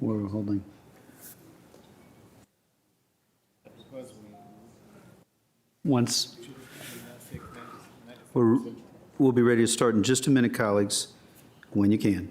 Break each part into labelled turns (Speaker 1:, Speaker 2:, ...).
Speaker 1: we're holding. Once we'll be ready to start in just a minute, colleagues, when you can.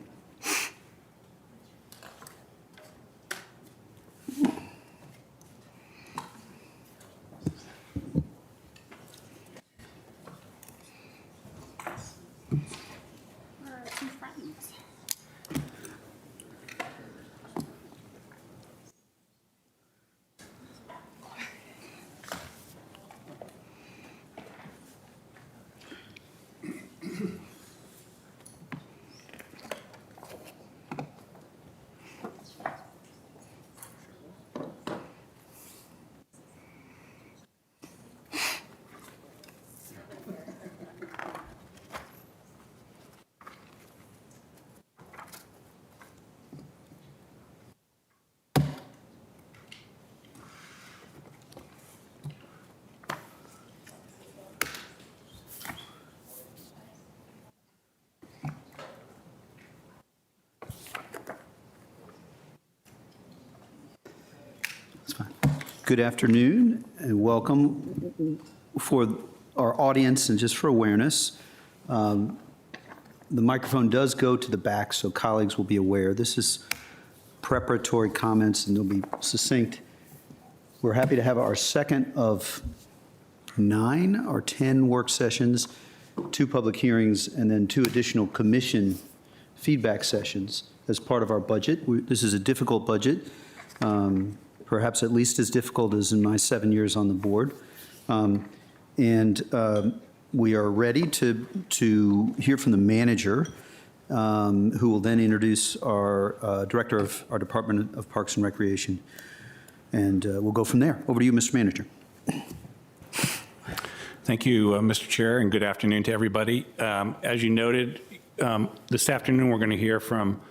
Speaker 1: Good afternoon and welcome. For our audience and just for awareness, the microphone does go to the back, so colleagues will be aware. This is preparatory comments and they'll be succinct. We're happy to have our second of 9 or 10 work sessions, 2 public hearings, and then 2 additional commission feedback sessions as part of our budget. This is a difficult budget. Perhaps at least as difficult as in my 7 years on the board. We are ready to hear from the manager, who will then introduce our director of our Department of Parks and Recreation. And we'll go from there. Over to you, Mr. Manager.
Speaker 2: Thank you, Mr. Chair, and good afternoon to everybody. As you noted, this afternoon we're going to hear from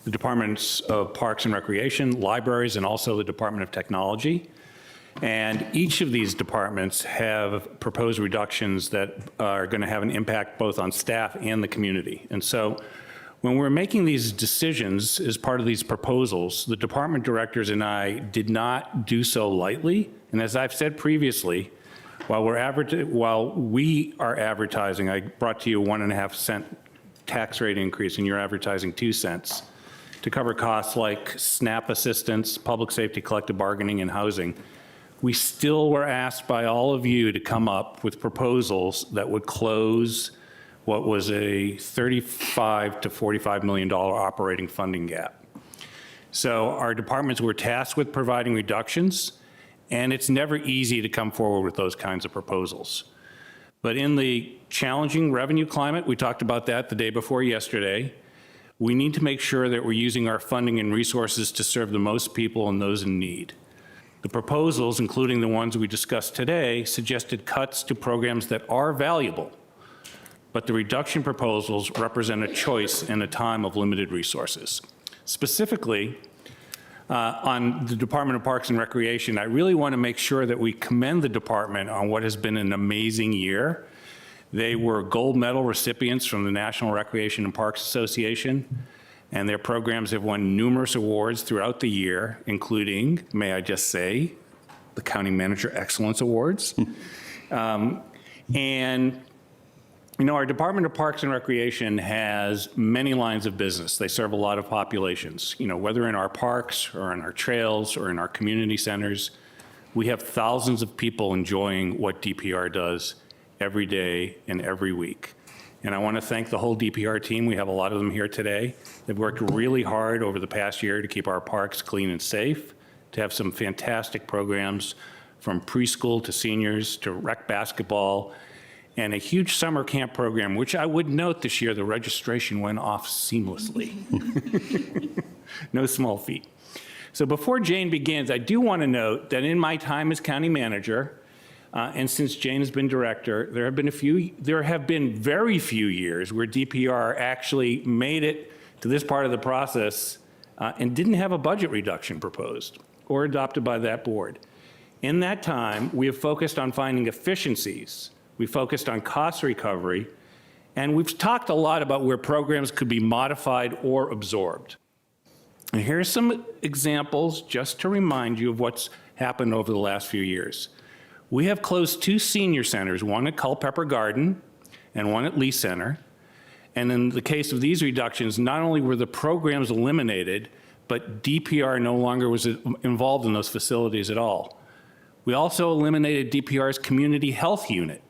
Speaker 2: the Departments of Parks and Recreation, Libraries, and also the Department of Technology. And each of these departments have proposed reductions that are going to have an impact both on staff and the community. And so when we're making these decisions as part of these proposals, the department directors and I did not do so lightly. And as I've said previously, while we are advertising, I brought to you a 1.5 cent tax rate increase and you're advertising 2 cents. To cover costs like SNAP assistance, public safety, collective bargaining, and housing, we still were asked by all of you to come up with proposals that would close what was a $35 to $45 million operating funding gap. So our departments were tasked with providing reductions, and it's never easy to come forward with those kinds of proposals. But in the challenging revenue climate, we talked about that the day before yesterday, we need to make sure that we're using our funding and resources to serve the most people and those in need. The proposals, including the ones we discussed today, suggested cuts to programs that are valuable, but the reduction proposals represent a choice in a time of limited resources. Specifically, on the Department of Parks and Recreation, I really want to make sure that we commend the department on what has been an amazing year. They were gold medal recipients from the National Recreation and Parks Association, and their programs have won numerous awards throughout the year, including, may I just say, the County Manager Excellence Awards. And you know, our Department of Parks and Recreation has many lines of business. They serve a lot of populations, you know, whether in our parks or in our trails or in our community centers. We have thousands of people enjoying what DPR does every day and every week. And I want to thank the whole DPR team. We have a lot of them here today. They've worked really hard over the past year to keep our parks clean and safe, to have some fantastic programs from preschool to seniors to rec basketball, and a huge summer camp program, which I would note this year the registration went off seamlessly. No small feat. So before Jane begins, I do want to note that in my time as county manager, and since Jane has been director, there have been very few years where DPR actually made it to this part of the process and didn't have a budget reduction proposed or adopted by that board. In that time, we have focused on finding efficiencies. We focused on cost recovery, and we've talked a lot about where programs could be modified or absorbed. And here's some examples just to remind you of what's happened over the last few years. We have closed 2 senior centers, one at Culpeper Garden and one at Lee Center. And in the case of these reductions, not only were the programs eliminated, but DPR no longer was involved in those facilities at all. We also eliminated DPR's community health unit.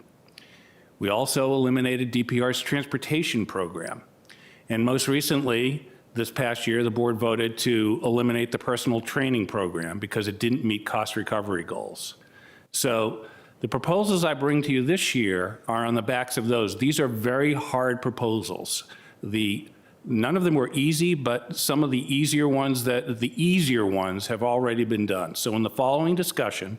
Speaker 2: We also eliminated DPR's transportation program. And most recently, this past year, the board voted to eliminate the personal training program because it didn't meet cost recovery goals. So the proposals I bring to you this year are on the backs of those. These are very hard proposals. None of them were easy, but some of the easier ones have already been done. So in the following discussion,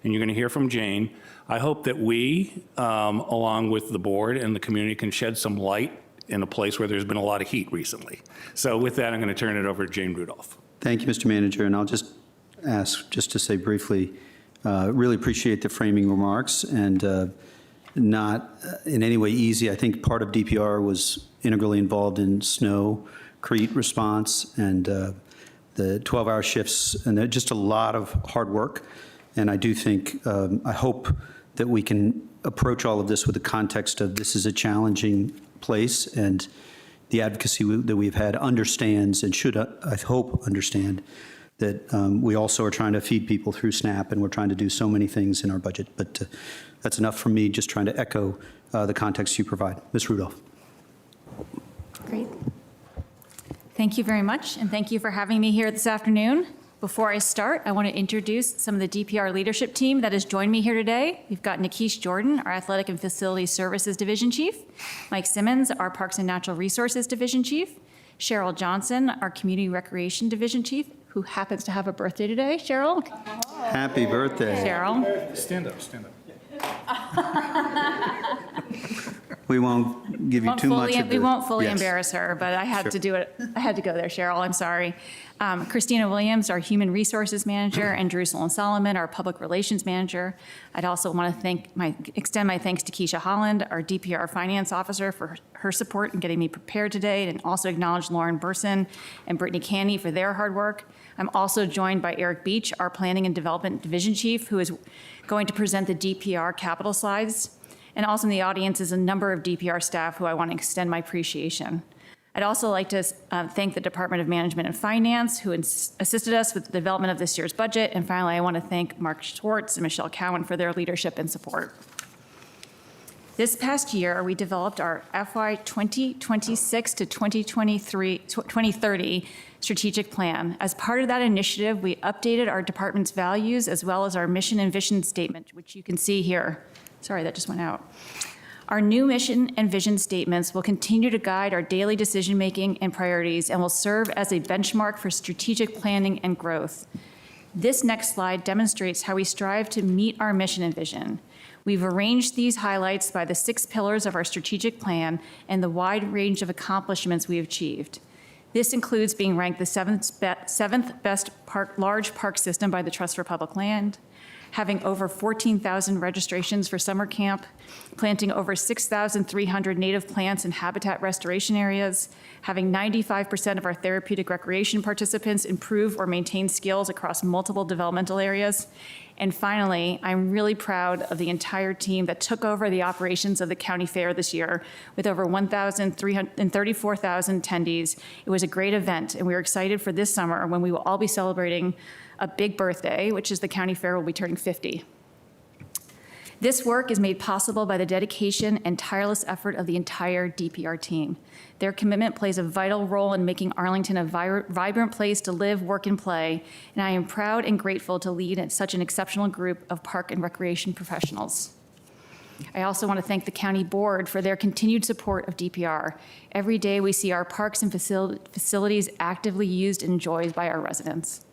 Speaker 2: and you're going to hear from Jane, I hope that we, along with the board and the community, can shed some light in a place where there's been a lot of heat recently. So with that, I'm going to turn it over to Jane Rudolph.
Speaker 1: Thank you, Mr. Manager, and I'll just ask, just to say briefly, really appreciate the framing remarks, and not in any way easy. I think part of DPR was integrally involved in snowcrete response and the 12-hour shifts, and just a lot of hard work. And I do think, I hope that we can approach all of this with the context of this is a challenging place, and the advocacy that we've had understands and should, I hope, understand that we also are trying to feed people through SNAP, and we're trying to do so many things in our budget. But that's enough from me, just trying to echo the context you provide. Ms. Rudolph.
Speaker 3: Great. Thank you very much, and thank you for having me here this afternoon. Before I start, I want to introduce some of the DPR leadership team that has joined me here today. We've got Nikish Jordan, our Athletic and Facilities Services Division Chief, Mike Simmons, our Parks and Natural Resources Division Chief, Cheryl Johnson, our Community Recreation Division Chief, who happens to have a birthday today. Cheryl?
Speaker 1: Happy birthday.
Speaker 3: Cheryl.
Speaker 2: Stand up, stand up.
Speaker 1: We won't give you too much of the...
Speaker 3: We won't fully
Speaker 1: Yes.
Speaker 3: embarrass her, but I had
Speaker 1: Sure.
Speaker 3: to do it. I had to go there, Cheryl. I'm sorry. Christina Williams, our Human Resources Manager, and Jerusalem Solomon, our Public Relations Manager. I'd also want to extend my thanks to Keisha Holland, our DPR Finance Officer, for her support in getting me prepared today, and also acknowledge Lauren Burson and Brittany Canny for their hard work. I'm also joined by Eric Beach, our Planning and Development Division Chief, who is going to present the DPR capital slides. And also in the audience is a number of DPR staff who I want to extend my appreciation. I'd also like to thank the Department of Management and Finance, who assisted us with the development of this year's budget. And finally, I want to thank Mark Schwartz and Michelle Cowan for their leadership and support. This past year, we developed our FY 2026 to 2030 strategic plan. As part of that initiative, we updated our department's values as well as our mission and vision statement, which you can see here. Sorry, that just went out. Our new mission and vision statements will continue to guide our daily decision-making and priorities and will serve as a benchmark for strategic planning and growth. This next slide demonstrates how we strive to meet our mission and vision. We've arranged these highlights by the 6 pillars of our strategic plan and the wide range of accomplishments we have achieved. This includes being ranked the seventh best large park system by the Trust for Public Land, having over 14,000 registrations for summer camp, planting over 6,300 native plants in habitat restoration areas, having 95% of our therapeutic recreation participants improve or maintain skills across multiple developmental areas. And finally, I'm really proud of the entire team that took over the operations of the county fair this year with over 1,334,000 attendees. It was a great event, and we're excited for this summer when we will all be celebrating a big birthday, which is the county fair will be turning 50. This work is made possible by the dedication and tireless effort of the entire DPR team. Their commitment plays a vital role in making Arlington a vibrant place to live, work, and play, and I am proud and grateful to lead such an exceptional group of park and recreation professionals. I also want to thank the county board for their continued support of DPR. Every day we see our parks and facilities actively used and enjoyed by our residents.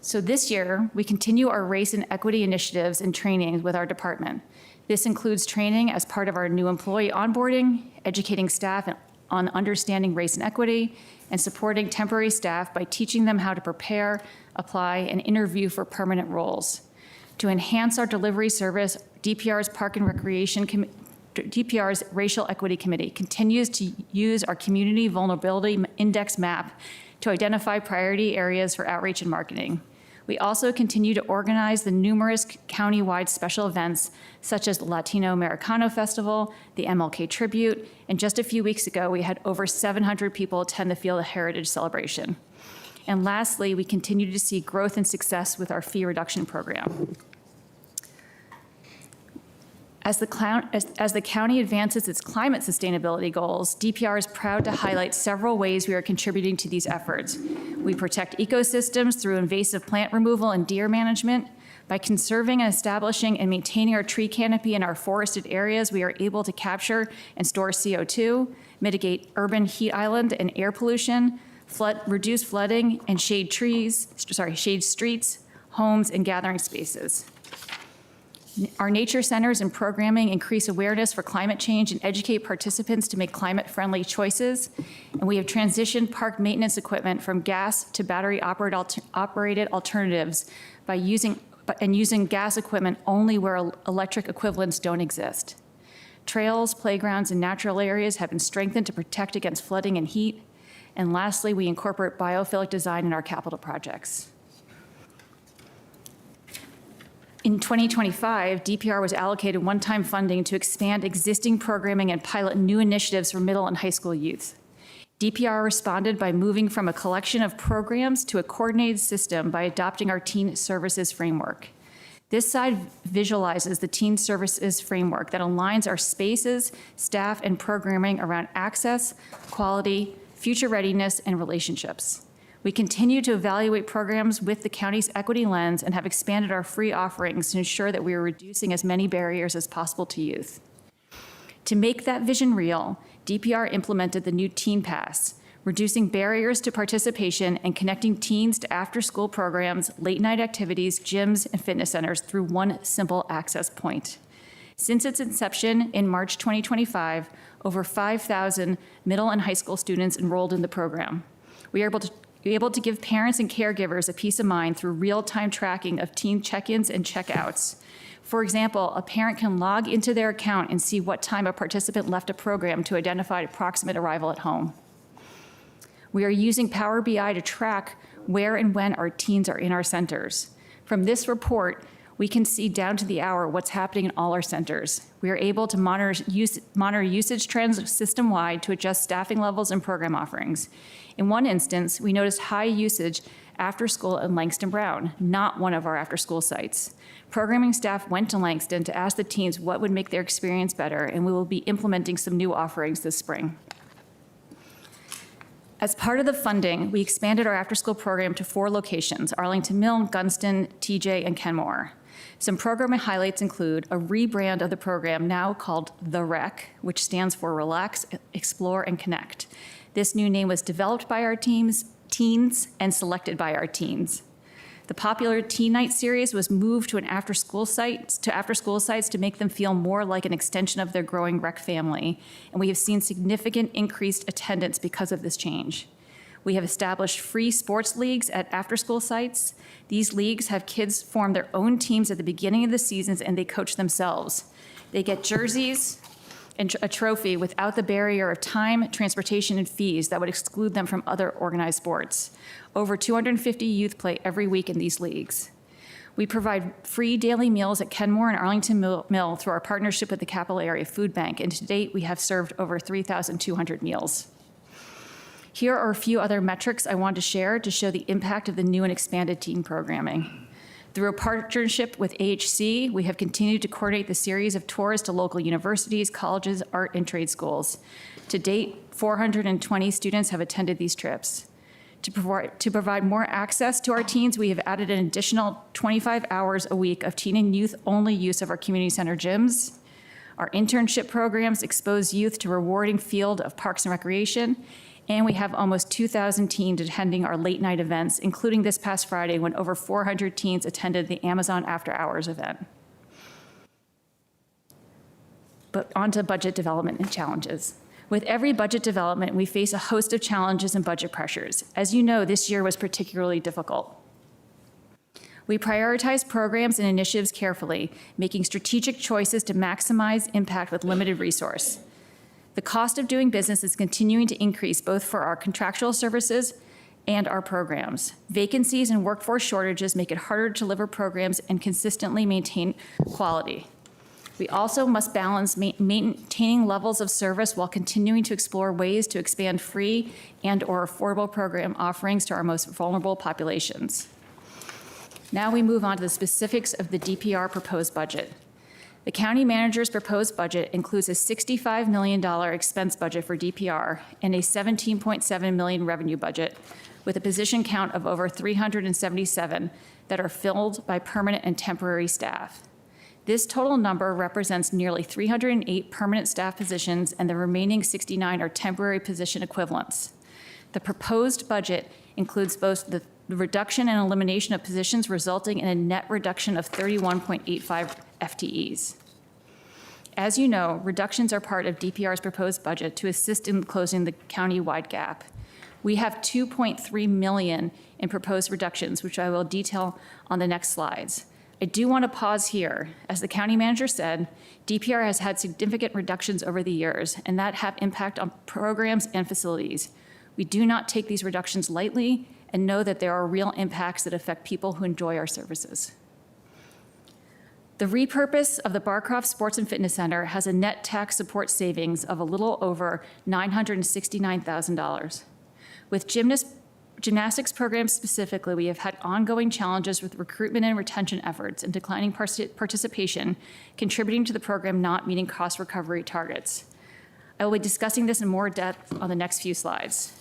Speaker 3: So this year, we continue our race and equity initiatives and trainings with our department. This includes training as part of our new employee onboarding, educating staff on understanding race and equity, and supporting temporary staff by teaching them how to prepare, apply, and interview for permanent roles. To enhance our delivery service, DPR's Racial Equity Committee continues to use our Community Vulnerability Index map to identify priority areas for outreach and marketing. We also continue to organize the numerous county-wide special events, such as the Latino Americano Festival, the MLK Tribute, and just a few weeks ago, we had over 700 people attend the Field of Heritage celebration. And lastly, we continue to see growth and success with our fee reduction program. As the county advances its climate sustainability goals, DPR is proud to highlight several ways we are contributing to these efforts. We protect ecosystems through invasive plant removal and deer management. By conserving and establishing and maintaining our tree canopy in our forested areas, we are able to capture and store CO2, mitigate urban heat island and air pollution, reduce flooding, and shade streets, homes, and gathering spaces. Our nature centers and programming increase awareness for climate change and educate participants to make climate-friendly choices. And we have transitioned park maintenance equipment from gas to battery-operated alternatives by using gas equipment only where electric equivalents don't exist. Trails, playgrounds, and natural areas have been strengthened to protect against flooding and heat. And lastly, we incorporate biophilic design in our capital projects. In 2025, DPR was allocated one-time funding to expand existing programming and pilot new initiatives for middle and high school youth. DPR responded by moving from a collection of programs to a coordinated system by adopting our teen services framework. This slide visualizes the teen services framework that aligns our spaces, staff, and programming around access, quality, future readiness, and relationships. We continue to evaluate programs with the county's equity lens and have expanded our free offerings to ensure that we are reducing as many barriers as possible to youth. To make that vision real, DPR implemented the new Teen Pass, reducing barriers to participation and connecting teens to after-school programs, late-night activities, gyms, and fitness centers through one simple access point. Since its inception in March 2025, over 5,000 middle and high school students enrolled in the program. We are able to give parents and caregivers a peace of mind through real-time tracking of teen check-ins and check-outs. For example, a parent can log into their account and see what time a participant left a program to identify approximate arrival at home. We are using Power BI to track where and when our teens are in our centers. From this report, we can see down to the hour what's happening in all our centers. We are able to monitor usage trends system-wide to adjust staffing levels and program offerings. In one instance, we noticed high usage after school in Langston Brown, not one of our after-school sites. Programming staff went to Langston to ask the teens what would make their experience better, and we will be implementing some new offerings this spring. As part of the funding, we expanded our after-school program to 4 locations: Arlington Mill, Gunston, TJ, and Kenmore. Some programming highlights include a rebrand of the program now called The Rec, which stands for Relax, Explore, and Connect. This new name was developed by our teens and selected by our teens. The popular Teen Night series was moved to after-school sites to make them feel more like an extension of their growing rec family, and we have seen significant increased attendance because of this change. We have established free sports leagues at after-school sites. These leagues have kids form their own teams at the beginning of the seasons, and they coach themselves. They get jerseys and a trophy without the barrier of time, transportation, and fees that would exclude them from other organized sports. Over 250 youth play every week in these leagues. We provide free daily meals at Kenmore and Arlington Mill through our partnership with the Capital Area Food Bank, and to date, we have served over 3,200 meals. Here are a few other metrics I want to share to show the impact of the new and expanded teen programming. Through a partnership with AHC, we have continued to coordinate the series of tours to local universities, colleges, art, and trade schools. To date, 420 students have attended these trips. To provide more access to our teens, we have added an additional 25 hours a week of teen and youth-only use of our community center gyms. Our internship programs expose youth to rewarding field of parks and recreation, and we have almost 2,000 teens attending our late-night events, including this past Friday when over 400 teens attended the Amazon After Hours event. But on to budget development and challenges. With every budget development, we face a host of challenges and budget pressures. As you know, this year was particularly difficult. We prioritize programs and initiatives carefully, making strategic choices to maximize impact with limited resource. The cost of doing business is continuing to increase both for our contractual services and our programs. Vacancies and workforce shortages make it harder to deliver programs and consistently maintain quality. We also must balance maintaining levels of service while continuing to explore ways to expand free and/or affordable program offerings to our most vulnerable populations. Now we move on to the specifics of the DPR proposed budget. The county manager's proposed budget includes a $65 million expense budget for DPR and a $17.7 million revenue budget, with a position count of over 377 that are filled by permanent and temporary staff. This total number represents nearly 308 permanent staff positions, and the remaining 69 are temporary position equivalents. The proposed budget includes both the reduction and elimination of positions, resulting in a net reduction of 31.85 FTEs. As you know, reductions are part of DPR's proposed budget to assist in closing the county-wide gap. We have $2.3 million in proposed reductions, which I will detail on the next slides. I do want to pause here. As the county manager said, DPR has had significant reductions over the years, and that have impact on programs and facilities. We do not take these reductions lightly and know that there are real impacts that affect people who enjoy our services. The repurpose of the Barcroft Sports and Fitness Center has a net tax support savings of a little over $969,000. With gymnastics programs specifically, we have had ongoing challenges with recruitment and retention efforts and declining participation, contributing to the program not meeting cost recovery targets. I will be discussing this in more depth on the next few slides.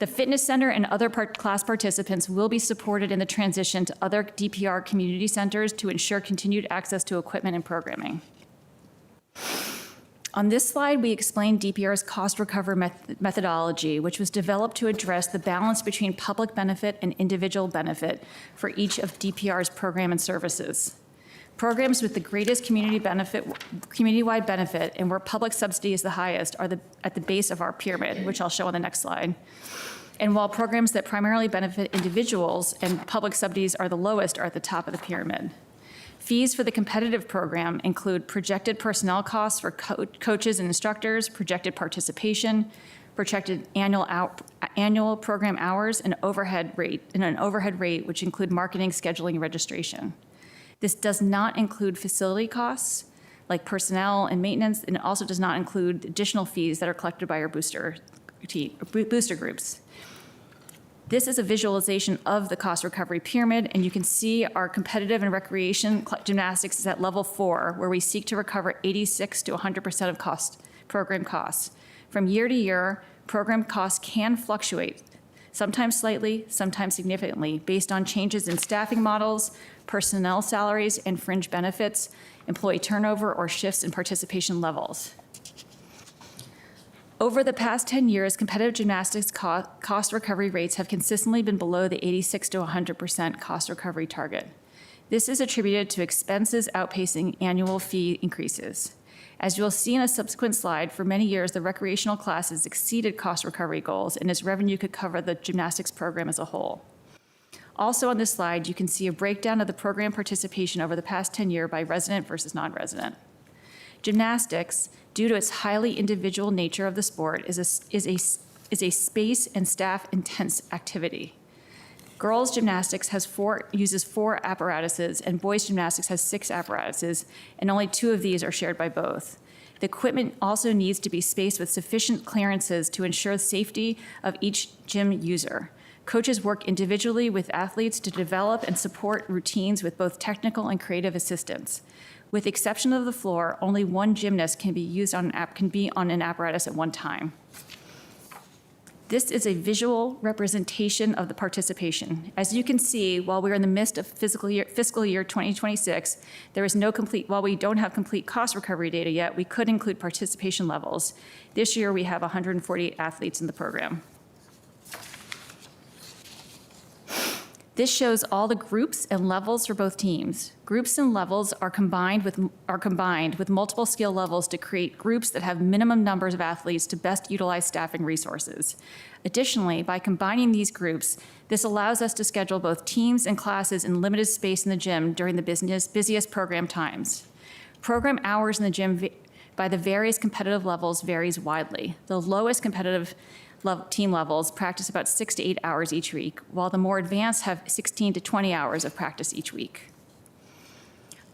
Speaker 3: The fitness center and other class participants will be supported in the transition to other DPR community centers to ensure continued access to equipment and programming. On this slide, we explain DPR's cost recovery methodology, which was developed to address the balance between public benefit and individual benefit for each of DPR's program and services. Programs with the greatest community-wide benefit, and where public subsidy is the highest, are at the base of our pyramid, which I'll show on the next slide. And while programs that primarily benefit individuals and public subsidies are the lowest are at the top of the pyramid. Fees for the competitive program include projected personnel costs for coaches and instructors, projected participation, projected annual program hours, and an overhead rate which include marketing, scheduling, and registration. This does not include facility costs like personnel and maintenance, and it also does not include additional fees that are collected by our booster groups. This is a visualization of the cost recovery pyramid, and you can see our competitive and recreation gymnastics is at level 4, where we seek to recover 86 to 100% of program costs. From year to year, program costs can fluctuate, sometimes slightly, sometimes significantly, based on changes in staffing models, personnel salaries and fringe benefits, employee turnover, or shifts in participation levels. Over the past 10 years, competitive gymnastics cost recovery rates have consistently been below the 86 to 100% cost recovery target. This is attributed to expenses outpacing annual fee increases. As you'll see in a subsequent slide, for many years, the recreational classes exceeded cost recovery goals, and its revenue could cover the gymnastics program as a whole. Also on this slide, you can see a breakdown of the program participation over the past 10 years by resident versus non-resident. Gymnastics, due to its highly individual nature of the sport, is a space and staff-intense activity. Girls gymnastics uses 4 apparatuses, and boys gymnastics has 6 apparatuses, and only 2 of these are shared by both. The equipment also needs to be spaced with sufficient clearances to ensure the safety of each gym user. Coaches work individually with athletes to develop and support routines with both technical and creative assistance. With the exception of the floor, only one gymnast can be on an apparatus at one time. This is a visual representation of the participation. As you can see, while we're in the midst of fiscal year 2026, while we don't have complete cost recovery data yet, we could include participation levels. This year, we have 148 athletes in the program. This shows all the groups and levels for both teams. Groups and levels are combined with multiple skill levels to create groups that have minimum numbers of athletes to best utilize staffing resources. Additionally, by combining these groups, this allows us to schedule both teams and classes in limited space in the gym during the busiest program times. Program hours in the gym by the various competitive levels varies widely. The lowest competitive team levels practice about 6 to 8 hours each week, while the more advanced have 16 to 20 hours of practice each week.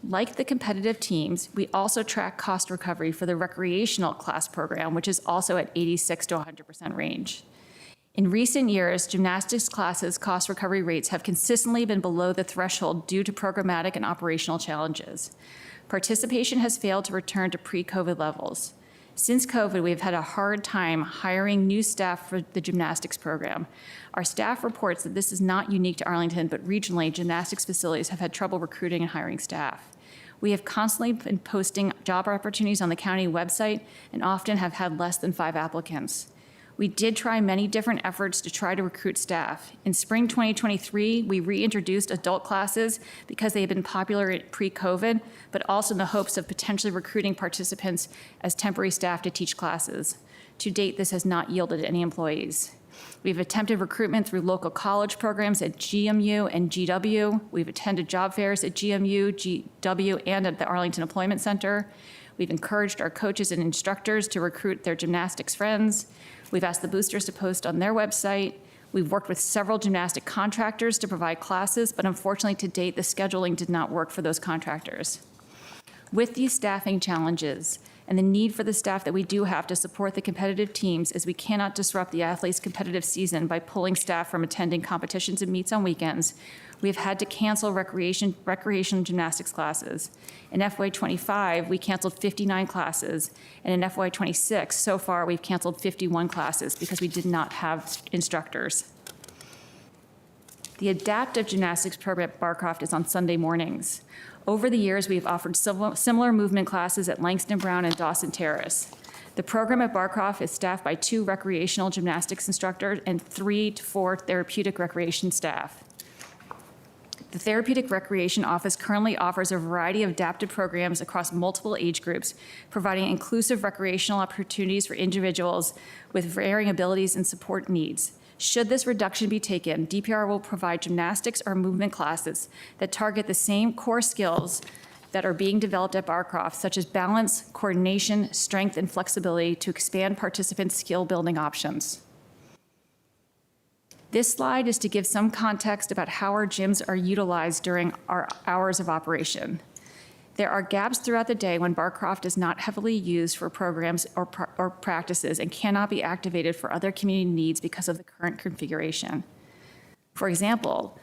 Speaker 3: Like the competitive teams, we also track cost recovery for the recreational class program, which is also at 86 to 100% range. In recent years, gymnastics classes' cost recovery rates have consistently been below the threshold due to programmatic and operational challenges. Participation has failed to return to pre-COVID levels. Since COVID, we've had a hard time hiring new staff for the gymnastics program. Our staff reports that this is not unique to Arlington, but regionally, gymnastics facilities have had trouble recruiting and hiring staff. We have constantly been posting job opportunities on the county website and often have had less than 5 applicants. We did try many different efforts to try to recruit staff. In spring 2023, we reintroduced adult classes because they had been popular pre-COVID, but also in the hopes of potentially recruiting participants as temporary staff to teach classes. To date, this has not yielded any employees. We've attempted recruitment through local college programs at GMU and GW. We've attended job fairs at GMU, GW, and at the Arlington Employment Center. We've encouraged our coaches and instructors to recruit their gymnastics friends. We've asked the boosters to post on their website. We've worked with several gymnastic contractors to provide classes, but unfortunately to date, the scheduling did not work for those contractors. With these staffing challenges and the need for the staff that we do have to support the competitive teams, as we cannot disrupt the athletes' competitive season by pulling staff from attending competitions and meets on weekends, we have had to cancel recreation gymnastics classes. In FY25, we canceled 59 classes, and in FY26, so far, we've canceled 51 classes because we did not have instructors. The adaptive gymnastics program at Barcroft is on Sunday mornings. Over the years, we've offered similar movement classes at Langston Brown and Dawson Terrace. The program at Barcroft is staffed by 2 recreational gymnastics instructors and 3 to 4 therapeutic recreation staff. The Therapeutic Recreation Office currently offers a variety of adaptive programs across multiple age groups, providing inclusive recreational opportunities for individuals with varying abilities and support needs. Should this reduction be taken, DPR will provide gymnastics or movement classes that target the same core skills that are being developed at Barcroft, such as balance, coordination, strength, and flexibility to expand participants' skill-building options. This slide is to give some context about how our gyms are utilized during our hours of operation. There are gaps throughout the day when Barcroft is not heavily used for programs or practices and cannot be activated for other community needs because of the current configuration. For example,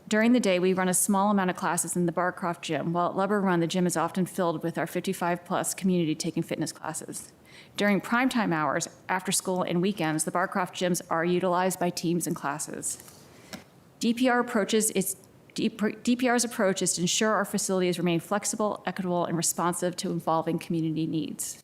Speaker 3: during the day, we run a small amount of classes in the Barcroft gym, while at Lubber Run, the gym is often filled with our 55-plus community taking fitness classes. During primetime hours, after school and weekends, the Barcroft gyms are utilized by teams and classes. DPR's approach is to ensure our facilities remain flexible, equitable, and responsive to evolving community needs.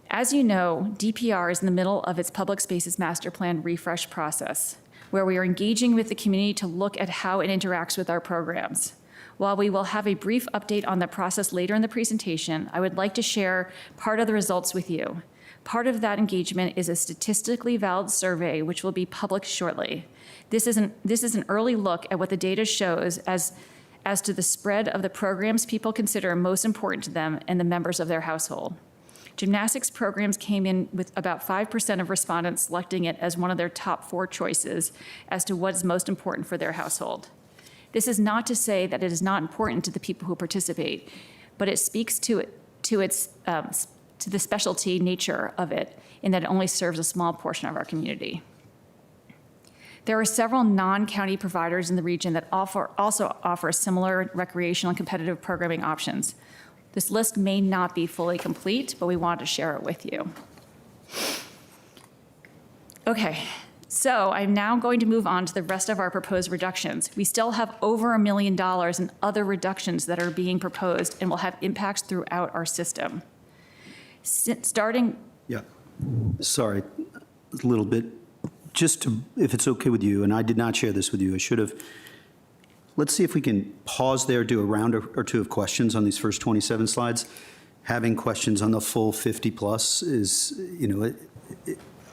Speaker 3: As you know, DPR is in the middle of its public spaces master plan refresh process, where we are engaging with the community to look at how it interacts with our programs. While we will have a brief update on the process later in the presentation, I would like to share part of the results with you. Part of that engagement is a statistically valid survey, which will be published shortly. This is an early look at what the data shows as to the spread of the programs people consider most important to them and the members of their household. Gymnastics programs came in with about 5% of respondents selecting it as one of their top 4 choices as to what is most important for their household. This is not to say that it is not important to the people who participate, but it speaks to the specialty nature of it in that it only serves a small portion of our community. There are several non-county providers in the region that also offer similar recreational and competitive programming options. This list may not be fully complete, but we want to share it with you. Okay, so I'm now going to move on to the rest of our proposed reductions. We still have over $1 million in other reductions that are being proposed and will have impacts throughout our system.
Speaker 1: Yeah, sorry, a little bit. Just to, if it's okay with you, and I did not share this with you, I should have. Let's see if we can pause there, do a round or 2 of questions on these first 27 slides. Having questions on the full 50 plus is,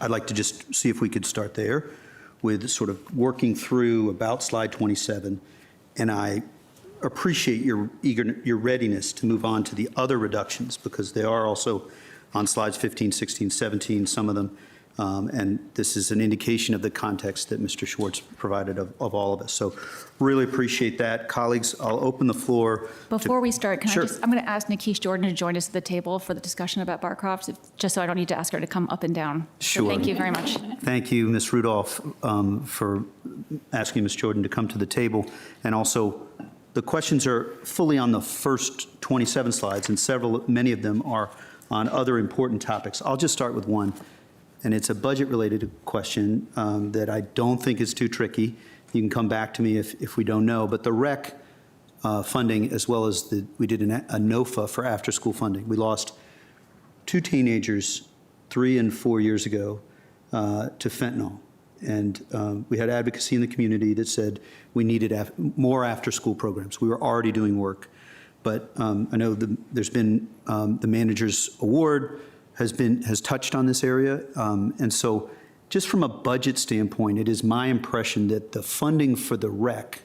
Speaker 1: I'd like to just see if we could start there with sort of working through about slide 27. And I appreciate your readiness to move on to the other reductions because they are also on slides 15, 16, 17, some of them. And this is an indication of the context that Mr. Schwartz provided of all of us. So really appreciate that. Colleagues, I'll open the floor.
Speaker 3: Before we start,
Speaker 1: Sure.
Speaker 3: I'm going to ask Nikkish Jordan to join us at the table for the discussion about Barcroft, just so I don't need to ask her to come up and down. So
Speaker 1: Sure.
Speaker 3: thank you very much.
Speaker 1: Thank you, Ms. Rudolph, for asking Ms. Jordan to come to the table. And also, the questions are fully on the first 27 slides, and many of them are on other important topics. I'll just start with one, and it's a budget-related question that I don't think is too tricky. You can come back to me if we don't know, but the rec funding, as well as we did a NOFA for after-school funding. We lost 2 teenagers 3 and 4 years ago to fentanyl. And we had advocacy in the community that said we needed more after-school programs. We were already doing work. But I know there's been the manager's award has touched on this area. And so just from a budget standpoint, it is my impression that the funding for the rec,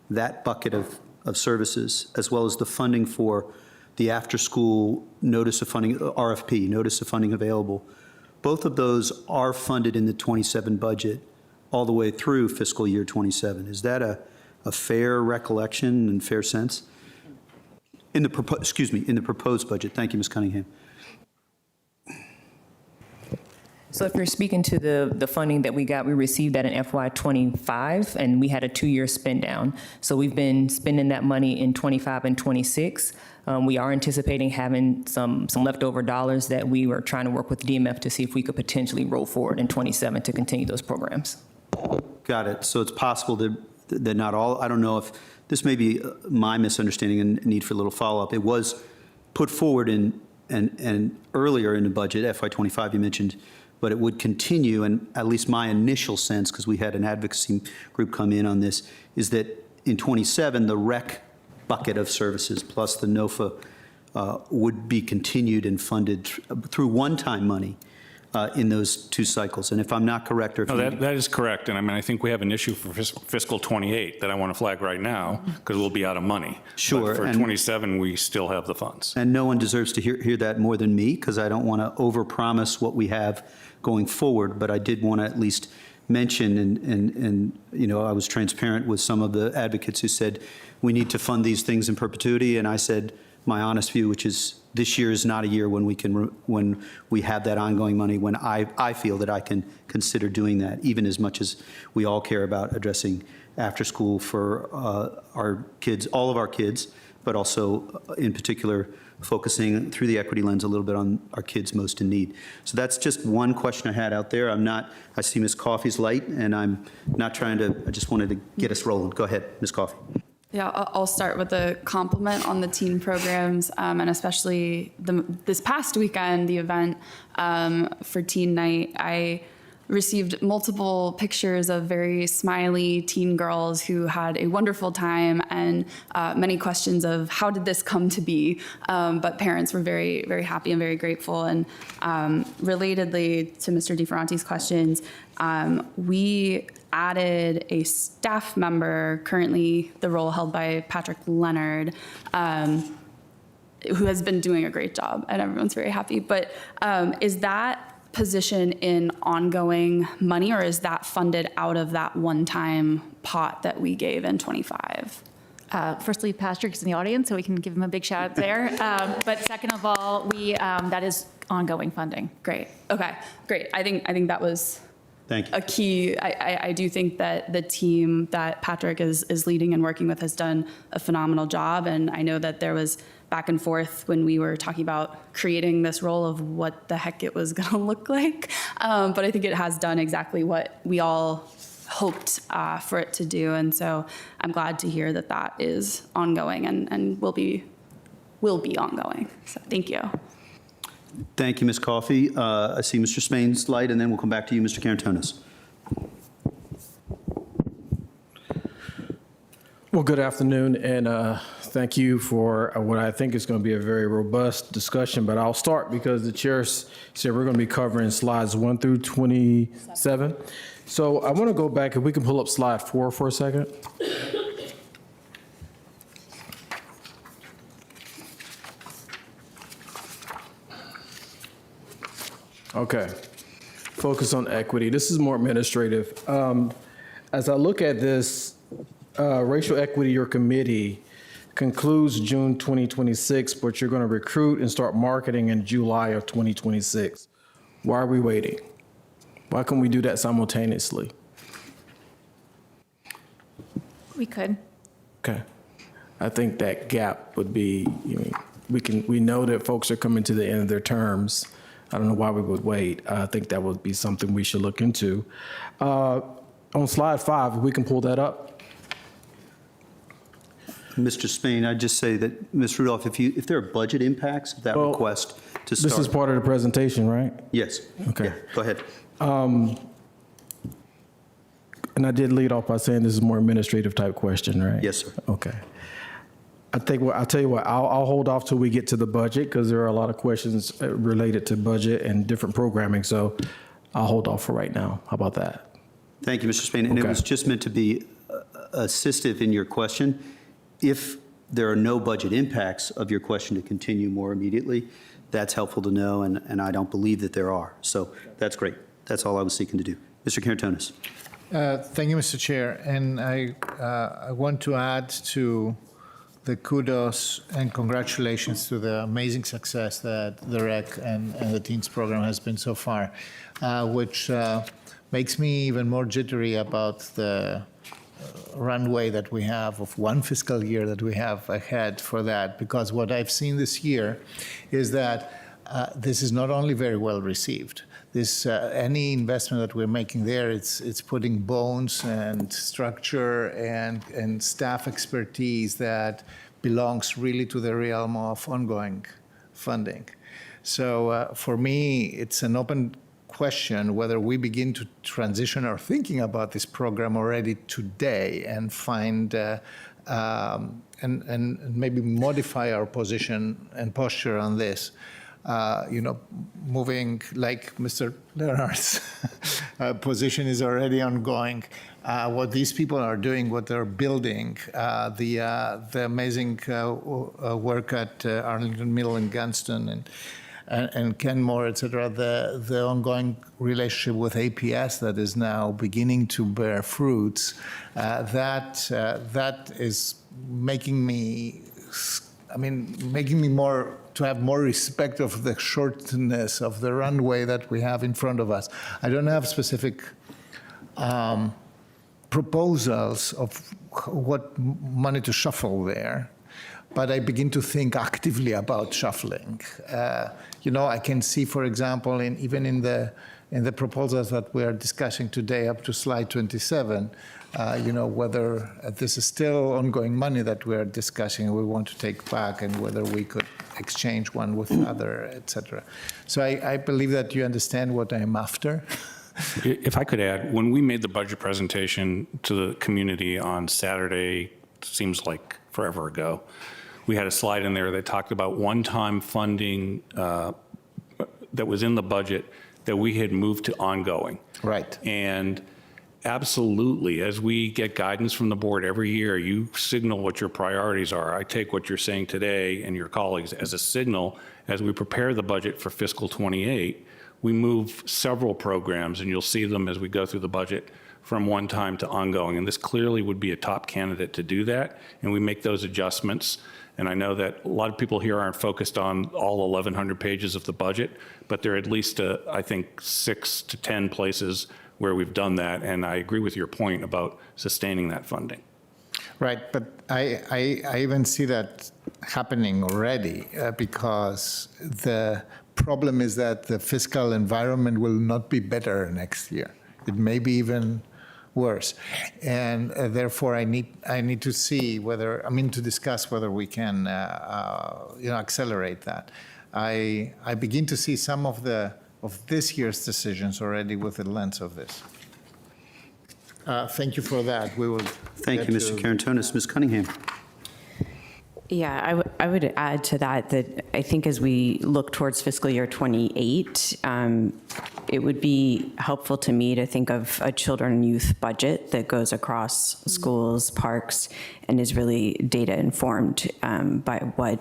Speaker 1: that bucket of services, as well as the funding for the after-school notice of funding, RFP, notice of funding available, both of those are funded in the 27 budget all the way through fiscal year 27. Is that a fair recollection and fair sense? In the proposed budget. Thank you, Ms. Cunningham.
Speaker 4: So if you're speaking to the funding that we received that in FY '25, and we had a 2-year spend down. So we've been spending that money in '25 and '26. We are anticipating having some leftover dollars that we were trying to work with DMF to see if we could potentially roll forward in '27 to continue those programs.
Speaker 1: Got it. So it's possible that not all, I don't know if, this may be my misunderstanding and need for a little follow-up. It was put forward and earlier in the budget, FY '25 you mentioned, but it would continue, and at least my initial sense, because we had an advocacy group come in on this, is that in '27, the rec bucket of services plus the NOFA would be continued and funded through one-time money in those 2 cycles. And if I'm not correct, or if
Speaker 2: No, that is correct. And I mean, I think we have an issue for fiscal '28 that I want to flag right now, because we'll be out of money.
Speaker 1: Sure.
Speaker 2: But for
Speaker 1: And-
Speaker 2: '27, we still have the funds.
Speaker 1: And no one deserves to hear that more than me, because I don't want to overpromise what we have going forward, but I did want to at least mention, and I was transparent with some of the advocates who said, we need to fund these things in perpetuity, and I said, my honest view, which is this year is not a year when we have that ongoing money, when I feel that I can consider doing that, even as much as we all care about addressing after school for our kids, all of our kids, but also in particular focusing through the equity lens a little bit on our kids most in need. So that's just one question I had out there. I see Ms. Coffey's light, and I'm not trying to, I just wanted to get us rolling. Go ahead, Ms. Coffey.
Speaker 5: Yeah, I'll start with a compliment on the teen programs, and especially this past weekend, the event for Teen Night. I received multiple pictures of very smiley teen girls who had a wonderful time, and many questions of how did this come to be, but parents were very, very happy and very grateful. And relatedly to Mr. DiFerrante's questions, we added a staff member, currently the role held by Patrick Leonard, who has been doing a great job, and everyone's very happy. But is that position in ongoing money, or is that funded out of that one-time pot that we gave in '25?
Speaker 3: Firstly, Patrick's in the audience, so we can give him a big shout out there. But second of all, that is ongoing funding.
Speaker 5: Great. Okay. Great. I think that was
Speaker 1: Thank you.
Speaker 5: a key. I do think that the team that Patrick is leading and working with has done a phenomenal job, and I know that there was back and forth when we were talking about creating this role of what the heck it was going to look like. But I think it has done exactly what we all hoped for it to do. And so I'm glad to hear that that is ongoing and will be ongoing. So thank you.
Speaker 1: Thank you, Ms. Coffey. I see Mr. Spain's light, and then we'll come back to you, Mr. Carantonis.
Speaker 6: Well, good afternoon, and thank you for what I think is going to be a very robust discussion, but I'll start because the chair said we're going to be covering slides 1 through 27. So I want to go back, if we can pull up slide 4 for a second. Okay. Focus on equity. This is more administrative. As I look at this, racial equity, your committee concludes June 2026, but you're going to recruit and start marketing in July of 2026. Why are we waiting? Why can't we do that simultaneously?
Speaker 3: We could.
Speaker 6: Okay. I think that gap would be, we know that folks are coming to the end of their terms. I don't know why we would wait. I think that would be something we should look into. On slide 5, if we can pull that up.
Speaker 1: Mr. Spain, I'd just say that, Ms. Rudolph, if there are budget impacts of that
Speaker 6: Well,
Speaker 1: request to start.
Speaker 6: This is part of the presentation, right?
Speaker 1: Yes.
Speaker 6: Okay.
Speaker 1: Yeah, go ahead.
Speaker 6: And I did lead off by saying this is a more administrative type question, right?
Speaker 1: Yes, sir.
Speaker 6: Okay. I'll tell you what, I'll hold off till we get to the budget because there are a lot of questions related to budget and different programming. So I'll hold off for right now. How about that?
Speaker 1: Thank you, Mr. Spain. And it
Speaker 6: Okay.
Speaker 1: was just meant to be assistive in your question. If there are no budget impacts of your question to continue more immediately, that's helpful to know, and I don't believe that there are. So that's great. That's all I was seeking to do. Mr. Karantonis.
Speaker 7: Thank you, Mr. Chair. And I want to add to the kudos and congratulations to the amazing success that the REC and the Teens program has been so far, which makes me even more jittery about the runway that we have of one fiscal year that we have ahead for that, because what I've seen this year is that this is not only very well received. This any investment that we're making there, it's putting bones and structure and staff expertise that belongs really to the realm of ongoing funding. So for me, it's an open question whether we begin to transition our thinking about this program already today and find and maybe modify our position and posture on this. Moving like Mr. Leonard's position is already ongoing. What these people are doing, what they're building, the amazing work at Arlington Middle and Gunston and Kenmore, et cetera, the ongoing relationship with APS that is now beginning to bear fruits, that is making me to have more respect of the shortness of the runway that we have in front of us. I don't have specific proposals of what money to shuffle there, but I begin to think actively about shuffling. I can see, for example, even in the proposals that we are discussing today up to slide 27, whether this is still ongoing money that we are discussing, we want to take back, and whether we could exchange one with other, et cetera. So I believe that you understand what I'm after.
Speaker 2: If I could add, when we made the budget presentation to the community on Saturday, seems like forever ago, we had a slide in there that talked about one-time funding that was in the budget that we had moved to ongoing.
Speaker 7: Right.
Speaker 2: And absolutely, as we get guidance from the board every year, you signal what your priorities are. I take what you're saying today and your colleagues as a signal. As we prepare the budget for fiscal 28, we move several programs, and you'll see them as we go through the budget, from one time to ongoing. And this clearly would be a top candidate to do that, and we make those adjustments. And I know that a lot of people here aren't focused on all 1,100 pages of the budget, but there are at least, I think, 6 to 10 places where we've done that, and I agree with your point about sustaining that funding.
Speaker 7: Right, but I even see that happening already because the problem is that the fiscal environment will not be better next year. It may be even worse, and therefore I need to see to discuss whether we can accelerate that. I begin to see some of this year's decisions already with the lens of this. Thank you for that. We will.
Speaker 1: Thank you, Mr. Karantonis. Ms. Cunningham.
Speaker 8: Yeah, I would add to that I think as we look towards fiscal year 28, it would be helpful to me to think of a children and youth budget that goes across schools, parks, and is really data informed by what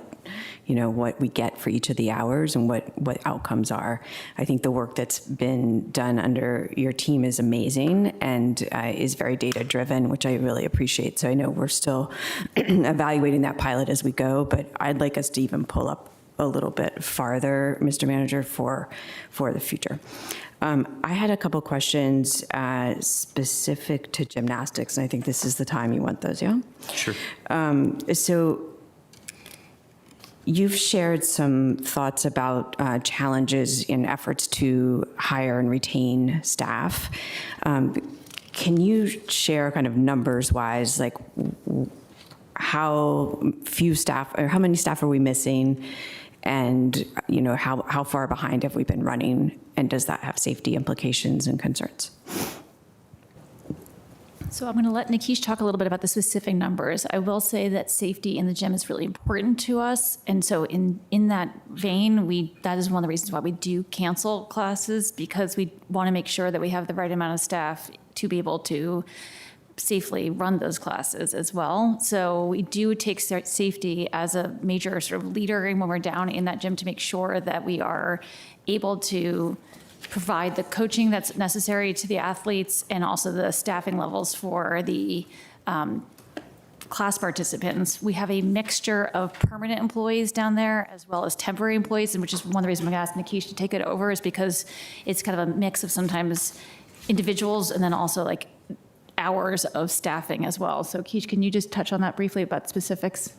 Speaker 8: what we get for each of the hours and what outcomes are. I think the work that's been done under your team is amazing and is very data-driven, which I really appreciate. So I know we're still evaluating that pilot as we go, but I'd like us to even pull up a little bit farther, Mr. Manager, for the future. I had a couple questions specific to gymnastics, and I think this is the time you want those, yeah?
Speaker 1: Sure.
Speaker 8: So you've shared some thoughts about challenges in efforts to hire and retain staff. Can you share kind of numbers-wise, like how few staff, or how many staff are we missing? And how far behind have we been running? And does that have safety implications and concerns?
Speaker 3: So I'm going to let Nikish talk a little bit about the specific numbers. I will say that safety in the gym is really important to us. And so in that vein, that is one of the reasons why we do cancel classes, because we want to make sure that we have the right amount of staff to be able to safely run those classes as well. So we do take safety as a major sort of leader when we're down in that gym to make sure that we are able to provide the coaching that's necessary to the athletes and also the staffing levels for the class participants. We have a mixture of permanent employees down there as well as temporary employees, and which is one of the reasons I'm going to ask Nikish to take it over, is because it's kind of a mix of sometimes individuals and then also like hours of staffing as well. So Kish, can you just touch on that briefly about specifics?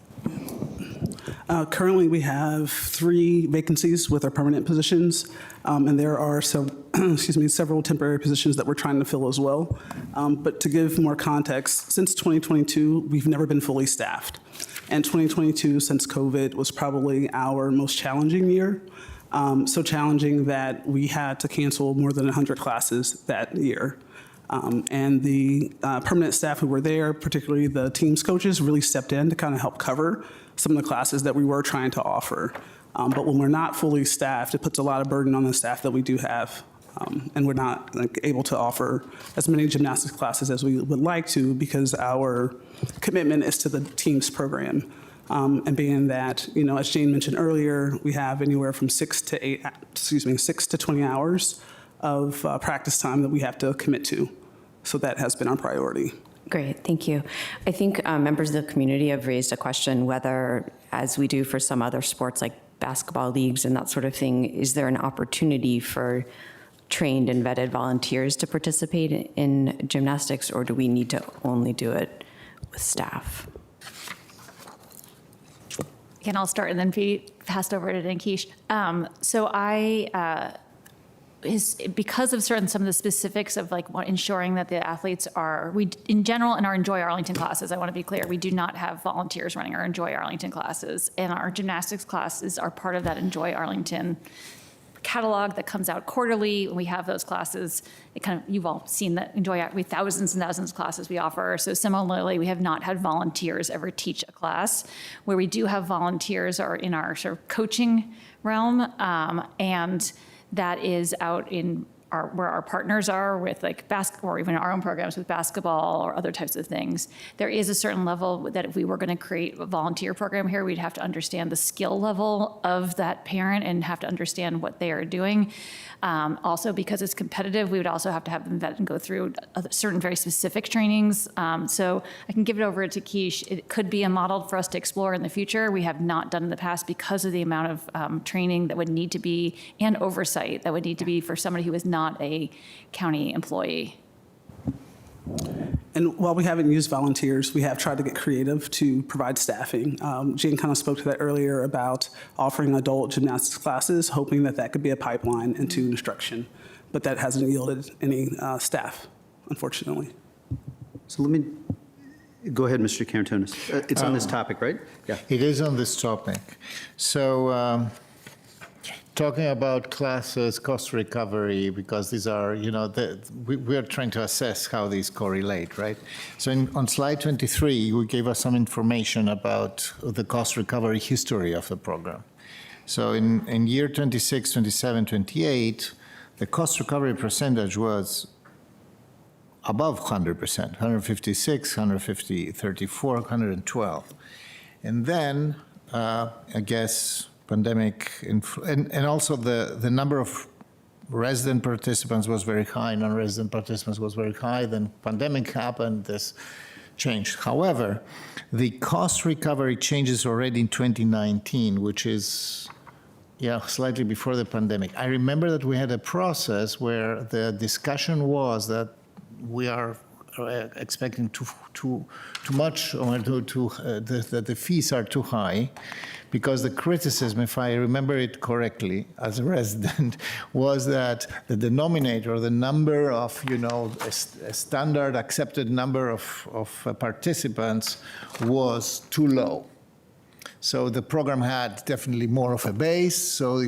Speaker 9: Currently, we have 3 vacancies with our permanent positions, and there are several temporary positions that we're trying to fill as well. But to give more context, since 2022, we've never been fully staffed. And 2022, since COVID, was probably our most challenging year. So challenging that we had to cancel more than 100 classes that year. And the permanent staff who were there, particularly the teams coaches, really stepped in to kind of help cover some of the classes that we were trying to offer. But when we're not fully staffed, it puts a lot of burden on the staff that we do have. And we're not able to offer as many gymnastics classes as we would like to, because our commitment is to the teams program. And being that, as Jane mentioned earlier, we have anywhere from 6 to 20 hours of practice time that we have to commit to. So that has been our priority.
Speaker 8: Great, thank you. I think members of the community have raised a question whether, as we do for some other sports like basketball leagues and that sort of thing, is there an opportunity for trained and vetted volunteers to participate in gymnastics, or do we need to only do it with staff?
Speaker 3: Again, I'll start and then be passed over to Nikish. Because of some of the specifics of ensuring that the athletes in general, in our Enjoy Arlington classes, I want to be clear, we do not have volunteers running our Enjoy Arlington classes, and our gymnastics classes are part of that Enjoy Arlington catalog that comes out quarterly. When we have those classes, you've all seen that we have thousands and thousands of classes we offer. So similarly, we have not had volunteers ever teach a class. Where we do have volunteers are in our sort of coaching realm, and that is out in where our partners are with basketball, or even our own programs with basketball or other types of things. There is a certain level that if we were going to create a volunteer program here, we'd have to understand the skill level of that parent and have to understand what they are doing. Also, because it's competitive, we would also have to have them vet and go through certain very specific trainings. So I can give it over to Kish. It could be a model for us to explore in the future. We have not done in the past because of the amount of training that would need to be and oversight that would need to be for somebody who is not a county employee.
Speaker 9: And while we haven't used volunteers, we have tried to get creative to provide staffing. Jane kind of spoke to that earlier about offering adult gymnastics classes, hoping that that could be a pipeline into instruction, but that hasn't yielded any staff, unfortunately.
Speaker 1: So let me, go ahead, Mr. Karantonis. It's on this topic, right? Yeah.
Speaker 7: It is on this topic. So talking about classes, cost recovery, because these are, we are trying to assess how these correlate, right? So on slide 23, we gave us some information about the cost recovery history of the program. So in year 26, 27, 28, the cost recovery percentage was above 100%, 156, 150, 34, 112. And then I guess, pandemic, and also the number of resident participants was very high, non-resident participants was very high, then pandemic happened, this changed. However, the cost recovery changes already in 2019, which is slightly before the pandemic. I remember that we had a process where the discussion was that we are expecting too much, or that the fees are too high, because the criticism, if I remember it correctly as a resident, was that the denominator, the number of, a standard accepted number of participants was too low. So the program had definitely more of a base, so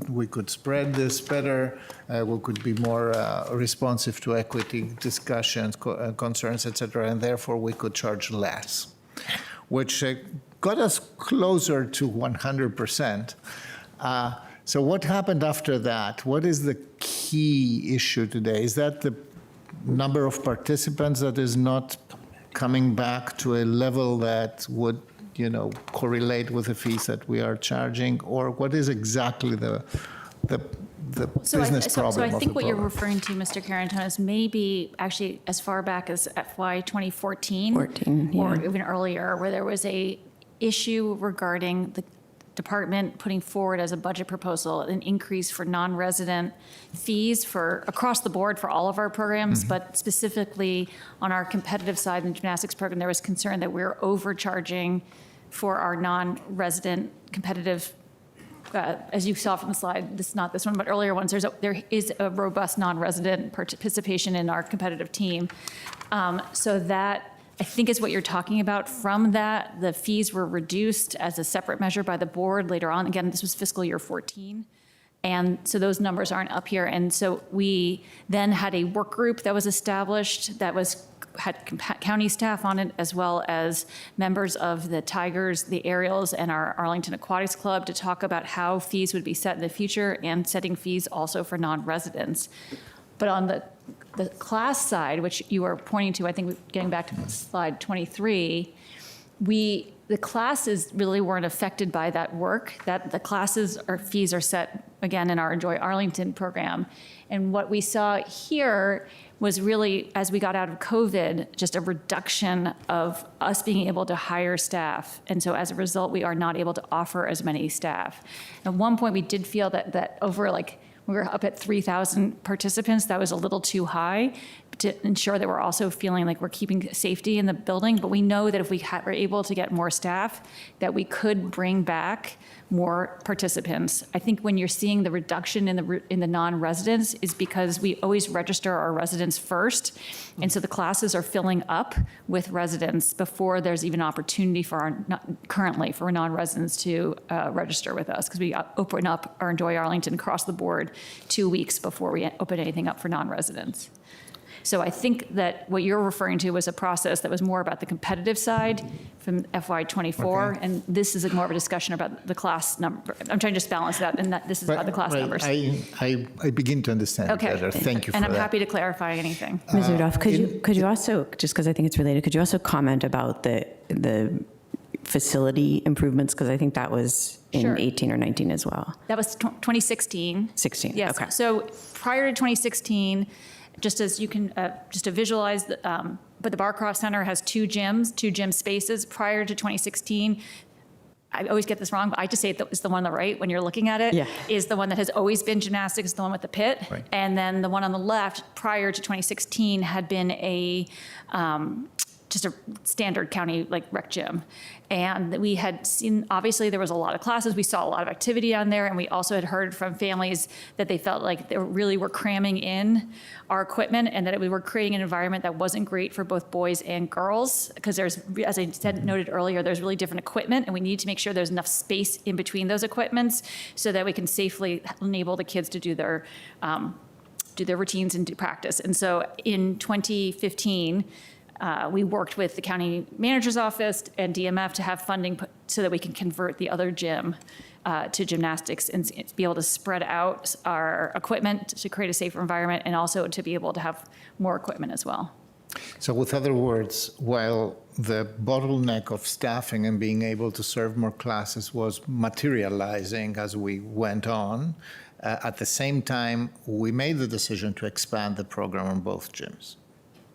Speaker 7: we could spread this better. We could be more responsive to equity discussions, concerns, etc., and therefore we could charge less, which got us closer to 100%. So what happened after that? What is the key issue today? Is that the number of participants that is not coming back to a level that would correlate with the fees that we are charging, or what is exactly the business problem of the program?
Speaker 3: So I think what you're referring to, Mr. Carantone, is maybe actually as far back as FY 2014, or even earlier, where there was a issue regarding the department putting forward as a budget proposal an increase for non-resident fees for across the board for all of our programs, but specifically on our competitive side in the gymnastics program, there was concern that we're overcharging for our non-resident competitive, as you saw from the slide, not this one, but earlier ones, there is a robust non-resident participation in our competitive team. So that, I think, is what you're talking about. From that, the fees were reduced as a separate measure by the board later on. Again, this was fiscal year 14. And so those numbers aren't up here. And so we then had a work group that was established that had county staff on it, as well as members of the Tigers, the Aerials, and our Arlington Aquatics Club to talk about how fees would be set in the future and setting fees also for non-residents. But on the class side, which you are pointing to, I think getting back to slide 23, the classes really weren't affected by that work. That the classes or fees are set again in our Enjoy Arlington program. And what we saw here was really, as we got out of COVID, just a reduction of us being able to hire staff. And so as a result, we are not able to offer as many staff. At one point, we did feel that over we were up at 3,000 participants. That was a little too high to ensure that we're also feeling like we're keeping safety in the building. But we know that if we were able to get more staff, that we could bring back more participants. I think when you're seeing the reduction in the non-residents is because we always register our residents first. And so the classes are filling up with residents before there's even opportunity for currently for non-residents to register with us, because we open up our Enjoy Arlington across the board 2 weeks before we open anything up for non-residents. So I think that what you're referring to was a process that was more about the competitive side from FY24, okay. And this is more of a discussion about the class number. I'm trying to just balance that, and that this is about the class numbers.
Speaker 7: I begin to understand it better. Thank you for that.
Speaker 3: And I'm happy to clarify anything.
Speaker 8: Ms. Rudolph, could you also, just because I think it's related, could you also comment about the facility improvements? Because I think that was in 18 or 19 as well.
Speaker 3: That was 2016.
Speaker 8: 16,
Speaker 3: yes.
Speaker 8: Okay.
Speaker 3: So prior to 2016, just as you can, just to visualize, but the Barcroft Center has two gym spaces. Prior to 2016, I always get this wrong, but I just say it's the one on the right when you're looking at it, is the one that has always been gymnastics, the one with the pit. Right. And then the one on the left, prior to 2016, had been just a standard county rec gym. And we had seen, obviously there was a lot of classes, we saw a lot of activity on there, and we also had heard from families that they felt like they really were cramming in our equipment and that we were creating an environment that wasn't great for both boys and girls, because there's, as I noted earlier, there's really different equipment, and we need to make sure there's enough space in between those equipments so that we can safely enable the kids to do their routines and do practice. And so in 2015, we worked with the county manager's office and DMF to have funding so that we can convert the other gym to gymnastics and be able to spread out our equipment to create a safer environment, and also to be able to have more equipment as well.
Speaker 7: So with other words, while the bottleneck of staffing and being able to serve more classes was materializing as we went on, at the same time, we made the decision to expand the program on both gyms.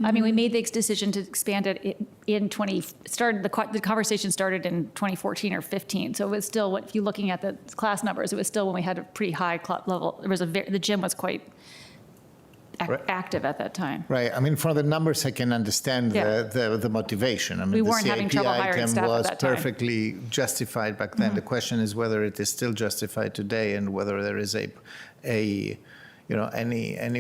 Speaker 3: I mean, we made the decision to expand it the conversation started in 2014 or 15. So it was still, if you're looking at the class numbers, it was still when we had a pretty high club level. The gym was quite active at that time.
Speaker 7: Right. I mean, from the numbers, I can understand
Speaker 3: Yeah.
Speaker 7: the motivation. I mean,
Speaker 3: We
Speaker 7: the
Speaker 3: weren't having
Speaker 7: CIP
Speaker 3: trouble hiring
Speaker 7: item
Speaker 3: staff at
Speaker 7: was
Speaker 3: that time.
Speaker 7: perfectly justified back then. The question is whether it is still justified today and whether there is any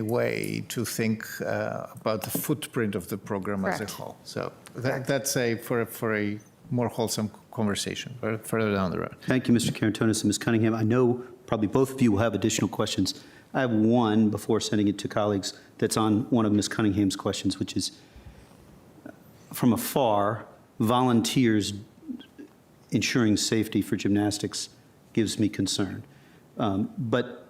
Speaker 7: way to think about the footprint of the program as a
Speaker 3: Correct.
Speaker 7: whole. So that's for a more wholesome conversation further down the road.
Speaker 1: Thank you, Mr. Karantonis and Ms. Cunningham. I know probably both of you will have additional questions. I have one before sending it to colleagues that's on one of Ms. Cunningham's questions, which is, from afar, volunteers ensuring safety for gymnastics gives me concern. But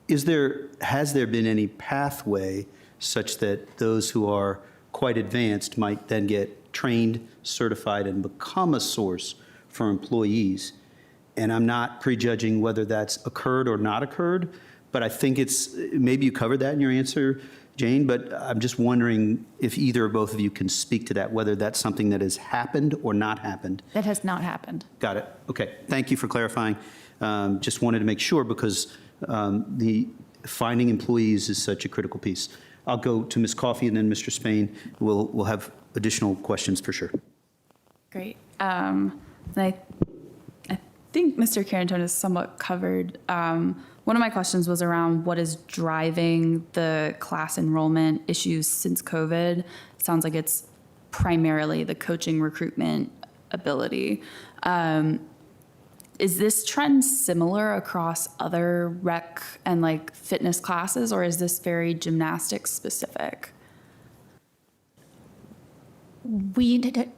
Speaker 1: has there been any pathway such that those who are quite advanced might then get trained, certified, and become a source for employees? And I'm not prejudging whether that's occurred or not occurred, but I think maybe you covered that in your answer, Jane, but I'm just wondering if either or both of you can speak to that, whether that's something that has happened or not happened.
Speaker 3: That has not happened.
Speaker 1: Got it. Okay. Thank you for clarifying. Just wanted to make sure because the finding employees is such a critical piece. I'll go to Ms. Coffey and then Mr. Spain. We'll have additional questions for sure.
Speaker 5: Great. And I think Mr. Carrington has somewhat covered. One of my questions was around what is driving the class enrollment issues since COVID. It sounds like it's primarily the coaching recruitment ability. Is this trend similar across other rec and like fitness classes, or is this very gymnastics specific?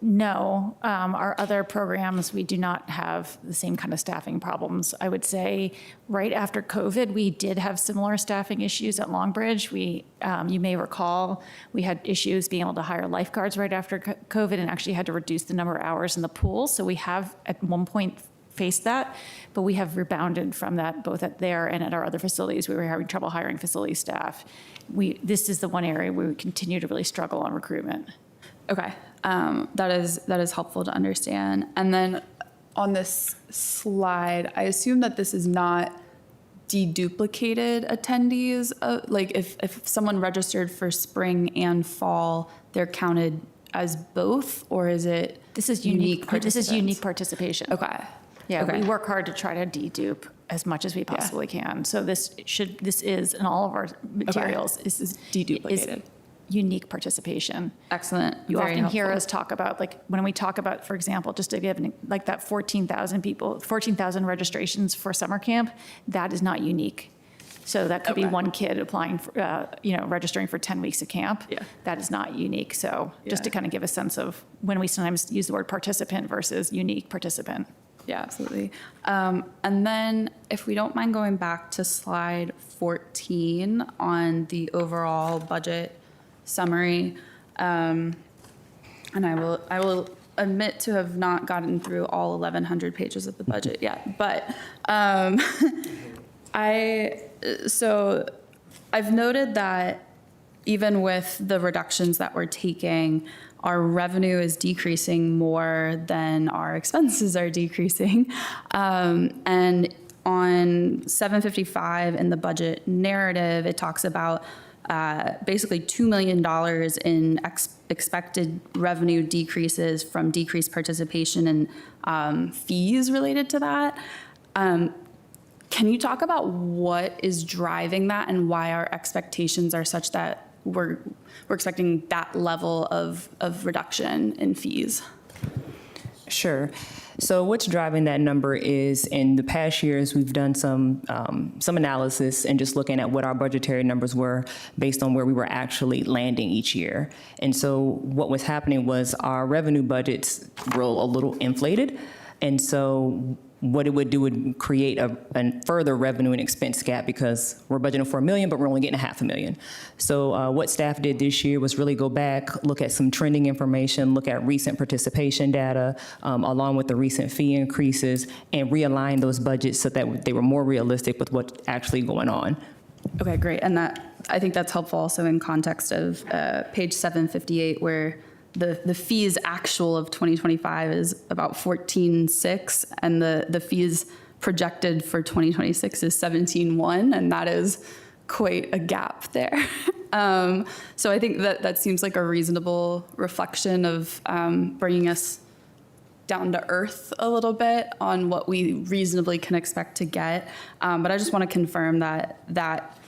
Speaker 3: No, our other programs, we do not have the same kind of staffing problems. I would say right after COVID, we did have similar staffing issues at Longbridge. You may recall, we had issues being able to hire lifeguards right after COVID and actually had to reduce the number of hours in the pool. So we have at one point faced that, but we have rebounded from that both at there and at our other facilities. We were having trouble hiring facility staff. This is the one area where we continue to really struggle on recruitment.
Speaker 5: Okay, that is helpful to understand. And then on this slide, I assume that this is not deduplicated attendees. Like if someone registered for spring and fall, they're counted as both, or is it?
Speaker 3: This is unique. This is unique participation.
Speaker 5: Okay.
Speaker 3: Yeah,
Speaker 5: Okay.
Speaker 3: we work hard to try to dedupe as much as we possibly can. So this is in all of our materials.
Speaker 5: This is deduplicated.
Speaker 3: Unique participation.
Speaker 5: Excellent.
Speaker 3: You
Speaker 5: Very
Speaker 3: often hear
Speaker 5: helpful.
Speaker 3: us talk about, like, when we talk about, for example, just to give like that 14,000 registrations for summer camp, that is not unique. So that could be
Speaker 5: Okay.
Speaker 3: one kid applying for, registering for 10 weeks of camp.
Speaker 5: Yeah.
Speaker 3: That is not unique. So just to
Speaker 5: Yeah.
Speaker 3: kind of give a sense of when we sometimes use the word participant versus unique participant.
Speaker 5: Yeah, absolutely. And then if we don't mind going back to slide 14 on the overall budget summary. And I will admit to have not gotten through all 1,100 pages of the budget yet, but so I've noted that even with the reductions that we're taking, our revenue is decreasing more than our expenses are decreasing. And on 755 in the budget narrative, it talks about basically $2 million in expected revenue decreases from decreased participation and fees related to that. Can you talk about what is driving that and why our expectations are such that we're expecting that level of reduction in fees?
Speaker 4: Sure. So what's driving that number is, in the past years, we've done some analysis and just looking at what our budgetary numbers were based on where we were actually landing each year. And so what was happening was our revenue budgets were a little inflated. And so what it would do would create a further revenue and expense gap because we're budgeting for $1 million, but we're only getting $500,000. So what staff did this year was really go back, look at some trending information, look at recent participation data, along with the recent fee increases, and realign those budgets so that they were more realistic with what's actually going on.
Speaker 5: Okay, great. And I think that's helpful also in context of page 758, where the fees actual of 2025 is about 14.6, and the fees projected for 2026 is 17.1, and that is quite a gap there. So I think that seems like a reasonable reflection of bringing us down to earth a little bit on what we reasonably can expect to get. But I just want to confirm that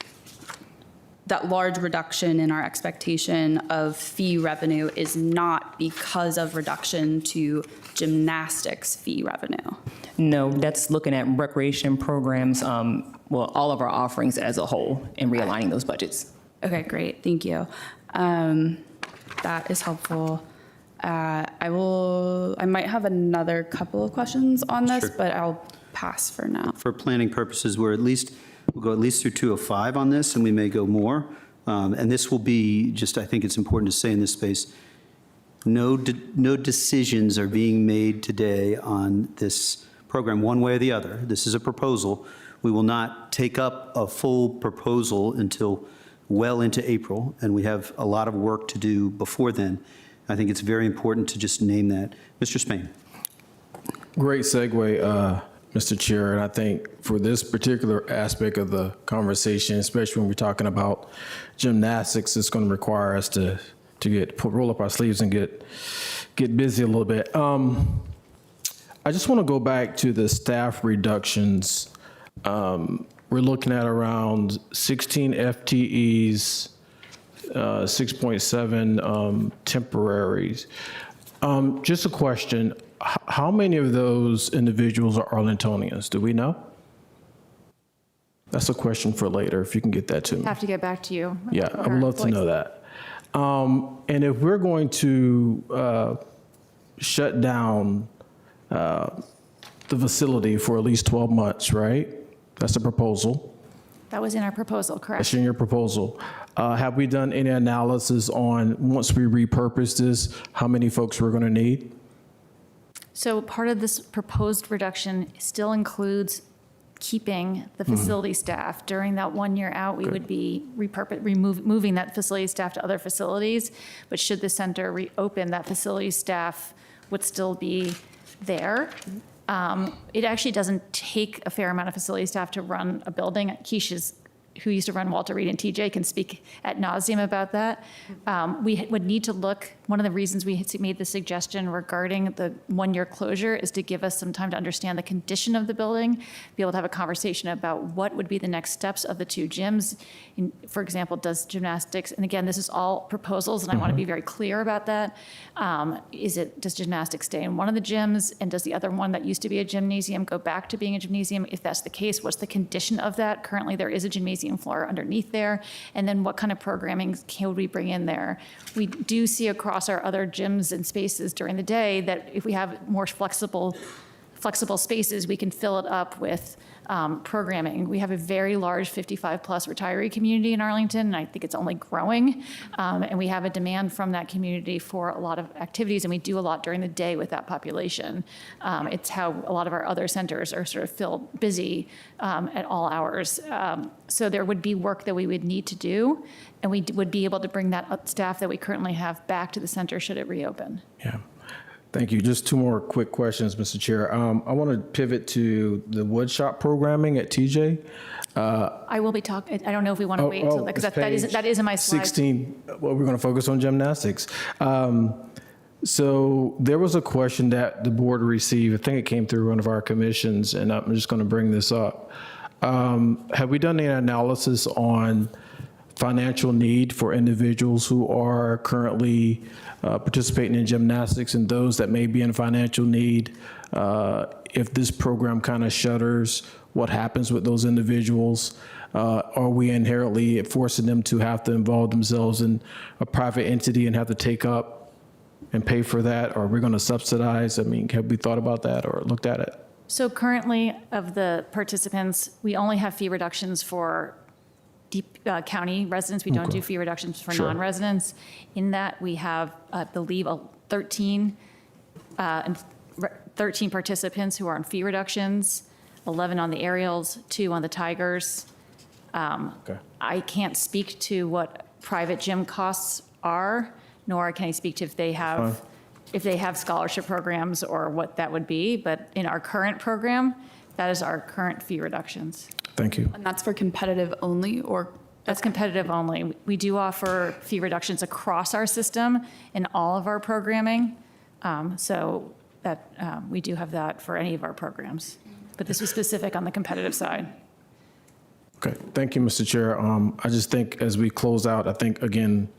Speaker 5: large reduction in our expectation of fee revenue is not because of reduction to gymnastics fee revenue.
Speaker 4: No, that's looking at recreation programs, all of our offerings as a whole, and realigning those budgets.
Speaker 5: Okay, great. Thank you. That is helpful. I might have another couple of questions on this,
Speaker 1: Sure.
Speaker 5: but I'll pass for now.
Speaker 1: For planning purposes, we'll go at least through 205 on this, and we may go more. And this will be, just I think it's important to say in this space, no decisions are being made today on this program one way or the other. This is a proposal. We will not take up a full proposal until well into April, and we have a lot of work to do before then. I think it's very important to just name that. Mr. Spain.
Speaker 6: Great segue, Mr. Chair, and I think for this particular aspect of the conversation, especially when we're talking about gymnastics, it's going to require us to roll up our sleeves and get busy a little bit. I just want to go back to the staff reductions. We're looking at around 16 FTEs, 6.7 temporaries. Just a question. How many of those individuals are Arlingtonians? Do we know? That's a question for later, if you can get that to me.
Speaker 3: Have to get back to you.
Speaker 6: Yeah, I would love to know that. And if we're going to shut down the facility for at least 12 months, right? That's a proposal.
Speaker 3: That was in our proposal, correct?
Speaker 6: That's in your proposal. Have we done any analysis on, once we repurpose this, how many folks we're going to need?
Speaker 3: So part of this proposed reduction still includes keeping the facility staff. During that 1 year out, we would be moving that facility staff to other facilities. But should the center reopen, that facility staff would still be there. It actually doesn't take a fair amount of facility staff to run a building. Keisha's, who used to run Walter Reed and TJ, can speak ad nauseum about that. We would need to look, one of the reasons we made the suggestion regarding the 1 year closure is to give us some time to understand the condition of the building, be able to have a conversation about what would be the next steps of the two gyms. For example, does gymnastics, and again, this is all proposals, and I want to be very clear about that. Does gymnastics stay in one of the gyms, and does the other one that used to be a gymnasium go back to being a gymnasium? If that's the case, what's the condition of that? Currently, there is a gymnasium floor underneath there, and then what kind of programming can we bring in there? We do see across our other gyms and spaces during the day that if we have more flexible spaces, we can fill it up with programming. We have a very large 55-plus retiree community in Arlington, and I think it's only growing. And we have a demand from that community for a lot of activities, and we do a lot during the day with that population. It's how a lot of our other centers are sort of filled busy at all hours. So there would be work that we would need to do, and we would be able to bring that staff that we currently have back to the center should it reopen.
Speaker 6: Yeah. Thank you. Just two more quick questions, Mr. Chair. I want to pivot to the Woodshop programming at TJ.
Speaker 3: I will be talking, I don't know if we want to wait until, because that is in my slides.
Speaker 6: 16, well, we're going to focus on gymnastics. So there was a question that the board received, I think it came through one of our commissions, and I'm just going to bring this up. Have we done any analysis on financial need for individuals who are currently participating in gymnastics and those that may be in financial need? If this program kind of shutters, what happens with those individuals? Are we inherently forcing them to have to involve themselves in a private entity and have to take up and pay for that? Or are we going to subsidize? I mean, have we thought about that or looked at it?
Speaker 3: So currently, of the participants, we only have fee reductions for county residents. We don't do fee reductions for
Speaker 6: Sure.
Speaker 3: non-residents. In that, we have, I believe, 13 participants who are on fee reductions, 11 on the aerials, 2 on the Tigers.
Speaker 6: Okay.
Speaker 3: I can't speak to what private gym costs are, nor can I speak to if they have scholarship programs or what that would be. But in our current program, that is our current fee reductions.
Speaker 6: Thank you.
Speaker 5: And that's for competitive only, or
Speaker 3: That's competitive only. We do offer fee reductions across our system in all of our programming. So that we do have that for any of our programs. But this is specific on the competitive side.
Speaker 6: Okay, thank you, Mr. Chair. I just think as we close out, I think, again,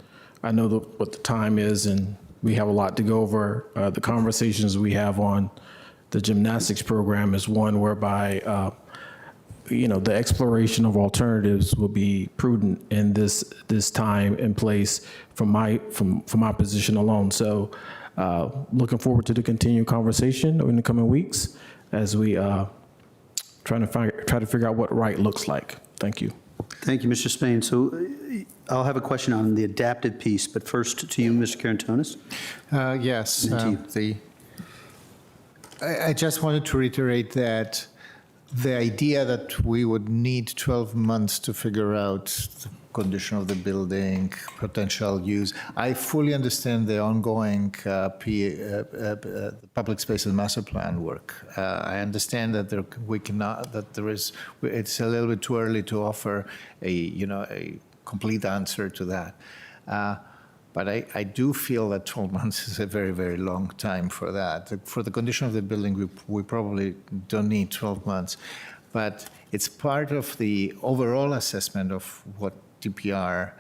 Speaker 6: I know what the time is, and we have a lot to go over. The conversations we have on the gymnastics program is one whereby, the exploration of alternatives will be prudent in this time and place from my position alone. So looking forward to the continued conversation in the coming weeks as we try to figure out what right looks like. Thank you.
Speaker 1: Thank you, Mr. Spain. So I'll have a question on the adaptive piece, but first to you, Mr. Karantonis.
Speaker 7: Yes.
Speaker 1: And to you.
Speaker 7: I just wanted to reiterate that the idea that we would need 12 months to figure out the condition of the building, potential use. I fully understand the ongoing public space and master plan work. I understand that it's a little bit too early to offer a complete answer to that. But I do feel that 12 months is a very, very long time for that. For the condition of the building, we probably don't need 12 months. But it's part of the overall assessment of what DPR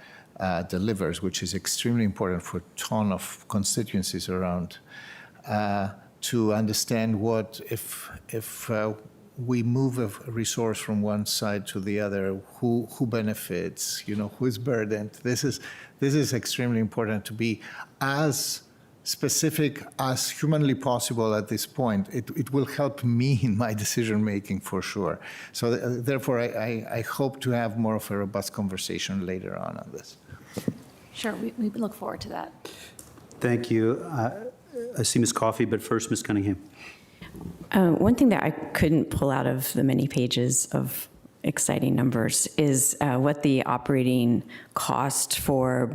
Speaker 7: delivers, which is extremely important for a ton of constituencies around, to understand what if we move a resource from one side to the other, who benefits, who is burdened. This is extremely important to be as specific as humanly possible at this point. It will help me in my decision making for sure. So therefore, I hope to have more of a robust conversation later on this.
Speaker 3: Sure, we look forward to that.
Speaker 1: Thank you. I see Ms. Coffey, but first, Ms. Cunningham.
Speaker 8: One thing that I couldn't pull out of the many pages of exciting numbers is what the operating cost for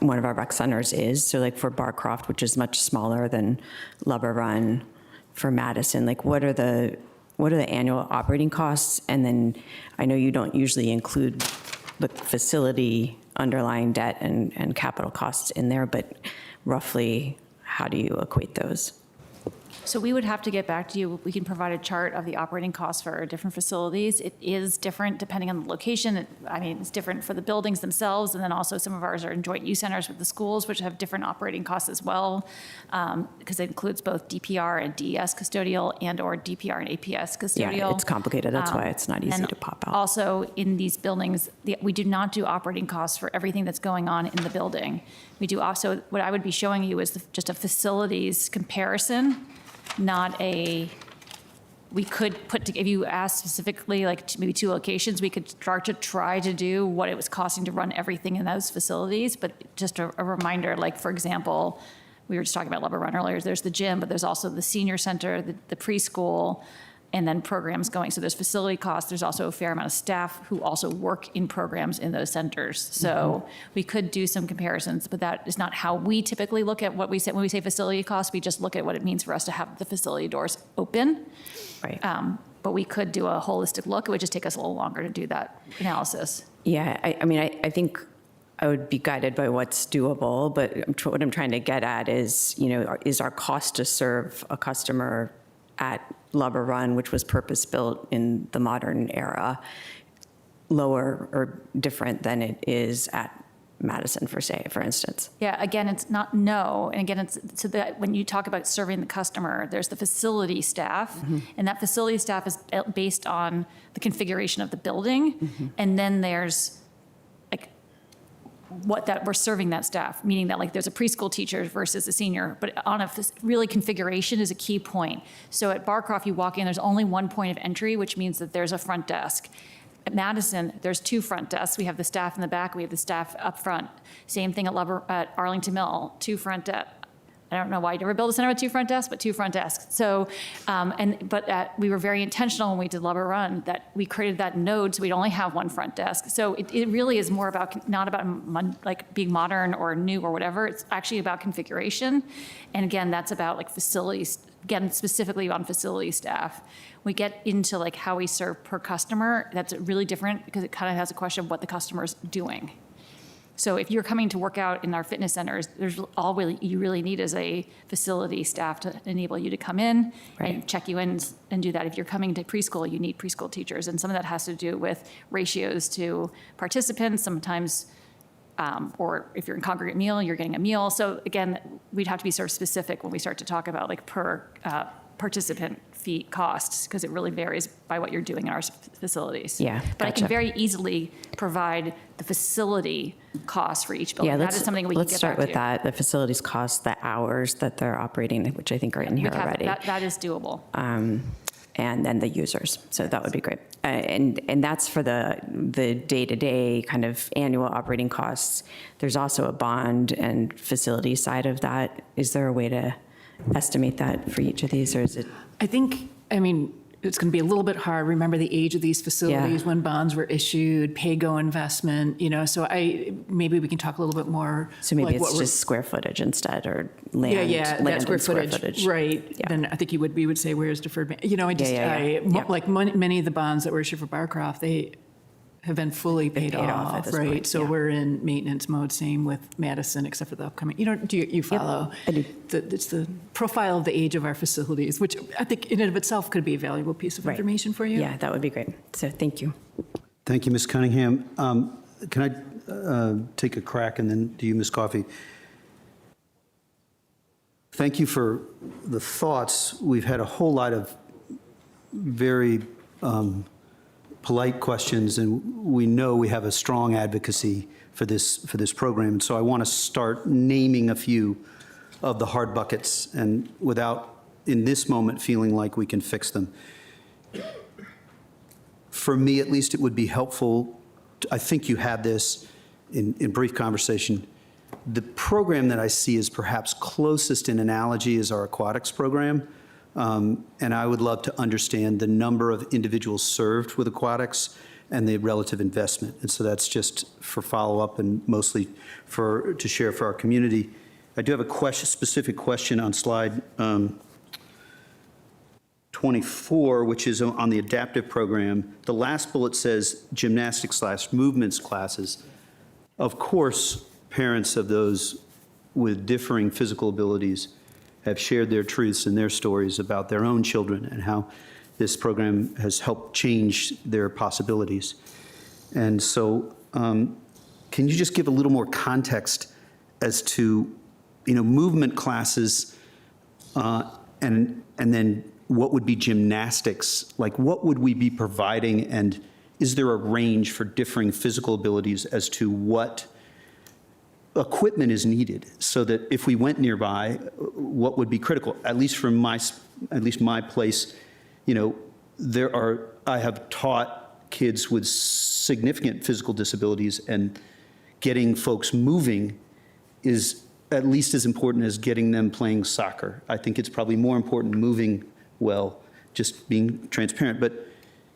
Speaker 8: one of our rec centers is. So like for Barcroft, which is much smaller than Lubber Run, for Madison, like what are the annual operating costs? And then I know you don't usually include the facility underlying debt and capital costs in there, but roughly how do you equate those?
Speaker 3: So we would have to get back to you. We can provide a chart of the operating costs for our different facilities. It is different depending on the location. It's different for the buildings themselves, and then also some of ours are in joint use centers with the schools, which have different operating costs as well, because it includes both DPR and DES custodial and or DPR and APS custodial.
Speaker 8: Yeah, it's complicated. That's why it's not easy to pop out.
Speaker 3: Also, in these buildings, we do not do operating costs for everything that's going on in the building. We do also, what I would be showing you is just a facilities comparison, not a, we could if you ask specifically, like maybe 2 locations, we could start to try to do what it was costing to run everything in those facilities. But just a reminder, like for example, we were just talking about Lubber Run earlier, there's the gym, but there's also the senior center, the preschool, and then programs going. So there's facility costs. There's also a fair amount of staff who also work in programs in those centers. So we could do some comparisons, but that is not how we typically look at what we say. When we say facility costs, we just look at what it means for us to have the facility doors open.
Speaker 8: Right.
Speaker 3: But we could do a holistic look. It would just take us a little longer to do that analysis.
Speaker 8: Yeah, I think I would be guided by what's doable, but what I'm trying to get at is, is our cost to serve a customer at Lubber Run, which was purpose-built in the modern era, lower or different than it is at Madison, for instance?
Speaker 3: Yeah, again, it's not no. And again, it's so that when you talk about serving the customer, there's the facility staff, and that facility staff is based on the configuration of the building. And then there's what that we're serving that staff, meaning that like there's a preschool teacher versus a senior, but on a really configuration is a key point. So at Barcroft, you walk in, there's only one point of entry, which means that there's a front desk. At Madison, there's two front desks. We have the staff in the back, we have the staff up front. Same thing at Arlington Mill, two front desks. I don't know why you never build a center with two front desks, but two front desks. So, we were very intentional when we did Lubber Run that we created that node so we'd only have one front desk. So it really is more about, not about like being modern or new or whatever. It's actually about configuration. And again, that's about like facilities, again, specifically on facility staff. We get into like how we serve per customer. That's really different because it kind of has a question of what the customer's doing. So if you're coming to work out in our fitness centers, there's all you really need is a facility staff to enable you to come in and check you in and do that. If you're coming to preschool, you need preschool teachers. And some of that has to do with ratios to participants, sometimes, or if you're in congregate meal, you're getting a meal. So again, we'd have to be sort of specific when we start to talk about like per participant fee costs, because it really varies by what you're doing in our facilities.
Speaker 8: Yeah,
Speaker 3: But I can
Speaker 8: gotcha.
Speaker 3: very easily provide the facility costs for each building.
Speaker 8: Yeah,
Speaker 3: That is something we can
Speaker 8: let's
Speaker 3: get
Speaker 8: start
Speaker 3: back
Speaker 8: with
Speaker 3: to.
Speaker 8: that. The facilities cost, the hours that they're operating, which I think are in here
Speaker 3: We have-
Speaker 8: already.
Speaker 3: That is doable.
Speaker 8: And then the users. So that would be great. And that's for the day-to-day kind of annual operating costs. There's also a bond and facility side of that. Is there a way to estimate that for each of these, or is it?
Speaker 10: I think, I mean, it's going to be a little bit hard. Remember the age of these facilities,
Speaker 8: Yeah.
Speaker 10: when bonds were issued, pay-go investment, so maybe we can talk a little bit more.
Speaker 8: So maybe
Speaker 10: like what
Speaker 8: it's
Speaker 10: we're-
Speaker 8: just square footage instead, or land,
Speaker 10: Yeah,
Speaker 8: land
Speaker 10: that square
Speaker 8: and
Speaker 10: footage, right.
Speaker 8: Yeah.
Speaker 10: Then I think we would say, where's deferred,
Speaker 8: Yeah.
Speaker 10: like many of the bonds that were issued for Barcroft, they have been fully paid
Speaker 8: paid off at
Speaker 10: off,
Speaker 8: this
Speaker 10: right?
Speaker 8: point,
Speaker 10: So
Speaker 8: yeah.
Speaker 10: we're in maintenance mode, same with Madison, except for the upcoming, do you follow?
Speaker 8: I do.
Speaker 10: It's the profile of the age of our facilities, which I think in and of itself could be a valuable piece of
Speaker 8: Right.
Speaker 10: information for you.
Speaker 8: Yeah, that would be great. So thank you.
Speaker 1: Thank you, Ms. Cunningham. Can I take a crack, and then to you, Ms. Coffey? Thank you for the thoughts. We've had a whole lot of very polite questions, and we know we have a strong advocacy for this program. And so I want to start naming a few of the hard buckets, and without, in this moment, feeling like we can fix them. For me, at least, it would be helpful, I think you had this in brief conversation. The program that I see is perhaps closest in analogy is our aquatics program. And I would love to understand the number of individuals served with aquatics and the relative investment. And so that's just for follow-up and mostly to share for our community. I do have a specific question on slide 24, which is on the adaptive program. The last bullet says gymnastics/movements classes. Of course, parents of those with differing physical abilities have shared their truths and their stories about their own children and how this program has helped change their possibilities. And so can you just give a little more context as to, movement classes and then what would be gymnastics? Like, what would we be providing, and is there a range for differing physical abilities as to what equipment is needed, so that if we went nearby, what would be critical? At least from my place, I have taught kids with significant physical disabilities, and getting folks moving is at least as important as getting them playing soccer. I think it's probably more important moving well, just being transparent. But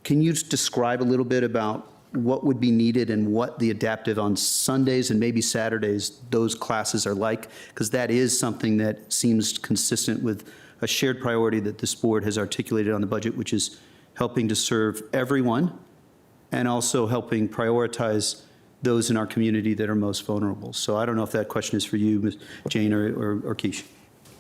Speaker 1: can you just describe a little bit about what would be needed and what the adaptive on Sundays and maybe Saturdays, those classes are like? Because that is something that seems consistent with a shared priority that this board has articulated on the budget, which is helping to serve everyone and also helping prioritize those in our community that are most vulnerable. So I don't know if that question is for you, Ms. Jane or Keish.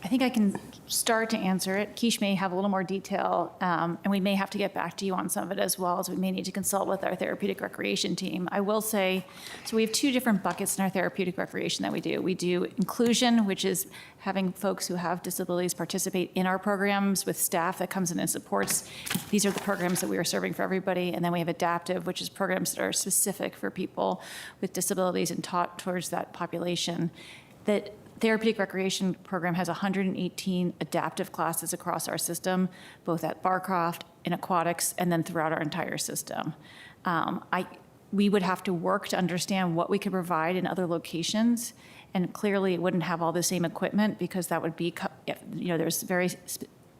Speaker 3: I think I can start to answer it. Keish may have a little more detail, and we may have to get back to you on some of it as well, as we may need to consult with our therapeutic recreation team. I will say, so we have two different buckets in our therapeutic recreation that we do. We do inclusion, which is having folks who have disabilities participate in our programs with staff that comes in and supports. These are the programs that we are serving for everybody. And then we have adaptive, which is programs that are specific for people with disabilities and taught towards that population. That therapeutic recreation program has 118 adaptive classes across our system, both at Barcroft, in aquatics, and then throughout our entire system. We would have to work to understand what we could provide in other locations, and clearly it wouldn't have all the same equipment because that would be, there's very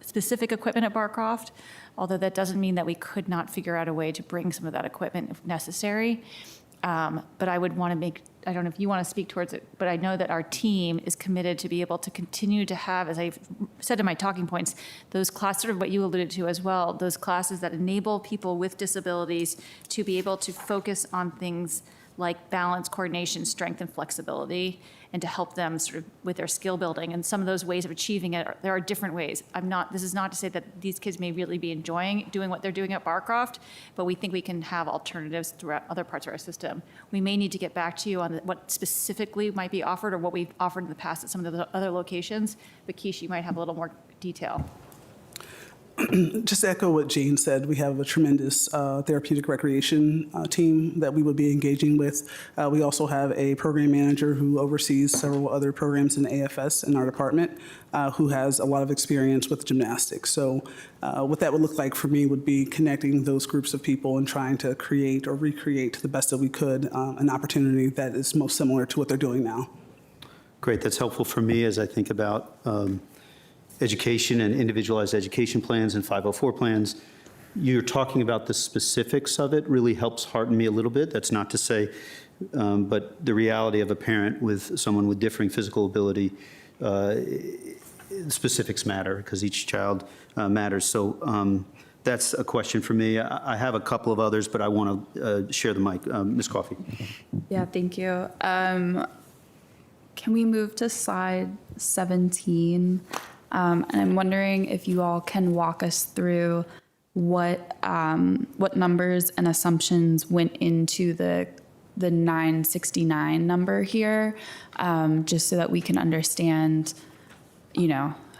Speaker 3: specific equipment at Barcroft, although that doesn't mean that we could not figure out a way to bring some of that equipment if necessary. But I would want to make, I don't know if you want to speak towards it, but I know that our team is committed to be able to continue to have, as I've said in my talking points, those classes, sort of what you alluded to as well, those classes that enable people with disabilities to be able to focus on things like balance, coordination, strength, and flexibility, and to help them sort of with their skill building. And some of those ways of achieving it, there are different ways. This is not to say that these kids may really be enjoying doing what they're doing at Barcroft, but we think we can have alternatives throughout other parts of our system. We may need to get back to you on what specifically might be offered or what we've offered in the past at some of the other locations, but Keish, you might have a little more detail.
Speaker 9: Just to echo what Jane said, we have a tremendous therapeutic recreation team that we would be engaging with. We also have a program manager who oversees several other programs in AFS in our department, who has a lot of experience with gymnastics. So what that would look like for me would be connecting those groups of people and trying to create or recreate to the best that we could an opportunity that is most similar to what they're doing now.
Speaker 1: Great, that's helpful for me as I think about education and individualized education plans and 504 plans. You're talking about the specifics of it really helps hearten me a little bit. That's not to say, but the reality of a parent with someone with differing physical ability, specifics matter because each child matters. So that's a question for me. I have a couple of others, but I want to share the mic. Ms. Coffey.
Speaker 5: Yeah, thank you. Can we move to slide 17? And I'm wondering if you all can walk us through what numbers and assumptions went into the 969 number here, just so that we can understand,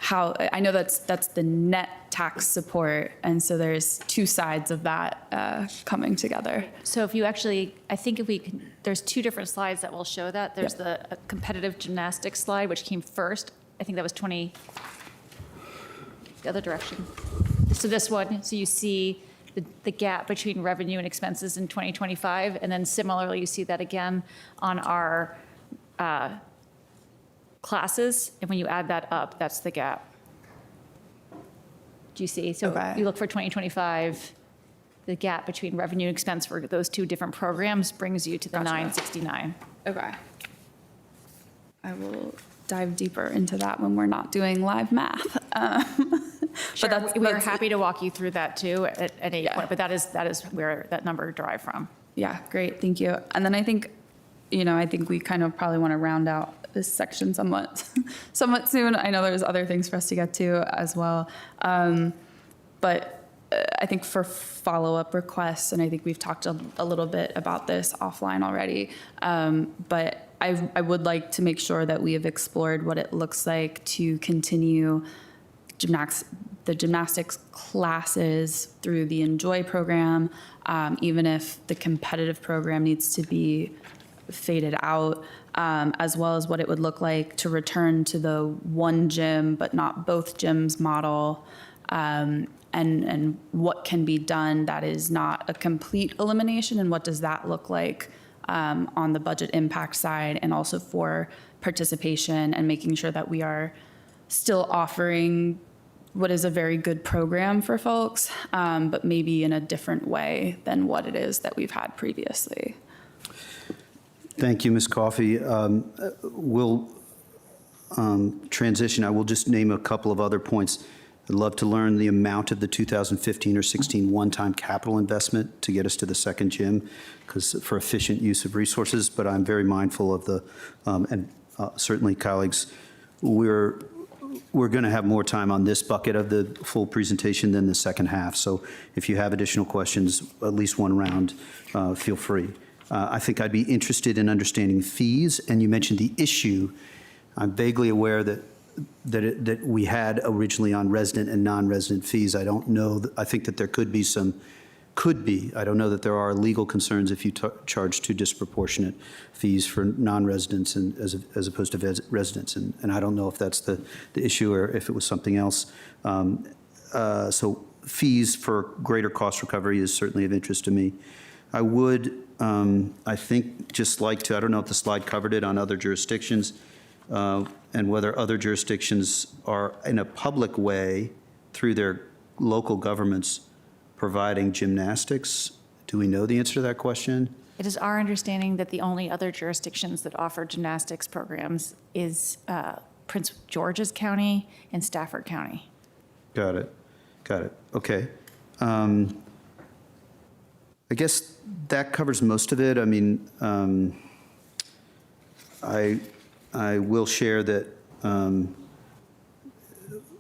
Speaker 5: how, I know that's the net tax support, and so there's two sides of that coming together.
Speaker 3: So if you actually, I think if we can, there's two different slides that will show that. There's the competitive gymnastics slide, which came first. I think that was the other direction. So this one, so you see the gap between revenue and expenses in 2025, and then similarly, you see that again on our classes, and when you add that up, that's the gap. Do you see? So
Speaker 5: Okay.
Speaker 3: you look for 2025, the gap between revenue and expense for those two different programs brings you to the 969.
Speaker 5: Okay. I will dive deeper into that when we're not doing live math.
Speaker 3: Sure,
Speaker 5: But
Speaker 3: we're happy to walk you through that too at any
Speaker 5: Yeah.
Speaker 3: point, but that is where that number derived from.
Speaker 5: Yeah, great, thank you. And then I think we kind of probably want to round out this section somewhat soon. I know there's other things for us to get to as well. But I think for follow-up requests, and I think we've talked a little bit about this offline already, but I would like to make sure that we have explored what it looks like to continue the gymnastics classes through the Enjoy program, even if the competitive program needs to be faded out, as well as what it would look like to return to the one gym but not both gyms model, and what can be done that is not a complete elimination, and what does that look like on the budget impact side, and also for participation and making sure that we are still offering what is a very good program for folks, but maybe in a different way than what it is that we've had previously.
Speaker 1: Thank you, Ms. Coffey. We'll transition. I will just name a couple of other points. I'd love to learn the amount of the 2015 or 16 one-time capital investment to get us to the second gym, because for efficient use of resources, but I'm very mindful of the, and certainly colleagues, we're we're going to have more time on this bucket of the full presentation than the second half. So if you have additional questions, at least one round, feel free. I think I'd be interested in understanding fees, and you mentioned the issue. I'm vaguely aware that we had originally on resident and non-resident fees. I don't know, I think that there could be, I don't know that there are legal concerns if you charge too disproportionate fees for non-residents and as opposed to residents. And I don't know if that's the issue or if it was something else. So fees for greater cost recovery is certainly of interest to me. I would, I think, just like to, I don't know if the slide covered it on other jurisdictions, and whether other jurisdictions are in a public way through their local governments providing gymnastics. Do we know the answer to that question?
Speaker 3: It is our understanding that the only other jurisdictions that offer gymnastics programs is Prince George's County and Stafford County.
Speaker 1: Got it. Okay. I guess that covers most of it. I mean, I will share that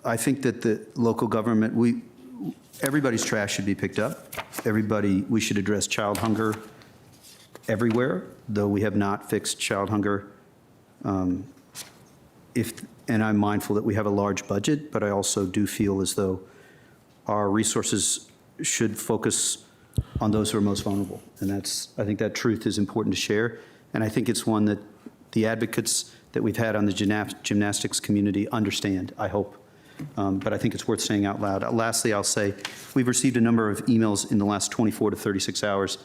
Speaker 1: I think that the local government, everybody's trash should be picked up. We should address child hunger everywhere, though we have not fixed child hunger. And I'm mindful that we have a large budget, but I also do feel as though our resources should focus on those who are most vulnerable. And I think that truth is important to share. And I think it's one that the advocates that we've had on the gymnastics community understand, I hope. But I think it's worth saying out loud. Lastly, I'll say, we've received a number of emails in the last 24 to 36 hours.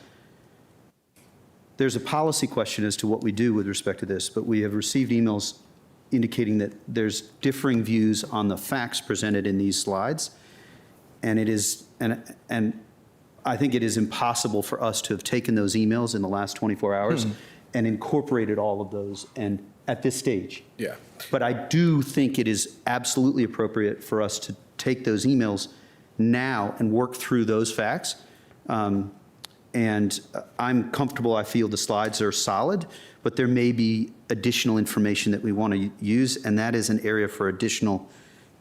Speaker 1: There's a policy question as to what we do with respect to this, but we have received emails indicating that there's differing views on the facts presented in these slides. And it is, and I think it is impossible for us to have taken those emails in the last 24 hours and incorporated all of those and at this stage.
Speaker 6: Yeah.
Speaker 1: But I do think it is absolutely appropriate for us to take those emails now and work through those facts. And I'm comfortable, I feel the slides are solid, but there may be additional information that we want to use, and that is an area for additional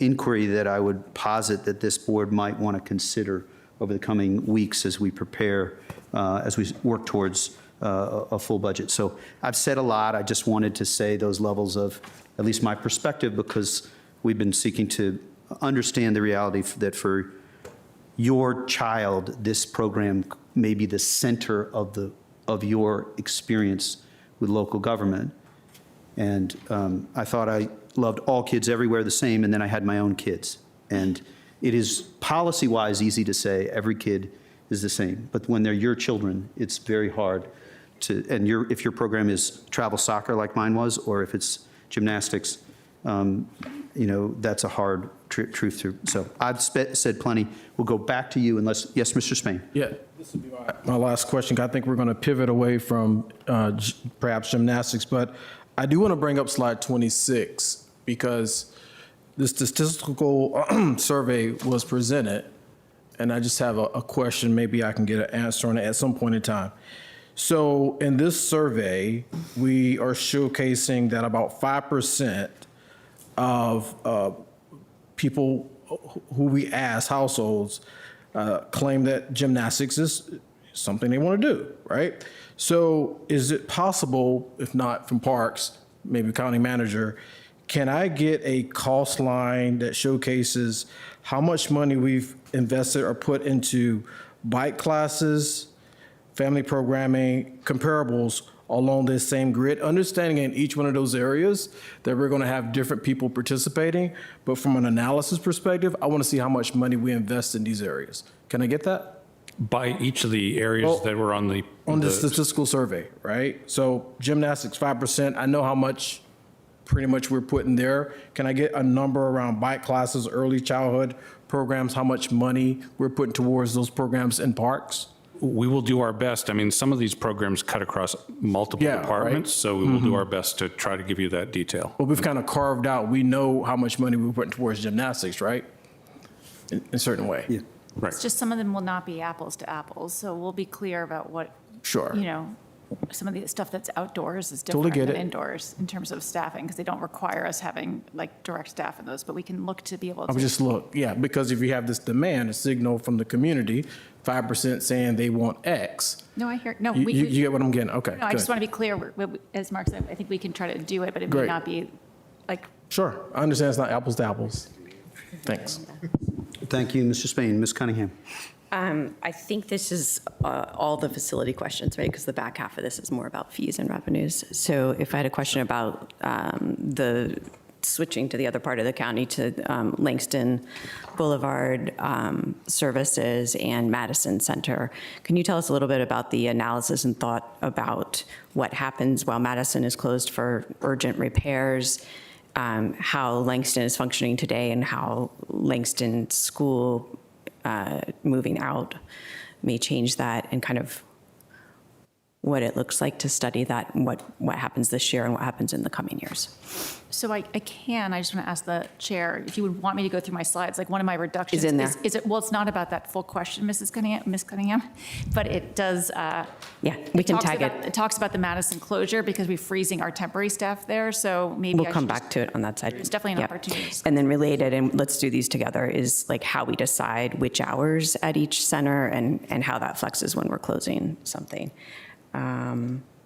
Speaker 1: inquiry that I would posit that this board might want to consider over the coming weeks as we prepare, as we work towards a full budget. So I've said a lot. I just wanted to say those levels of at least my perspective, because we've been seeking to understand the reality that for your child, this program may be the center of your experience with local government. And I thought I loved all kids everywhere the same, and then I had my own kids. And it is policy-wise easy to say every kid is the same, but when they're your children, it's very hard to, and if your program is travel soccer like mine was, or if it's gymnastics, that's a hard truth to. So I've said plenty. We'll go back to you unless, yes, Mr. Spain.
Speaker 6: Yeah, this will be my last question. I think we're going to pivot away from perhaps gymnastics, but I do want to bring up slide 26 because the statistical survey was presented, and I just have a question. Maybe I can get an answer on it at some point in time. So in this survey, we are showcasing that about 5% of people who we ask, households, claim that gymnastics is something they want to do, right? So is it possible, if not from Parks, maybe county manager, can I get a cost line that showcases how much money we've invested or put into bike classes, family programming, comparables along this same grid, understanding in each one of those areas that we're going to have different people participating, but from an analysis perspective, I want to see how much money we invest in these areas. Can I get that?
Speaker 2: By each of the areas that were on the
Speaker 6: statistical survey, right? So gymnastics, 5%. I know how much pretty much we're putting there. Can I get a number around bike classes, early childhood programs, how much money we're putting towards those programs in Parks?
Speaker 2: We will do our best. I mean, some of these programs cut across multiple departments,
Speaker 6: right?
Speaker 2: So we will do our best to try to give you that detail.
Speaker 6: Well, we've kind of carved out, we know how much money we're putting towards gymnastics, right? In a certain way.
Speaker 2: Right.
Speaker 3: It's just some of them will not be apples to apples, so we'll be clear about what,
Speaker 6: Sure.
Speaker 3: some of the stuff that's outdoors is
Speaker 6: Totally
Speaker 3: different
Speaker 6: get
Speaker 3: than
Speaker 6: it.
Speaker 3: indoors in terms of staffing, because they don't require us having like direct staff in those, but we can look to be able
Speaker 6: I
Speaker 3: to.
Speaker 6: would just look, yeah, because if you have this demand, a signal from the community, 5% saying they want X.
Speaker 3: No, I hear, no,
Speaker 6: You,
Speaker 3: we.
Speaker 6: you get what I'm getting? Okay,
Speaker 3: No, I just
Speaker 6: good.
Speaker 3: want to be clear, as Mark said, I think we can try to do it, but it may
Speaker 6: Great.
Speaker 3: not be like,
Speaker 6: Sure, I understand it's not apples to apples. Thanks.
Speaker 1: Thank you, Mr. Spain. Ms. Cunningham?
Speaker 8: I think this is all the facility questions, right? Because the back half of this is more about fees and revenues. So if I had a question about the switching to the other part of the county to Langston Boulevard services and Madison Center, can you tell us a little bit about the analysis and thought about what happens while Madison is closed for urgent repairs, how Langston is functioning today, and how Langston School moving out may change that, and kind of what it looks like to study that, and what happens this year and what happens in the coming years.
Speaker 3: so I just want to ask the chair, if you would want me to go through my slides, like one of my reductions.
Speaker 8: Is in there.
Speaker 3: Is it, well, it's not about that full question, Ms. Cunningham, but it does.
Speaker 8: Yeah, we can tag it.
Speaker 3: It talks about the Madison closure because we're freezing our temporary staff there, so maybe
Speaker 8: We'll
Speaker 3: I
Speaker 8: come
Speaker 3: should
Speaker 8: back to it on that side.
Speaker 3: It's definitely an
Speaker 8: Yep.
Speaker 3: opportunity.
Speaker 8: And then related, and let's do these together, is like how we decide which hours at each center and how that flexes when we're closing something.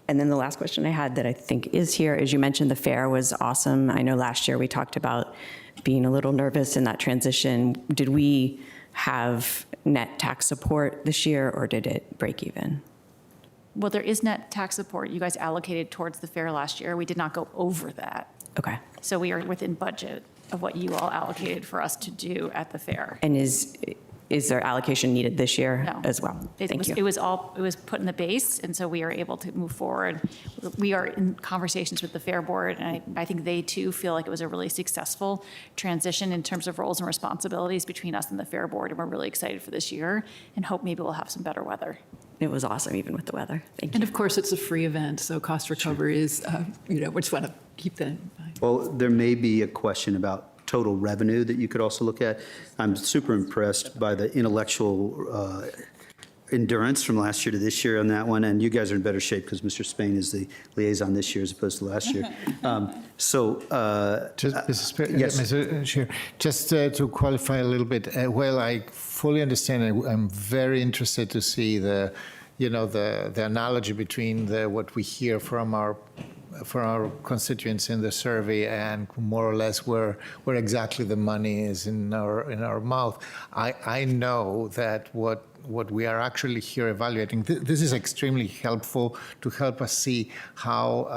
Speaker 8: And then the last question I had that I think is here is, you mentioned the fair was awesome. I know last year we talked about being a little nervous in that transition. Did we have net tax support this year, or did it break even?
Speaker 3: Well, there is net tax support you guys allocated towards the fair last year. We did not go over that.
Speaker 8: Okay.
Speaker 3: So we are within budget of what you all allocated for us to do at the fair.
Speaker 8: And is there allocation needed this year
Speaker 3: No.
Speaker 8: as well? Thank you.
Speaker 3: It was put in the base, and so we are able to move forward. We are in conversations with the Fair Board, and I think they too feel like it was a really successful transition in terms of roles and responsibilities between us and the Fair Board, and we're really excited for this year and hope maybe we'll have some better weather.
Speaker 8: It was awesome, even with the weather. Thank you.
Speaker 10: And of course, it's a free event, so cost recovery is, we just want to keep that in mind.
Speaker 1: Well, there may be a question about total revenue that you could also look at. I'm super impressed by the intellectual endurance from last year to this year on that one, and you guys are in better shape because Mr. Spain is the liaison this year as opposed to last year. Yes.
Speaker 7: Mr. Chair, just to qualify a little bit, well, I fully understand. I'm very interested to see the analogy between what we hear from our constituents in the survey and more or less where exactly the money is in our mouth. I know that what we are actually here evaluating, this is extremely helpful to help us see how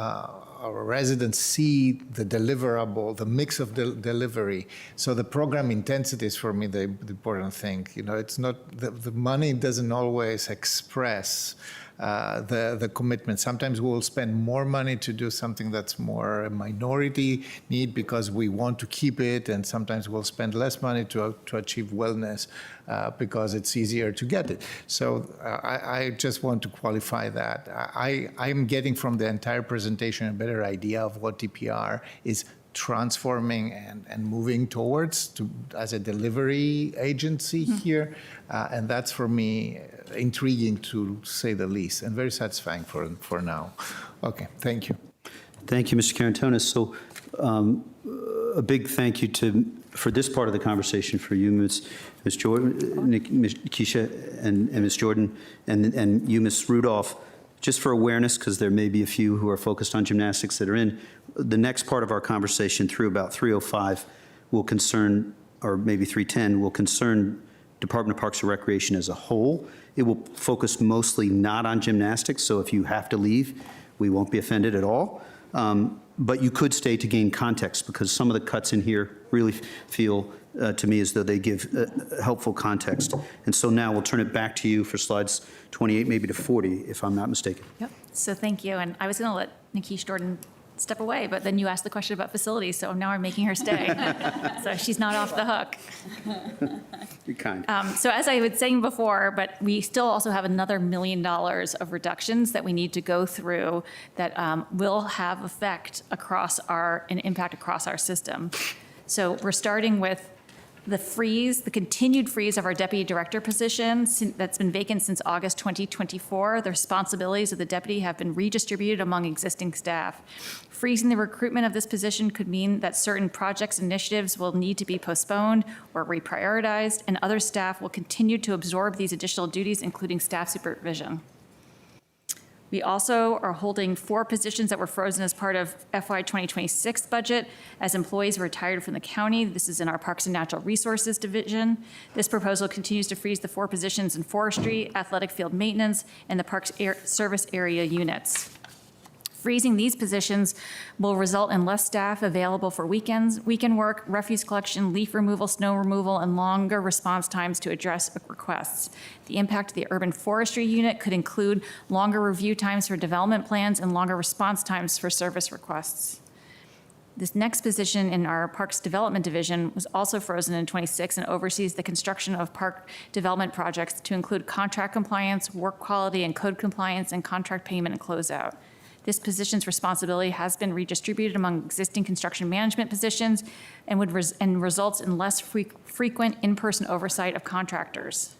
Speaker 7: our residents see the deliverable, the mix of delivery. So the program intensity is for me the important thing. It's not, the money doesn't always express the commitment. Sometimes we'll spend more money to do something that's more a minority need because we want to keep it, and sometimes we'll spend less money to achieve wellness because it's easier to get it. So I just want to qualify that. I'm getting from the entire presentation a better idea of what DPR is transforming and moving towards as a delivery agency here. And that's, for me, intriguing to say the least, and very satisfying for now. Okay, thank you.
Speaker 1: Thank you, Mr. Carantonis. So a big thank you for this part of the conversation for you, Ms. Jordan, Ms. Keisha, and Ms. Jordan, and you, Ms. Rudolph, just for awareness, because there may be a few who are focused on gymnastics that are in. The next part of our conversation through about 3:05 will concern, or maybe 3:10, will concern Department of Parks and Recreation as a whole. It will focus mostly not on gymnastics, so if you have to leave, we won't be offended at all. But you could stay to gain context, because some of the cuts in here really feel to me as though they give helpful context. And so now we'll turn it back to you for slides 28, maybe to 40, if I'm not mistaken.
Speaker 3: Yep. So thank you. And I was going to let Nikkish Jordan step away, but then you asked the question about facilities, so now I'm making her stay. So she's not off the hook.
Speaker 1: You're kind.
Speaker 3: So as I was saying before, but we still also have another $1 million of reductions that we need to go through that will have effect across an impact across our system. So we're starting with the continued freeze of our deputy director position that's been vacant since August 2024. The responsibilities of the deputy have been redistributed among existing staff. Freezing the recruitment of this position could mean that certain projects and initiatives will need to be postponed or reprioritized, and other staff will continue to absorb these additional duties, including staff supervision. We also are holding 4 positions that were frozen as part of FY 2026 budget as employees retired from the county. This is in our Parks and Natural Resources division. This proposal continues to freeze the 4 positions in forestry, athletic field maintenance, and the parks service area units. Freezing these positions will result in less staff available for weekend work, refuse collection, leaf removal, snow removal, and longer response times to address requests. The impact of the urban forestry unit could include longer review times for development plans and longer response times for service requests. This next position in our Parks Development Division was also frozen in 26 and oversees the construction of park development projects to include contract compliance, work quality, and code compliance, and contract payment and closeout. This position's responsibility has been redistributed among existing construction management positions and results in less frequent in-person oversight of contractors.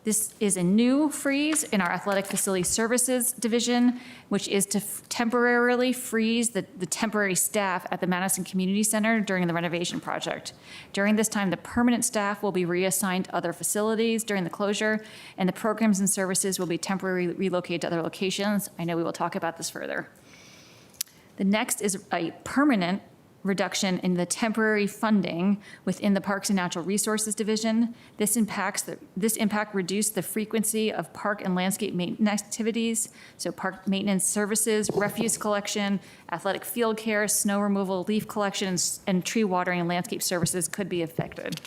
Speaker 3: This is a new freeze in our Athletic Facility Services Division, which is to temporarily freeze the temporary staff at the Madison Community Center during the renovation project. During this time, the permanent staff will be reassigned to other facilities during the closure, and the programs and services will be temporarily relocated to other locations. I know we will talk about this further. The next is a permanent reduction in the temporary funding within the Parks and Natural Resources Division. This impact reduced the frequency of park and landscape maintenance activities, so park maintenance services, refuse collection, athletic field care, snow removal, leaf collection, and tree watering and landscape services could be affected.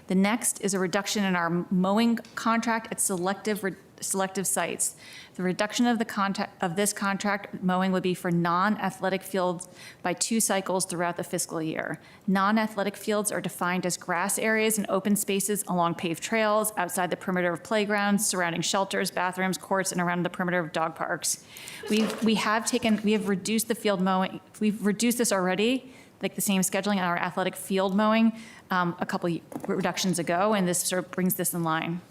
Speaker 3: The next is a reduction in our mowing contract at selective sites. The reduction of this contract mowing would be for non-athletic fields by 2 cycles throughout the fiscal year. Non-athletic fields are defined as grass areas and open spaces along paved trails, outside the perimeter of playgrounds, surrounding shelters, bathrooms, courts, and around the perimeter of dog parks. We have reduced the field mowing. We've reduced this already, like the same scheduling on our athletic field mowing a couple reductions ago, and this sort of brings this in line.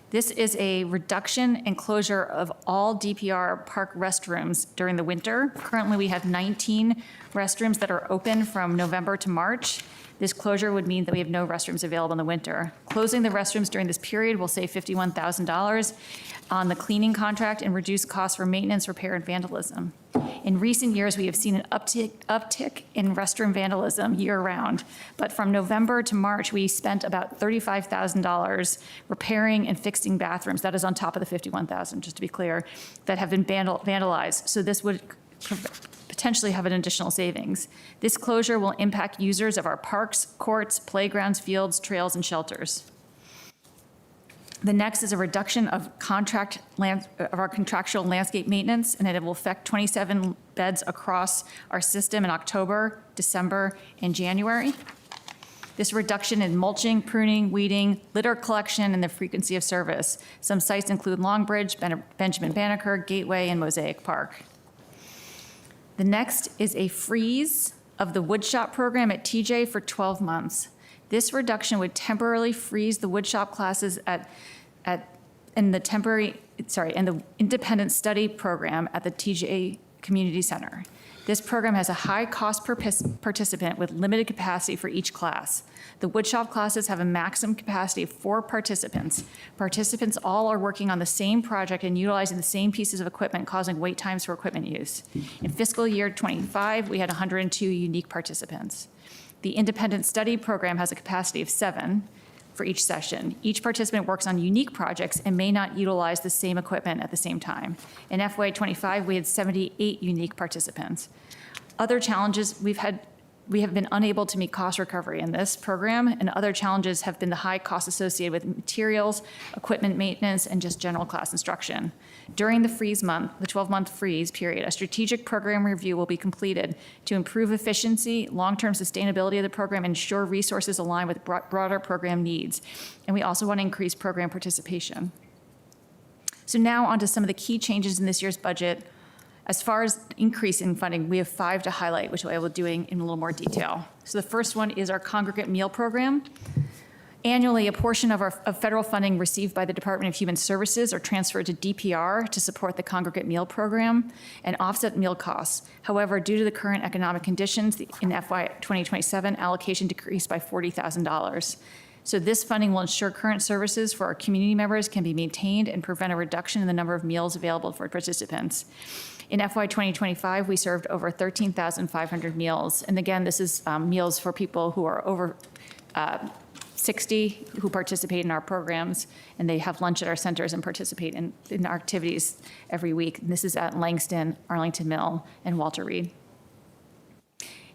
Speaker 3: This is a reduction and closure of all DPR park restrooms during the winter. Currently, we have 19 restrooms that are open from November to March. This closure would mean that we have no restrooms available in the winter. Closing the restrooms during this period will save $51,000 on the cleaning contract and reduce costs for maintenance, repair, and vandalism. In recent years, we have seen an uptick in restroom vandalism year-round, but from November to March, we spent about $35,000 repairing and fixing bathrooms. That is on top of the $51,000, just to be clear, that have been vandalized. So this would potentially have an additional savings. This closure will impact users of our parks, courts, playgrounds, fields, trails, and shelters. The next is a reduction of our contractual landscape maintenance, and it will affect 27 beds across our system in October, December, and January. This reduction in mulching, pruning, weeding, litter collection, and the frequency of service. Some sites include Longbridge, Benjamin Banneker, Gateway, and Mosaic Park. The next is a freeze of the Woodshop program at TJ for 12 months. This reduction would temporarily freeze the Woodshop classes in the independent study program at the TJ Community Center. This program has a high cost per participant with limited capacity for each class. The Woodshop classes have a maximum capacity of 4 participants. Participants all are working on the same project and utilizing the same pieces of equipment, causing wait times for equipment use. In fiscal year 25, we had 102 unique participants. The independent study program has a capacity of 7 for each session. Each participant works on unique projects and may not utilize the same equipment at the same time. In FY 25, we had 78 unique participants. Other challenges we have been unable to meet cost recovery in this program, and other challenges have been the high costs associated with materials, equipment maintenance, and just general class instruction. During the 12-month freeze period, a strategic program review will be completed to improve efficiency, long-term sustainability of the program, and ensure resources align with broader program needs. And we also want to increase program participation. So now on to some of the key changes in this year's budget. As far as increase in funding, we have 5 to highlight, which I will be doing in a little more detail. So the first one is our congregate meal program. Annually, a portion of federal funding received by the Department of Human Services are transferred to DPR to support the congregate meal program and offset meal costs. However, due to the current economic conditions, in FY 2027, allocation decreased by $40,000. So this funding will ensure current services for our community members can be maintained and prevent a reduction in the number of meals available for participants. In FY 2025, we served over 13,500 meals. And again, this is meals for people who are over 60 who participate in our programs, and they have lunch at our centers and participate in our activities every week. And this is at Langston, Arlington Mill, and Walter Reed.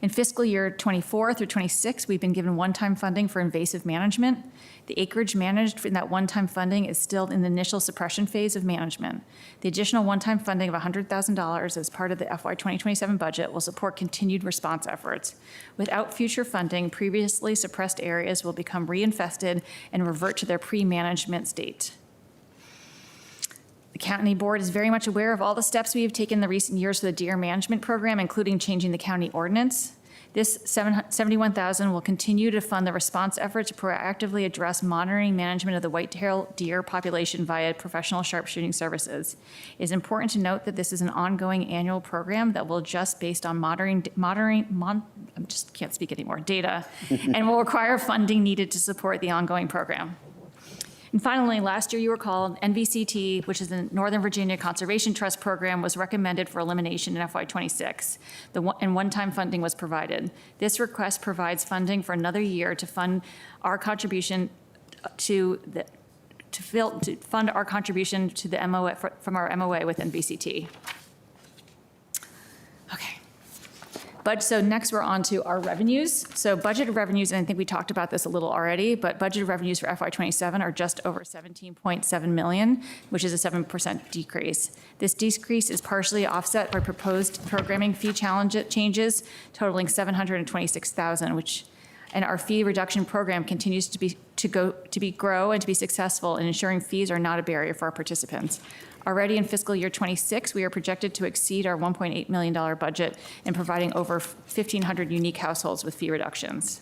Speaker 3: In fiscal year 24 through 26, we've been given one-time funding for invasive management. The acreage managed in that one-time funding is still in the initial suppression phase of management. The additional one-time funding of $100,000 as part of the FY 2027 budget will support continued response efforts. Without future funding, previously suppressed areas will become reinfested and revert to their pre-management state. The county board is very much aware of all the steps we have taken in the recent years for the deer management program, including changing the county ordinance. This $71,000 will continue to fund the response effort to proactively address monitoring management of the white-tailed deer population via professional sharpshooting services. It is important to note that this is an ongoing annual program that will adjust based on data, and will require funding needed to support the ongoing program. And finally, last year, you recall, NVCT, which is the Northern Virginia Conservation Trust program, was recommended for elimination in FY 26, and one-time funding was provided. This request provides funding for another year to fund our contribution to the MOA from our MOA with NVCT. Okay. But so next we're on to our revenues. So budgeted revenues, and I think we talked about this a little already, but budgeted revenues for FY 27 are just over $17.7 million, which is a 7% decrease. This decrease is partially offset by proposed programming fee changes totaling $726,000, and our fee reduction program continues to grow and to be successful in ensuring fees are not a barrier for our participants. Already in fiscal year 26, we are projected to exceed our $1.8 million budget in providing over 1,500 unique households with fee reductions.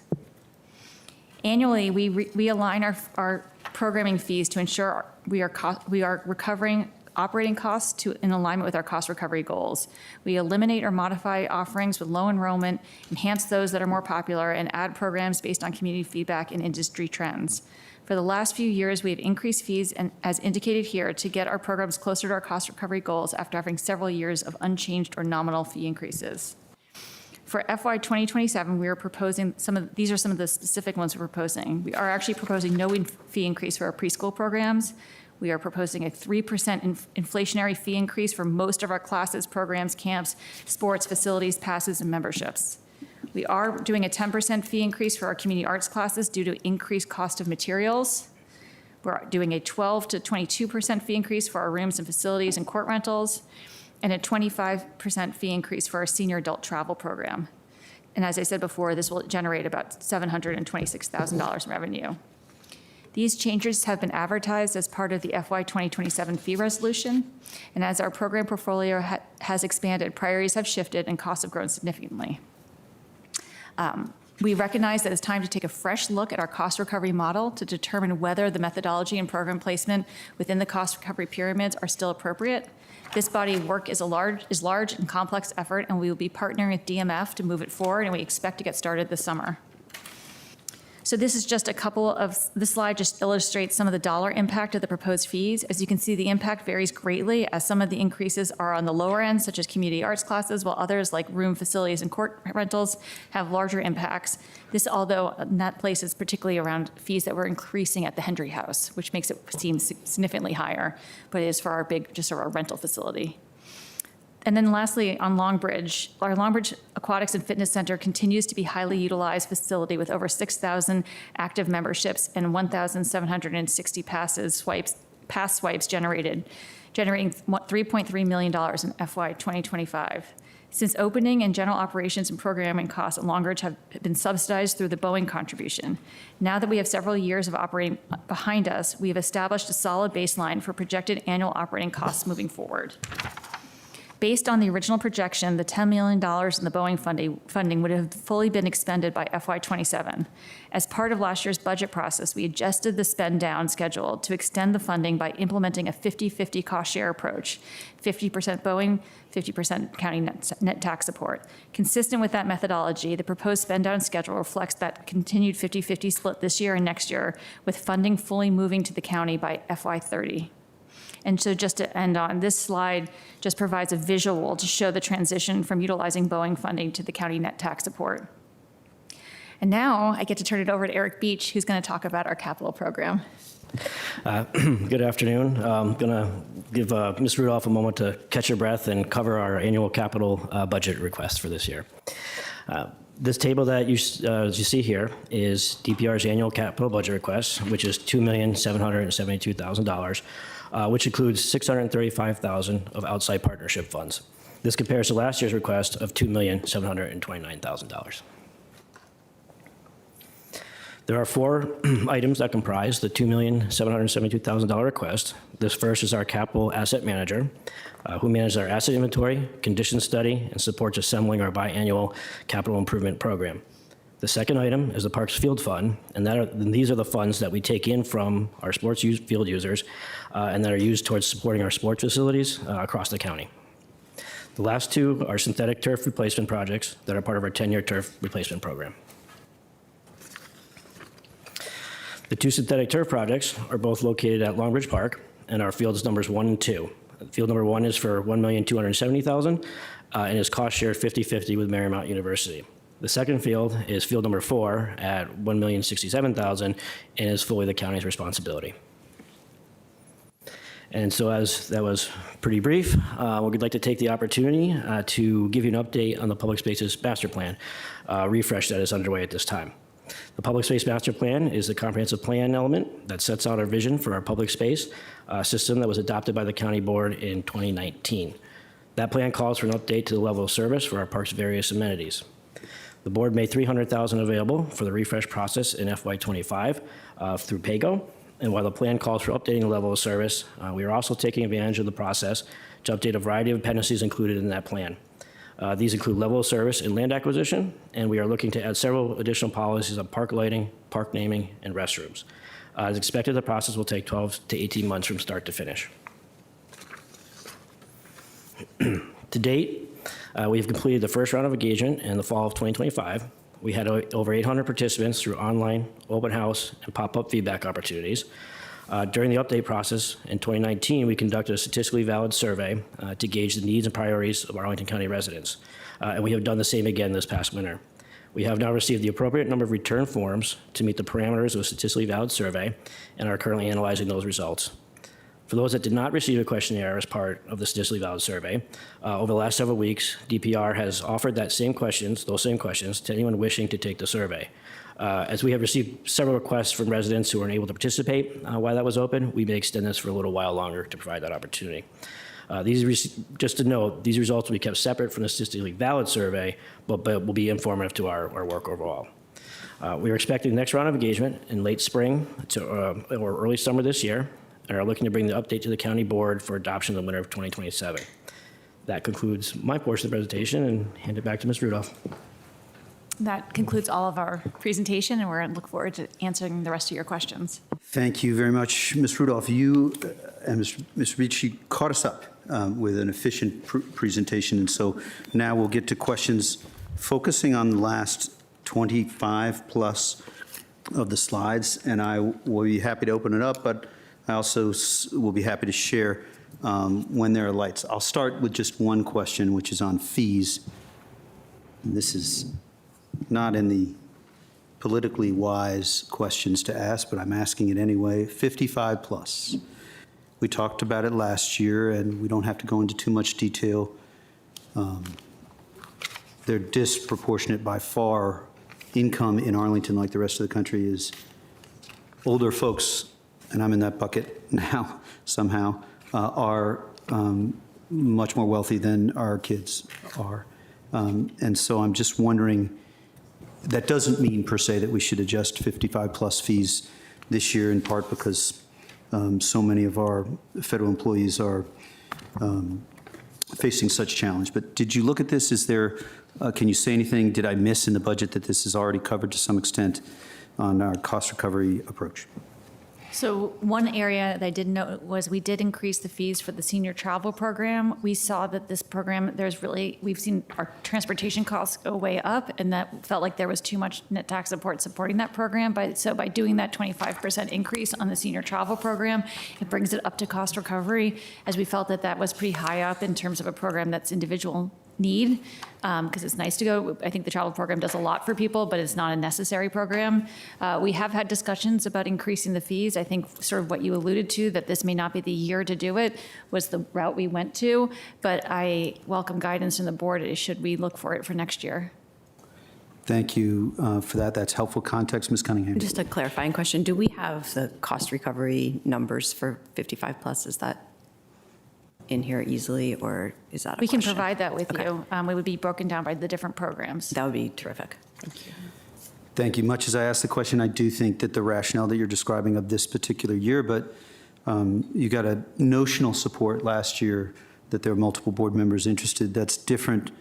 Speaker 3: Annually, we align our programming fees to ensure we are recovering operating costs in alignment with our cost recovery goals. We eliminate or modify offerings with low enrollment, enhance those that are more popular, and add programs based on community feedback and industry trends. For the last few years, we have increased fees, and as indicated here, to get our programs closer to our cost recovery goals after having several years of unchanged or nominal fee increases. For FY 2027, we are proposing these are some of the specific ones we're proposing. We are actually proposing no fee increase for our preschool programs. We are proposing a 3% inflationary fee increase for most of our classes, programs, camps, sports, facilities, passes, and memberships. We are doing a 10% fee increase for our community arts classes due to increased cost of materials. We're doing a 12 to 22% fee increase for our rooms and facilities and court rentals, and a 25% fee increase for our senior adult travel program. And as I said before, this will generate about $726,000 in revenue. These changes have been advertised as part of the FY 2027 fee resolution, and as our program portfolio has expanded, priorities have shifted and costs have grown significantly. We recognize that it's time to take a fresh look at our cost recovery model to determine whether the methodology and program placement within the cost recovery pyramids are still appropriate. This body of work is a large and complex effort, and we will be partnering with DMF to move it forward, and we expect to get started this summer. So this is just this slide just illustrates some of the dollar impact of the proposed fees. As you can see, the impact varies greatly, as some of the increases are on the lower end, such as community arts classes, while others, like room facilities and court rentals, have larger impacts. This, although in that place, is particularly around fees that we're increasing at the Hendry House, which makes it seem significantly higher, but it is for our rental facility. And then lastly, on Longbridge, our Longbridge Aquatics and Fitness Center continues to be highly utilized facility with over 6,000 active memberships and 1,760 pass swipes generating $3.3 million in FY 2025. Since opening, and general operations and programming costs at Longbridge have been subsidized through the Boeing contribution. Now that we have several years of operating behind us, we have established a solid baseline for projected annual operating costs moving forward. Based on the original projection, the $10 million in the Boeing funding would have fully been expended by FY27. As part of last year's budget process, we adjusted the spend down schedule to extend the funding by implementing a 50-50 cost share approach, 50% Boeing, 50% county net tax support. Consistent with that methodology, the proposed spend down schedule reflects that continued 50-50 split this year and next year, with funding fully moving to the county by FY30. And so just to end on, this slide just provides a visual to show the transition from utilizing Boeing funding to the county net tax support. And now I get to turn it over to Eric Beach, who's going to talk about our capital program.
Speaker 11: Good afternoon. I'm going to give Ms. Rudolph a moment to catch her breath and cover our annual capital budget request for this year. This table that you see here is DPR's annual capital budget request, which is $2,772,000. Which includes $635,000 of outside partnership funds. This compares to last year's request of $2,729,000. There are 4 items that comprise the $2,772,000 request. This first is our capital asset manager, who manages our asset inventory, condition study, and supports assembling our biannual capital improvement program. The second item is the Parks Field Fund, and these are the funds that we take in from our sports field users and that are used towards supporting our sports facilities across the county. The last 2 are synthetic turf replacement projects that are part of our 10-year turf replacement program. The 2 synthetic turf projects are both located at Longbridge Park and are fields numbers 1 and 2. Field number 1 is for $1,270,000 and is cost shared 50-50 with Marymount University. The second field is field number 4 at $1,067,000 and is fully the county's responsibility. And so as that was pretty brief, we'd like to take the opportunity to give you an update on the Public Spaces Master Plan refresh that is underway at this time. The Public Space Master Plan is the comprehensive plan element that sets out our vision for our public space system that was adopted by the County Board in 2019. That plan calls for an update to the level of service for our park's various amenities. The board made $300,000 available for the refresh process in FY25 through PAYGO. And while the plan calls for updating the level of service, we are also taking advantage of the process to update a variety of dependencies included in that plan. These include level of service and land acquisition, and we are looking to add several additional policies on park lighting, park naming, and restrooms. As expected, the process will take 12 to 18 months from start to finish. To date, we have completed the first round of engagement in the fall of 2025. We had over 800 participants through online, open house, and pop-up feedback opportunities. During the update process in 2019, we conducted a statistically valid survey to gauge the needs and priorities of Arlington County residents. And we have done the same again this past winter. We have now received the appropriate number of return forms to meet the parameters of a statistically valid survey and are currently analyzing those results. For those that did not receive a questionnaire as part of the statistically valid survey, over the last several weeks, DPR has offered those same questions to anyone wishing to take the survey. As we have received several requests from residents who weren't able to participate while that was open, we may extend this for a little while longer to provide that opportunity. Just to note, these results will be kept separate from the statistically valid survey, but will be informative to our work overall. We are expecting the next round of engagement in late spring or early summer this year, and are looking to bring the update to the county board for adoption in the winter of 2027. That concludes my portion of the presentation, and hand it back to Ms. Rudolph.
Speaker 3: That concludes all of our presentation, and we're going to look forward to answering the rest of your questions.
Speaker 1: Thank you very much, Ms. Rudolph. You and Mr. Beach, you caught us up with an efficient presentation, and so now we'll get to questions focusing on the last 25 plus of the slides, and I will be happy to open it up, but I also will be happy to share when there are lights. I'll start with just one question, which is on fees. And this is not in the politically wise questions to ask, but I'm asking it anyway. 55 plus. We talked about it last year, and we don't have to go into too much detail. They're disproportionate by far. Income in Arlington, like the rest of the country, is older folks, and I'm in that bucket now somehow, are much more wealthy than our kids are. And so I'm just wondering, that doesn't mean per se that we should adjust 55 plus fees this year, in part because so many of our federal employees are facing such challenge. But did you look at this? Is there, can you say anything? Did I miss in the budget that this is already covered to some extent on our cost recovery approach?
Speaker 3: So one area that I did note was we did increase the fees for the senior travel program. We saw that this program, we've seen our transportation costs go way up, and that felt like there was too much net tax support supporting that program. So by doing that 25% increase on the senior travel program, it brings it up to cost recovery, as we felt that that was pretty high up in terms of a program that's individual need, because it's nice to go. I think the travel program does a lot for people, but it's not a necessary program. We have had discussions about increasing the fees. I think sort of what you alluded to, that this may not be the year to do it, was the route we went to, but I welcome guidance from the board. Should we look for it for next year?
Speaker 1: Thank you for that. That's helpful context. Ms. Cunningham.
Speaker 8: Just a clarifying question. Do we have the cost recovery numbers for 55 plus? Is that in here easily, or is that a
Speaker 3: We can
Speaker 8: question?
Speaker 3: provide that with
Speaker 8: Okay.
Speaker 3: you. It would be broken down by the different programs.
Speaker 8: That would be terrific. Thank you.
Speaker 1: Thank you. Much as I asked the question, I do think that the rationale that you're describing of this particular year, but you got a notional support last year that there are multiple board members interested. That's different.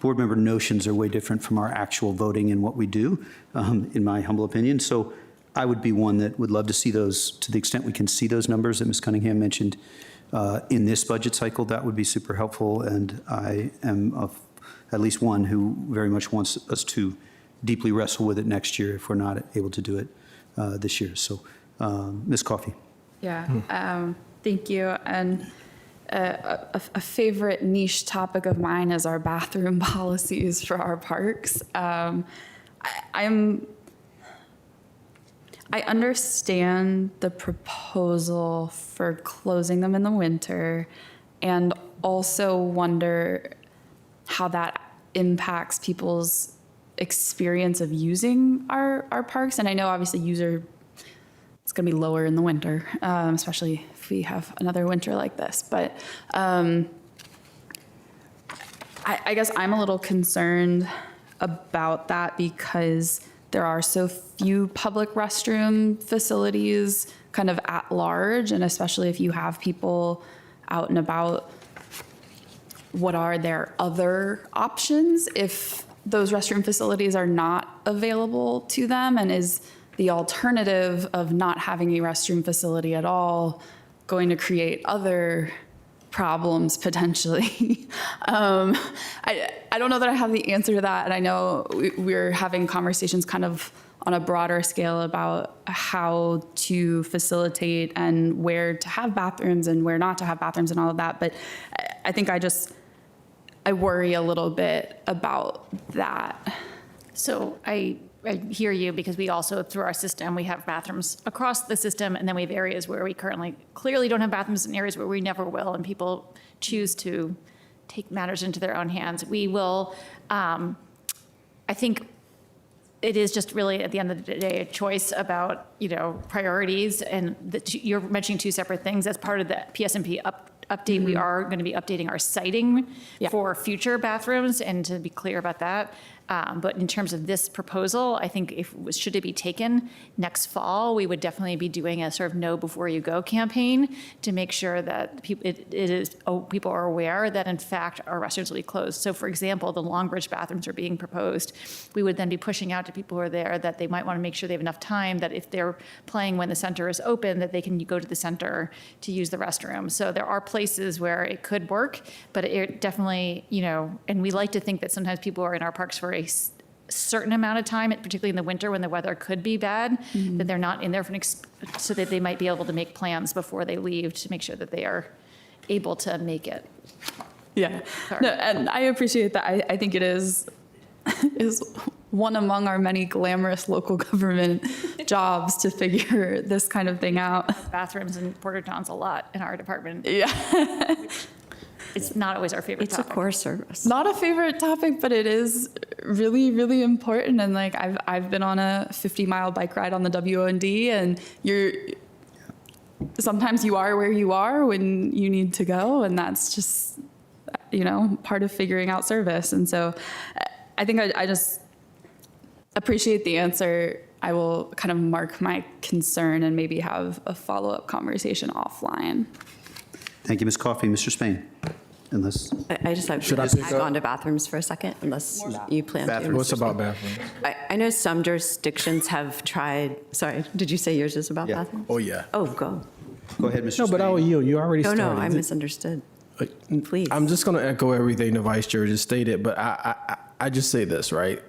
Speaker 1: Board member notions are way different from our actual voting and what we do, in my humble opinion. So I would be one that would love to see those, to the extent we can see those numbers that Ms. Cunningham mentioned in this budget cycle. That would be super helpful. And I am of at least one who very much wants us to deeply wrestle with it next year if we're not able to do it this year. So Ms. Coffey.
Speaker 5: Yeah, thank you. And a favorite niche topic of mine is our bathroom policies for our parks. I understand the proposal for closing them in the winter, and also wonder how that impacts people's experience of using our parks. And I know obviously it's going to be lower in the winter, especially if we have another winter like this. But I guess I'm a little concerned about that because there are so few public restroom facilities kind of at large, and especially if you have people out and about, what are their other options if those restroom facilities are not available to them? And is the alternative of not having a restroom facility at all going to create other problems potentially? I don't know that I have the answer to that. And I know we're having conversations kind of on a broader scale about how to facilitate and where to have bathrooms and where not to have bathrooms and all of that. But I think I worry a little bit about that.
Speaker 3: So I hear you, because we also, through our system, we have bathrooms across the system, and then we have areas where we currently clearly don't have bathrooms, and areas where we never will, and people choose to take matters into their own hands. We will, I think it is just really, at the end of the day, a choice about, priorities, and you're mentioning two separate things. As part of the PSNP update, we are going to be updating our siting for future bathrooms, and to be clear about that. But in terms of this proposal, I think should it be taken next fall, we would definitely be doing a sort of know before you go campaign to make sure that people are aware that in fact our restrooms will be closed. So for example, the Longbridge bathrooms are being proposed. We would then be pushing out to people who are there that they might want to make sure they have enough time, that if they're playing when the center is open, that they can go to the center to use the restroom. So there are places where it could work, but it definitely, and we like to think that sometimes people are in our parks for a certain amount of time, particularly in the winter when the weather could be bad, that they're not in there so that they might be able to make plans before they leave to make sure that they are able to make it.
Speaker 5: Yeah, no, and I appreciate that. I think it is one among our many glamorous local government jobs to figure this kind of thing out.
Speaker 3: Bathrooms and porta johns a lot in our department.
Speaker 5: Yeah.
Speaker 3: It's not always our favorite topic.
Speaker 8: It's a core service.
Speaker 5: Not a favorite topic, but it is really, really important. And like I've been on a 50-mile bike ride on the WOND, and sometimes you are where you are when you need to go, and that's just part of figuring out service. And so I think I just appreciate the answer. I will kind of mark my concern and maybe have a follow-up conversation offline.
Speaker 1: Thank you, Ms. Coffey. Mr. Spain. unless,
Speaker 8: I just have
Speaker 6: Should I
Speaker 8: to
Speaker 6: pick
Speaker 8: tag
Speaker 6: up?
Speaker 8: on to bathrooms for a second, unless you plan to.
Speaker 6: What's about bathrooms?
Speaker 8: I know some jurisdictions have tried, sorry, did you say yours is about
Speaker 1: Yeah.
Speaker 8: bathrooms?
Speaker 6: Oh, yeah.
Speaker 8: Oh, go.
Speaker 1: go ahead, Mr.
Speaker 6: No, but I will
Speaker 1: Spain.
Speaker 6: yield. You already
Speaker 8: No,
Speaker 6: started.
Speaker 8: no, I misunderstood. Please.
Speaker 6: I'm just going to echo everything the vice chair just stated, but I just say this, right?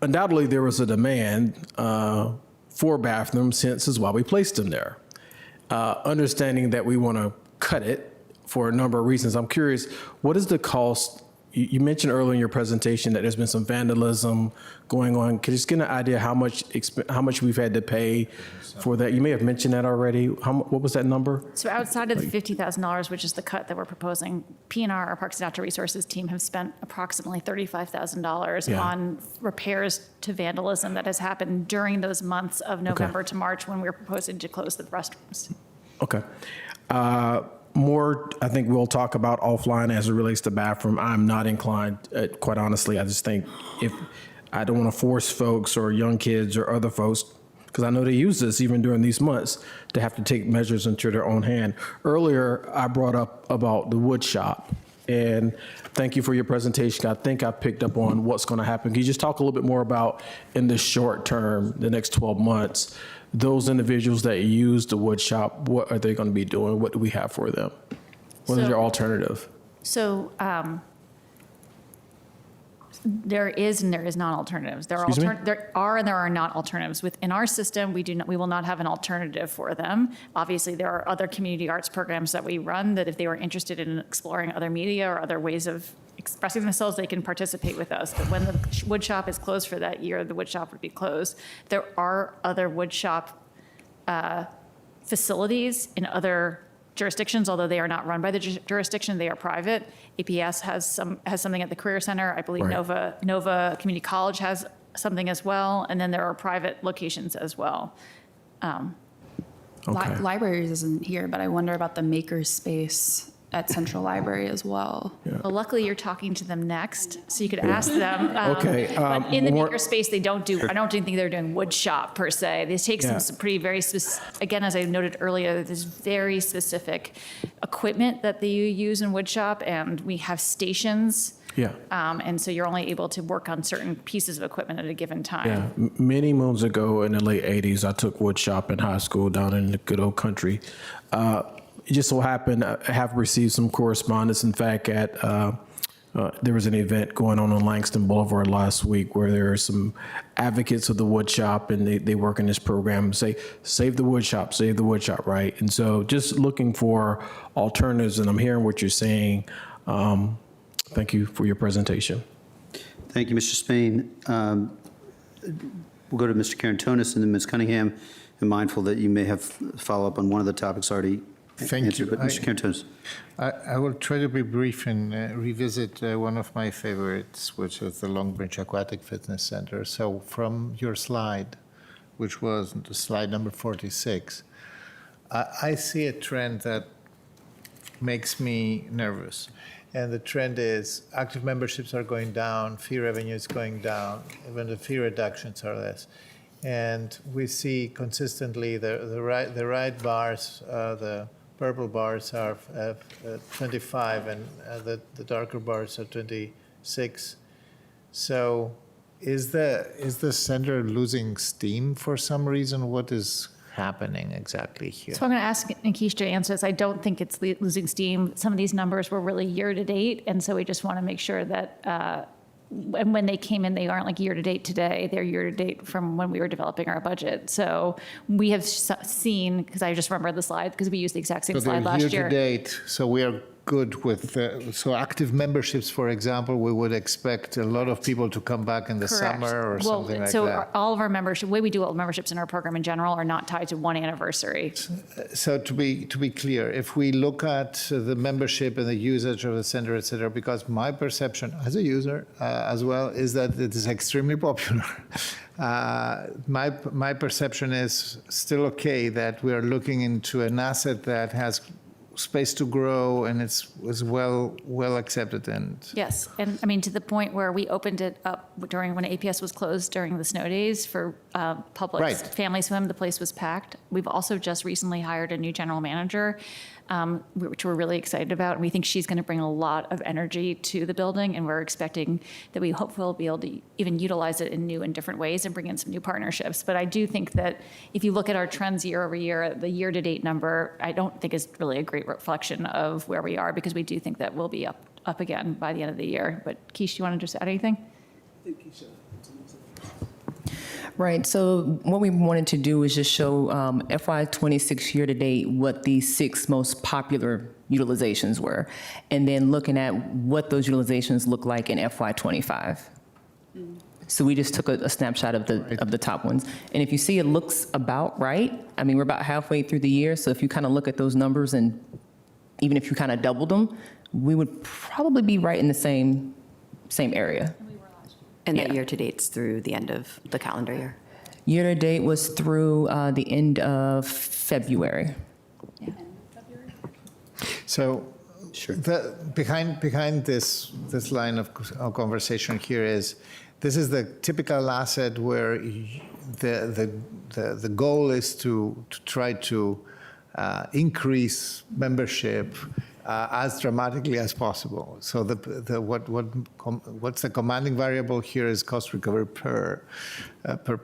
Speaker 6: Undoubtedly, there was a demand for bathrooms, hence is why we placed them there. Understanding that we want to cut it for a number of reasons, I'm curious, what is the cost? You mentioned earlier in your presentation that there's been some vandalism going on. Can you just get an idea how much we've had to pay for that? You may have mentioned that already. What was that number?
Speaker 3: So outside of the $50,000, which is the cut that we're proposing, PNR, our Parks and Outdoor Resources team, have spent approximately $35,000
Speaker 6: Yeah.
Speaker 3: on repairs to vandalism that has happened during those months of November to March when we're proposing to close the restrooms.
Speaker 6: Okay. More, I think we'll talk about offline as it relates to bathroom. I'm not inclined, quite honestly. I just think if I don't want to force folks or young kids or other folks, because I know they use this even during these months, to have to take measures into their own hand. Earlier, I brought up about the Woodshop, and thank you for your presentation. I think I picked up on what's going to happen. Can you just talk a little bit more about, in the short term, the next 12 months, those individuals that use the Woodshop, what are they going to be doing? What do we have for them? What is
Speaker 3: So-
Speaker 6: their alternative?
Speaker 3: So there is and there is not alternatives. There are
Speaker 6: Excuse me?
Speaker 3: there are and there are not alternatives. Within our system, we will not have an alternative for them. Obviously, there are other community arts programs that we run that if they were interested in exploring other media or other ways of expressing themselves, they can participate with us. But when the Woodshop is closed for that year, the Woodshop would be closed. There are other Woodshop facilities in other jurisdictions, although they are not run by the jurisdiction, they are private. APS has something at the Career Center. I believe
Speaker 6: Right.
Speaker 3: Nova Community College has something as well, and then there are private locations as well.
Speaker 6: Okay.
Speaker 5: Libraries isn't here, but I wonder about the maker space at Central Library as well.
Speaker 3: Well, luckily, you're talking to them next, so you could ask them.
Speaker 6: Okay,
Speaker 3: But in the
Speaker 6: more-
Speaker 3: makerspace, they don't do, I don't think they're doing wood shop per se. They take
Speaker 6: Yeah.
Speaker 3: some pretty very, again, as I noted earlier, there's very specific equipment that they use in wood shop, and we have stations.
Speaker 6: Yeah.
Speaker 3: And so you're only able to work on certain pieces of equipment at a given time.
Speaker 6: Yeah, many moons ago in the late 80s, I took woodshop in high school down in the good old country. It just so happened I have received some correspondence. In fact, there was an event going on Langston Boulevard last week where there are some advocates of the woodshop, and they work in this program, say, save the woodshop, right? And so just looking for alternatives, and I'm hearing what you're saying. Thank you for your presentation.
Speaker 1: Thank you, Mr. Spain. We'll go to Mr. Carantonis and then Ms. Cunningham, and mindful that you may have follow-up on one of the topics already
Speaker 7: Thank
Speaker 1: answered.
Speaker 7: you.
Speaker 1: But Mr. Carantonis.
Speaker 7: I will try to be brief and revisit one of my favorites, which is the Longbridge Aquatic Fitness Center. So from your slide, which was slide number 46, I see a trend that makes me nervous. And the trend is active memberships are going down, fee revenue is going down, even the fee reductions are less. And we see consistently the right bars, the purple bars are 25, and the darker bars are 26. So is the center losing steam for some reason? What is happening exactly here?
Speaker 3: So I'm going to ask Nikish to answer this. I don't think it's losing steam. Some of these numbers were really year-to-date, and so we just want to make sure that and when they came in, they aren't like year-to-date today. They're year-to-date from when we were developing our budget. So we have seen, because I just remember the slide, because we used the exact same
Speaker 7: So
Speaker 3: slide
Speaker 7: they're
Speaker 3: last year.
Speaker 7: year-to-date, so we are good with, so active memberships, for example, we would expect a lot of people to come back in the
Speaker 3: Correct.
Speaker 7: summer or something like
Speaker 3: So
Speaker 7: that.
Speaker 3: all of our membership, the way we do all memberships in our program in general are not tied to one anniversary.
Speaker 7: So to be clear, if we look at the membership and the usage of the center, et cetera, because my perception as a user as well is that it is extremely popular. My perception is still okay that we are looking into an asset that has space to grow and was well accepted and.
Speaker 3: Yes, and I mean, to the point where we opened it up during, when APS was closed during the snow days for public
Speaker 7: Right.
Speaker 3: family swim, the place was packed. We've also just recently hired a new general manager. which we're really excited about. And we think she's going to bring a lot of energy to the building, and we're expecting that we hopefully will be able to even utilize it in new and different ways and bring in some new partnerships. But I do think that if you look at our trends year over year, the year-to-date number, I don't think is really a great reflection of where we are, because we do think that we'll be up again by the end of the year. But Keish, you want to just add anything?
Speaker 4: Right, so what we wanted to do is just show FY26 year-to-date what the 6 most popular utilizations were, and then looking at what those utilizations look like in FY25. So we just took a snapshot of the top ones. And if you see, it looks about right. I mean, we're about halfway through the year, so if you kind of look at those numbers, and even if you kind of doubled them, we would probably be right in the same area.
Speaker 8: And that year-to-date's through the end of the calendar year?
Speaker 4: Year-to-date was through the end of February.
Speaker 7: So
Speaker 1: Sure.
Speaker 7: behind this line of conversation here is, this is the typical asset where the goal is to try to increase membership as dramatically as possible. So what's the commanding variable here is cost recovery per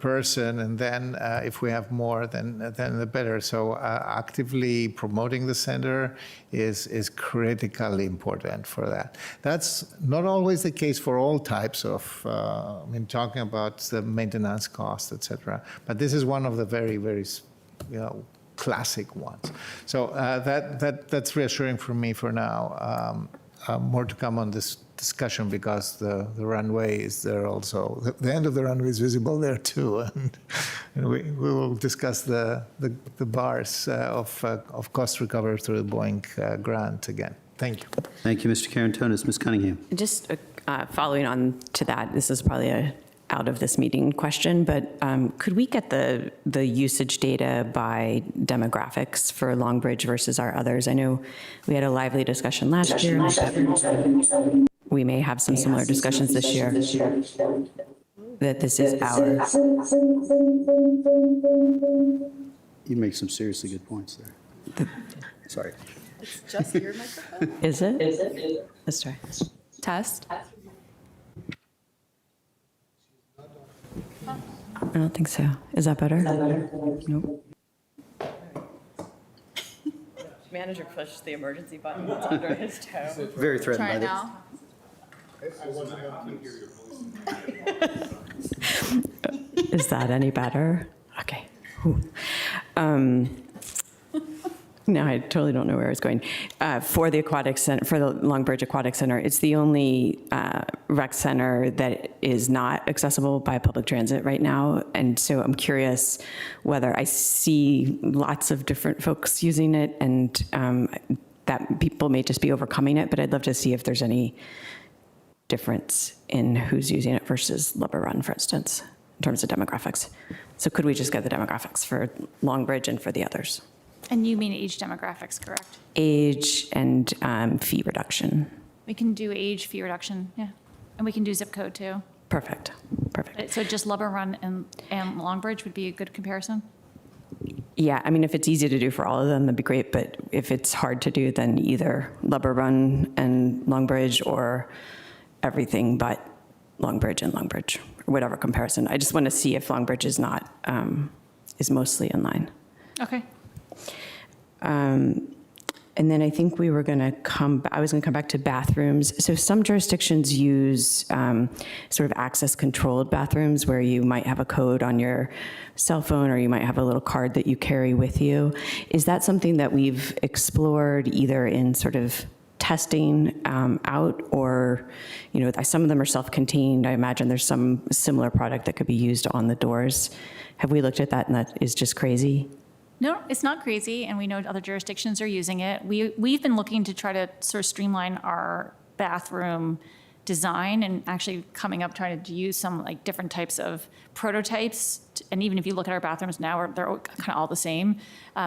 Speaker 7: person, and then if we have more, then the better. So actively promoting the center is critically important for that. That's not always the case for all types of, talking about the maintenance cost, et cetera. But this is one of the very, very, classic ones. So that's reassuring for me for now. More to come on this discussion, because the runway is there also. The end of the runway is visible there too, and we will discuss the bars of cost recovery through the Boeing grant again. Thank you.
Speaker 1: Thank you, Mr. Carantonis. Ms. Cunningham.
Speaker 8: Just following on to that, this is probably a out of this meeting question, but could we get the usage data by demographics for Longbridge versus our others? I know we had a lively discussion last year. We may have some similar discussions this year, that this is ours.
Speaker 1: You make some seriously good points there. Sorry.
Speaker 5: It's just your microphone?
Speaker 8: Is it? Let's try.
Speaker 5: Test.
Speaker 8: I don't think so. Is that better? Nope. Manager pushed the emergency button that's under his toe.
Speaker 1: Very threatened by
Speaker 5: Try
Speaker 1: this.
Speaker 5: now.
Speaker 8: Is that any better? Okay. No, I totally don't know where I was going. For the aquatic center, for the Longbridge Aquatic Center, it's the only rec center that is not accessible by public transit right now. And so I'm curious whether I see lots of different folks using it, and that people may just be overcoming it, but I'd love to see if there's any difference in who's using it versus Lubber Run, for instance, in terms of demographics. So could we just get the demographics for Longbridge and for the others?
Speaker 3: And you mean age demographics, correct?
Speaker 8: Age and fee reduction.
Speaker 3: We can do age fee reduction, yeah. And we can do zip code too.
Speaker 8: Perfect.
Speaker 3: So just Lubber Run and Longbridge would be a good comparison?
Speaker 8: Yeah, I mean, if it's easy to do for all of them, that'd be great. But if it's hard to do, then either Lubber Run and Longbridge, or everything but Longbridge and Longbridge, or whatever comparison. I just want to see if Longbridge is not, is mostly in line.
Speaker 3: Okay.
Speaker 8: And then I think I was going to come back to bathrooms. So some jurisdictions use sort of access controlled bathrooms, where you might have a code on your cell phone, or you might have a little card that you carry with you. Is that something that we've explored either in sort of testing out, or, some of them are self-contained. I imagine there's some similar product that could be used on the doors. Have we looked at that, and that is just crazy?
Speaker 3: No, it's not crazy, and we know other jurisdictions are using it. We've been looking to try to sort of streamline our bathroom design, and actually coming up trying to use some like different types of prototypes. And even if you look at our bathrooms now, they're kind of all the same,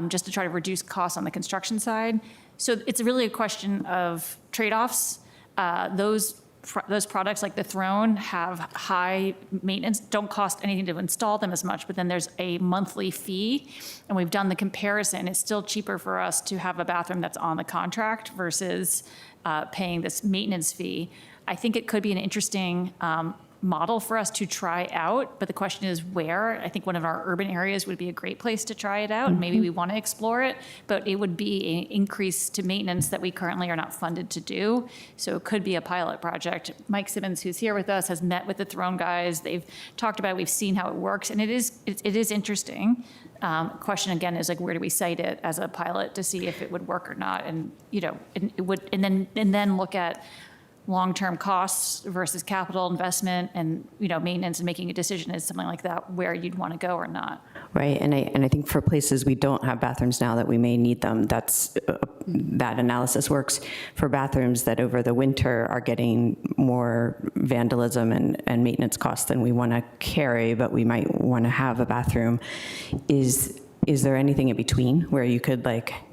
Speaker 3: just to try to reduce costs on the construction side. So it's really a question of trade-offs. Those those products like the Throne have high maintenance, don't cost anything to install them as much, but then there's a monthly fee. And we've done the comparison. It's still cheaper for us to have a bathroom that's on the contract versus paying this maintenance fee. I think it could be an interesting model for us to try out, but the question is where. I think one of our urban areas would be a great place to try it out, and maybe we want to explore it, but it would be an increase to maintenance that we currently are not funded to do. So it could be a pilot project. Mike Simmons, who's here with us, has met with the Throne guys. They've talked about it. We've seen how it works, and it is interesting. Question again is like, where do we cite it as a pilot to see if it would work or not? And and then look at long-term costs versus capital investment and, maintenance, and making a decision is something like that, where you'd want to go or not.
Speaker 8: Right, and I think for places we don't have bathrooms now that we may need them, that analysis works. For bathrooms that over the winter are getting more vandalism and maintenance costs than we want to carry, but we might want to have a bathroom, is there anything in between where you could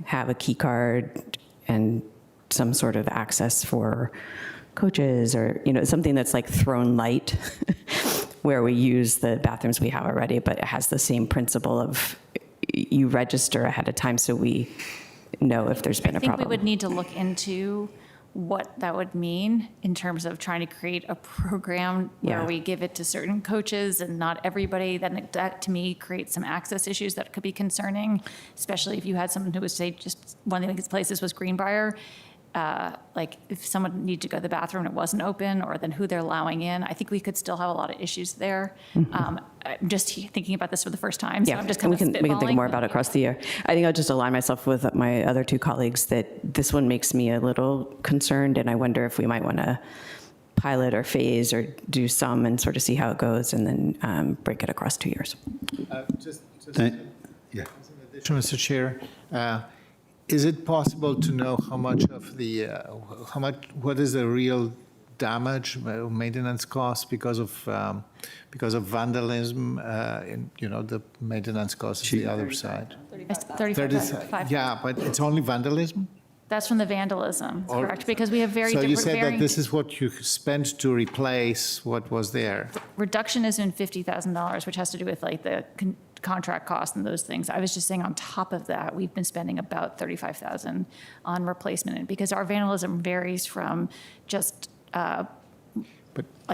Speaker 8: have a key card and some sort of access for coaches, or something that's like Throne light, where we use the bathrooms we have already, but it has the same principle of you register ahead of time so we know if there's been a problem.
Speaker 3: I think we would need to look into what that would mean in terms of trying to create a program where we give it to certain coaches and not everybody. Then that to me creates some access issues that could be concerning, especially if you had someone who would say just one of the places was Greenbrier. If someone needed to go to the bathroom and it wasn't open, or then who they're allowing in, I think we could still have a lot of issues there. I'm just thinking about this for the first time, so I'm just kind of spitballing.
Speaker 8: We can think more about it across the year. I think I'll just align myself with my other two colleagues that this one makes me a little concerned, and I wonder if we might want to pilot or phase or do some and sort of see how it goes, and then break it across 2 years.
Speaker 1: Yeah.
Speaker 7: Mr. Chair, is it possible to know how much of the, what is the real damage, maintenance cost because of vandalism? The maintenance cost is the other side.
Speaker 3: 35.
Speaker 7: Yeah, but it's only vandalism?
Speaker 3: That's from the vandalism, correct? Because we have very
Speaker 7: So
Speaker 3: different.
Speaker 7: you said that this is what you spent to replace what was there?
Speaker 3: Reduction is in $50,000, which has to do with the contract costs and those things. I was just saying on top of that, we've been spending about $35,000 on replacement, because our vandalism varies from just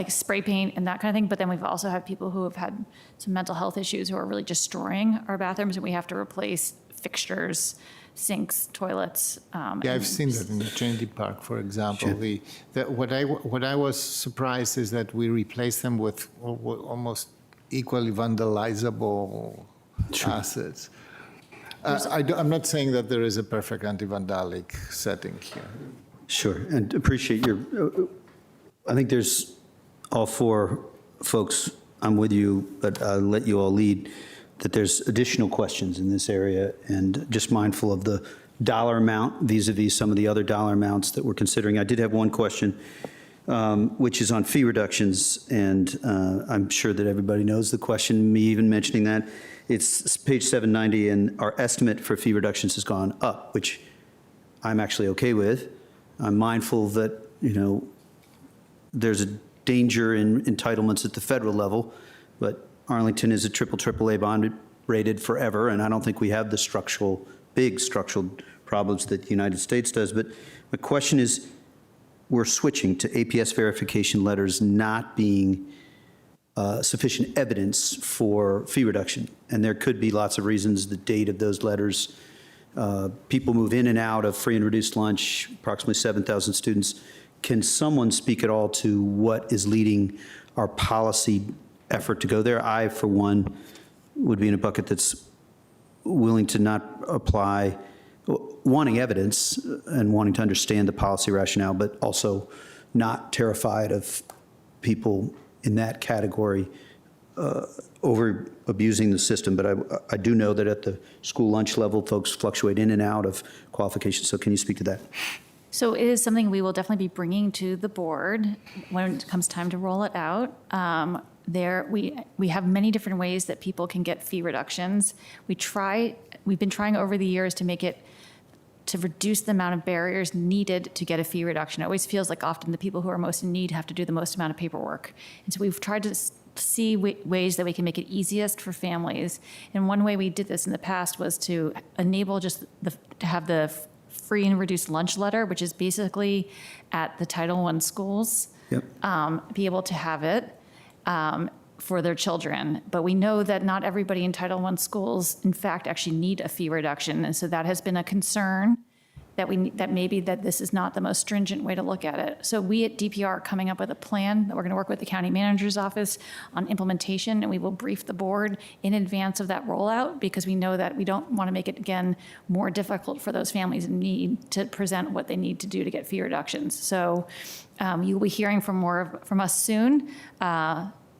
Speaker 3: spray paint and that kind of thing, but then we've also had people who have had some mental health issues who are really destroying our bathrooms, and we have to replace fixtures, sinks, toilets.
Speaker 7: I've seen that in the Trinity Park, for example. What I was surprised is that we replaced them with almost equally vandalizable assets. I'm not saying that there is a perfect anti-vandalic setting here.
Speaker 1: Sure, and appreciate I think there's all four folks, I'm with you, but I'll let you all lead, that there's additional questions in this area, and just mindful of the dollar amount vis-a-vis some of the other dollar amounts that we're considering. I did have one question, which is on fee reductions, and I'm sure that everybody knows the question, me even mentioning that. It's page 790, and our estimate for fee reductions has gone up, which I'm actually okay with. I'm mindful that, there's a danger in entitlements at the federal level, but Arlington is a AAA bond rated forever, and I don't think we have the big structural problems that the United States does. But my question is, we're switching to APS verification letters not being sufficient evidence for fee reduction. And there could be lots of reasons, the date of those letters. People move in and out of free and reduced lunch, approximately 7,000 students. Can someone speak at all to what is leading our policy effort to go there? I, for one, would be in a bucket that's willing to not apply, wanting evidence and wanting to understand the policy rationale, but also not terrified of people in that category over abusing the system. But I do know that at the school lunch level, folks fluctuate in and out of qualifications. So can you speak to that?
Speaker 3: So it is something we will definitely be bringing to the board when it comes time to roll it out. We have many different ways that people can get fee reductions. We've been trying over the years to make it to reduce the amount of barriers needed to get a fee reduction. It always feels like often the people who are most in need have to do the most amount of paperwork. And so we've tried to see ways that we can make it easiest for families. And one way we did this in the past was to enable just to have the free and reduced lunch letter, which is basically at the Title I schools, be able to have it for their children. But we know that not everybody in Title I schools, in fact, actually need a fee reduction. And so that has been a concern that maybe this is not the most stringent way to look at it. So we at DPR are coming up with a plan that we're going to work with the county manager's office on implementation, and we will brief the board in advance of that rollout, because we know that we don't want to make it, again, more difficult for those families in need to present what they need to do to get fee reductions. So you'll be hearing from us soon.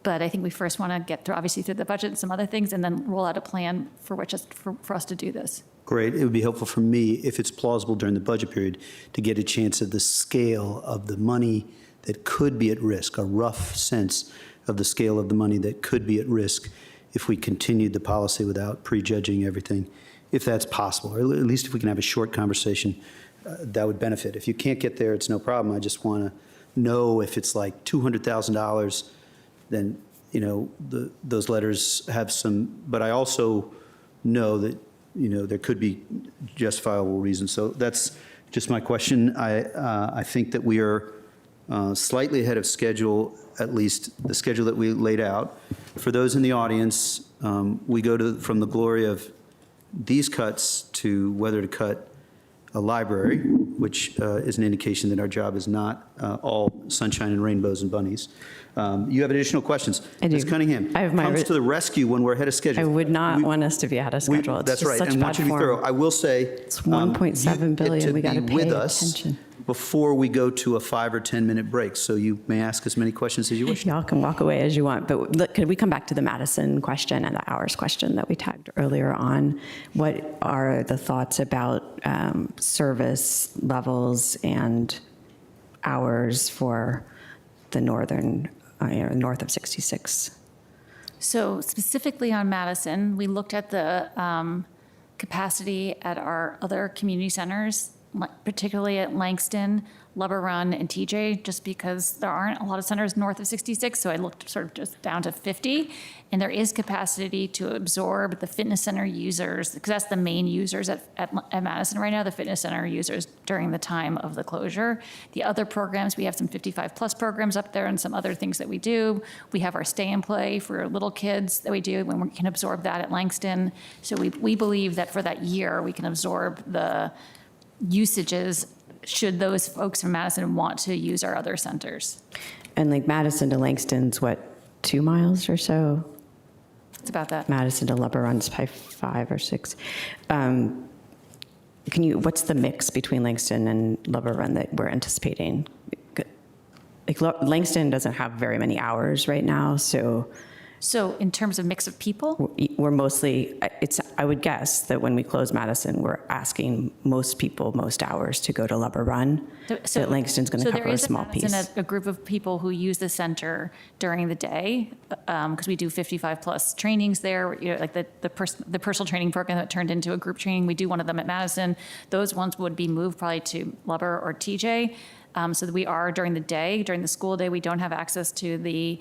Speaker 3: But I think we first want to get through the budget and some other things, and then roll out a plan for us to do this.
Speaker 1: Great. It would be helpful for me, if it's plausible during the budget period, to get a chance of the scale of the money that could be at risk, a rough sense of the scale of the money that could be at risk if we continued the policy without prejudging everything, if that's possible, or at least if we can have a short conversation, that would benefit. If you can't get there, it's no problem. I just want to know if it's like $200,000, then, those letters have some, but I also know that, there could be justifiable reasons. So that's just my question. I think that we are slightly ahead of schedule, at least the schedule that we laid out. For those in the audience, we go from the glory of these cuts to whether to cut a library, which is an indication that our job is not all sunshine and rainbows and bunnies. You have additional questions?
Speaker 8: I do.
Speaker 1: Ms. Cunningham comes to the rescue when we're ahead of schedule.
Speaker 8: I would not want us to be ahead of schedule.
Speaker 1: That's right, and want you to be thorough. I will say,
Speaker 8: It's $1.7 billion. We got to
Speaker 1: be
Speaker 8: pay
Speaker 1: with us
Speaker 8: attention.
Speaker 1: before we go to a 5 or 10 minute break. So you may ask as many questions as you wish.
Speaker 8: Y'all can walk away as you want, but look, could we come back to the Madison question and the hours question that we tagged earlier on? What are the thoughts about service levels and hours for the north of 66?
Speaker 3: So specifically on Madison, we looked at the capacity at our other community centers, particularly at Langston, Lubber Run, and TJ, just because there aren't a lot of centers north of 66, so I looked sort of just down to 50, and there is capacity to absorb the fitness center users, because that's the main users at Madison right now, the fitness center users during the time of the closure. The other programs, we have some 55-plus programs up there and some other things that we do. We have our stay and play for little kids that we do when we can absorb that at Langston. So we believe that for that year, we can absorb the usages should those folks from Madison want to use our other centers.
Speaker 8: And like Madison to Langston's, what, 2 miles or so?
Speaker 3: It's about that.
Speaker 8: Madison to Lubber Run's probably 5 or 6. What's the mix between Langston and Lubber Run that we're anticipating? Like Langston doesn't have very many hours right now,
Speaker 3: So in terms of mix of people?
Speaker 8: we're mostly, I would guess that when we close Madison, we're asking most people, most hours to go to Lubber Run. So that Langston's going to cover a small piece.
Speaker 3: So there is a group of people who use the center during the day, because we do 55-plus trainings there, like the personal training program that turned into a group training. We do one of them at Madison. Those ones would be moved probably to Lubber or TJ. So that we are during the day, during the school day, we don't have access to the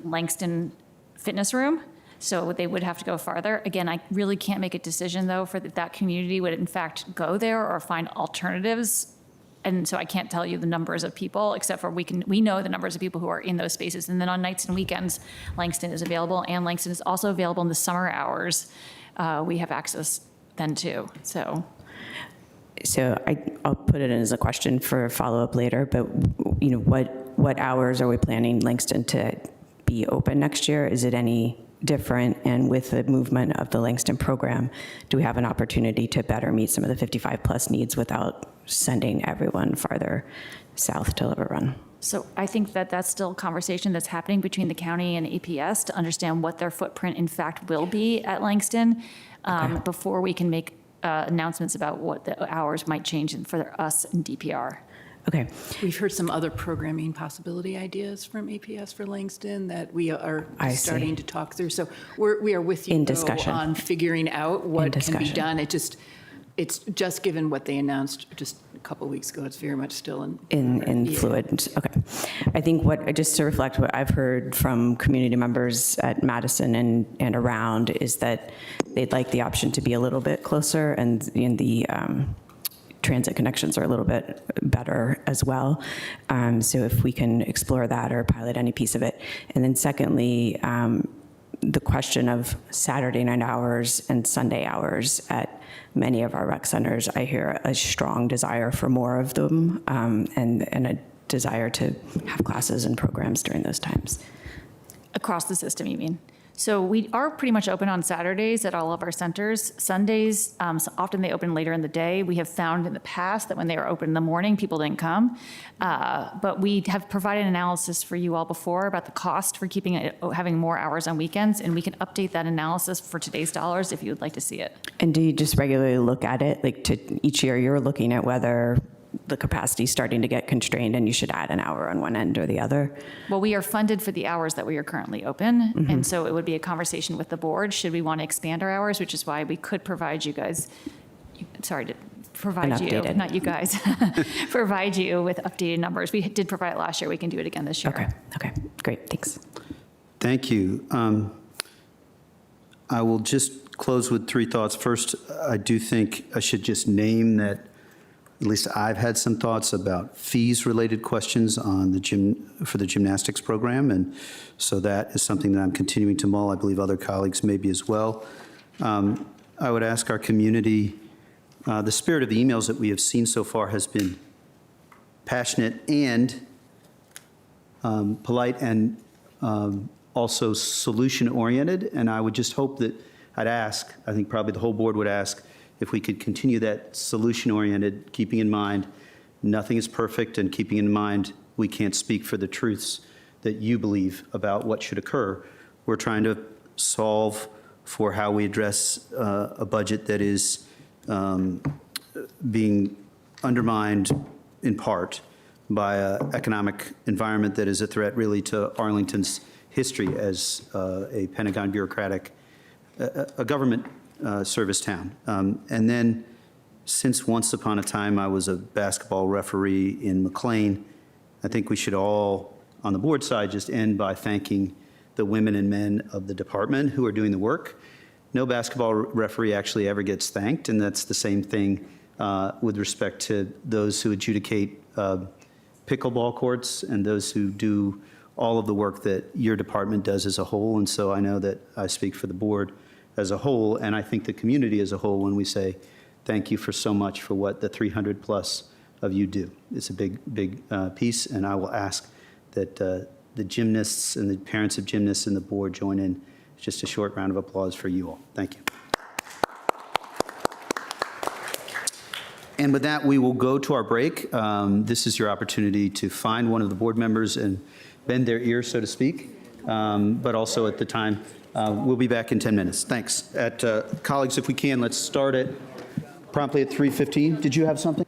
Speaker 3: Langston fitness room, so they would have to go farther. Again, I really can't make a decision, though, for that community would in fact go there or find alternatives. And so I can't tell you the numbers of people, except for we know the numbers of people who are in those spaces. And then on nights and weekends, Langston is available, and Langston is also available in the summer hours. We have access then too, so.
Speaker 8: So I'll put it in as a question for follow-up later, but what hours are we planning Langston to be open next year? Is it any different? And with the movement of the Langston program, do we have an opportunity to better meet some of the 55-plus needs without sending everyone farther south to Lubber Run?
Speaker 3: So I think that that's still a conversation that's happening between the county and APS to understand what their footprint in fact will be at Langston before we can make announcements about what the hours might change for us and DPR.
Speaker 8: Okay.
Speaker 10: We've heard some other programming possibility ideas from APS for Langston that we are starting to talk through. So we are with you
Speaker 8: In discussion.
Speaker 10: on figuring out what can be done. It just, it's just given what they announced just a couple weeks ago, it's very much still
Speaker 8: in
Speaker 10: Yeah.
Speaker 8: fluid. Okay. I think just to reflect what I've heard from community members at Madison and around is that they'd like the option to be a little bit closer, and in the transit connections are a little bit better as well. So if we can explore that or pilot any piece of it. And then secondly, the question of Saturday night hours and Sunday hours at many of our rec centers, I hear a strong desire for more of them, and a desire to have classes and programs during those times.
Speaker 3: Across the system, you mean? So we are pretty much open on Saturdays at all of our centers. Sundays, so often they open later in the day. We have found in the past that when they were open in the morning, people didn't come. But we have provided analysis for you all before about the cost for keeping it, having more hours on weekends, and we can update that analysis for today's dollars if you would like to see it.
Speaker 8: And do you just regularly look at it? Like each year you're looking at whether the capacity is starting to get constrained and you should add an hour on one end or the other?
Speaker 3: Well, we are funded for the hours that we are currently open, and so it would be a conversation with the board, should we want to expand our hours, which is why we could provide you guys, sorry to provide you,
Speaker 8: updated.
Speaker 3: not you guys, provide you with updated numbers. We did provide it last year, we can do it again this year.
Speaker 8: Okay, great, thanks.
Speaker 1: Thank you. I will just close with three thoughts. First, I do think I should just name that at least I've had some thoughts about fees-related questions on for the gymnastics program, and so that is something that I'm continuing to mull. I believe other colleagues may be as well. I would ask our community, the spirit of the emails that we have seen so far has been passionate and polite and also solution-oriented, and I would just hope that I think probably the whole board would ask, if we could continue that solution-oriented, keeping in mind nothing is perfect, and keeping in mind we can't speak for the truths that you believe about what should occur. We're trying to solve for how we address a budget that is being undermined in part by an economic environment that is a threat really to Arlington's history as a Pentagon bureaucratic, a government service town. And then, since once upon a time I was a basketball referee in McLean, I think we should all, on the board side, just end by thanking the women and men of the department who are doing the work. No basketball referee actually ever gets thanked, and that's the same thing with respect to those who adjudicate pickleball courts and those who do all of the work that your department does as a whole. And so I know that I speak for the board as a whole, and I think the community as a whole, when we say thank you for so much for what the 300 plus of you do. It's a big piece, and I will ask that the gymnasts and the parents of gymnasts and the board join in. Just a short round of applause for you all. Thank you. And with that, we will go to our break. This is your opportunity to find one of the board members and bend their ear, so to speak, but also at the time, we'll be back in 10 minutes. Thanks. Colleagues, if we can, let's start it promptly at 3:15. Did you have something?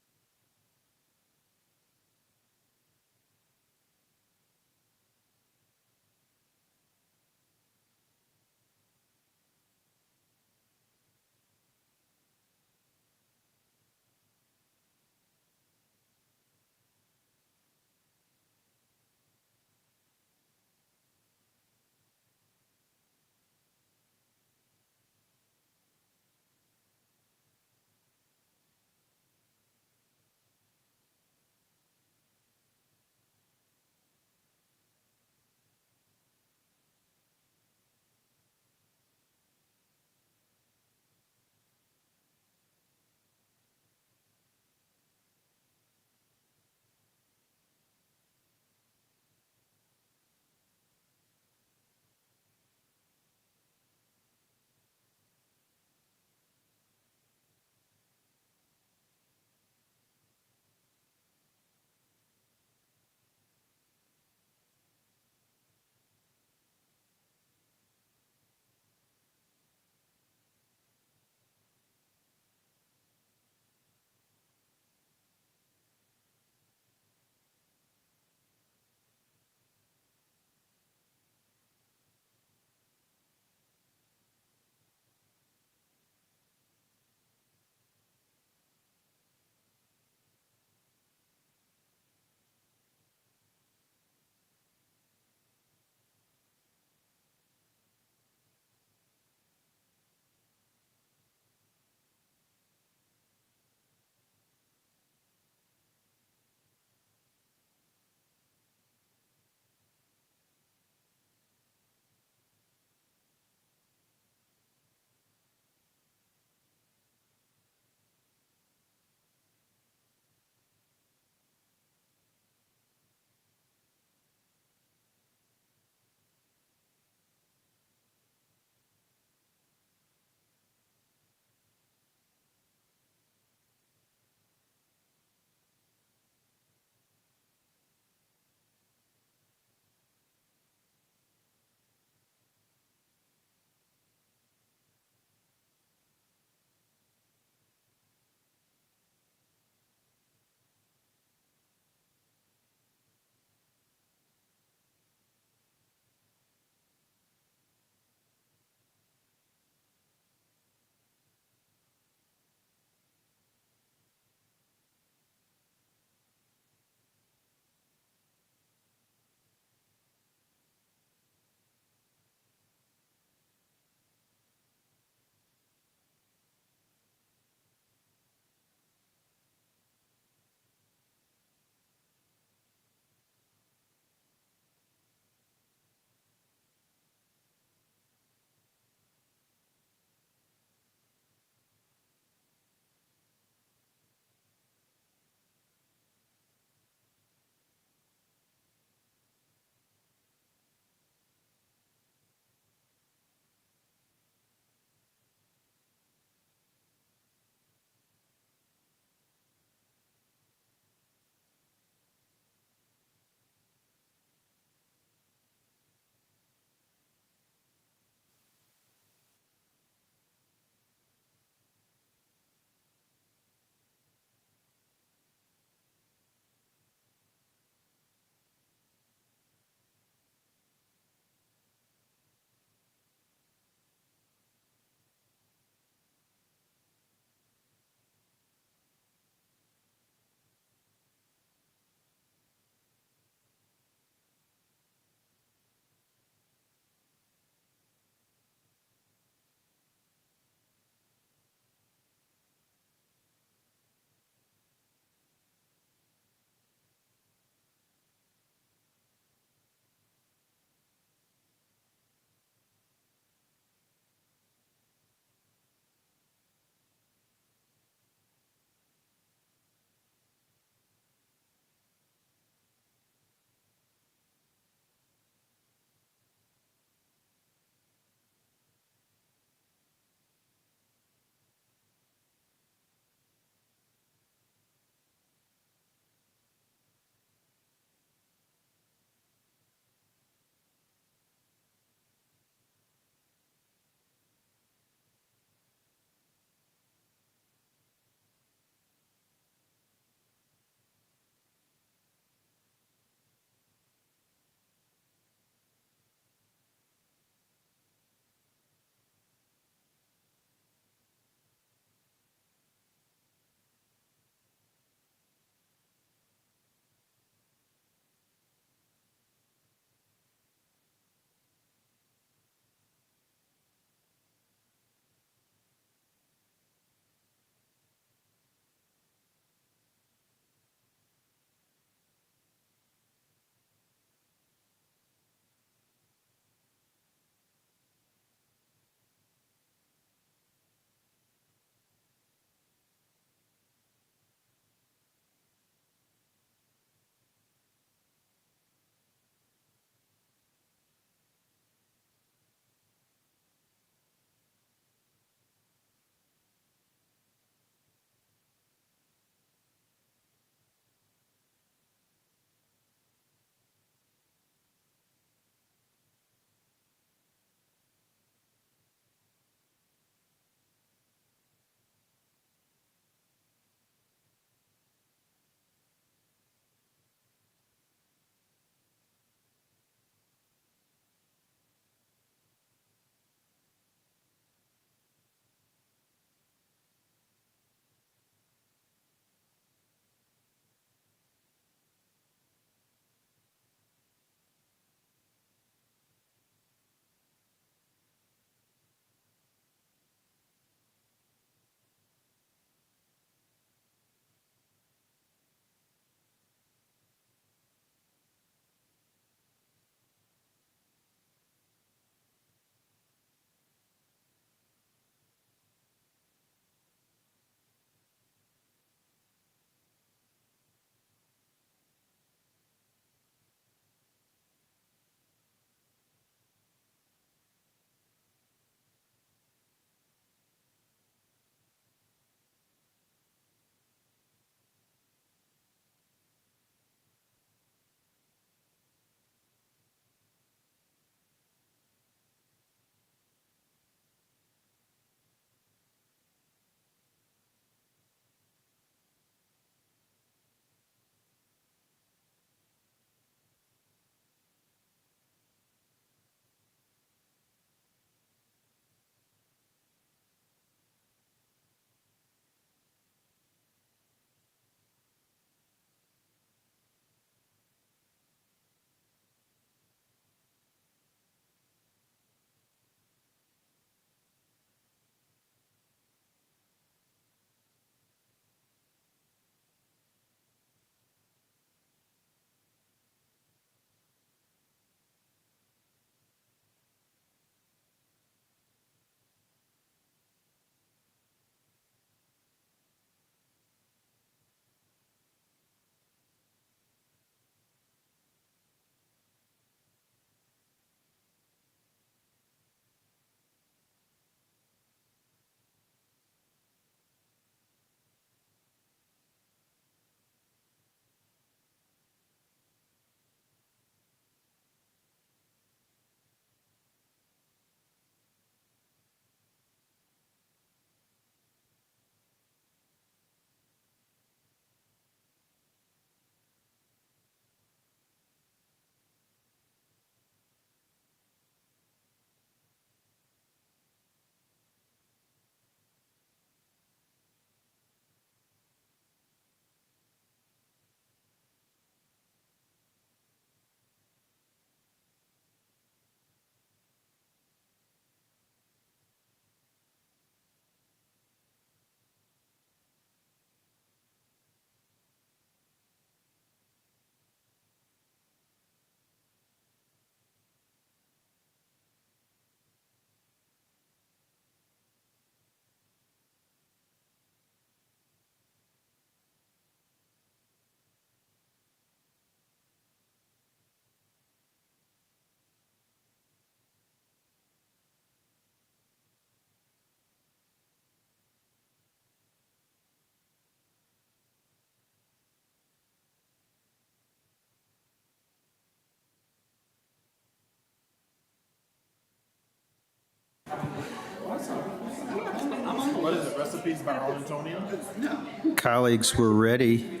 Speaker 6: What is it, recipes by Arlingtonian?
Speaker 1: Colleagues, we're ready.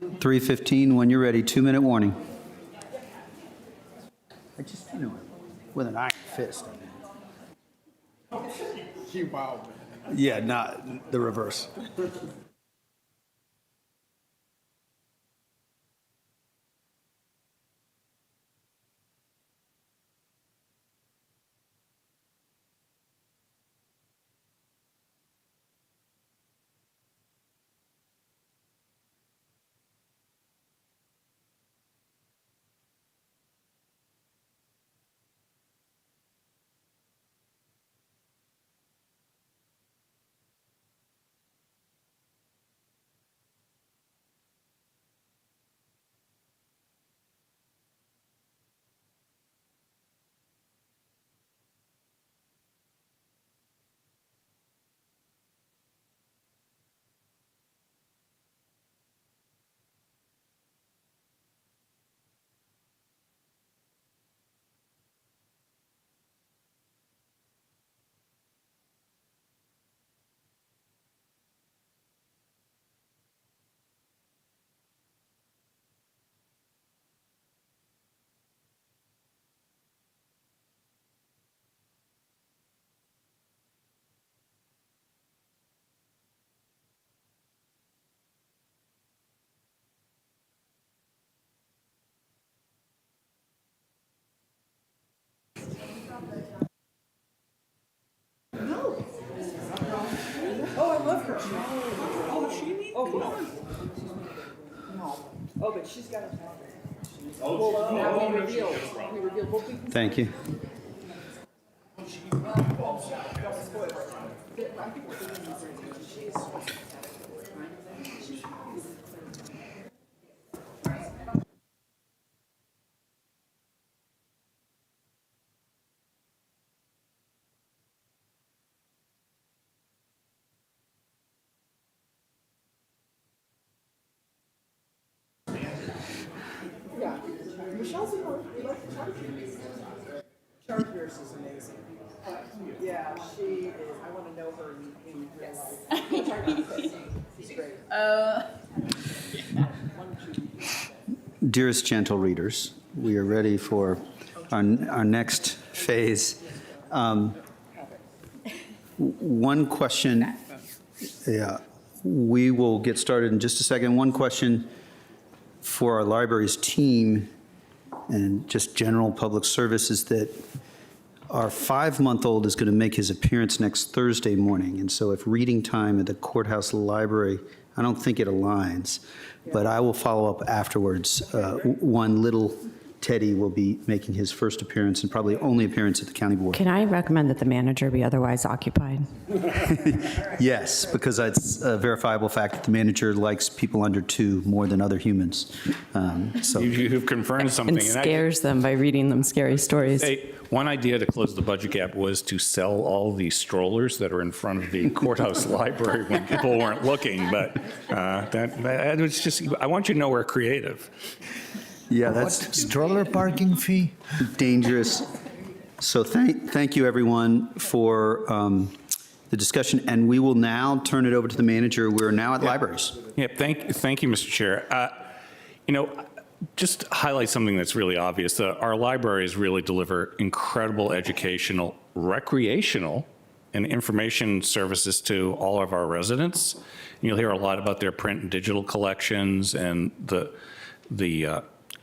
Speaker 1: 3:15, when you're ready, 2-minute warning. I just, with an iron fist. Yeah, not the reverse.
Speaker 10: Oh, but she's got a.
Speaker 1: Thank you.
Speaker 10: Michelle's in one. You like the chart? Chart nurse is amazing. Yeah, she is. I want to know her in real life. She's great.
Speaker 1: Dearest gentle readers, we are ready for our next phase. One question, yeah, we will get started in just a second. One question for our libraries team and just general public service is that our 5-month-old is going to make his appearance next Thursday morning. And so if reading time at the courthouse library, I don't think it aligns, but I will follow up afterwards. One little Teddy will be making his first appearance and probably only appearance at the county board.
Speaker 8: Can I recommend that the manager be otherwise occupied?
Speaker 1: Yes, because it's a verifiable fact that the manager likes people under 2 more than other humans. So
Speaker 2: You've confirmed something.
Speaker 8: And scares them by reading them scary stories.
Speaker 2: Hey, one idea to close the budget gap was to sell all the strollers that are in front of the courthouse library when people weren't looking, but that was just, I want you to know we're creative.
Speaker 1: yeah, that's
Speaker 7: Stroller parking fee?
Speaker 1: dangerous. So thank you, everyone, for the discussion, and we will now turn it over to the manager. We're now at libraries.
Speaker 2: Yeah, thank you, Mr. Chair. Just highlight something that's really obvious. Our libraries really deliver incredible educational, recreational, and information services to all of our residents. You'll hear a lot about their print and digital collections and the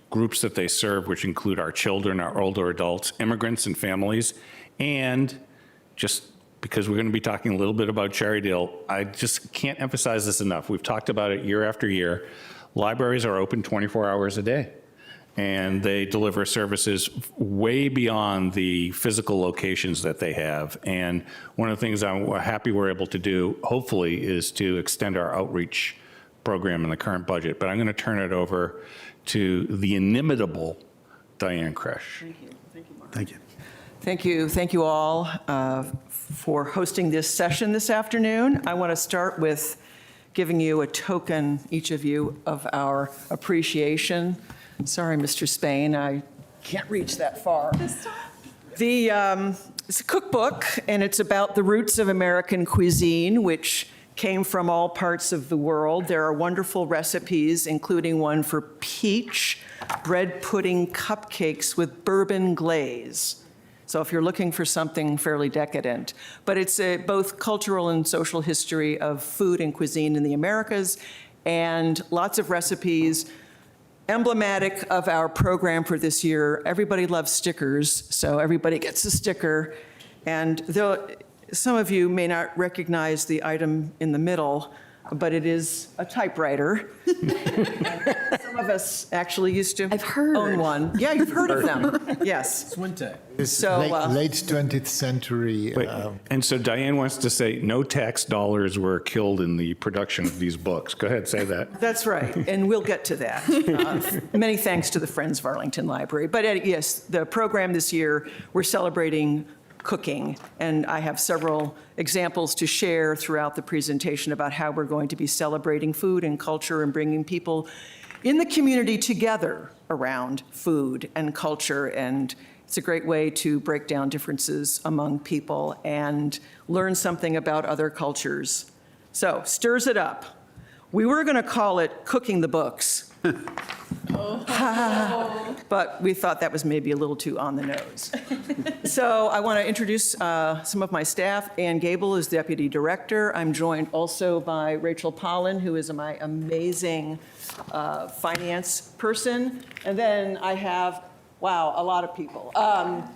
Speaker 2: groups that they serve, which include our children, our older adults, immigrants and families. And just because we're going to be talking a little bit about Cherrydale, I just can't emphasize this enough. We've talked about it year after year. Libraries are open 24 hours a day, and they deliver services way beyond the physical locations that they have. And one of the things I'm happy we're able to do, hopefully, is to extend our outreach program in the current budget. But I'm going to turn it over to the inimitable Diane Kresh.
Speaker 10: Thank you. Thank you, Mark.
Speaker 1: Thank you.
Speaker 10: Thank you. Thank you all for hosting this session this afternoon. I want to start with giving you a token, each of you, of our appreciation. Sorry, Mr. Spain, I can't reach that far. It's a cookbook, and it's about the roots of American cuisine, which came from all parts of the world. There are wonderful recipes, including one for peach bread pudding cupcakes with bourbon glaze. So if you're looking for something fairly decadent, but it's both cultural and social history of food and cuisine in the Americas, and lots of recipes. Emblematic of our program for this year, everybody loves stickers, so everybody gets a sticker. And some of you may not recognize the item in the middle, but it is a typewriter. Some of us actually used to own one. Yeah, you've heard of them. Yes.
Speaker 6: Swinte.
Speaker 7: It's
Speaker 10: So,
Speaker 7: late 20th century.
Speaker 2: Wait, and so Diane wants to say no tax dollars were killed in the production of these books. Go ahead, say that.
Speaker 10: That's right, and we'll get to that. Many thanks to the Friends of Arlington Library. But yes, the program this year, we're celebrating cooking, and I have several examples to share throughout the presentation about how we're going to be celebrating food and culture and bringing people in the community together around food and culture. And it's a great way to break down differences among people and learn something about other cultures. So, stirs it up. We were going to call it Cooking the Books. But we thought that was maybe a little too on the nose. So I want to introduce some of my staff. Ann Gable is Deputy Director. I'm joined also by Rachel Pollan, who is my amazing finance person. And then I have, wow, a lot of people.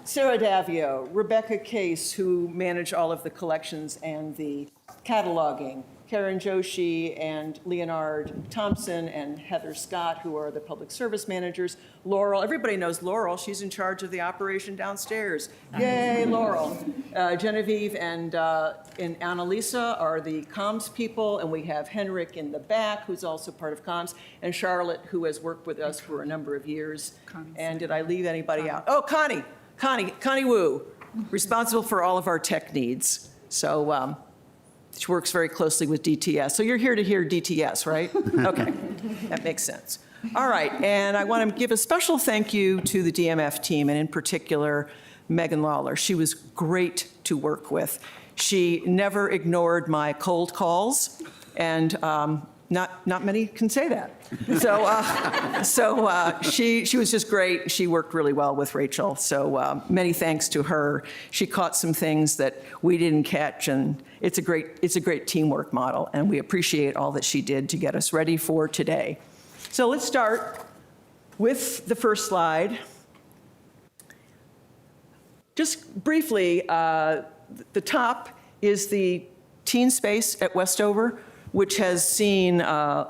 Speaker 10: Sarah Davio, Rebecca Case, who manage all of the collections and the cataloging. Karen Joshi and Leonard Thompson and Heather Scott, who are the public service managers. Laurel, everybody knows Laurel. She's in charge of the operation downstairs. Yay, Laurel. Genevieve and Annalisa are the comms people, and we have Henrik in the back, who's also part of comms, and Charlotte, who has worked with us for a number of years. And did I leave anybody out? Oh, Connie Wu, responsible for all of our tech needs. So, she works very closely with DTS. So you're here to hear DTS, right? Okay, that makes sense. All right, and I want to give a special thank you to the DMF team, and in particular, Megan Lawler. She was great to work with. She never ignored my cold calls, and not many can say that. So she was just great. She worked really well with Rachel. So many thanks to her. She caught some things that we didn't catch, and it's a great teamwork model. And we appreciate all that she did to get us ready for today. So let's start with the first slide. Just briefly, the top is the teen space at Westover, which has seen a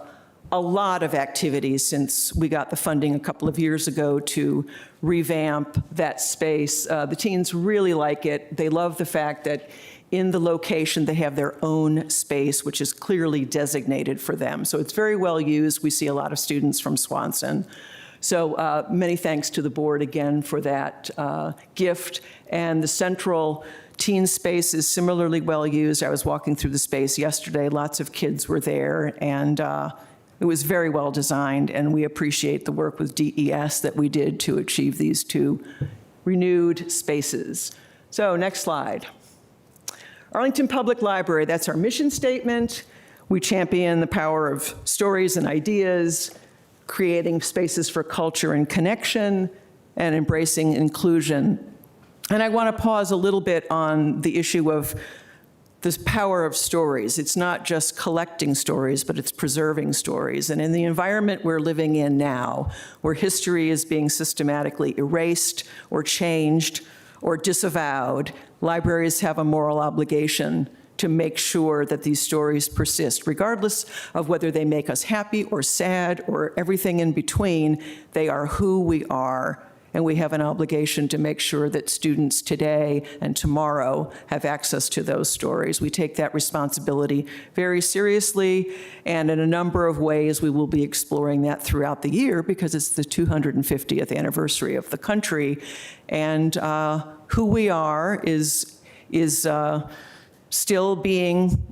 Speaker 10: lot of activities since we got the funding a couple of years ago to revamp that space. The teens really like it. They love the fact that in the location they have their own space, which is clearly designated for them. So it's very well used. We see a lot of students from Swanson. So many thanks to the board again for that gift. And the central teen space is similarly well used. I was walking through the space yesterday. Lots of kids were there, and it was very well designed, and we appreciate the work with DES that we did to achieve these two renewed spaces. So next slide. Arlington Public Library, that's our mission statement. We champion the power of stories and ideas, creating spaces for culture and connection, and embracing inclusion. And I want to pause a little bit on the issue of this power of stories. It's not just collecting stories, but it's preserving stories. And in the environment we're living in now, where history is being systematically erased or changed or disavowed, libraries have a moral obligation to make sure that these stories persist. Regardless of whether they make us happy or sad or everything in between, they are who we are. And we have an obligation to make sure that students today and tomorrow have access to those stories. We take that responsibility very seriously, and in a number of ways we will be exploring that throughout the year because it's the 250th anniversary of the country. And who we are is still being,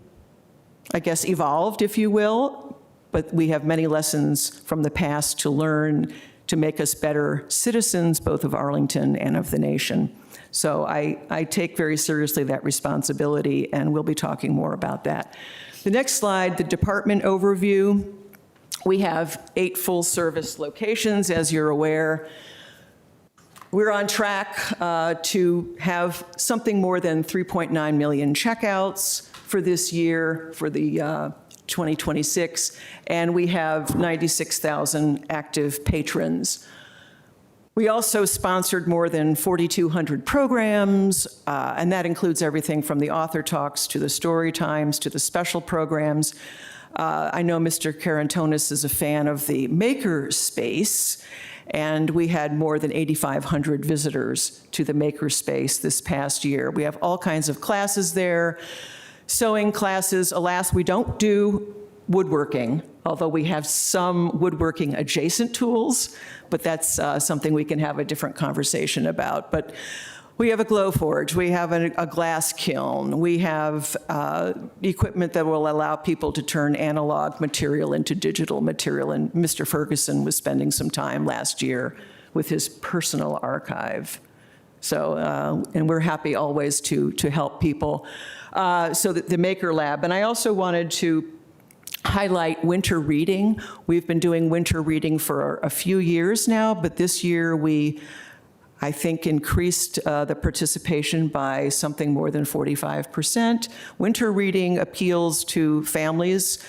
Speaker 10: I guess, evolved, if you will, but we have many lessons from the past to learn to make us better citizens, both of Arlington and of the nation. So I take very seriously that responsibility, and we'll be talking more about that. The next slide, the department overview. We have 8 full-service locations, as you're aware. We're on track to have something more than 3.9 million checkouts for this year, for the 2026, and we have 96,000 active patrons. We also sponsored more than 4,200 programs, and that includes everything from the author talks to the story times to the special programs. I know Mr. Carantonis is a fan of the maker space, and we had more than 8,500 visitors to the maker space this past year. We have all kinds of classes there, sewing classes. Alas, we don't do woodworking, although we have some woodworking adjacent tools, but that's something we can have a different conversation about. But we have a glow forge, we have a glass kiln, we have equipment that will allow people to turn analog material into digital material, and Mr. Ferguson was spending some time last year with his personal archive. So, and we're happy always to help people. So the Maker Lab, and I also wanted to highlight winter reading. We've been doing winter reading for a few years now, but this year we, I think, increased the participation by something more than 45%. Winter reading appeals to families.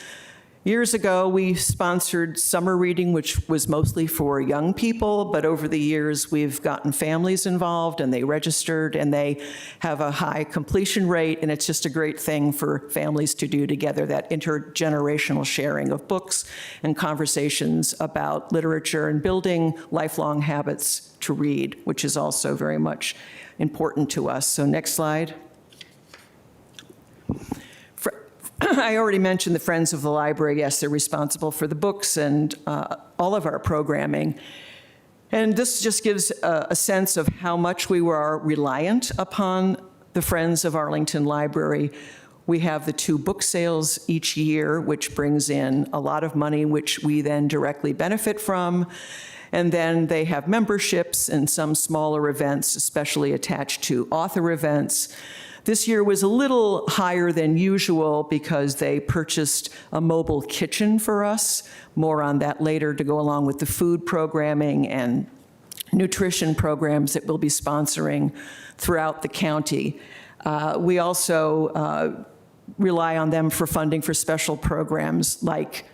Speaker 10: Years ago, we sponsored summer reading, which was mostly for young people, but over the years, we've gotten families involved, and they registered, and they have a high completion rate, and it's just a great thing for families to do together, that intergenerational sharing of books and conversations about literature and building lifelong habits to read, which is also very much important to us. So next slide. I already mentioned the Friends of the Library. Yes, they're responsible for the books and all of our programming. And this just gives a sense of how much we are reliant upon the Friends of Arlington Library. We have the 2 book sales each year, which brings in a lot of money, which we then directly benefit from. And then they have memberships and some smaller events, especially attached to author events. This year was a little higher than usual because they purchased a mobile kitchen for us. More on that later, to go along with the food programming and nutrition programs that we'll be sponsoring throughout the county. We also rely on them for funding for special programs like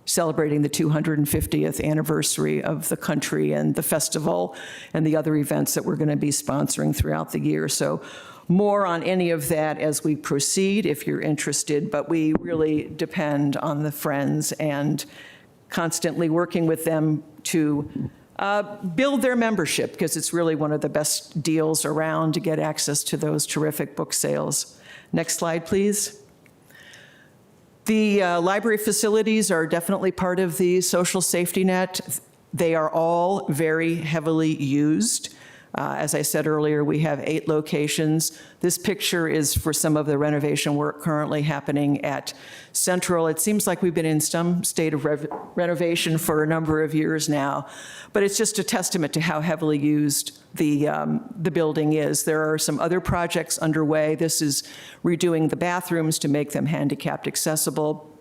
Speaker 10: celebrating the 250th anniversary of the country and the festival and the other events that we're going to be sponsoring throughout the year. So more on any of that as we proceed if you're interested, but we really depend on the Friends and constantly working with them to build their membership, because it's really one of the best deals around to get access to those terrific book sales. Next slide, please. The library facilities are definitely part of the social safety net. They are all very heavily used. As I said earlier, we have 8 locations. This picture is for some of the renovation work currently happening at Central. It seems like we've been in some state of renovation for a number of years now, but it's just a testament to how heavily used the building is. There are some other projects underway. This is redoing the bathrooms to make them handicapped accessible.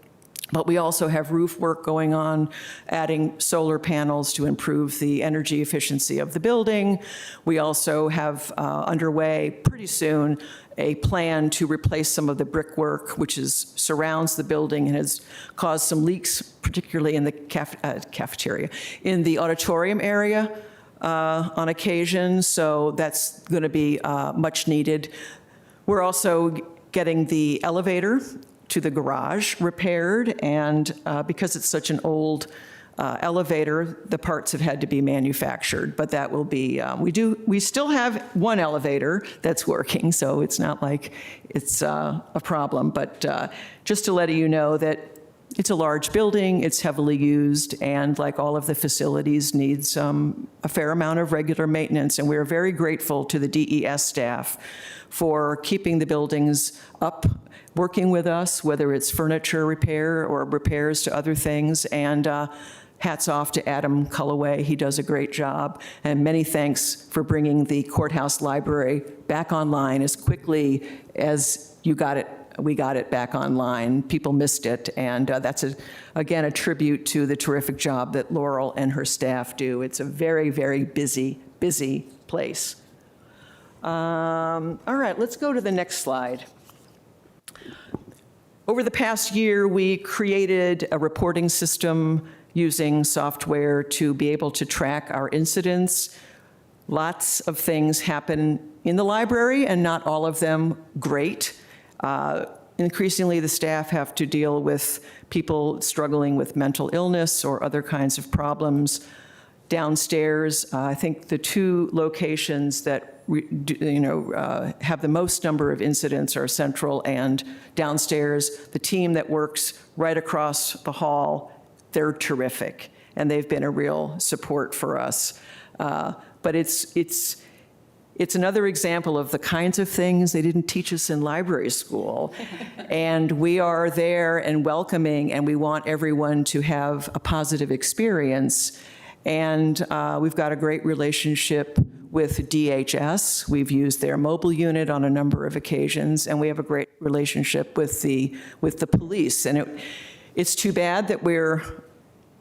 Speaker 10: But we also have roof work going on, adding solar panels to improve the energy efficiency of the building. We also have underway pretty soon a plan to replace some of the brickwork, which surrounds the building and has caused some leaks, particularly in the cafeteria, in the auditorium area on occasion. So that's going to be much needed. We're also getting the elevator to the garage repaired, and because it's such an old elevator, the parts have had to be manufactured, but that will be, we still have one elevator that's working, so it's not like it's a problem, but just to let you know that it's a large building, it's heavily used, and like all of the facilities, needs a fair amount of regular maintenance, and we're very grateful to the DES staff for keeping the buildings up, working with us, whether it's furniture repair or repairs to other things, and hats off to Adam Culloway. He does a great job. And many thanks for bringing the courthouse library back online as quickly as you got it. We got it back online. People missed it. And that's, again, a tribute to the terrific job that Laurel and her staff do. It's a very, very busy, busy place. All right, let's go to the next slide. Over the past year, we created a reporting system using software to be able to track our incidents. Lots of things happen in the library, and not all of them great. Increasingly, the staff have to deal with people struggling with mental illness or other kinds of problems. Downstairs, I think the two locations that have the most number of incidents are Central and downstairs. The team that works right across the hall, they're terrific, and they've been a real support for us. But it's another example of the kinds of things they didn't teach us in library school. And we are there and welcoming, and we want everyone to have a positive experience. And we've got a great relationship with DHS. We've used their mobile unit on a number of occasions, and we have a great relationship with the police. And it's too bad that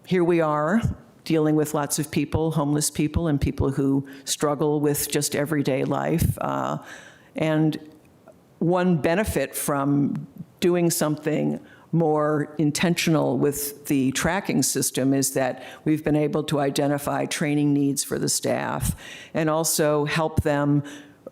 Speaker 10: here we are, dealing with lots of people, homeless people, and people who struggle with just everyday life. And one benefit from doing something more intentional with the tracking system is that we've been able to identify training needs for the staff and also help them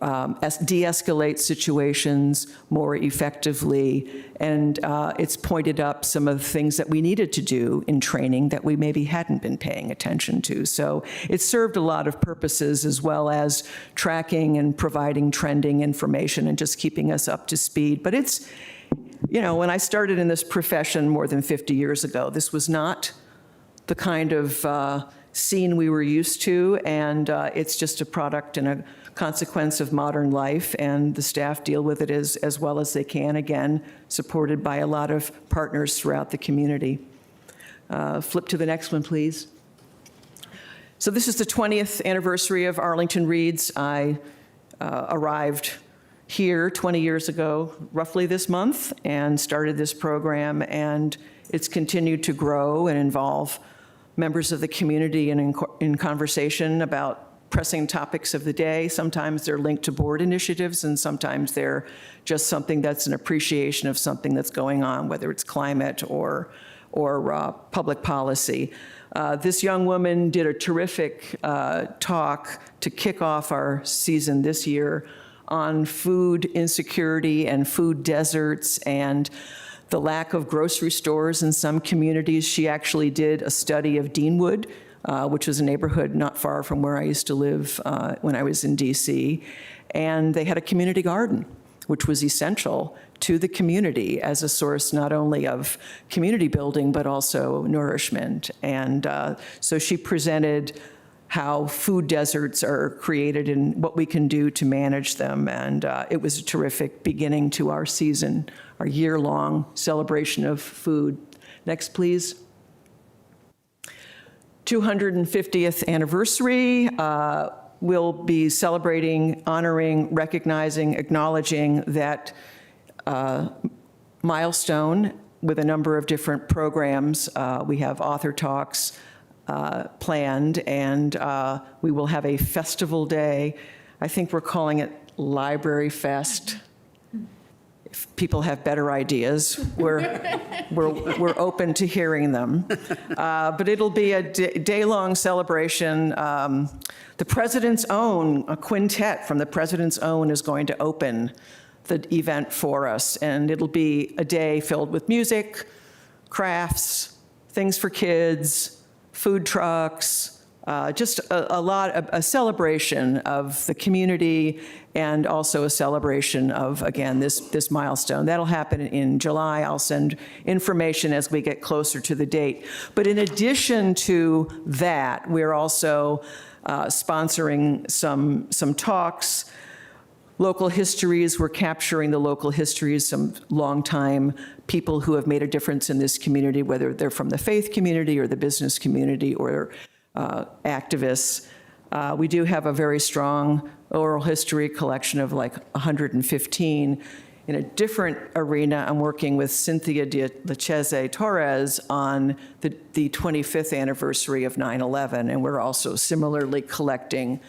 Speaker 10: de-escalate situations more effectively. And it's pointed up some of the things that we needed to do in training that we maybe hadn't been paying attention to. So it served a lot of purposes, as well as tracking and providing trending information and just keeping us up to speed. But it's, when I started in this profession more than 50 years ago, this was not the kind of scene we were used to, and it's just a product and a consequence of modern life, and the staff deal with it as well as they can, again, supported by a lot of partners throughout the community. Flip to the next one, please. So this is the 20th anniversary of Arlington Reads. I arrived here 20 years ago, roughly this month, and started this program, and it's continued to grow and involve members of the community in conversation about pressing topics of the day. Sometimes they're linked to board initiatives, and sometimes they're just something that's an appreciation of something that's going on, whether it's climate or public policy. This young woman did a terrific talk to kick off our season this year on food insecurity and food deserts and the lack of grocery stores in some communities. She actually did a study of Deanwood, which was a neighborhood not far from where I used to live when I was in DC. And they had a community garden, which was essential to the community as a source not only of community building, but also nourishment. And so she presented how food deserts are created and what we can do to manage them. And it was a terrific beginning to our season, our year-long celebration of food. Next, please. 250th anniversary. We'll be celebrating, honoring, recognizing, acknowledging that milestone with a number of different programs. We have author talks planned, and we will have a festival day. I think we're calling it Library Fest. If people have better ideas, we're open to hearing them. But it'll be a day-long celebration. The President's Own, a quintet from the President's Own, is going to open the event for us, and it'll be a day filled with music, crafts, things for kids, food trucks, just a celebration of the community, and also a celebration of, again, this milestone. That'll happen in July. I'll send information as we get closer to the date. But in addition to that, we're also sponsoring some talks. local histories. We're capturing the local histories, some longtime people who have made a difference in this community, whether they're from the faith community or the business community or activists. We do have a very strong oral history collection of like 115. In a different arena, I'm working with Cynthia de Lecheze Torres on the 25th anniversary of 9/11, and we're also similarly collecting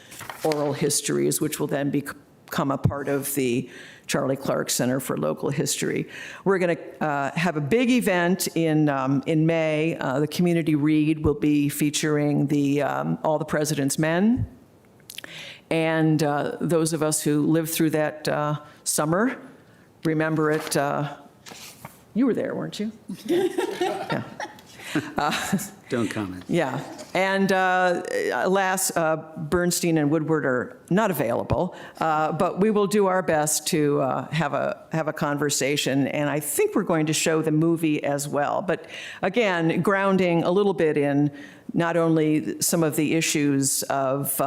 Speaker 10: oral histories, which will then become a part of the Charlie Clark Center for Local History. We're going to have a big event in May. The community read will be featuring All the President's Men. And those of us who lived through that summer remember it. You were there, weren't you? Yeah.
Speaker 1: Don't comment.
Speaker 10: Yeah. And alas, Bernstein and Woodward are not available, but we will do our best to have a conversation, and I think we're going to show the movie as well. But again, grounding a little bit in not only some of the issues of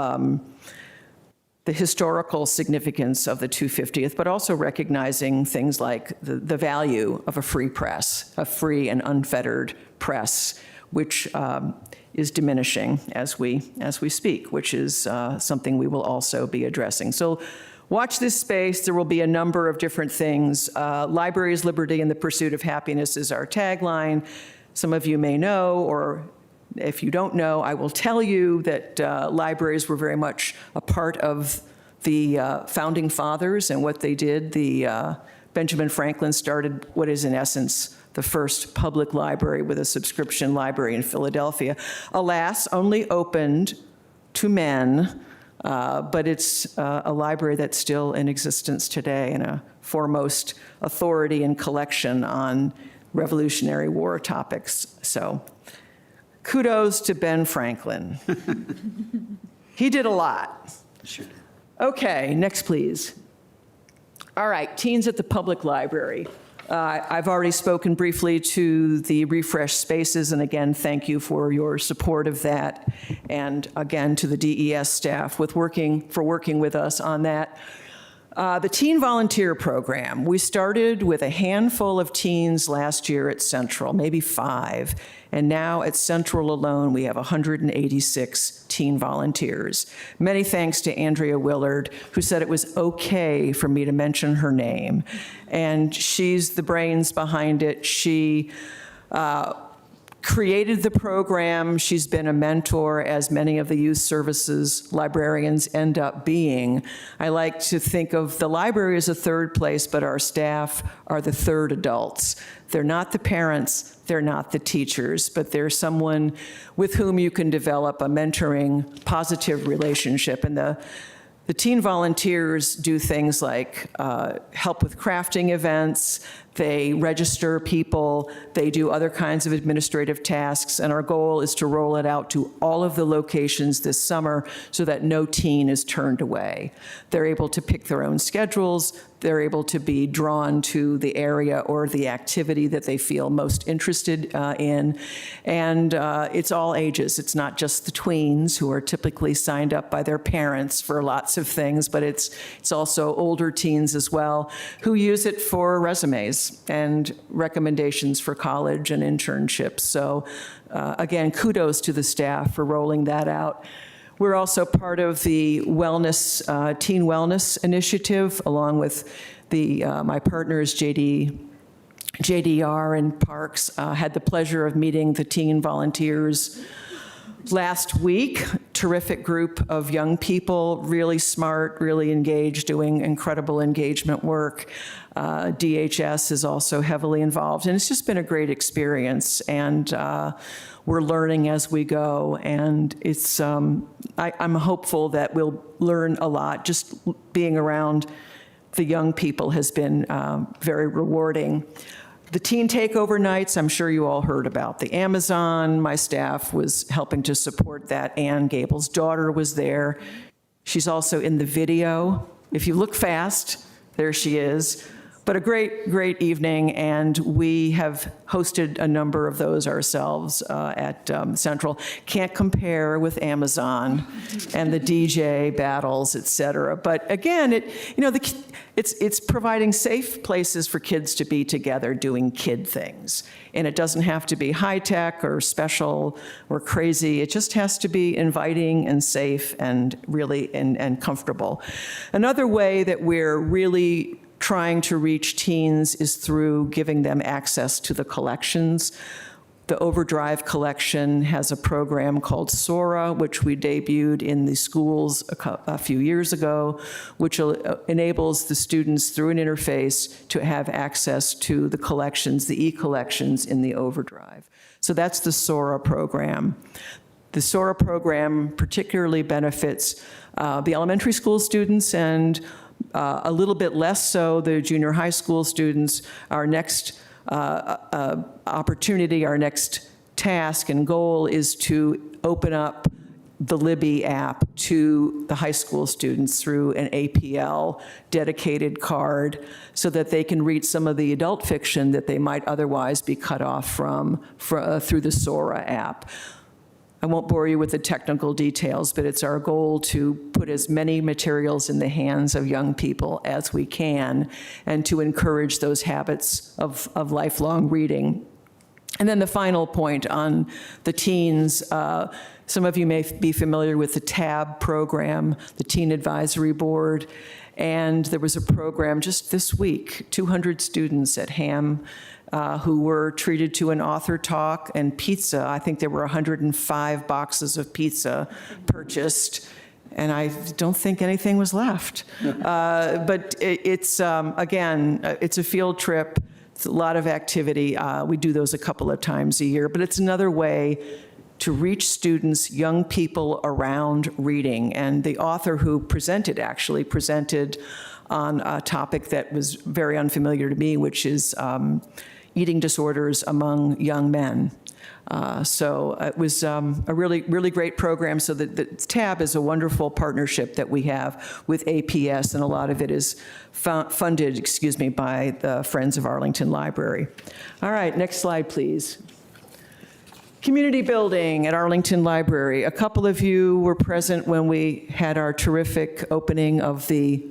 Speaker 10: the historical significance of the 250th, but also recognizing things like the value of a free press, a free and unfettered press, which is diminishing as we speak, which is something we will also be addressing. So watch this space. There will be a number of different things. Libraries, liberty, and the pursuit of happiness is our tagline. Some of you may know, or if you don't know, I will tell you that libraries were very much a part of the founding fathers and what they did. Benjamin Franklin started what is in essence the first public library with a subscription library in Philadelphia. Alas, only opened to men, but it's a library that's still in existence today and a foremost authority and collection on Revolutionary War topics. So kudos to Ben Franklin. He did a lot.
Speaker 1: Sure.
Speaker 10: Okay, next, please. All right, teens at the public library. I've already spoken briefly to the refresh spaces, and again, thank you for your support of that, and again to the DES staff for working with us on that. The Teen Volunteer Program. We started with a handful of teens last year at Central, maybe 5, and now at Central alone we have 186 teen volunteers. Many thanks to Andrea Willard, who said it was okay for me to mention her name, and she's the brains behind it. She created the program. She's been a mentor, as many of the youth services librarians end up being. I like to think of the library as a third place, but our staff are the third adults. They're not the parents, they're not the teachers, but they're someone with whom you can develop a mentoring, positive relationship. And the teen volunteers do things like help with crafting events, they register people, they do other kinds of administrative tasks, and our goal is to roll it out to all of the locations this summer so that no teen is turned away. They're able to pick their own schedules, they're able to be drawn to the area or the activity that they feel most interested in, and it's all ages. It's not just the tweens who are typically signed up by their parents for lots of things, but it's also older teens as well who use it for resumes and recommendations for college and internships. So again, kudos to the staff for rolling that out. We're also part of the wellness, Teen Wellness Initiative, along with my partners, JDR and Parks. Had the pleasure of meeting the teen volunteers last week. Terrific group of young people, really smart, really engaged, doing incredible engagement work. DHS is also heavily involved, and it's just been a great experience, and we're learning as we go, and it's I'm hopeful that we'll learn a lot. Just being around the young people has been very rewarding. The teen takeover nights, I'm sure you all heard about the Amazon. My staff was helping to support that. Ann Gable's daughter was there. She's also in the video. If you look fast, there she is. But a great evening, and we have hosted a number of those ourselves at Central. Can't compare with Amazon and the DJ battles, et cetera. But again, it's providing safe places for kids to be together doing kid things. And it doesn't have to be high-tech or special or crazy. It just has to be inviting and safe and really and comfortable. Another way that we're really trying to reach teens is through giving them access to the collections. The Overdrive collection has a program called SORA, which we debuted in the schools a few years ago, which enables the students through an interface to have access to the collections, the e-collections in the Overdrive. So that's the SORA program. The SORA program particularly benefits the elementary school students and a little bit less so the junior high school students. Our next opportunity, our next task and goal is to open up the Libby app to the high school students through an APL dedicated card so that they can read some of the adult fiction that they might otherwise be cut off from through the SORA app. I won't bore you with the technical details, but it's our goal to put as many materials in the hands of young people as we can and to encourage those habits of lifelong reading. And then the final point on the teens, some of you may be familiar with the TAB program, the Teen Advisory Board, and there was a program just this week, 200 students at HAM who were treated to an author talk and pizza. I think there were 105 boxes of pizza purchased, and I don't think anything was left. But it's, again, it's a field trip. It's a lot of activity. We do those a couple of times a year, but it's another way to reach students, young people around reading. And the author who presented actually presented on a topic that was very unfamiliar to me, which is eating disorders among young men. So it was a really great program. So the TAB is a wonderful partnership that we have with APS, and a lot of it is funded, by the Friends of Arlington Library. All right, next slide, please. Community building at Arlington Library. A couple of you were present when we had our terrific opening of the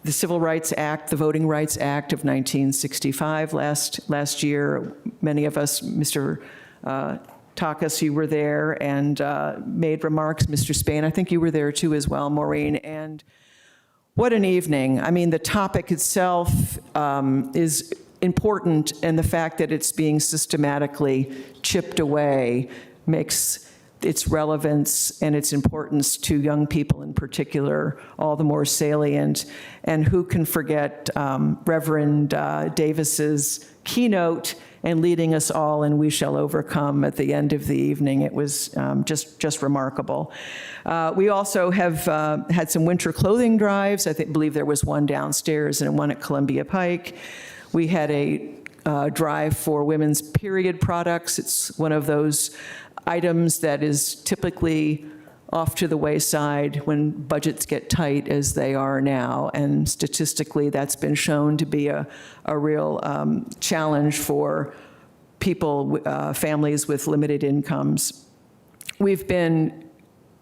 Speaker 10: Civil Rights Act, the Voting Rights Act of 1965 last year. Many of us, Mr. Takas, you were there and made remarks. Mr. Spain, I think you were there too as well, Maureen. And what an evening. I mean, the topic itself is important, and the fact that it's being systematically chipped away makes its relevance and its importance to young people in particular all the more salient. And who can forget Reverend Davis's keynote and leading us all in We Shall Overcome at the end of the evening. It was just remarkable. We also have had some winter clothing drives. I believe there was one downstairs and one at Columbia Pike. We had a drive for women's period products. It's one of those items that is typically off to the wayside when budgets get tight as they are now. And statistically, that's been shown to be a real challenge for people, families with limited incomes. We've been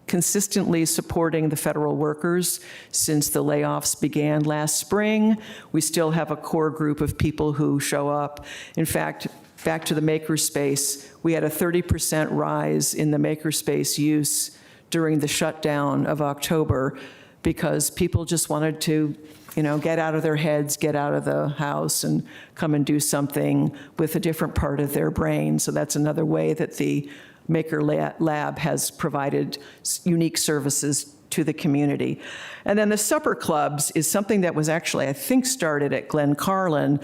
Speaker 10: consistently supporting the federal workers since the layoffs began last spring. We still have a core group of people who show up. In fact, back to the makerspace, we had a 30% rise in the makerspace use during the shutdown of October because people just wanted to, get out of their heads, get out of the house and come and do something with a different part of their brain. So that's another way that the Maker Lab has provided unique services to the community. And then the supper clubs is something that was actually, I think, started at Glen Carlin.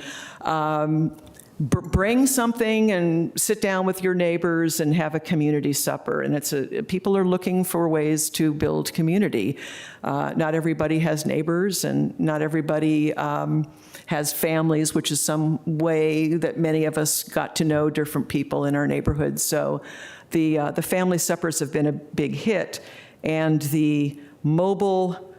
Speaker 10: Bring something and sit down with your neighbors and have a community supper. And people are looking for ways to build community. Not everybody has neighbors, and not everybody has families, which is some way that many of us got to know different people in our neighborhoods. So the family suppers have been a big hit, and the mobile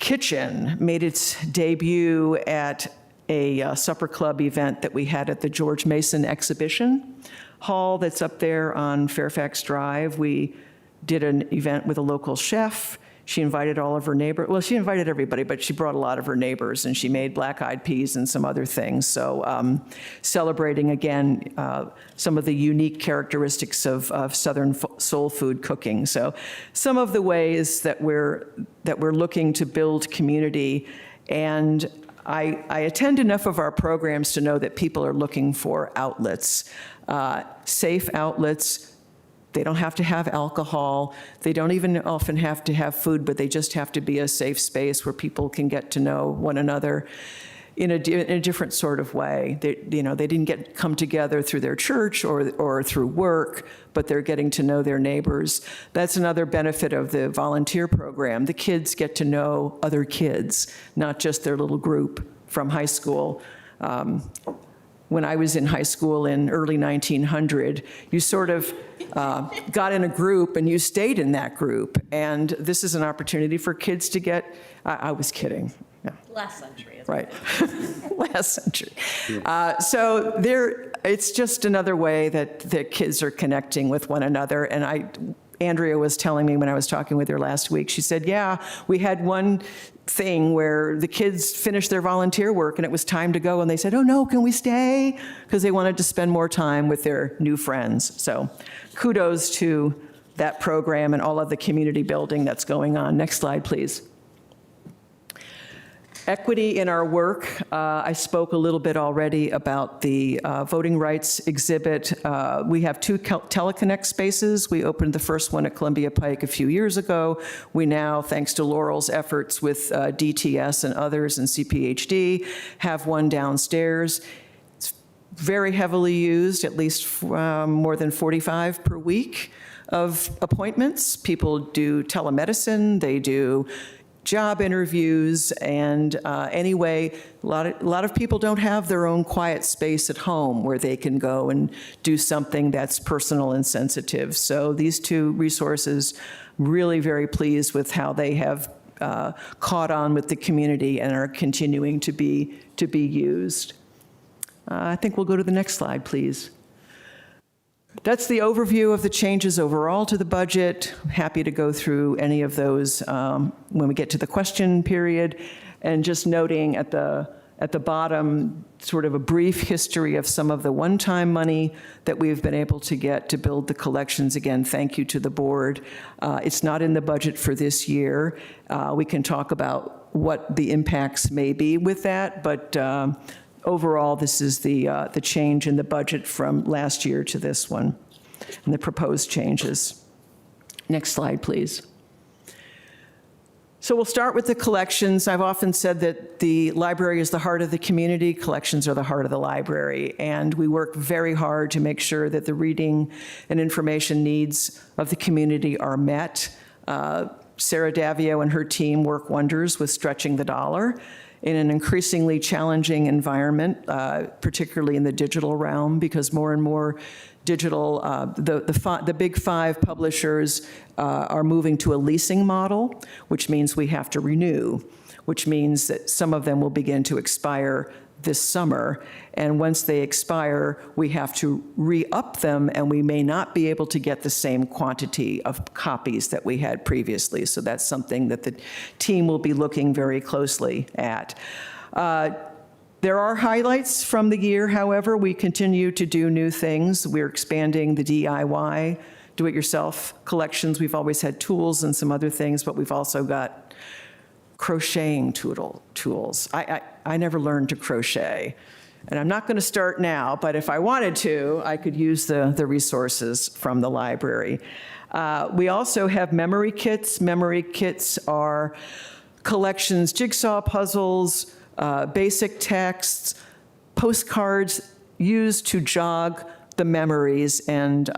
Speaker 10: kitchen made its debut at a supper club event that we had at the George Mason Exhibition Hall that's up there on Fairfax Drive. We did an event with a local chef. She invited all of her neighbors. Well, she invited everybody, but she brought a lot of her neighbors, and she made black-eyed peas and some other things. So celebrating, again, some of the unique characteristics of Southern soul food cooking. So some of the ways that we're looking to build community. And I attend enough of our programs to know that people are looking for outlets, safe outlets. They don't have to have alcohol. They don't even often have to have food, but they just have to be a safe space where people can get to know one another in a different sort of way. They didn't come together through their church or through work, but they're getting to know their neighbors. That's another benefit of the volunteer program. The kids get to know other kids, not just their little group from high school. When I was in high school in early 1900, you sort of got in a group and you stayed in that group. And this is an opportunity for kids to get, I was kidding. Yeah.
Speaker 12: Last century.
Speaker 10: Right. Last century. So it's just another way that the kids are connecting with one another. And Andrea was telling me when I was talking with her last week, she said, yeah, we had one thing where the kids finished their volunteer work and it was time to go, and they said, oh no, can we stay? Because they wanted to spend more time with their new friends. So kudos to that program and all of the community building that's going on. Next slide, please. Equity in our work. I spoke a little bit already about the voting rights exhibit. We have 2 teleconnect spaces. We opened the first one at Columbia Pike a few years ago. We now, thanks to Laurel's efforts with DTS and others and CPHD, have one downstairs. It's very heavily used, at least more than 45 per week of appointments. People do telemedicine, they do job interviews, and anyway, a lot of people don't have their own quiet space at home where they can go and do something that's personal and sensitive. So these 2 resources, really very pleased with how they have caught on with the community and are continuing to be used. I think we'll go to the next slide, please. That's the overview of the changes overall to the budget. Happy to go through any of those when we get to the question period. And just noting at the bottom, sort of a brief history of some of the one-time money that we've been able to get to build the collections. Again, thank you to the board. It's not in the budget for this year. We can talk about what the impacts may be with that, but overall, this is the change in the budget from last year to this one, and the proposed changes. Next slide, please. So we'll start with the collections. I've often said that the library is the heart of the community. Collections are the heart of the library, and we work very hard to make sure that the reading and information needs of the community are met. Sarah Davio and her team work wonders with stretching the dollar in an increasingly challenging environment, particularly in the digital realm, because more and more digital, the big 5 publishers are moving to a leasing model, which means we have to renew, which means that some of them will begin to expire this summer. And once they expire, we have to re-up them, and we may not be able to get the same quantity of copies that we had previously. So that's something that the team will be looking very closely at. There are highlights from the year, however. We continue to do new things. We're expanding the DIY, do-it-yourself collections. We've always had tools and some other things, but we've also got crocheting tools. I never learned to crochet, and I'm not going to start now, but if I wanted to, I could use the resources from the library. We also have memory kits. Memory kits are collections, jigsaw puzzles, basic texts, postcards used to jog the memories and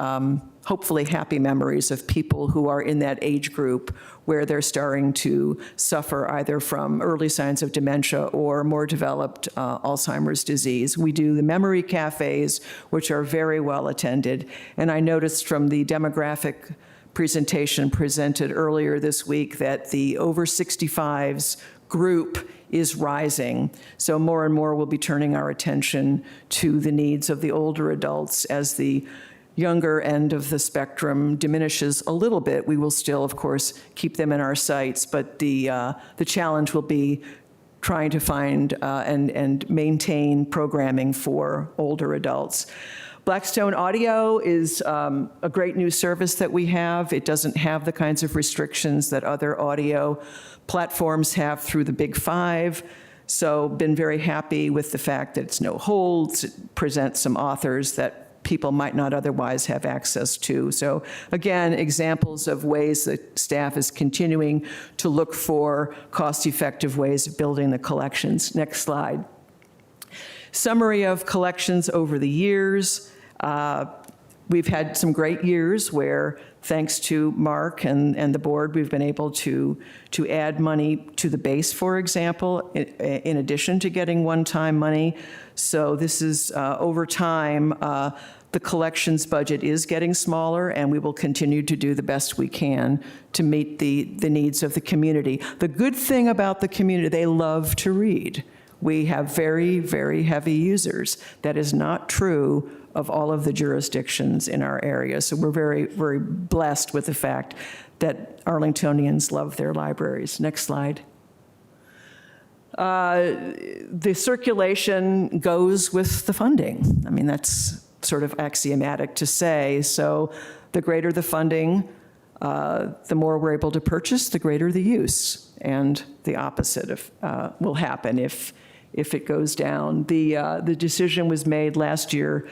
Speaker 10: hopefully happy memories of people who are in that age group where they're starting to suffer either from early signs of dementia or more developed Alzheimer's disease. We do the memory cafes, which are very well attended. And I noticed from the demographic presentation presented earlier this week that the over 65s group is rising. So more and more we'll be turning our attention to the needs of the older adults as the younger end of the spectrum diminishes a little bit. We will still, of course, keep them in our sights, but the challenge will be trying to find and maintain programming for older adults. Blackstone Audio is a great new service that we have. It doesn't have the kinds of restrictions that other audio platforms have through the Big Five. So been very happy with the fact that it's no holds. It presents some authors that people might not otherwise have access to. So again, examples of ways that staff is continuing to look for cost-effective ways of building the collections. Next slide. Summary of collections over the years. We've had some great years where, thanks to Mark and the board, we've been able to add money to the base, for example, in addition to getting one-time money. So this is, over time, the collections budget is getting smaller, and we will continue to do the best we can to meet the needs of the community. The good thing about the community, they love to read. We have very, very heavy users. That is not true of all of the jurisdictions in our area. So we're very, very blessed with the fact that Arlingtonians love their libraries. Next slide. The circulation goes with the funding. I mean, that's sort of axiomatic to say. So the greater the funding, the more we're able to purchase, the greater the use. And the opposite will happen if it goes down. The decision was made last year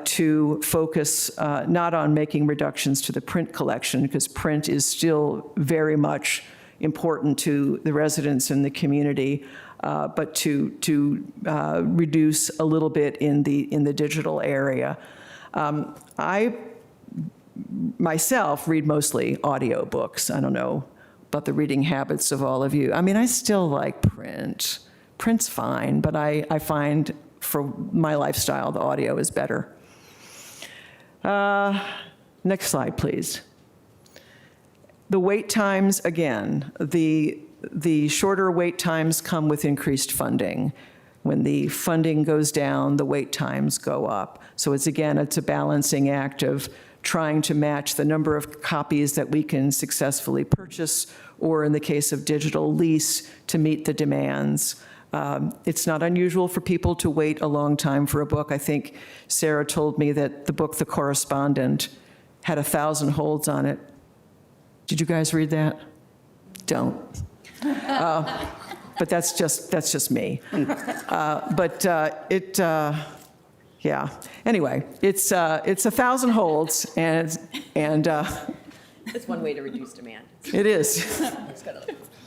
Speaker 10: to focus not on making reductions to the print collection, because print is still very much important to the residents and the community, but to reduce a little bit in the digital area. I myself read mostly audiobooks. I don't know about the reading habits of all of you. I mean, I still like print. Print's fine, but I find for my lifestyle, the audio is better. Next slide, please. The wait times, again, the shorter wait times come with increased funding. When the funding goes down, the wait times go up. So it's a balancing act of trying to match the number of copies that we can successfully purchase, or in the case of digital, lease to meet the demands. It's not unusual for people to wait a long time for a book. I think Sarah told me that the book, The Correspondent, had 1,000 holds on it. Did you guys read that? Don't. But that's just me. Yeah. Anyway, it's 1,000 holds, and
Speaker 12: It's one way to reduce demand.
Speaker 10: it is.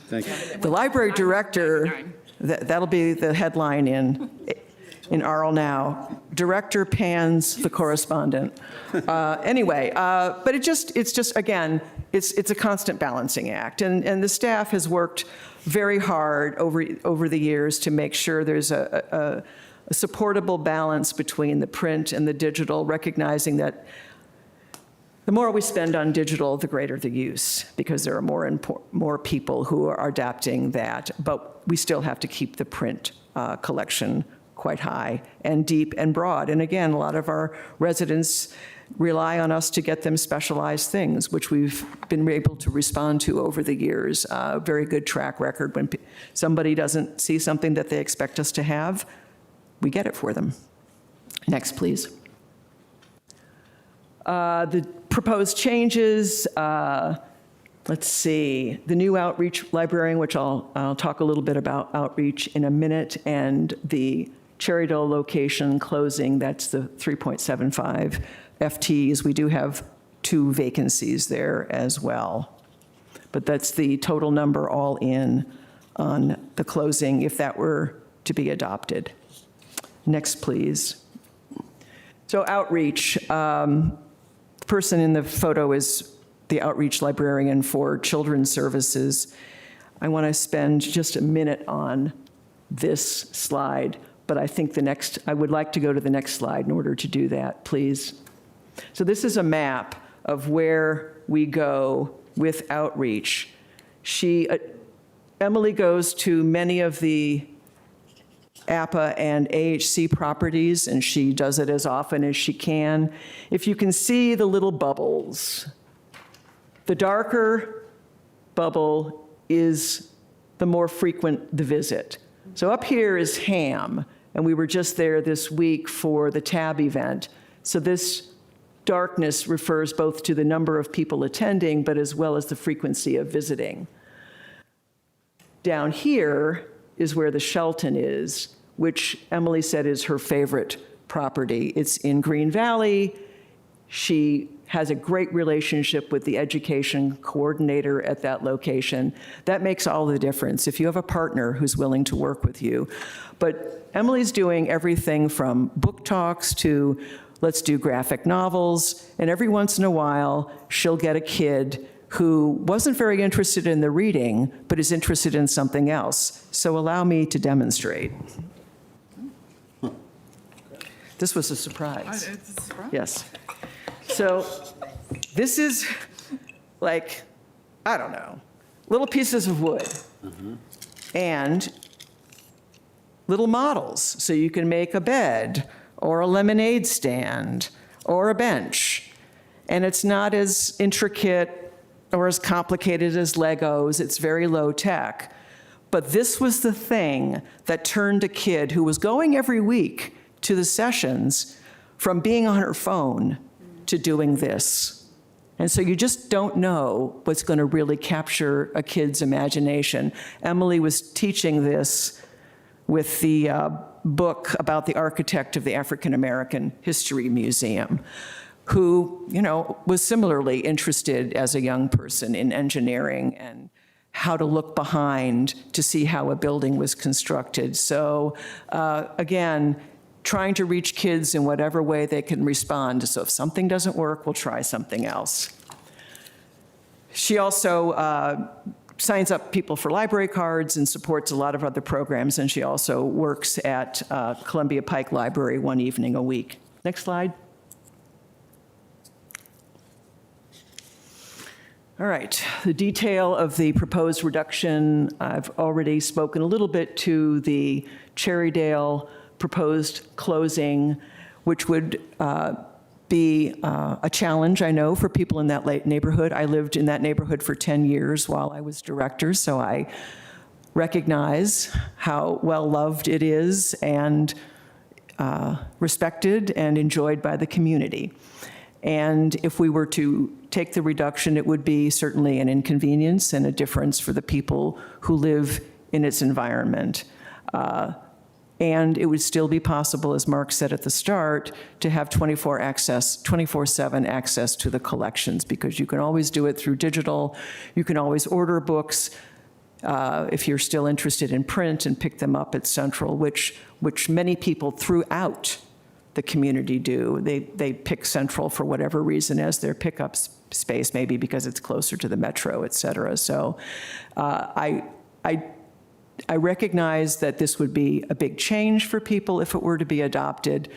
Speaker 1: Thank you.
Speaker 10: The library director, that'll be the headline in Arl Now. Director pans The Correspondent. Anyway, but it's just again, it's a constant balancing act, and the staff has worked very hard over the years to make sure there's a supportable balance between the print and the digital, recognizing that the more we spend on digital, the greater the use, because there are more people who are adapting that. But we still have to keep the print collection quite high and deep and broad. And again, a lot of our residents rely on us to get them specialized things, which we've been able to respond to over the years. Very good track record. When somebody doesn't see something that they expect us to have, we get it for them. Next, please. The proposed changes, let's see, the new outreach librarian, which I'll talk a little bit about outreach in a minute, and the Cherrydale location closing, that's the 3.75 FTEs. We do have 2 vacancies there as well. But that's the total number all in on the closing if that were to be adopted. Next, please. So outreach. The person in the photo is the outreach librarian for Children's Services. I want to spend just a minute on this slide, but I think I would like to go to the next slide in order to do that, please. So this is a map of where we go with outreach. She Emily goes to many of the APA and AHC properties, and she does it as often as she can. If you can see the little bubbles, the darker bubble is the more frequent the visit. So up here is Ham, and we were just there this week for the TAB event. So this darkness refers both to the number of people attending, but as well as the frequency of visiting. Down here is where the Shelton is, which Emily said is her favorite property. It's in Green Valley. She has a great relationship with the education coordinator at that location. That makes all the difference if you have a partner who's willing to work with you. But Emily's doing everything from book talks to let's do graphic novels, and every once in a while, she'll get a kid who wasn't very interested in the reading, but is interested in something else. So allow me to demonstrate. This was a surprise.
Speaker 5: It's a surprise.
Speaker 10: Yes. So this is like, I don't know, little pieces of wood and little models. So you can make a bed or a lemonade stand or a bench. And it's not as intricate or as complicated as Legos. It's very low tech. But this was the thing that turned a kid who was going every week to the sessions from being on her phone to doing this. And so you just don't know what's going to really capture a kid's imagination. Emily was teaching this with the book about the architect of the African American History Museum, who, was similarly interested as a young person in engineering and how to look behind to see how a building was constructed. So again, trying to reach kids in whatever way they can respond. So if something doesn't work, we'll try something else. She also signs up people for library cards and supports a lot of other programs, and she also works at Columbia Pike Library one evening a week. Next slide. All right, the detail of the proposed reduction, I've already spoken a little bit to the Cherrydale proposed closing, which would be a challenge, I know, for people in that neighborhood. I lived in that neighborhood for 10 years while I was director, so I recognize how well-loved it is and respected and enjoyed by the community. And if we were to take the reduction, it would be certainly an inconvenience and a difference for the people who live in its environment. And it would still be possible, as Mark said at the start, to have 24/7 access to the collections, because you can always do it through digital. You can always order books if you're still interested in print and pick them up at Central, which many people throughout the community do. They pick Central for whatever reason as their pickup space, maybe because it's closer to the metro, et cetera. So I recognize that this would be a big change for people if it were to be adopted.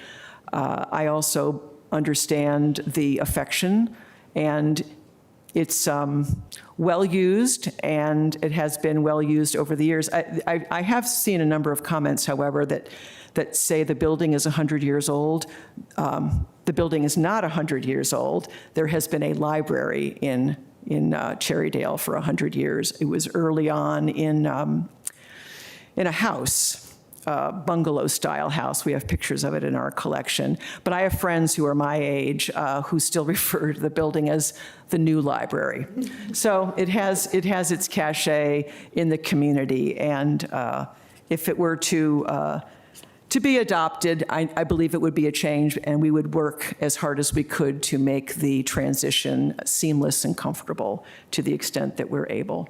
Speaker 10: I also understand the affection, and it's well used, and it has been well used over the years. I have seen a number of comments, however, that say the building is 100 years old. The building is not 100 years old. There has been a library in Cherrydale for 100 years. It was early on in a house, bungalow-style house. We have pictures of it in our collection. But I have friends who are my age who still refer to the building as the new library. So it has its cachet in the community. And if it were to be adopted, I believe it would be a change, and we would work as hard as we could to make the transition seamless and comfortable to the extent that we're able.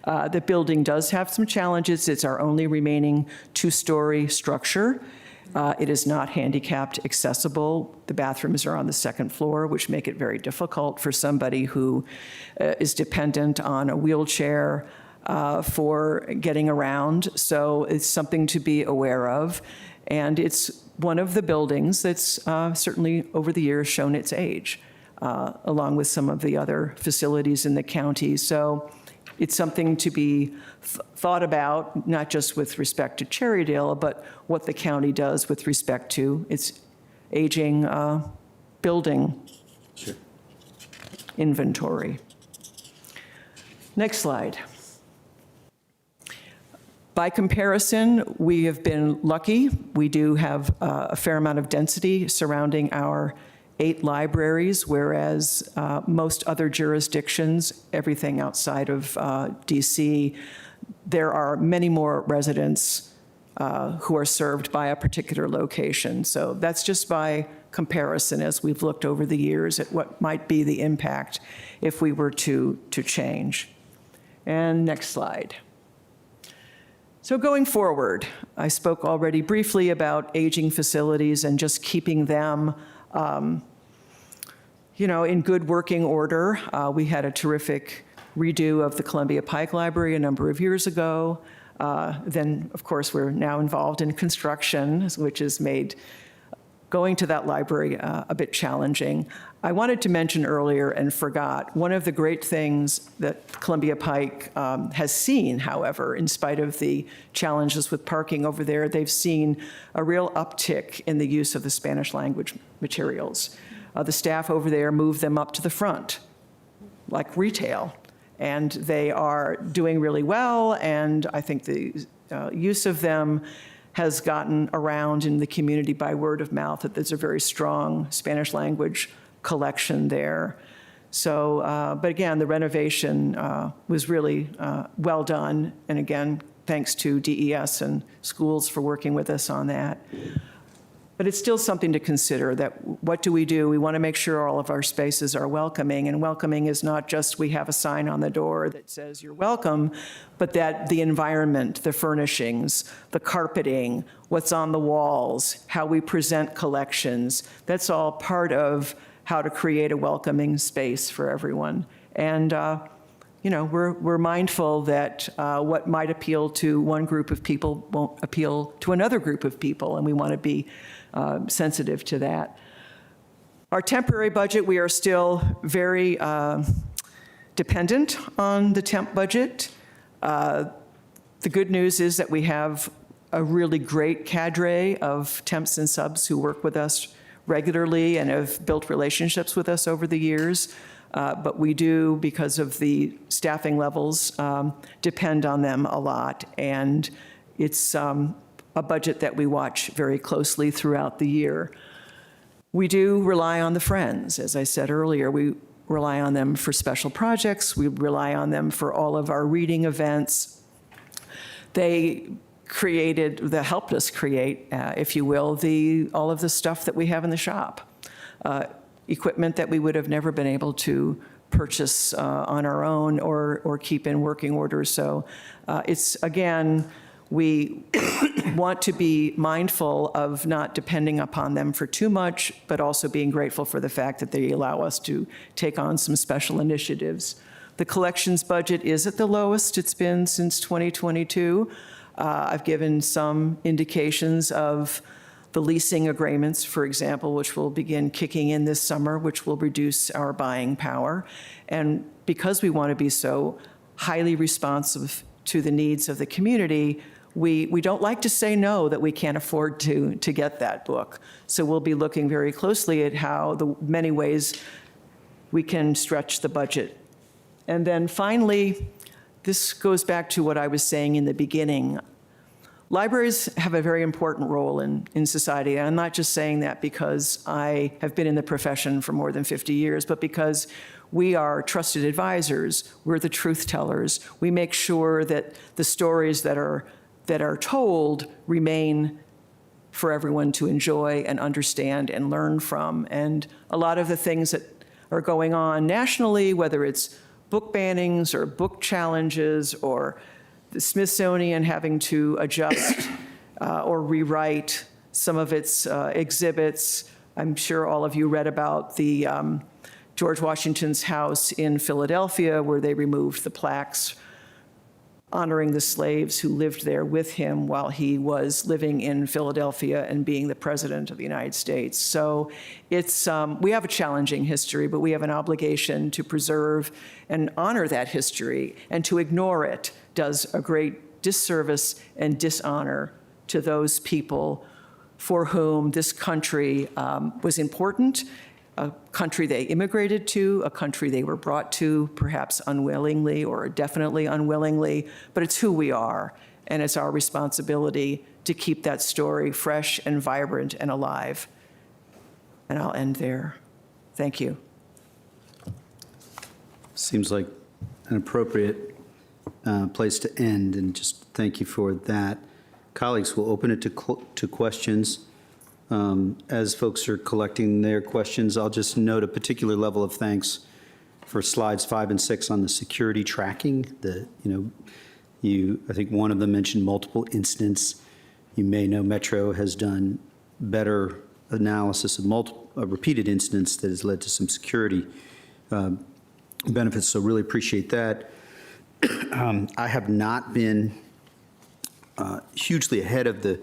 Speaker 10: The building does have some challenges. It's our only remaining two-story structure. It is not handicapped accessible. The bathrooms are on the second floor, which make it very difficult for somebody who is dependent on a wheelchair for getting around. So it's something to be aware of. And it's one of the buildings that's certainly over the years shown its age, along with some of the other facilities in the county. So it's something to be thought about, not just with respect to Cherrydale, but what the county does with respect to its aging building inventory. Next slide. By comparison, we have been lucky. We do have a fair amount of density surrounding our 8 libraries, whereas most other jurisdictions, everything outside of DC, there are many more residents who are served by a particular location. So that's just by comparison as we've looked over the years at what might be the impact if we were to change. And next slide. So going forward, I spoke already briefly about aging facilities and just keeping them in good working order. We had a terrific redo of the Columbia Pike Library a number of years ago. Then, of course, we're now involved in construction, which has made going to that library a bit challenging. I wanted to mention earlier and forgot, one of the great things that Columbia Pike has seen, however, in spite of the challenges with parking over there, they've seen a real uptick in the use of the Spanish language materials. The staff over there moved them up to the front, like retail, and they are doing really well, and I think the use of them has gotten around in the community by word of mouth that there's a very strong Spanish language collection there. So, but again, the renovation was really well done, and again, thanks to DES and schools for working with us on that. But it's still something to consider, that what do? We want to make sure all of our spaces are welcoming, and welcoming is not just we have a sign on the door that says you're welcome, but that the environment, the furnishings, the carpeting, what's on the walls, how we present collections, that's all part of how to create a welcoming space for everyone. And we're mindful that what might appeal to one group of people won't appeal to another group of people, and we want to be sensitive to that. Our temporary budget, we are still very dependent on the temp budget. The good news is that we have a really great cadre of temps and subs who work with us regularly and have built relationships with us over the years. But we do, because of the staffing levels, depend on them a lot. And it's a budget that we watch very closely throughout the year. We do rely on the Friends. As I said earlier, we rely on them for special projects. We rely on them for all of our reading events. They helped us create, if you will, all of the stuff that we have in the shop. Equipment that we would have never been able to purchase on our own or keep in working order. So it's, again, we want to be mindful of not depending upon them for too much, but also being grateful for the fact that they allow us to take on some special initiatives. The collections budget is at the lowest it's been since 2022. I've given some indications of the leasing agreements, for example, which will begin kicking in this summer, which will reduce our buying power. And because we want to be so highly responsive to the needs of the community, we don't like to say no, that we can't afford to get that book. So we'll be looking very closely at how the many ways we can stretch the budget. And then finally, this goes back to what I was saying in the beginning. Libraries have a very important role in society. I'm not just saying that because I have been in the profession for more than 50 years, but because we are trusted advisors. We're the truth tellers. We make sure that the stories that are told remain for everyone to enjoy and understand and learn from. And a lot of the things that are going on nationally, whether it's book bannings or book challenges or the Smithsonian having to adjust or rewrite some of its exhibits. I'm sure all of you read about the George Washington's house in Philadelphia, where they removed the plaques honoring the slaves who lived there with him while he was living in Philadelphia and being the president of the United States. So it's, we have a challenging history, but we have an obligation to preserve and honor that history, and to ignore it does a great disservice and dishonor to those people for whom this country was important, a country they immigrated to, a country they were brought to, perhaps unwillingly or definitely unwillingly, but it's who we are, and it's our responsibility to keep that story fresh and vibrant and alive. And I'll end there. Thank you.
Speaker 1: Seems like an appropriate place to end, and just thank you for that. Colleagues, we'll open it to questions. As folks are collecting their questions, I'll just note a particular level of thanks for slides 5 and 6 on the security tracking. I think one of them mentioned multiple incidents. You may know Metro has done better analysis of repeated incidents that has led to some security benefits, so really appreciate that. I have not been hugely ahead of the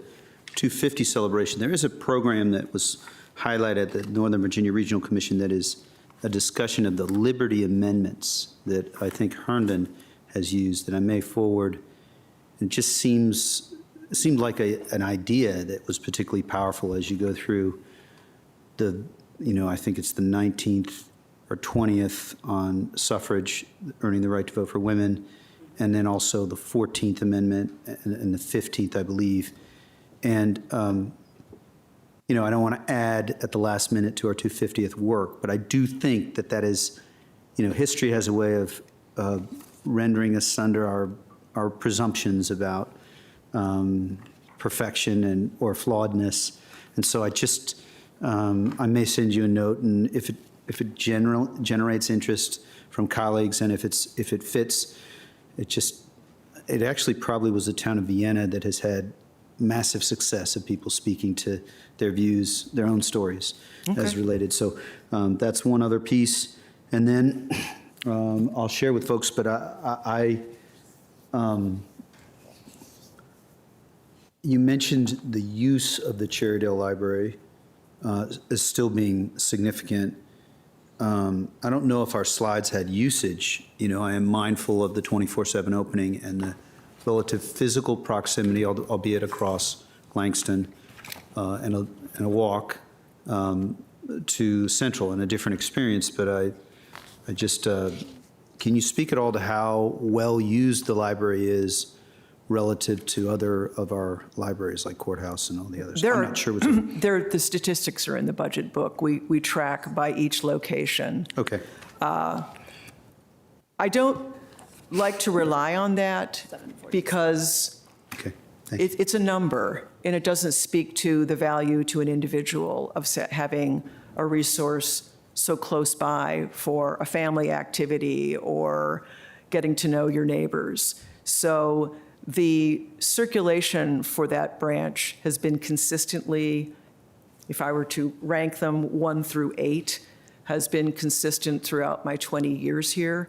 Speaker 1: 250 celebration. There is a program that was highlighted at the Northern Virginia Regional Commission that is a discussion of the Liberty Amendments that I think Herndon has used, that I may forward. It just seemed like an idea that was particularly powerful as you go through I think it's the 19th or 20th on suffrage, earning the right to vote for women, and then also the 14th Amendment and the 15th, I believe. And, I don't want to add at the last minute to our 250th work, but I do think that is, history has a way of rendering asunder our presumptions about perfection or flawedness. And so I may send you a note, and if it generates interest from colleagues, and if it fits, it actually probably was the town of Vienna that has had massive success of people speaking to their views, their own stories as related. So that's one other piece. And then I'll share with folks, but you mentioned the use of the Cherrydale Library as still being significant. I don't know if our slides had usage. I am mindful of the 24/7 opening and the relative physical proximity, albeit across Langston, and a walk to Central, and a different experience. But I just, can you speak at all to how well used the library is relative to other of our libraries like Courthouse and all the others? I'm not sure
Speaker 10: The statistics are in the budget book. We track by each location.
Speaker 1: Okay.
Speaker 10: I don't like to rely on that because it's a number, and it doesn't speak to the value to an individual of having a resource so close by for a family activity or getting to know your neighbors. So the circulation for that branch has been consistently, if I were to rank them 1 through 8, has been consistent throughout my 20 years here.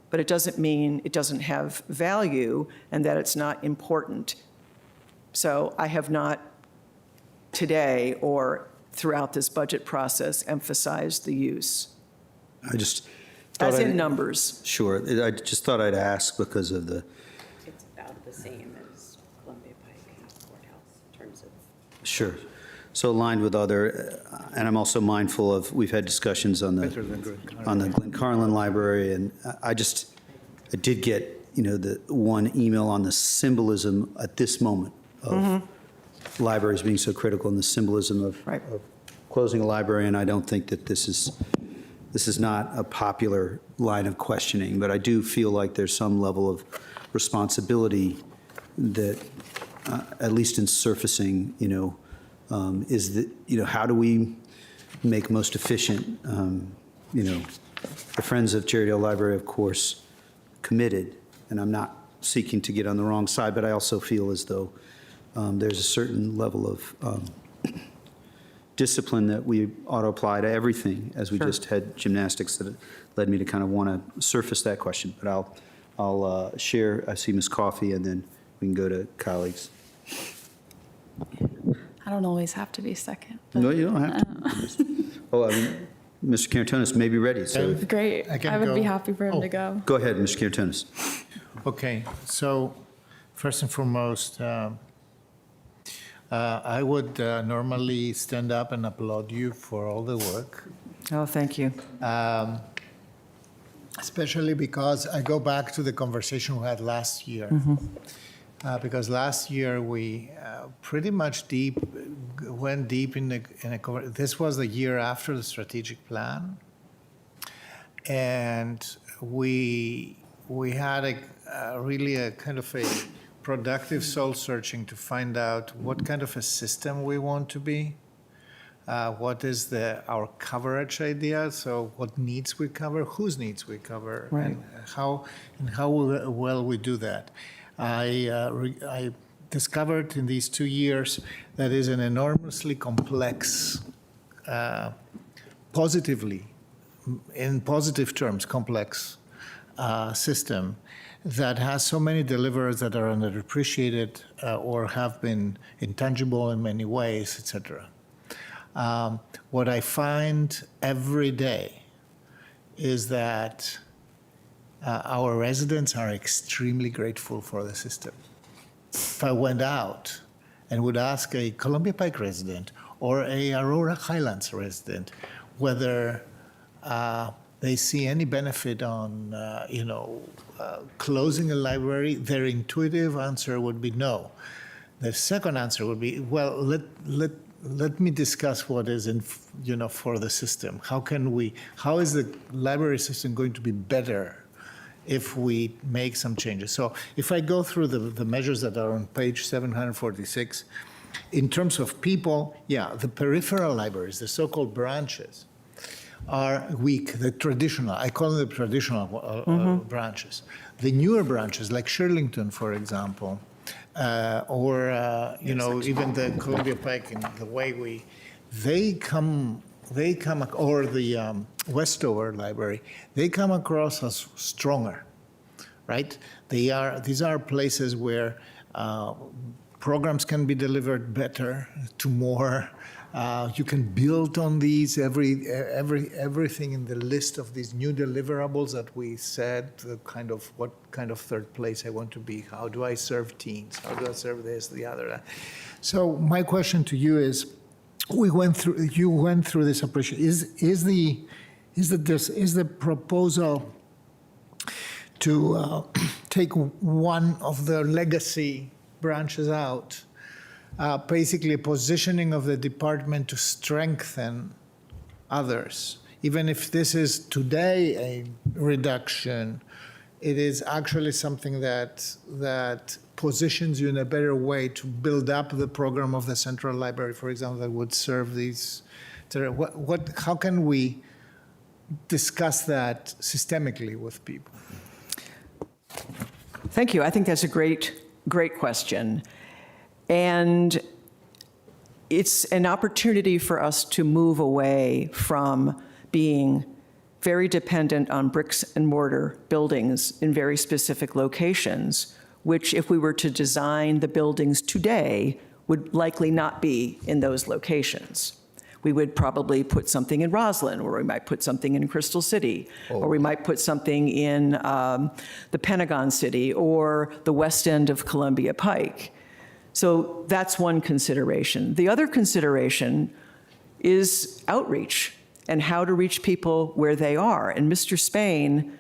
Speaker 10: But it doesn't mean it doesn't have value and that it's not important. So I have not today or throughout this budget process emphasized the use.
Speaker 1: I just thought
Speaker 10: as in numbers.
Speaker 1: Sure. I just thought I'd ask because of the.
Speaker 12: It's about the same as Columbia Pike and Courthouse in terms of.
Speaker 1: Sure. So aligned with other, and I'm also mindful of, we've had discussions on the Glen Carlin Library, and I did get, the one email on the symbolism at this moment of libraries being so critical, and the symbolism of closing a library, and I don't think that this is not a popular line of questioning, but I do feel like there's some level of responsibility that, at least in surfacing, is that, how do we make most efficient, the Friends of Cherrydale Library, of course, committed, and I'm not seeking to get on the wrong side, but I also feel as though there's a certain level of discipline that we ought to apply to everything, as we just had gymnastics that led me to kind of want to surface that question, but I'll share, I see Ms. Coffey, and then we can go to colleagues.
Speaker 5: I don't always have to be second.
Speaker 1: No, you don't have to. Oh, Mr. Cantonis may be ready, so
Speaker 5: Great.
Speaker 7: I can
Speaker 5: I would be
Speaker 7: go.
Speaker 5: happy for him to
Speaker 7: Oh.
Speaker 5: go.
Speaker 1: go ahead, Mr. Cantonis.
Speaker 7: Okay, so first and foremost, I would normally stand up and applaud you for all the work,
Speaker 10: Oh, thank you.
Speaker 7: especially because I go back to the conversation we had last year. Because last year we pretty much went deep in this was the year after the strategic plan. And we had really a kind of a productive soul searching to find out what kind of a system we want to be. What is our coverage idea? So what needs we cover, whose needs we cover,
Speaker 10: Right.
Speaker 7: and how well we do that. I discovered in these 2 years that is an enormously complex, positively, in positive terms, complex system that has so many deliverers that are underappreciated or have been intangible in many ways, etc. What I find every day is that our residents are extremely grateful for the system. If I went out and would ask a Columbia Pike resident or a Aurora Highlands resident whether they see any benefit on, closing a library, their intuitive answer would be no. The second answer would be, well, let me discuss what is for the system. How is the library system going to be better if we make some changes? So if I go through the measures that are on page 746, in terms of people, the peripheral libraries, the so-called branches, are weak, the traditional, I call them the traditional branches. The newer branches, like Shirlington, for example, or even the Columbia Pike in the way they come, or the Westover Library, they come across as stronger, right? These are places where programs can be delivered better to more. You can build on these, everything in the list of these new deliverables that we said, what kind of third place I want to be, how do I serve teens, how do I serve this, the other. So my question to you is, you went through this appreciation. Is the proposal to take one of the legacy branches out, basically a positioning of the department to strengthen others? Even if this is today a reduction, it is actually something that positions you in a better way to build up the program of the Central Library, for example, that would serve these. How can we discuss that systemically with people?
Speaker 10: Thank you. I think that's a great question. And it's an opportunity for us to move away from being very dependent on bricks and mortar buildings in very specific locations, which if we were to design the buildings today, would likely not be in those locations. We would probably put something in Roslyn, or we might put something in Crystal City, or we might put something in the Pentagon City or the west end of Columbia Pike. So that's one consideration. The other consideration is outreach and how to reach people where they are. And Mr. Spain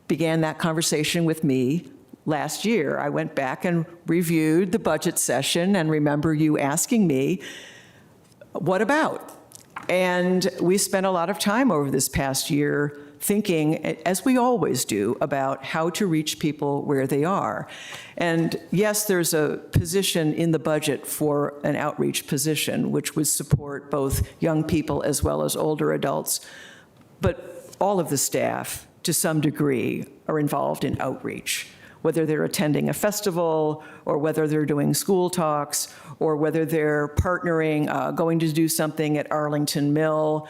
Speaker 10: began that conversation with me last year. I went back and reviewed the budget session and remember you asking me, what about? And we spent a lot of time over this past year thinking, as we always do, about how to reach people where they are. And yes, there's a position in the budget for an outreach position, which would support both young people as well as older adults. But all of the staff, to some degree, are involved in outreach, whether they're attending a festival or whether they're doing school talks or whether they're partnering, going to do something at Arlington Mill.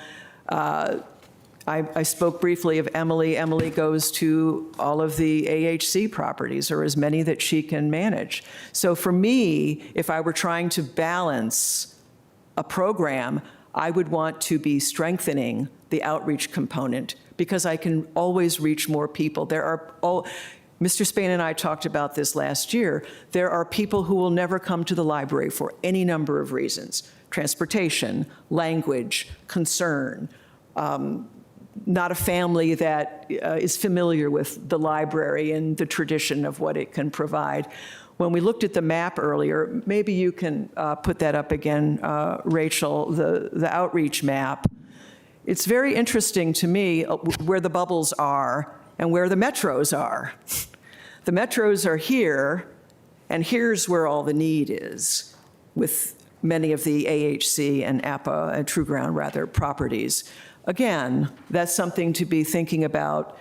Speaker 10: I spoke briefly of Emily. Emily goes to all of the AHC properties, or as many that she can manage. So for me, if I were trying to balance a program, I would want to be strengthening the outreach component because I can always reach more people. Mr. Spain and I talked about this last year. There are people who will never come to the library for any number of reasons: transportation, language, concern, not a family that is familiar with the library and the tradition of what it can provide. When we looked at the map earlier, maybe you can put that up again, Rachel, the outreach map. It's very interesting to me where the bubbles are and where the metros are. The metros are here, and here's where all the need is, with many of the AHC and APA, and True Ground rather, properties. Again, that's something to be thinking about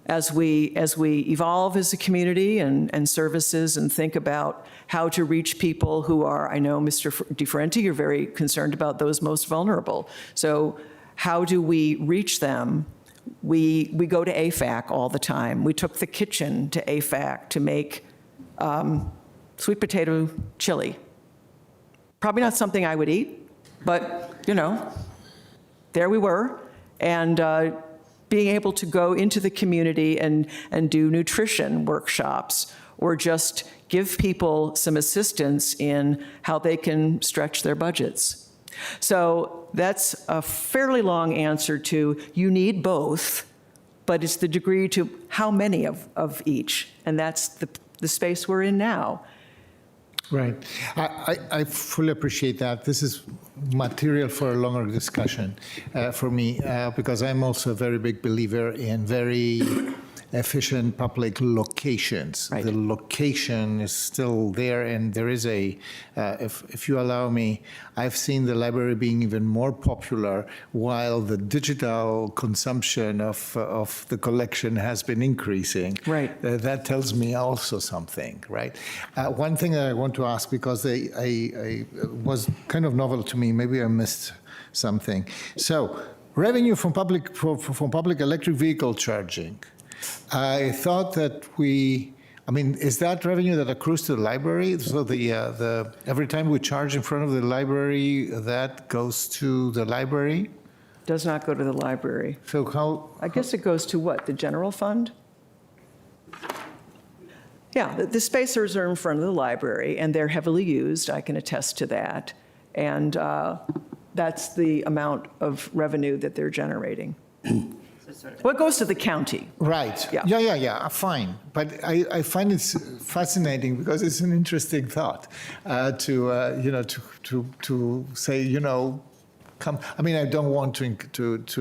Speaker 10: as we evolve as a community and services, and think about how to reach people who are, I know, Mr. DeFerenti, you're very concerned about those most vulnerable. So how do we reach them? We go to AFAC all the time. We took the kitchen to AFAC to make sweet potato chili. Probably not something I would eat, but, there we were. And being able to go into the community and do nutrition workshops, or just give people some assistance in how they can stretch their budgets. So that's a fairly long answer to, you need both, but it's the degree to how many of each. And that's the space we're in now.
Speaker 7: Right. I fully appreciate that. This is material for a longer discussion for me, because I'm also a very big believer in very efficient public locations.
Speaker 10: Right.
Speaker 7: The location is still there, and there is if you allow me, I've seen the library being even more popular while the digital consumption of the collection has been increasing.
Speaker 10: Right.
Speaker 7: That tells me also something, right? One thing that I want to ask, because I was kind of novel to me, maybe I missed something. So, revenue from public electric vehicle charging. I thought that is that revenue that accrues to the library? So the every time we charge in front of the library, that goes to the library?
Speaker 10: Does not go to the library.
Speaker 7: So how?
Speaker 10: I guess it goes to what, the general fund? Yeah, the spacers are in front of the library, and they're heavily used. I can attest to that. And that's the amount of revenue that they're generating. Well, it goes to the county.
Speaker 7: Right. Yeah. Fine. But I find it fascinating because it's an interesting thought to say, come. I mean, I don't want to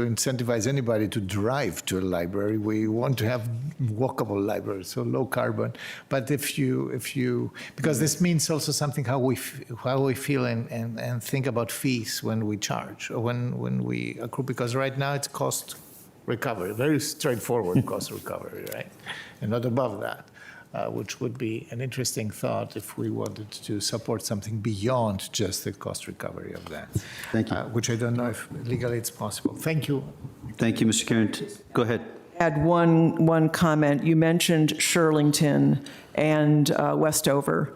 Speaker 7: incentivize anybody to drive to a library. We want to have walkable libraries, so low carbon. But if you because this means also something how we feel and think about fees when we charge or when we accrue, because right now it's cost recovery, very straightforward cost recovery, right? And not above that, which would be an interesting thought if we wanted to support something beyond just the cost recovery of that.
Speaker 1: Thank you.
Speaker 7: Which I don't know if legally it's possible. Thank you.
Speaker 1: Thank you, Mr. Karen. Go ahead.
Speaker 10: Add one comment. You mentioned Shirlington and Westover.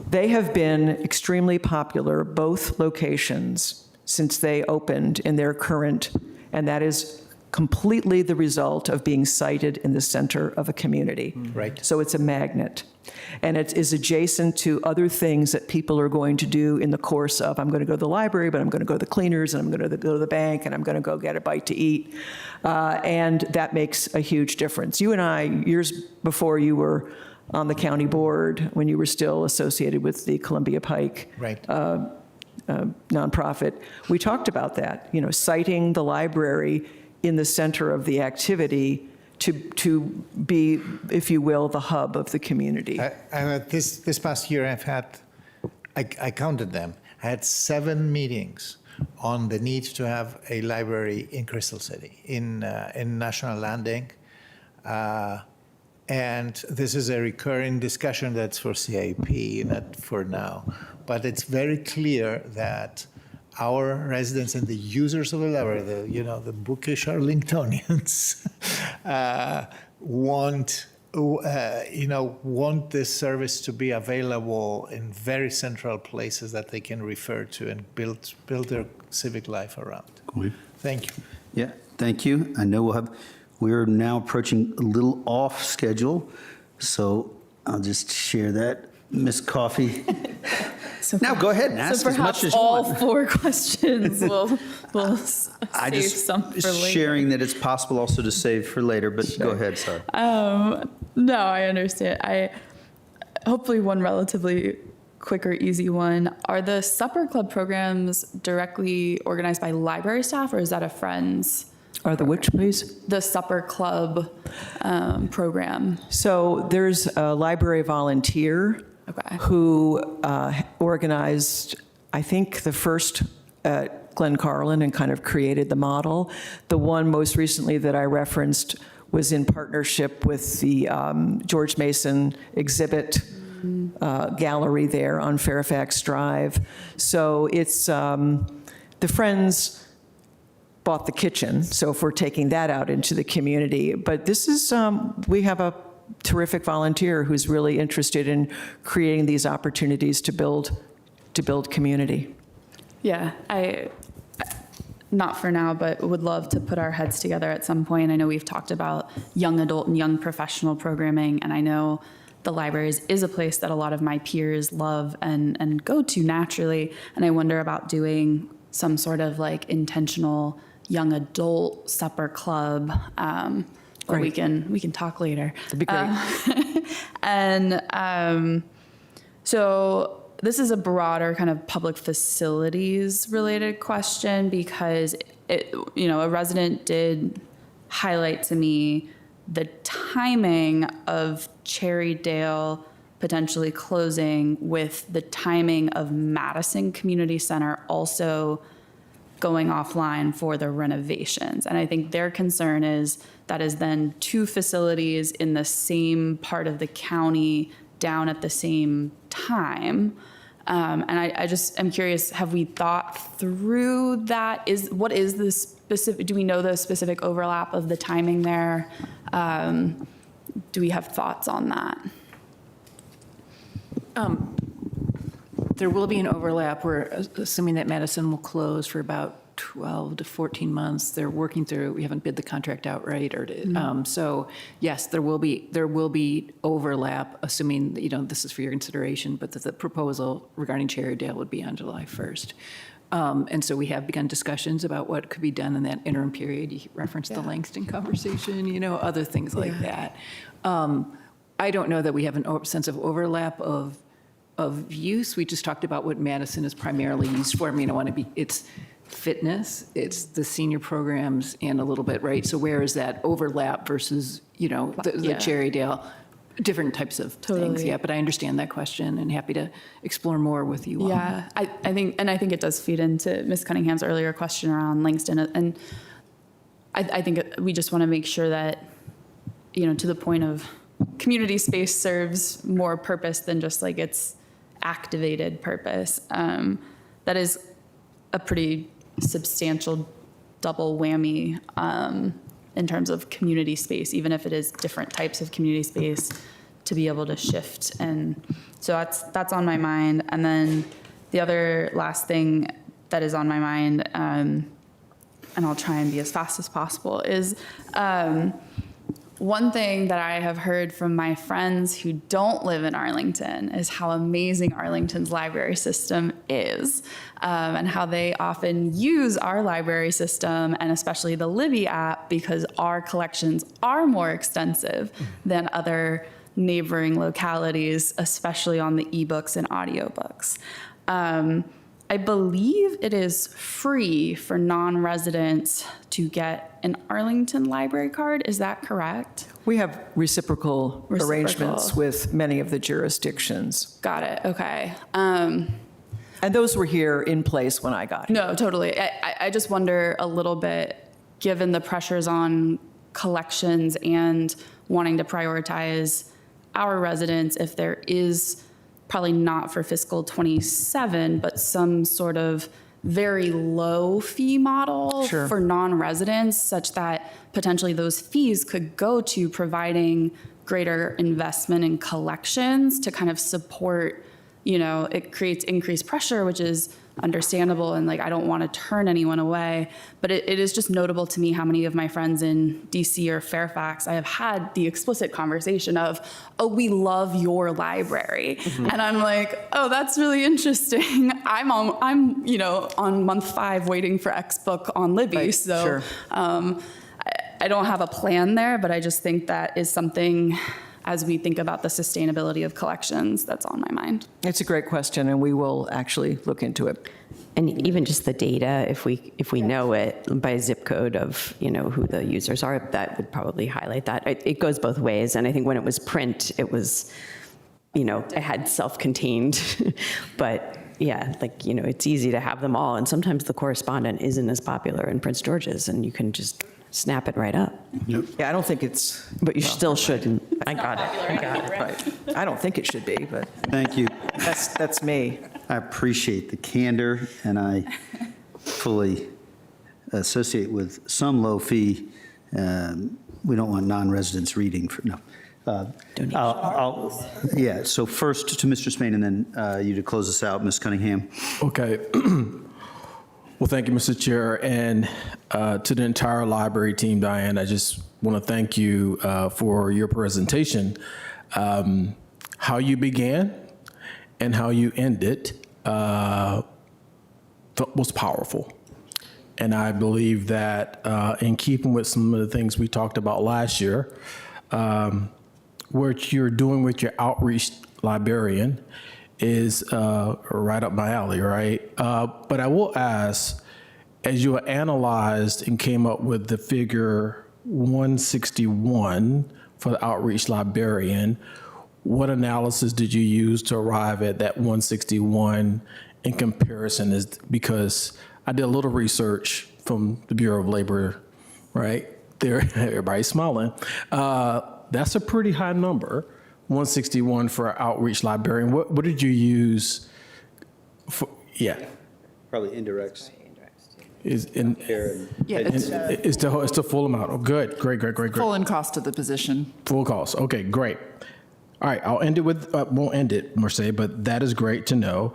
Speaker 10: They have been extremely popular, both locations, since they opened in their current, and that is completely the result of being sited in the center of a community.
Speaker 7: Right.
Speaker 10: So it's a magnet. And it is adjacent to other things that people are going to do in the course of, I'm going to go to the library, but I'm going to go to the cleaners, and I'm going to go to the bank, and I'm going to go get a bite to eat. And that makes a huge difference. You and I, years before you were on the county board, when you were still associated with the Columbia Pike
Speaker 7: Right.
Speaker 10: nonprofit, we talked about that, citing the library in the center of the activity to be, if you will, the hub of the community.
Speaker 7: This past year, I counted them. I had 7 meetings on the need to have a library in Crystal City, in National Landing. And this is a recurring discussion that's for CIP, not for now. But it's very clear that our residents and the users of the library, the bookish Arlingtonians, want this service to be available in very central places that they can refer to and build their civic life around. Thank you.
Speaker 1: Yeah, thank you. I know we're now approaching a little off schedule, so I'll just share that. Ms. Coffey. Now go ahead and ask as much as you want.
Speaker 5: So perhaps all 4 questions will
Speaker 1: I
Speaker 5: save
Speaker 1: just
Speaker 5: some for later.
Speaker 1: sharing that it's possible also to save for later, but go ahead, sorry.
Speaker 5: No, I understand. Hopefully one relatively quick or easy one. Are the supper club programs directly organized by library staff, or is that a Friends?
Speaker 10: Are the which, please?
Speaker 5: The supper club program.
Speaker 10: So there's a library volunteer who organized, I think, the first at Glen Carlin and kind of created the model. The one most recently that I referenced was in partnership with the George Mason exhibit gallery there on Fairfax Drive. So it's the Friends bought the kitchen, so if we're taking that out into the community. But this is, we have a terrific volunteer who's really interested in creating these opportunities to build community.
Speaker 5: Yeah, not for now, but would love to put our heads together at some point. I know we've talked about young adult and young professional programming, and I know the libraries is a place that a lot of my peers love and go to naturally. And I wonder about doing some sort of like intentional young adult supper club. But we can talk later.
Speaker 10: That'd be great.
Speaker 5: So this is a broader kind of public facilities related question, because a resident did highlight to me the timing of Cherrydale potentially closing with the timing of Madison Community Center also going offline for the renovations. And I think their concern is that is then 2 facilities in the same part of the county down at the same time. And I just am curious, have we thought through that? What is the specific, do we know the specific overlap of the timing there? Do we have thoughts on that?
Speaker 12: There will be an overlap. We're assuming that Madison will close for about 12 to 14 months. They're working through, we haven't bid the contract out, right? So yes, there will be overlap, assuming that, this is for your consideration, but that the proposal regarding Cherrydale would be on July 1st. And so we have begun discussions about what could be done in that interim period. You referenced the Langston conversation, other things like that. I don't know that we have a sense of overlap of use. We just talked about what Madison is primarily used for. It's fitness, it's the senior programs, and a little bit, right? So where is that overlap versus, the Cherrydale, different types of things. Yeah, but I understand that question and happy to explore more with you.
Speaker 5: Yeah, I think it does feed into Ms. Cunningham's earlier question around Langston. And I think we just want to make sure that, to the point of community space serves more purpose than just like its activated purpose. That is a pretty substantial double whammy in terms of community space, even if it is different types of community space, to be able to shift. And so that's on my mind. And then the other last thing that is on my mind, and I'll try and be as fast as possible, is one thing that I have heard from my friends who don't live in Arlington is how amazing Arlington's library system is, and how they often use our library system, and especially the Libby app, because our collections are more extensive than other neighboring localities, especially on the ebooks and audiobooks. I believe it is free for non-residents to get an Arlington library card. Is that correct?
Speaker 10: We have reciprocal arrangements with many of the jurisdictions.
Speaker 5: Got it. Okay.
Speaker 10: And those were here in place when I got here.
Speaker 5: No, totally. I just wonder a little bit, given the pressures on collections and wanting to prioritize our residents, if there is probably not for fiscal 27, but some sort of very low fee model
Speaker 10: Sure.
Speaker 5: for non-residents, such that potentially those fees could go to providing greater investment in collections to kind of support, it creates increased pressure, which is understandable, and like I don't want to turn anyone away, but it is just notable to me how many of my friends in DC or Fairfax I have had the explicit conversation of, oh, we love your library, and I'm like, oh, that's really interesting. I'm on month 5 waiting for X book on Libby,
Speaker 10: Right,
Speaker 5: so
Speaker 10: sure.
Speaker 5: I don't have a plan there, but I just think that is something, as we think about the sustainability of collections, that's on my mind.
Speaker 10: It's a great question, and we will actually look into it.
Speaker 8: And even just the data, if we know it by zip code of, who the users are, that would probably highlight that. It goes both ways. And I think when it was print, it was, it had self-contained, but yeah, it's easy to have them all. And sometimes the correspondent isn't as popular in Prince George's, and you can just snap it right up.
Speaker 10: Yeah, I don't think it's.
Speaker 8: But you still shouldn't. I got it.
Speaker 10: Right. I don't think it should be, but
Speaker 1: Thank you.
Speaker 10: that's me.
Speaker 1: I appreciate the candor, and I fully associate with some low fee. We don't want non-residents reading for, no. Yeah, so first to Mr. Spain, and then you to close us out, Ms. Cunningham.
Speaker 6: Okay. Well, thank you, Mr. Chair, and to the entire library team, Diane, I just want to thank you for your presentation. How you began and how you ended was powerful. And I believe that in keeping with some of the things we talked about last year, what you're doing with your outreach librarian is right up my alley, right? But I will ask, as you analyzed and came up with the figure 161 for the outreach librarian, what analysis did you use to arrive at that 161 in comparison? Is because I did a little research from the Bureau of Labor, right? There, everybody's smiling. That's a pretty high number. 161 for our outreach librarian. What did you use for, yeah.
Speaker 1: Probably indirects.
Speaker 6: Is in,
Speaker 12: Yeah,
Speaker 6: it's the full amount. Oh, good, great.
Speaker 12: full and cost of the position.
Speaker 6: Full cost, okay, great. All right, I'll end it with, won't end it, Mercedes, but that is great to know.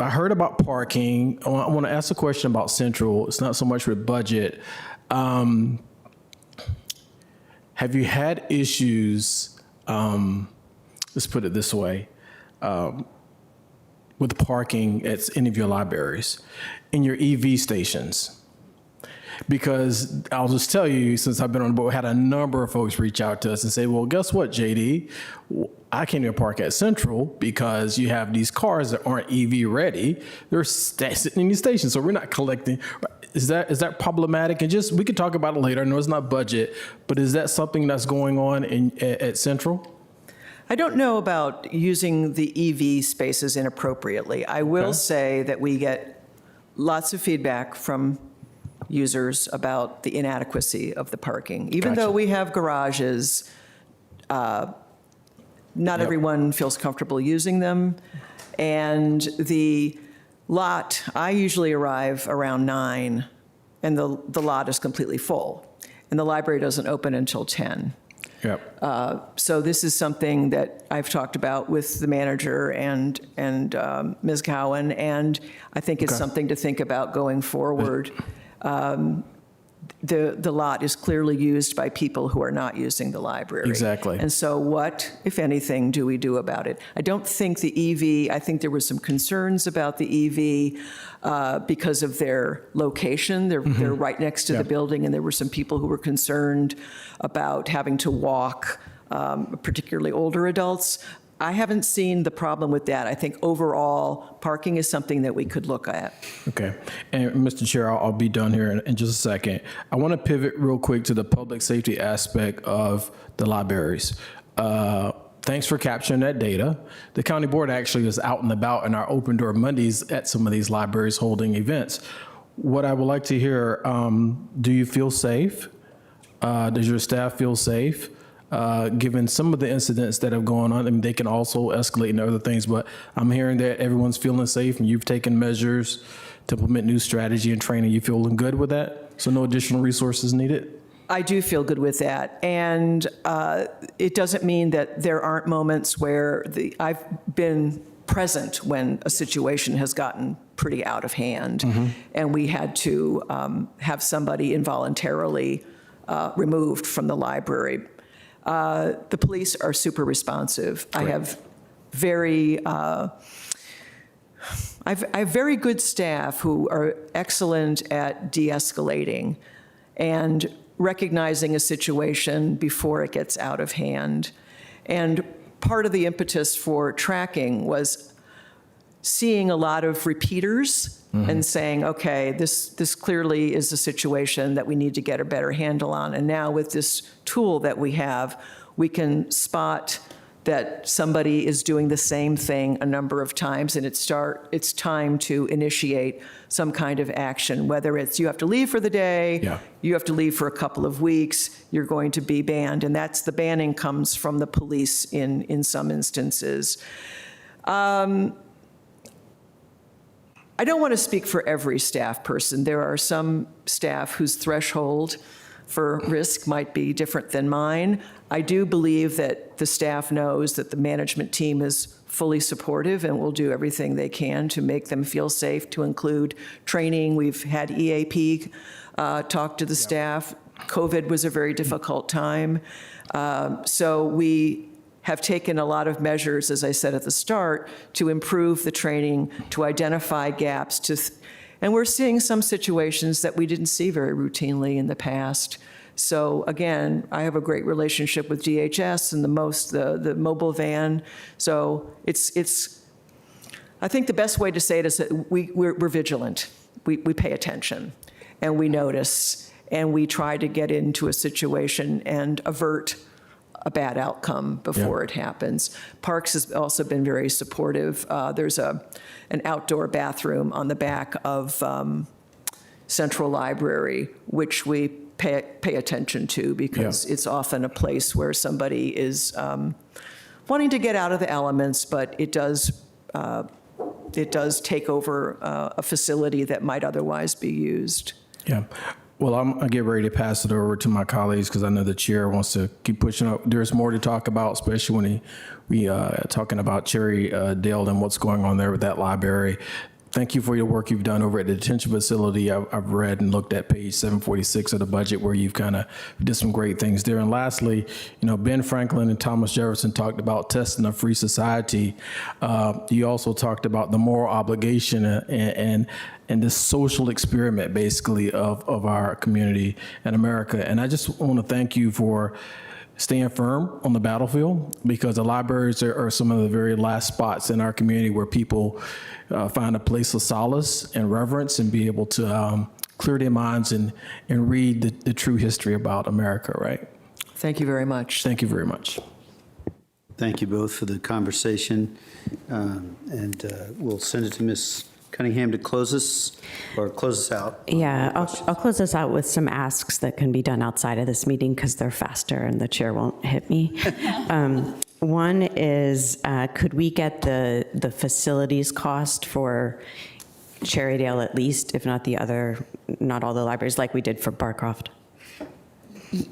Speaker 6: I heard about parking. I want to ask a question about Central. It's not so much with budget. Have you had issues, let's put it this way, with parking at any of your libraries, in your EV stations? Because I'll just tell you, since I've been on the board, we had a number of folks reach out to us and say, well, guess what, JD? I can't even park at Central because you have these cars that aren't EV ready. They're sitting in these stations, so we're not collecting. Is that problematic? And just, we could talk about it later. I know it's not budget, but is that something that's going on at Central?
Speaker 10: I don't know about using the EV spaces inappropriately. I will say that we get lots of feedback from users about the inadequacy of the parking. Even though we have garages, not everyone feels comfortable using them. And the lot, I usually arrive around 9, and the lot is completely full. And the library doesn't open until 10.
Speaker 6: Yep.
Speaker 10: So this is something that I've talked about with the manager and Ms. Cowan, and I think it's something to think about going forward. The lot is clearly used by people who are not using the library.
Speaker 6: Exactly.
Speaker 10: And so what, if anything, do we do about it? I don't think the EV, I think there was some concerns about the EV because of their location. They're right next to the building, and there were some people who were concerned about having to walk, particularly older adults. I haven't seen the problem with that. I think overall, parking is something that we could look at.
Speaker 6: Okay. And Mr. Chair, I'll be done here in just a second. I want to pivot real quick to the public safety aspect of the libraries. Thanks for capturing that data. The county board actually is out and about in our open door Mondays at some of these libraries holding events. What I would like to hear, do you feel safe? Does your staff feel safe? given some of the incidents that have gone on. I mean, they can also escalate into other things, but I'm hearing that everyone's feeling safe and you've taken measures to implement new strategy and training. You feeling good with that? So no additional resources needed?
Speaker 10: I do feel good with that. And it doesn't mean that there aren't moments where I've been present when a situation has gotten pretty out of hand, and we had to have somebody involuntarily removed from the library. The police are super responsive. I have very good staff who are excellent at de-escalating and recognizing a situation before it gets out of hand. And part of the impetus for tracking was seeing a lot of repeaters and saying, okay, this clearly is a situation that we need to get a better handle on. And now with this tool that we have, we can spot that somebody is doing the same thing a number of times, and it's time to initiate some kind of action, whether it's you have to leave for the day, you have to leave for a couple of weeks, you're going to be banned, and the banning comes from the police in some instances. I don't want to speak for every staff person. There are some staff whose threshold for risk might be different than mine. I do believe that the staff knows that the management team is fully supportive and will do everything they can to make them feel safe, to include training. We've had EAP talk to the staff. COVID was a very difficult time. So we have taken a lot of measures, as I said at the start, to improve the training, to identify gaps, and we're seeing some situations that we didn't see very routinely in the past. So again, I have a great relationship with DHS and the mobile van. So I think the best way to say it is that we're vigilant. We pay attention and we notice and we try to get into a situation and avert a bad outcome before it happens. Parks has also been very supportive. There's an outdoor bathroom on the back of Central Library, which we pay attention to because it's often a place where somebody is wanting to get out of the elements, but it does take over a facility that might otherwise be used.
Speaker 6: Yeah. Well, I'm going to get ready to pass it over to my colleagues because I know the chair wants to keep pushing up. There's more to talk about, especially when we talking about Cherry Dale and what's going on there with that library. Thank you for your work you've done over at the detention facility. I've read and looked at page 746 of the budget where you've kind of did some great things there. And lastly, Ben Franklin and Thomas Jefferson talked about testing a free society. You also talked about the moral obligation and this social experiment, basically, of our community in America. And I just want to thank you for staying firm on the battlefield, because the libraries are some of the very last spots in our community where people find a place of solace and reverence and be able to clear their minds and read the true history about America, right?
Speaker 10: Thank you very much.
Speaker 6: Thank you very much.
Speaker 1: Thank you both for the conversation. And we'll send it to Ms. Cunningham to close us out.
Speaker 8: Yeah, I'll close us out with some asks that can be done outside of this meeting because they're faster and the chair won't hit me. One is, could we get the facilities cost for Cherrydale at least, if not not all the libraries, like we did for Barcroft?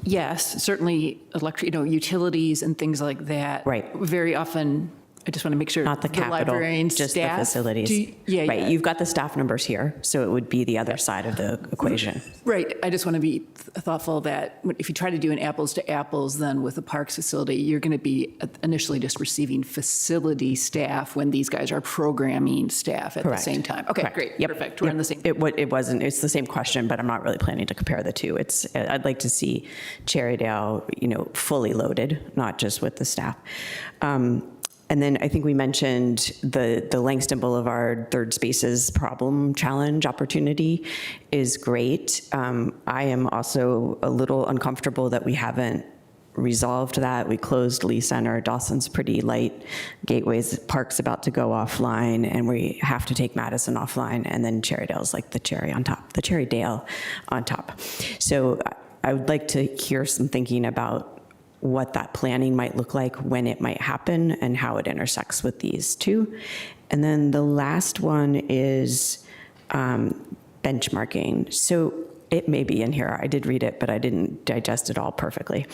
Speaker 12: Yes, certainly utilities and things like that. Right. Very often, I just want to make sure.
Speaker 8: Not the capital,
Speaker 12: librarian
Speaker 8: just
Speaker 12: staff,
Speaker 8: the facilities. Right, you've got the staff numbers here, so it would be the other side of the equation.
Speaker 12: Right, I just want to be thoughtful that if you try to do an apples to apples, then with the parks facility, you're going to be initially just receiving facility staff when these guys are programming staff at the same time. Okay,
Speaker 8: Correct.
Speaker 12: Great,
Speaker 8: Yep.
Speaker 12: Perfect, we're on the same.
Speaker 8: It's the same question, but I'm not really planning to compare the two. I'd like to see Cherrydale, fully loaded, not just with the staff. And then I think we mentioned the Langston Boulevard third spaces problem challenge opportunity is great. I am also a little uncomfortable that we haven't resolved that. We closed Lee Center. Dawson's pretty light. Gateway's Park's about to go offline, and we have to take Madison offline, and then Cherrydale's like the cherry on top, the Cherrydale on top. So I would like to hear some thinking about what that planning might look like, when it might happen, and how it intersects with these two. And then the last one is benchmarking. So it may be in here. I did read it, but I didn't digest it all perfectly.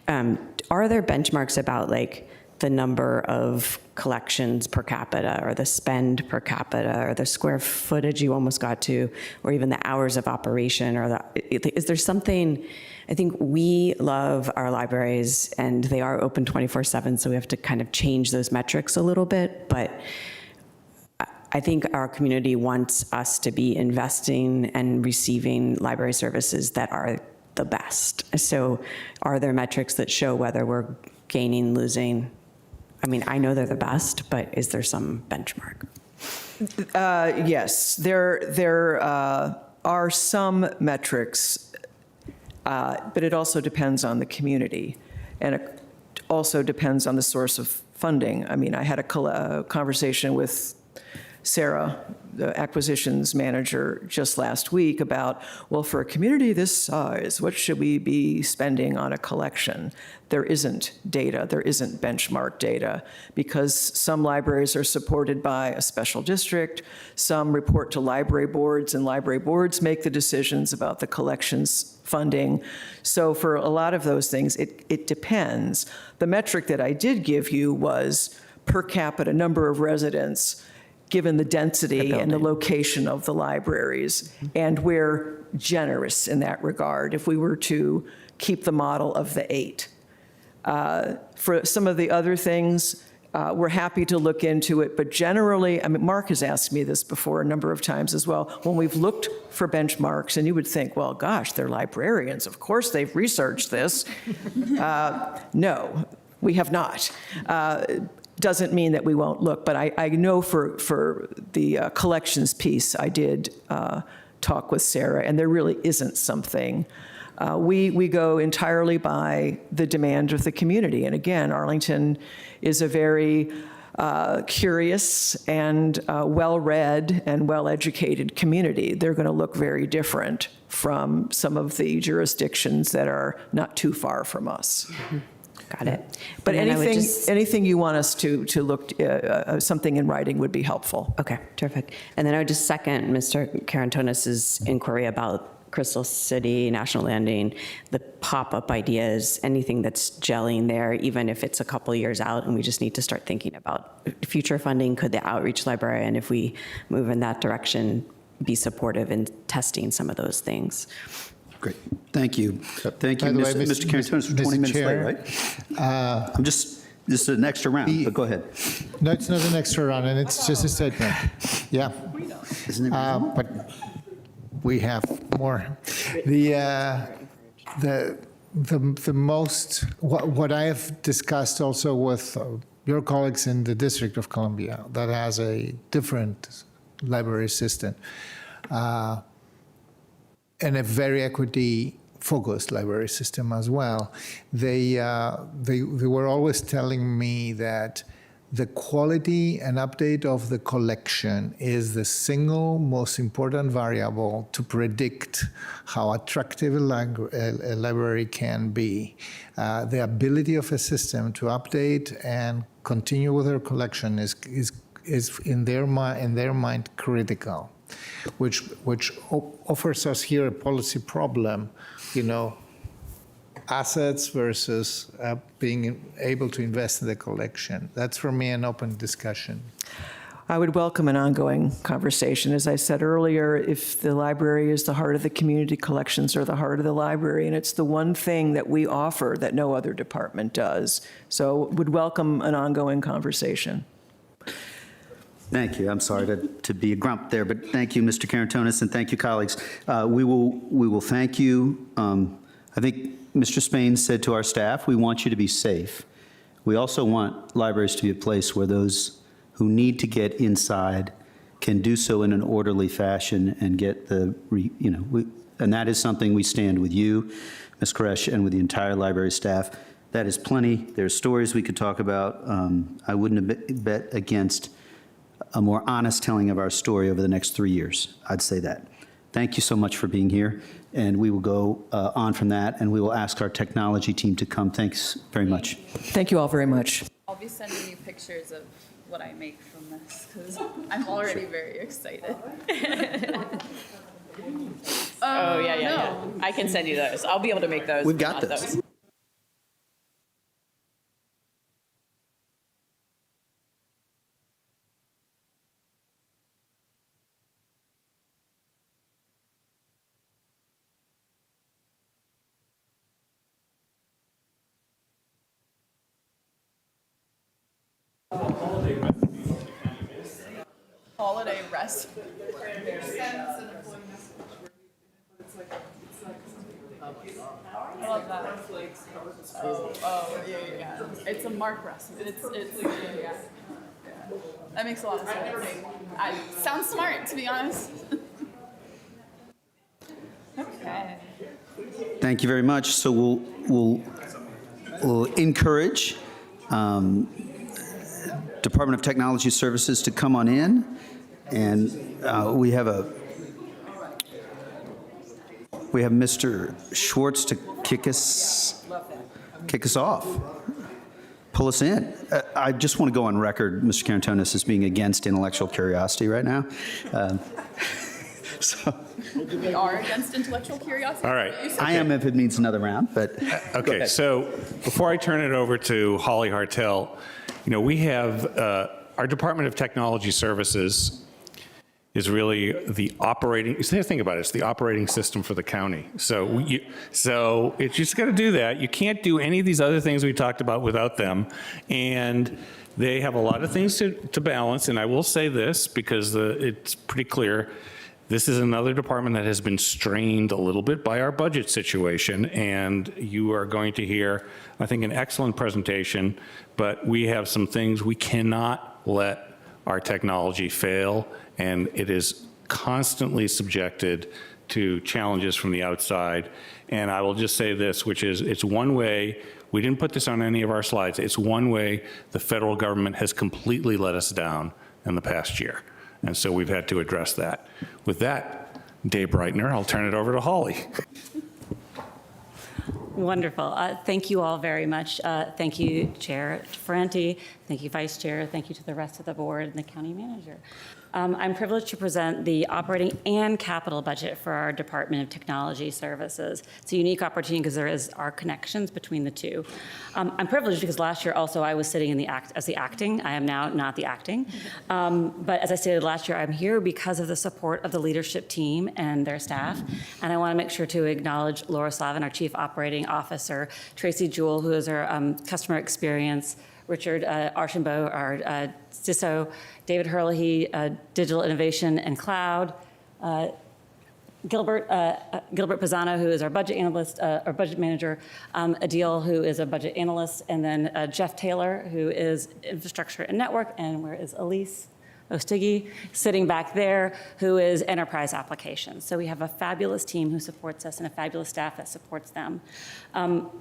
Speaker 8: Are there benchmarks about like the number of collections per capita, or the spend per capita, or the square footage you almost got to, or even the hours of operation, or is there something? I think we love our libraries, and they are open 24/7, so we have to kind of change those metrics a little bit, but I think our community wants us to be investing and receiving library services that are the best. So are there metrics that show whether we're gaining, losing? I mean, I know they're the best, but is there some benchmark?
Speaker 10: Yes, there are some metrics, but it also depends on the community, and it also depends on the source of funding. I mean, I had a conversation with Sarah, the acquisitions manager, just last week about, well, for a community this size, what should we be spending on a collection? There isn't data, there isn't benchmark data, because some libraries are supported by a special district, some report to library boards, and library boards make the decisions about the collections funding. So for a lot of those things, it depends. The metric that I did give you was per capita number of residents, given the density and the location of the libraries. And we're generous in that regard if we were to keep the model of the 8. For some of the other things, we're happy to look into it, but generally, I mean, Mark has asked me this before a number of times as well, when we've looked for benchmarks, and you would think, well, gosh, they're librarians, of course they've researched this. No, we have not. Doesn't mean that we won't look, but I know for the collections piece, I did talk with Sarah, and there really isn't something. We go entirely by the demand of the community. And again, Arlington is a very curious and well-read and well-educated community. They're going to look very different from some of the jurisdictions that are not too far from us.
Speaker 8: Mm-hmm. Got it.
Speaker 10: But anything you want us to look, something in writing would be helpful.
Speaker 8: Okay, terrific. And then I would just second Mr. Karantonis' inquiry about Crystal City, National Landing, the pop-up ideas, anything that's gelling there, even if it's a couple years out, and we just need to start thinking about future funding. Could the outreach librarian, if we move in that direction, be supportive in testing some of those things?
Speaker 1: Great. Thank you. Thank you,
Speaker 7: By the way,
Speaker 1: Mr. Karantonis, for 20 minutes late, right? I'm just, this is an extra round, but go ahead.
Speaker 7: No, it's not an extra round, and it's just a statement. Yeah.
Speaker 1: Isn't it?
Speaker 7: But we have more. The most, what I have discussed also with your colleagues in the District of Columbia that has a different library system, and a very equity-focused library system as well. They were always telling me that the quality and update of the collection is the single most important variable to predict how attractive a library can be. The ability of a system to update and continue with their collection is in their mind critical. Which offers us here a policy problem, assets versus being able to invest in the collection. That's for me an open discussion.
Speaker 10: I would welcome an ongoing conversation. As I said earlier, if the library is the heart of the community, collections are the heart of the library, and it's the one thing that we offer that no other department does. So would welcome an ongoing conversation.
Speaker 1: Thank you. I'm sorry to be a grump there, but thank you, Mr. Karantonis, and thank you, colleagues. We will thank you. I think Mr. Spain said to our staff, we want you to be safe. We also want libraries to be a place where those who need to get inside can do so in an orderly fashion and get the, and that is something we stand with you, Ms. Koresh, and with the entire library staff. That is plenty. There's stories we could talk about. I wouldn't have bet against a more honest telling of our story over the next 3 years. I'd say that. Thank you so much for being here, and we will go on from that, and we will ask our technology team to come. Thanks very much.
Speaker 4: Thank you all very much.
Speaker 5: I'll be sending you pictures of what I make from this because I'm already very excited.
Speaker 10: Oh, yeah. I can send you those. I'll be able to make those.
Speaker 1: We've got
Speaker 10: not
Speaker 1: this.
Speaker 10: those.
Speaker 5: Holiday rest. I love that. Oh, yeah. It's a mark rest. It's yeah. That makes a lot of sense. Sounds smart, to be honest. Okay.
Speaker 1: Thank you very much. So we'll encourage Department of Technology Services to come on in, and we have Mr. Schwartz to kick us off, pull us in. I just want to go on record, Mr. Carantonis, as being against intellectual curiosity right now. So
Speaker 5: We are against intellectual curiosity.
Speaker 2: All right.
Speaker 1: I am if it means another round, but
Speaker 2: Okay, so before I turn it over to Holly Hartel, we have our Department of Technology Services is really the operating, think about it, it's the operating system for the county. So it's just got to do that. You can't do any of these other things we talked about without them. And they have a lot of things to balance. And I will say this because it's pretty clear. This is another department that has been strained a little bit by our budget situation, and you are going to hear, I think, an excellent presentation, but we have some things we cannot let our technology fail, and it is constantly subjected to challenges from the outside. And I will just say this, which is it's one way, we didn't put this on any of our slides, it's one way the federal government has completely let us down in the past year. And so we've had to address that. With that, Dave Breitner, I'll turn it over to Holly.
Speaker 13: Wonderful. Thank you all very much. Thank you, Chair Ferranti. Thank you, Vice Chair. Thank you to the rest of the board and the county manager. I'm privileged to present the operating and capital budget for our Department of Technology Services. It's a unique opportunity because there are connections between the two. I'm privileged because last year also I was sitting in as the acting. I am now not the acting. But as I stated last year, I'm here because of the support of the leadership team and their staff. And I want to make sure to acknowledge Laura Slavin, our Chief Operating Officer, Tracy Jewell, who is our customer experience, Richard Archambault, our CISO, David Hurley, Digital Innovation and Cloud, Gilbert Pisano, who is our budget analyst, our budget manager, Adil, who is a budget analyst, and then Jeff Taylor, who is infrastructure and network, and where is Elise Ostigi sitting back there, who is enterprise applications. So we have a fabulous team who supports us and a fabulous staff that supports them.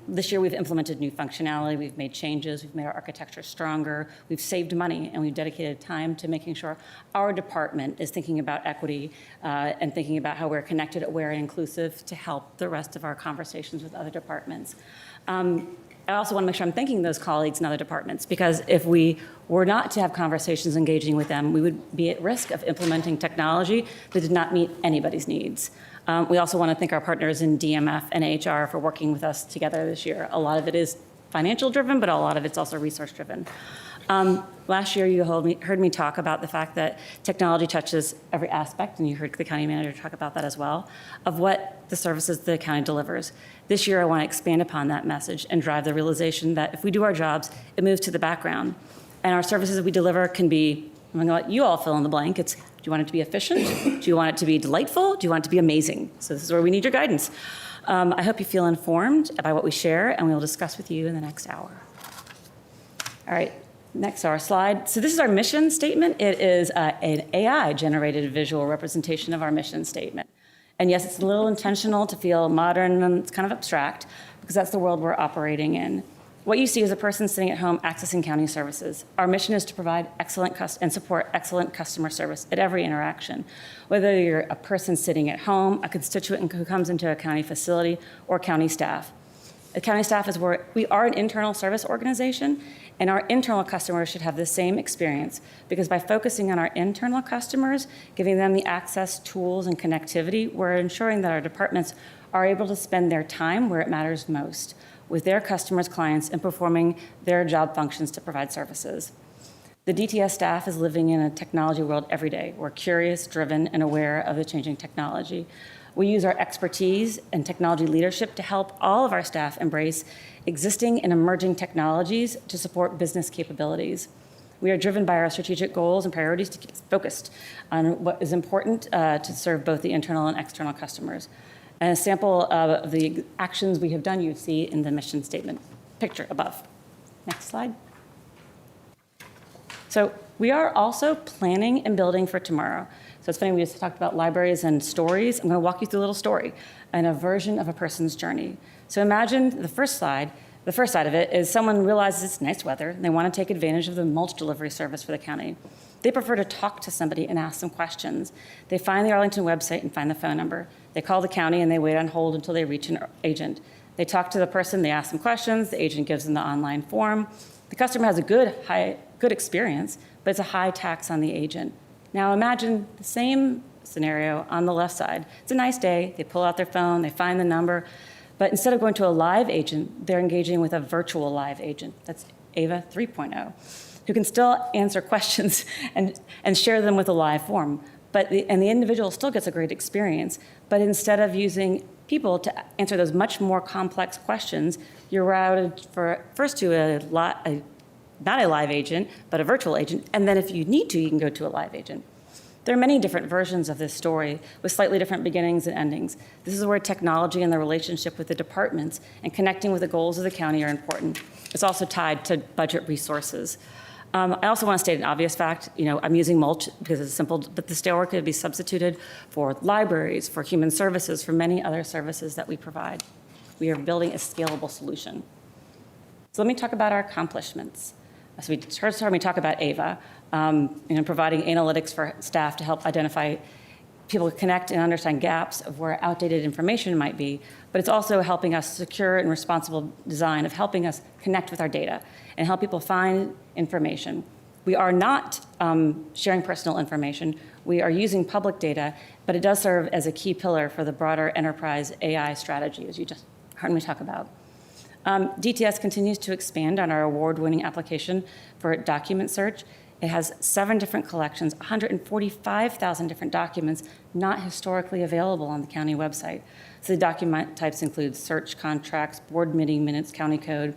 Speaker 13: This year we've implemented new functionality, we've made changes, we've made our architecture stronger, we've saved money, and we've dedicated time to making sure our department is thinking about equity and thinking about how we're connected, aware, and inclusive to help the rest of our conversations with other departments. I also want to make sure I'm thanking those colleagues in other departments, because if we were not to have conversations engaging with them, we would be at risk of implementing technology that did not meet anybody's needs. We also want to thank our partners in DMF and HR for working with us together this year. A lot of it is financial driven, but a lot of it's also resource driven. Last year, you heard me talk about the fact that technology touches every aspect, and you heard the county manager talk about that as well, of what the services the county delivers. This year, I want to expand upon that message and drive the realization that if we do our jobs, it moves to the background. And our services that we deliver can be, I'm going to let you all fill in the blank. It's, do you want it to be efficient? Do you want it to be delightful? Do you want it to be amazing? So this is where we need your guidance. I hope you feel informed by what we share, and we will discuss with you in the next hour. All right. Next, our slide. So this is our mission statement. It is an AI-generated visual representation of our mission statement. And yes, it's a little intentional to feel modern and it's kind of abstract because that's the world we're operating in. What you see is a person sitting at home accessing county services. Our mission is to provide excellent and support excellent customer service at every interaction. Whether you're a person sitting at home, a constituent who comes into a county facility, or county staff. The county staff is where we are an internal service organization, and our internal customers should have the same experience, because by focusing on our internal customers, giving them the access, tools, and connectivity, we're ensuring that our departments are able to spend their time where it matters most, with their customers, clients, and performing their job functions to provide services. The DTS staff is living in a technology world every day. We're curious, driven, and aware of the changing technology. We use our expertise and technology leadership to help all of our staff embrace existing and emerging technologies to support business capabilities. We are driven by our strategic goals and priorities to keep us focused on what is important to serve both the internal and external customers. And a sample of the actions we have done you see in the mission statement picture above. Next slide. So we are also planning and building for tomorrow. So it's funny, we just talked about libraries and stories. I'm going to walk you through a little story and a version of a person's journey. So imagine the first side of it is someone realizes it's nice weather and they want to take advantage of the mulch delivery service for the county. They prefer to talk to somebody and ask them questions. They find the Arlington website and find the phone number. They call the county and they wait on hold until they reach an agent. They talk to the person, they ask them questions, the agent gives them the online form. The customer has a good experience, but it's a high tax on the agent. Now imagine the same scenario on the left side. It's a nice day, they pull out their phone, they find the number, but instead of going to a live agent, they're engaging with a virtual live agent. That's Ava 3.0, who can still answer questions and share them with a live form. And the individual still gets a great experience, but instead of using people to answer those much more complex questions, you're routed first to not a live agent, but a virtual agent, and then if you need to, you can go to a live agent. There are many different versions of this story with slightly different beginnings and endings. This is where technology and the relationship with the departments and connecting with the goals of the county are important. It's also tied to budget resources. I also want to state an obvious fact. I'm using mulch because it's simple, but the store could be substituted for libraries, for human services, for many other services that we provide. We are building a scalable solution. So let me talk about our accomplishments. So we first heard me talk about Ava, providing analytics for staff to help identify people connect and understand gaps of where outdated information might be, but it's also helping us secure and responsible design of helping us connect with our data and help people find information. We are not sharing personal information. We are using public data, but it does serve as a key pillar for the broader enterprise AI strategy, as you just heard me talk about. DTS continues to expand on our award-winning application for document search. It has 7 different collections, 145,000 different documents not historically available on the county website. So the document types include search contracts, board meeting minutes, county code.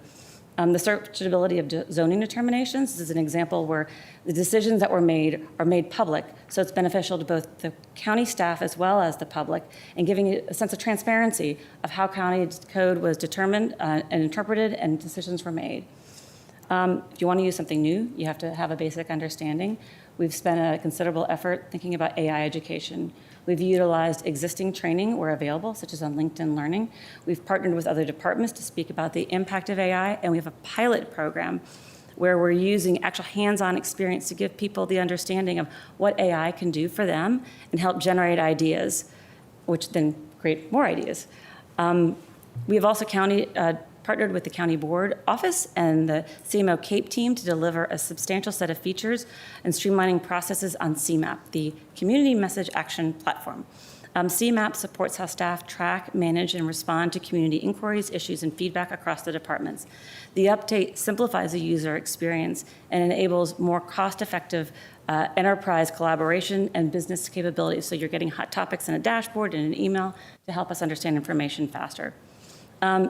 Speaker 13: The searchability of zoning determinations. This is an example where the decisions that were made are made public, so it's beneficial to both the county staff as well as the public, and giving you a sense of transparency of how county code was determined and interpreted and decisions were made. If you want to use something new, you have to have a basic understanding. We've spent a considerable effort thinking about AI education. We've utilized existing training where available, such as on LinkedIn Learning. We've partnered with other departments to speak about the impact of AI, and we have a pilot program where we're using actual hands-on experience to give people the understanding of what AI can do for them and help generate ideas, which then create more ideas. We have also partnered with the County Board Office and the CMO CAPE team to deliver a substantial set of features and streamlining processes on CMAP, the Community Message Action Platform. CMAP supports how staff track, manage, and respond to community inquiries, issues, and feedback across the departments. The update simplifies the user experience and enables more cost-effective enterprise collaboration and business capabilities. So you're getting hot topics in a dashboard and an email to help us understand information faster.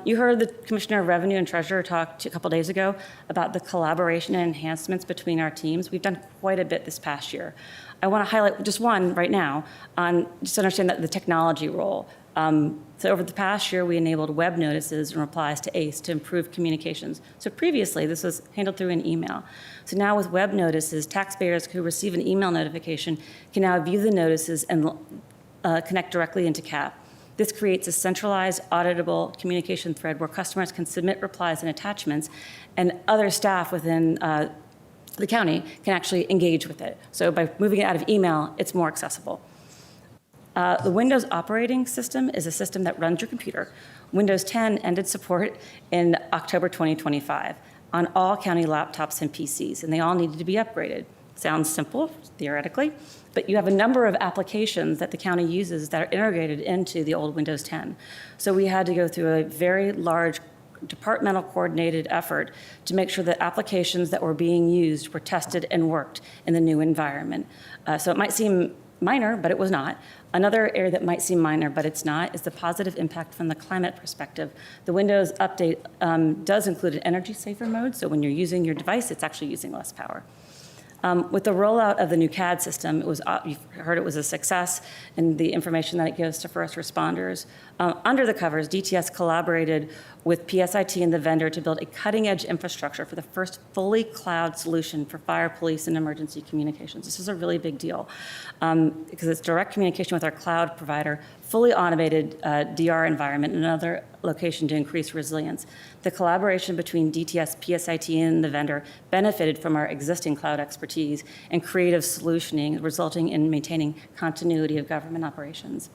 Speaker 13: You heard the Commissioner of Revenue and Treasurer talk a couple days ago about the collaboration and enhancements between our teams. We've done quite a bit this past year. I want to highlight just one right now on just understand that the technology role. So over the past year, we enabled web notices and replies to ACE to improve communications. So previously, this was handled through an email. So now with web notices, taxpayers who receive an email notification can now view the notices and connect directly into CAP. This creates a centralized, auditable communication thread where customers can submit replies and attachments, and other staff within the county can actually engage with it. So by moving it out of email, it's more accessible. The Windows operating system is a system that runs your computer. Windows 10 ended support in October 2025 on all county laptops and PCs, and they all needed to be upgraded. Sounds simple, theoretically, but you have a number of applications that the county uses that are integrated into the old Windows 10. So we had to go through a very large departmental coordinated effort to make sure that applications that were being used were tested and worked in the new environment. So it might seem minor, but it was not. Another area that might seem minor, but it's not, is the positive impact from the climate perspective. The Windows update does include an energy saver mode, so when you're using your device, it's actually using less power. With the rollout of the new CAD system, you've heard it was a success in the information that it gives to first responders. Under the covers, DTS collaborated with PSIT and the vendor to build a cutting-edge infrastructure for the first fully cloud solution for fire, police, and emergency communications. This is a really big deal because it's direct communication with our cloud provider, fully automated DR environment, and another location to increase resilience. The collaboration between DTS, PSIT, and the vendor benefited from our existing cloud expertise and creative solutioning, resulting in maintaining continuity of government operations.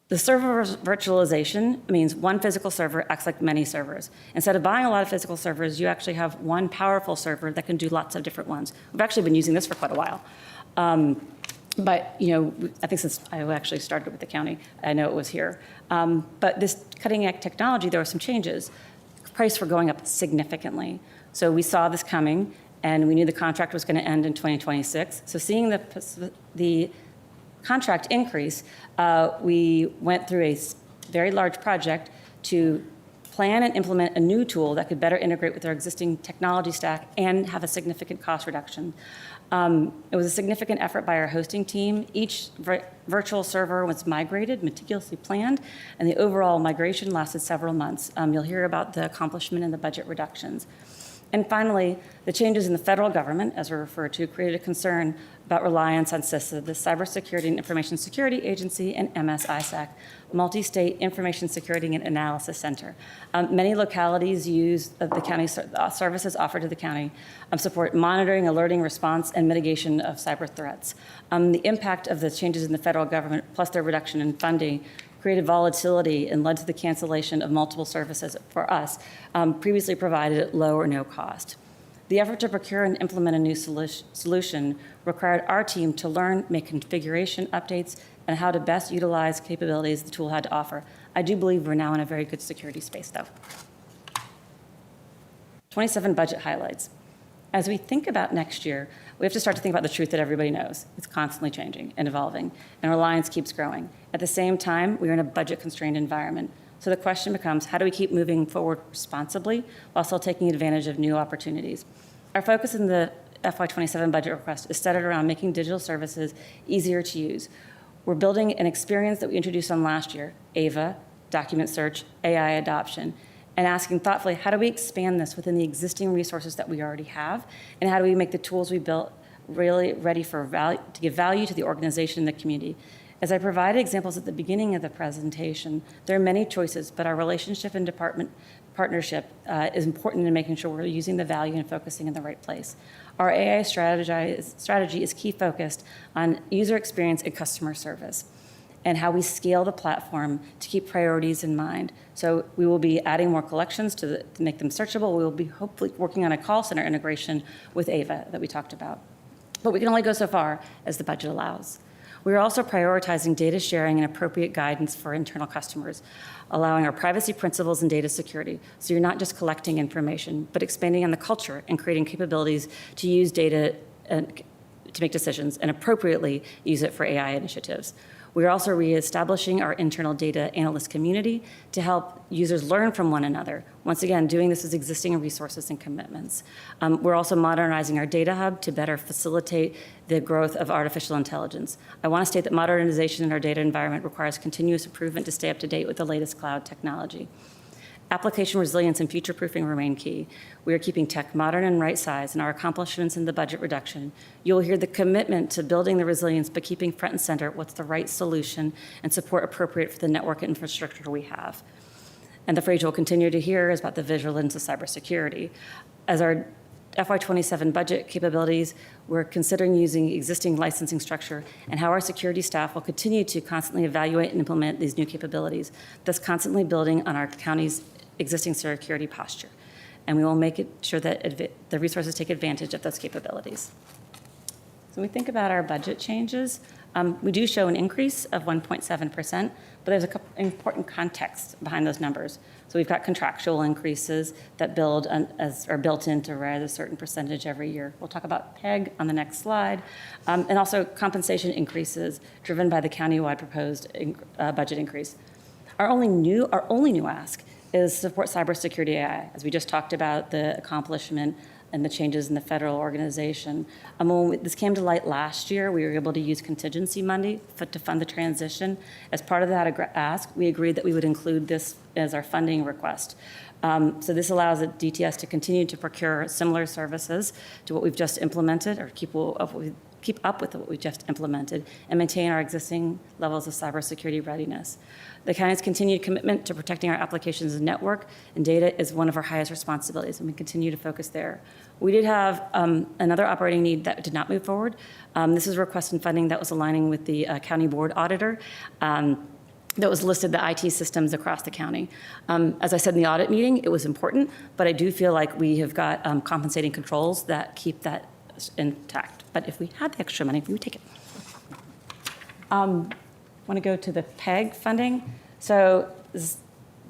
Speaker 13: The server virtualization means one physical server acts like many servers. Instead of buying a lot of physical servers, you actually have one powerful server that can do lots of different ones. We've actually been using this for quite a while. But, I think since I actually started with the county, I know it was here. But this cutting-edge technology, there were some changes. Price were going up significantly. So we saw this coming, and we knew the contract was going to end in 2026. So seeing the contract increase, we went through a very large project to plan and implement a new tool that could better integrate with our existing technology stack and have a significant cost reduction. It was a significant effort by our hosting team. Each virtual server was migrated, meticulously planned, and the overall migration lasted several months. You'll hear about the accomplishment and the budget reductions. And finally, the changes in the federal government, as we're referred to, created a concern about reliance on CISA, the Cybersecurity and Information Security Agency, and MSISAC, Multi-State Information Security and Analysis Center. Many localities use the county services offered to the county support monitoring, alerting, response, and mitigation of cyber threats. The impact of the changes in the federal government, plus their reduction in funding, created volatility and led to the cancellation of multiple services for us previously provided at low or no cost. The effort to procure and implement a new solution required our team to learn, make configuration updates, and how to best utilize capabilities the tool had to offer. I do believe we're now in a very good security space, though. 27 budget highlights. As we think about next year, we have to start to think about the truth that everybody knows. It's constantly changing and evolving, and reliance keeps growing. At the same time, we're in a budget-constrained environment. So the question becomes, how do we keep moving forward responsibly while still taking advantage of new opportunities? Our focus in the FY27 budget request is centered around making digital services easier to use. We're building an experience that we introduced on last year, AVA, document search, AI adoption, and asking thoughtfully, how do we expand this within the existing resources that we already have? And how do we make the tools we built really ready for value, to give value to the organization and the community? As I provided examples at the beginning of the presentation, there are many choices, but our relationship and department partnership is important in making sure we're using the value and focusing in the right place. Our AI strategy is key focused on user experience and customer service, and how we scale the platform to keep priorities in mind. So we will be adding more collections to make them searchable. We will be hopefully working on a call center integration with AVA that we talked about. But we can only go so far as the budget allows. We are also prioritizing data sharing and appropriate guidance for internal customers, allowing our privacy principles and data security. So you're not just collecting information, but expanding on the culture and creating capabilities to use data to make decisions and appropriately use it for AI initiatives. We are also reestablishing our internal data analyst community to help users learn from one another. Once again, doing this with existing resources and commitments. We're also modernizing our data hub to better facilitate the growth of artificial intelligence. I want to state that modernization in our data environment requires continuous improvement to stay up to date with the latest cloud technology. Application resilience and future-proofing remain key. We are keeping tech modern and right-sized in our accomplishments in the budget reduction. You'll hear the commitment to building the resilience, but keeping front and center what's the right solution and support appropriate for the network infrastructure we have. And the phrase you'll continue to hear is about the vigilance of cybersecurity. As our FY27 budget capabilities, we're considering using existing licensing structure and how our security staff will continue to constantly evaluate and implement these new capabilities, thus constantly building on our county's existing security posture. And we will make it sure that the resources take advantage of those capabilities. So when we think about our budget changes, we do show an increase of 1.7%, but there's a couple important context behind those numbers. So we've got contractual increases that are built in to rise a certain percentage every year. We'll talk about PEG on the next slide, and also compensation increases driven by the countywide proposed budget increase. Our only new ask is support cybersecurity AI, as we just talked about the accomplishment and the changes in the federal organization. When this came to light last year, we were able to use contingency money to fund the transition. As part of that ask, we agreed that we would include this as our funding request. So this allows the DTS to continue to procure similar services to what we've just implemented, or keep up with what we just implemented, and maintain our existing levels of cybersecurity readiness. The county's continued commitment to protecting our applications and network and data is one of our highest responsibilities, and we continue to focus there. We did have another operating need that did not move forward. This is a request in funding that was aligning with the county board auditor. That was listed the IT systems across the county. As I said in the audit meeting, it was important, but I do feel like we have got compensating controls that keep that intact. But if we had the extra money, we would take it. I want to go to the PEG funding. So you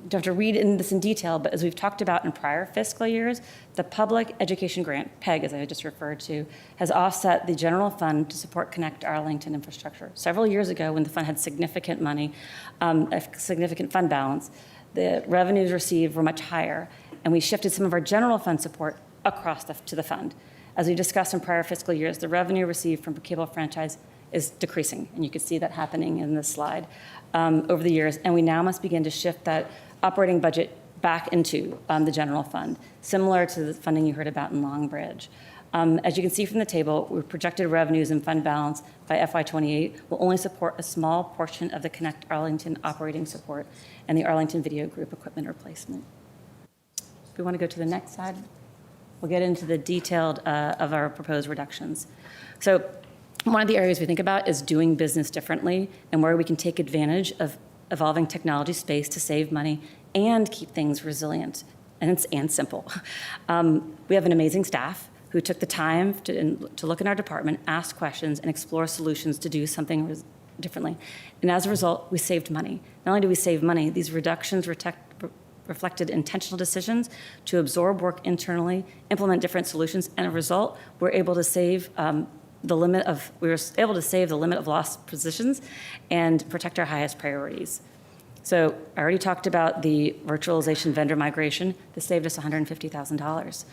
Speaker 13: don't have to read this in detail, but as we've talked about in prior fiscal years, the public education grant, PEG as I just referred to, has offset the general fund to support Connect Arlington infrastructure. Several years ago, when the fund had significant money, a significant fund balance, the revenues received were much higher, and we shifted some of our general fund support across to the fund. As we discussed in prior fiscal years, the revenue received from cable franchise is decreasing, and you can see that happening in this slide over the years, and we now must begin to shift that operating budget back into the general fund, similar to the funding you heard about in Longbridge. As you can see from the table, we've projected revenues and fund balance by FY28 will only support a small portion of the Connect Arlington operating support and the Arlington Video Group equipment replacement. If we want to go to the next slide, we'll get into the detailed of our proposed reductions. So one of the areas we think about is doing business differently and where we can take advantage of evolving technology space to save money and keep things resilient and simple. We have an amazing staff who took the time to look in our department, ask questions, and explore solutions to do something differently. And as a result, we saved money. Not only do we save money, these reductions reflected intentional decisions to absorb work internally, implement different solutions, and as a result, we're able to save the limit of lost positions and protect our highest priorities. So I already talked about the virtualization vendor migration. This saved us $150,000.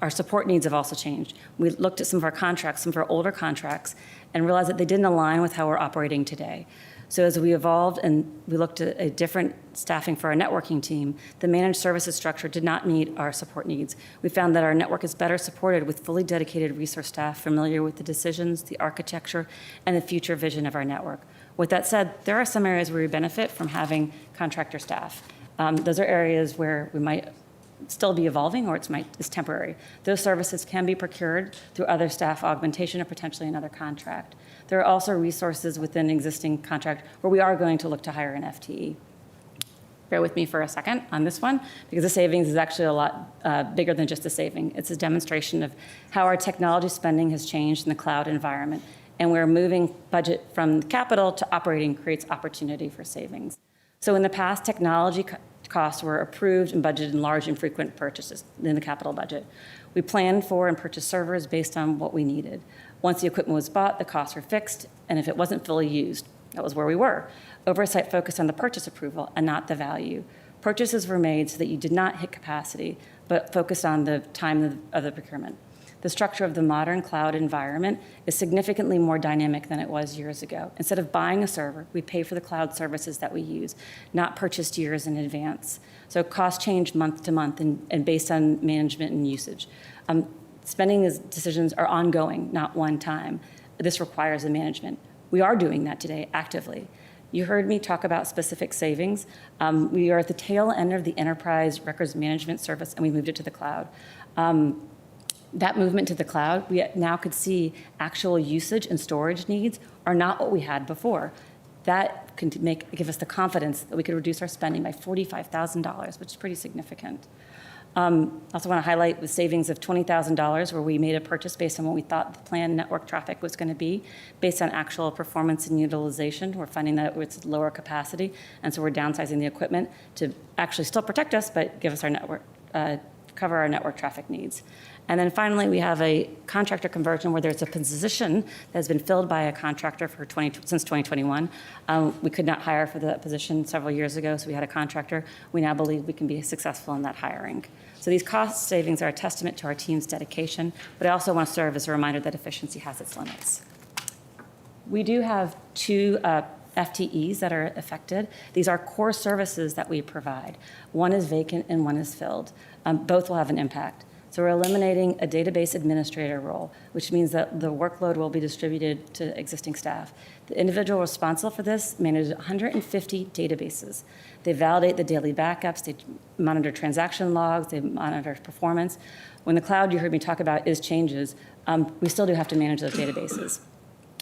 Speaker 13: Our support needs have also changed. We looked at some of our contracts, some of our older contracts, and realized that they didn't align with how we're operating today. So as we evolved and we looked at a different staffing for our networking team, the managed services structure did not meet our support needs. We found that our network is better supported with fully dedicated resource staff familiar with the decisions, the architecture, and the future vision of our network. With that said, there are some areas where we benefit from having contractor staff. Those are areas where we might still be evolving or it's temporary. Those services can be procured through other staff augmentation or potentially another contract. There are also resources within existing contract where we are going to look to hire an FTE. Bear with me for a second on this one, because the savings is actually a lot bigger than just a saving. It's a demonstration of how our technology spending has changed in the cloud environment, and we're moving budget from capital to operating creates opportunity for savings. So in the past, technology costs were approved and budgeted in large and frequent purchases in the capital budget. We planned for and purchased servers based on what we needed. Once the equipment was bought, the costs were fixed, and if it wasn't fully used, that was where we were. Oversight focused on the purchase approval and not the value. Purchases were made so that you did not hit capacity, but focused on the time of the procurement. The structure of the modern cloud environment is significantly more dynamic than it was years ago. Instead of buying a server, we pay for the cloud services that we use, not purchased years in advance. So costs change month to month and based on management and usage. Spending decisions are ongoing, not one time. This requires a management. We are doing that today actively. You heard me talk about specific savings. We are at the tail end of the enterprise records management service, and we moved it to the cloud. That movement to the cloud, we now could see actual usage and storage needs are not what we had before. That can give us the confidence that we could reduce our spending by $45,000, which is pretty significant. I also want to highlight the savings of $20,000 where we made a purchase based on what we thought the planned network traffic was going to be, based on actual performance and utilization. We're finding that it's lower capacity, and so we're downsizing the equipment to actually still protect us, but give us our network, cover our network traffic needs. And then finally, we have a contractor conversion where there's a position that has been filled by a contractor since 2021. We could not hire for that position several years ago, so we had a contractor. We now believe we can be successful in that hiring. So these cost savings are a testament to our team's dedication, but I also want to serve as a reminder that efficiency has its limits. We do have two FTEs that are affected. These are core services that we provide. One is vacant and one is filled. Both will have an impact. So we're eliminating a database administrator role, which means that the workload will be distributed to existing staff. The individual responsible for this manages 150 databases. They validate the daily backups, they monitor transaction logs, they monitor performance. When the cloud you heard me talk about is changes, we still do have to manage those databases.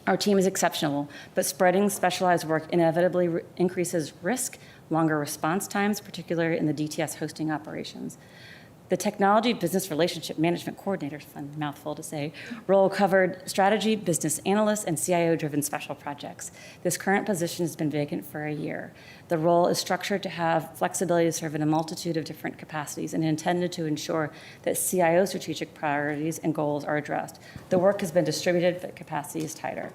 Speaker 13: Our team is exceptional, but spreading specialized work inevitably increases risk, longer response times, particularly in the DTS hosting operations. The Technology Business Relationship Management Coordinator, fun mouthful to say, role covered strategy, business analyst, and CIO-driven special projects. This current position has been vacant for a year. The role is structured to have flexibility to serve in a multitude of different capacities and intended to ensure that CIO strategic priorities and goals are addressed. The work has been distributed, but capacity is tighter.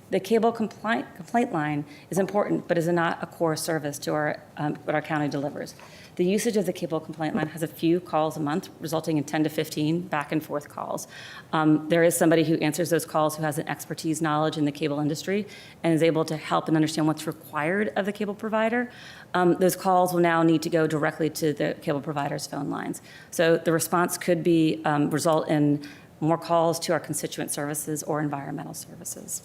Speaker 13: The cable complaint line is important, but is not a core service to what our county delivers. The usage of the cable complaint line has a few calls a month, resulting in 10 to 15 back and forth calls. There is somebody who answers those calls who has an expertise knowledge in the cable industry and is able to help and understand what's required of the cable provider. Those calls will now need to go directly to the cable provider's phone lines. So the response could be result in more calls to our constituent services or environmental services.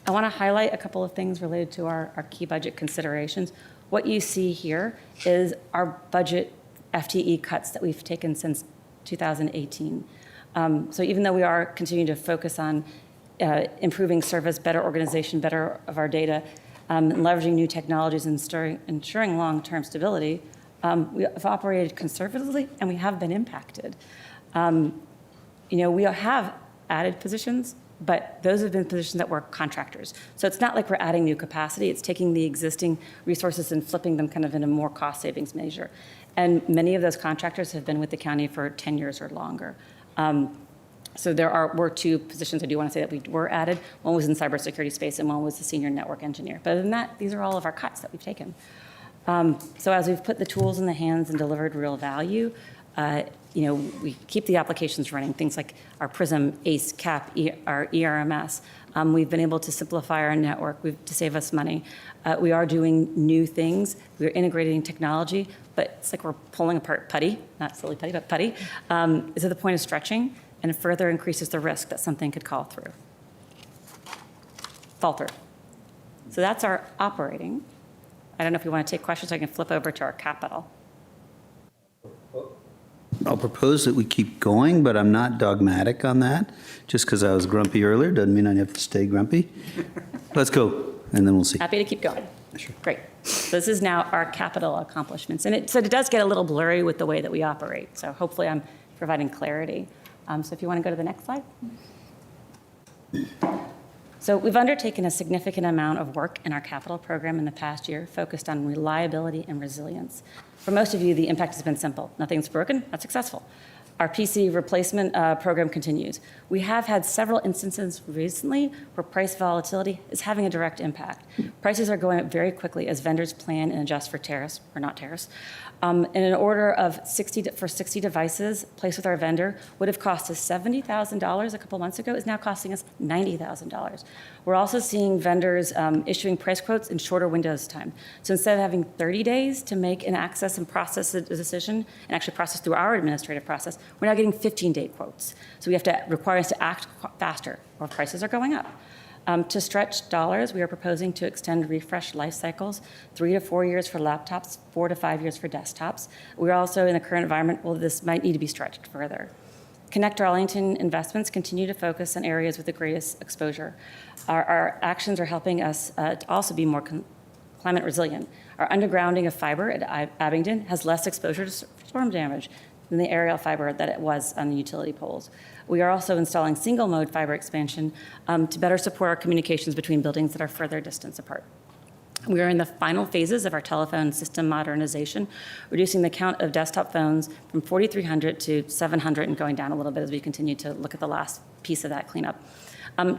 Speaker 13: I want to highlight a couple of things related to our key budget considerations. What you see here is our budget FTE cuts that we've taken since 2018. So even though we are continuing to focus on improving service, better organization, better of our data, leveraging new technologies and ensuring long-term stability, we have operated conservatively and we have been impacted. We have added positions, but those have been positions that were contractors. So it's not like we're adding new capacity, it's taking the existing resources and flipping them kind of in a more cost savings measure. And many of those contractors have been with the county for 10 years or longer. So were two positions I do want to say that we were added. One was in cybersecurity space and one was the senior network engineer. But other than that, these are all of our cuts that we've taken. So as we've put the tools in the hands and delivered real value, we keep the applications running, things like our Prism, ACE, CAP, our ERMS. We've been able to simplify our network to save us money. We are doing new things. We're integrating technology, but it's like we're pulling apart putty, not silly putty, but putty, is at the point of stretching, and it further increases the risk that something could fall through. So that's our operating. I don't know if you want to take questions, I can flip over to our capital.
Speaker 1: I'll propose that we keep going, but I'm not dogmatic on that. Just because I was grumpy earlier doesn't mean I have to stay grumpy. Let's go, and then we'll see.
Speaker 13: Happy to keep going.
Speaker 1: Sure.
Speaker 13: Great. So this is now our capital accomplishments. And it does get a little blurry with the way that we operate. So hopefully I'm providing clarity. So if you want to go to the next slide. So we've undertaken a significant amount of work in our capital program in the past year, focused on reliability and resilience. For most of you, the impact has been simple. Nothing's broken, not successful. Our PC replacement program continues. We have had several instances recently where price volatility is having a direct impact. Prices are going up very quickly as vendors plan and adjust for tariffs, or not tariffs. And an order of 60 devices placed with our vendor would have cost us $70,000 a couple months ago, is now costing us $90,000. We're also seeing vendors issuing price quotes in shorter windows of time. So instead of having 30 days to make and access and process a decision, and actually process through our administrative process, we're now getting 15-day quotes. So we have to require us to act faster, or prices are going up. To stretch dollars, we are proposing to extend refresh life cycles, 3 to 4 years for laptops, 4 to 5 years for desktops. We're also in the current environment, well, this might need to be stretched further. Connect Arlington investments continue to focus on areas with the greatest exposure. Our actions are helping us to also be more climate resilient. Our undergrounding of fiber at Abingdon has less exposure to storm damage than the aerial fiber that it was on the utility poles. We are also installing single-mode fiber expansion to better support our communications between buildings that are further distance apart. We are in the final phases of our telephone system modernization, reducing the count of desktop phones from 4,300 to 700 and going down a little bit as we continue to look at the last piece of that cleanup.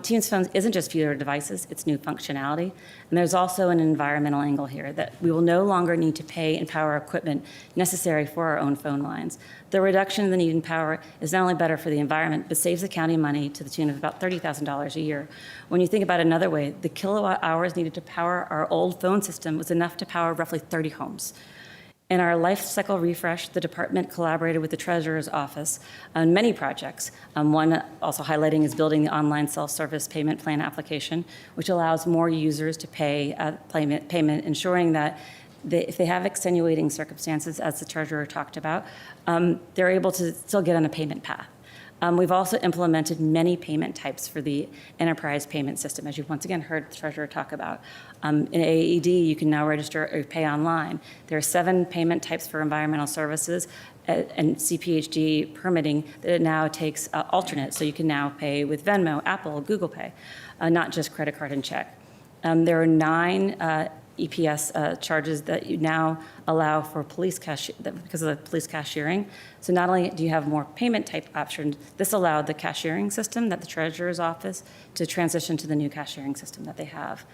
Speaker 13: Teams Phones isn't just fewer devices, it's new functionality. And there's also an environmental angle here that we will no longer need to pay and power equipment necessary for our own phone lines. The reduction in the need in power is not only better for the environment, but saves the county money to the tune of about $30,000 a year. When you think about it another way, the kilowatt hours needed to power our old phone system was enough to power roughly 30 homes. In our life cycle refresh, the department collaborated with the Treasurer's Office on many projects. One also highlighting is building the online self-service payment plan application, which allows more users to pay payment, ensuring that if they have extenuating circumstances, as the Treasurer talked about, they're able to still get on a payment path. We've also implemented many payment types for the enterprise payment system, as you've once again heard the Treasurer talk about. In AED, you can now register or pay online. There are 7 payment types for environmental services and CPHD permitting that it now takes alternate, so you can now pay with Venmo, Apple, Google Pay, not just credit card and check. There are 9 EPS charges that you now allow for police because of the police cashiering. So not only do you have more payment type options, this allowed the cashiering system that the Treasurer's Office to transition to the new cashiering system that they have.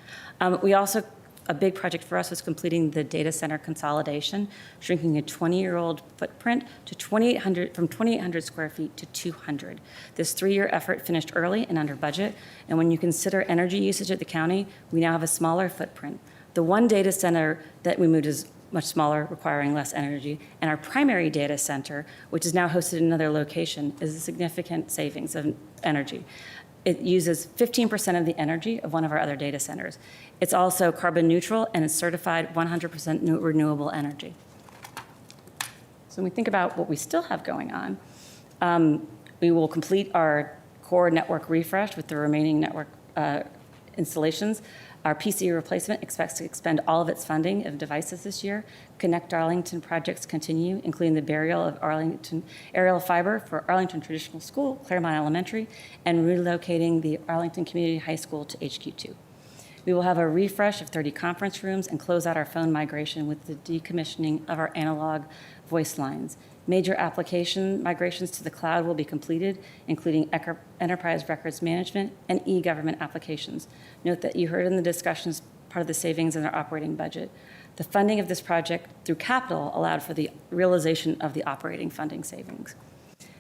Speaker 13: We also, a big project for us was completing the data center consolidation, shrinking a 20-year-old footprint to from 2,800 square feet to 200. This 3-year effort finished early and under budget, and when you consider energy usage at the county, we now have a smaller footprint. The one data center that we moved is much smaller, requiring less energy, and our primary data center, which is now hosted in another location, is a significant savings of energy. It uses 15% of the energy of one of our other data centers. It's also carbon neutral and is certified 100% renewable energy. So when we think about what we still have going on, we will complete our core network refresh with the remaining network installations. Our PC replacement expects to expend all of its funding of devices this year. Connect Arlington projects continue, including the burial of Arlington aerial fiber for Arlington Traditional School, Claremont Elementary, and relocating the Arlington Community High School to HQ2. We will have a refresh of 30 conference rooms and close out our phone migration with the decommissioning of our analog voice lines. Major application migrations to the cloud will be completed, including enterprise records management and e-government applications. Note that you heard in the discussions part of the savings in our operating budget. The funding of this project through capital allowed for the realization of the operating funding savings.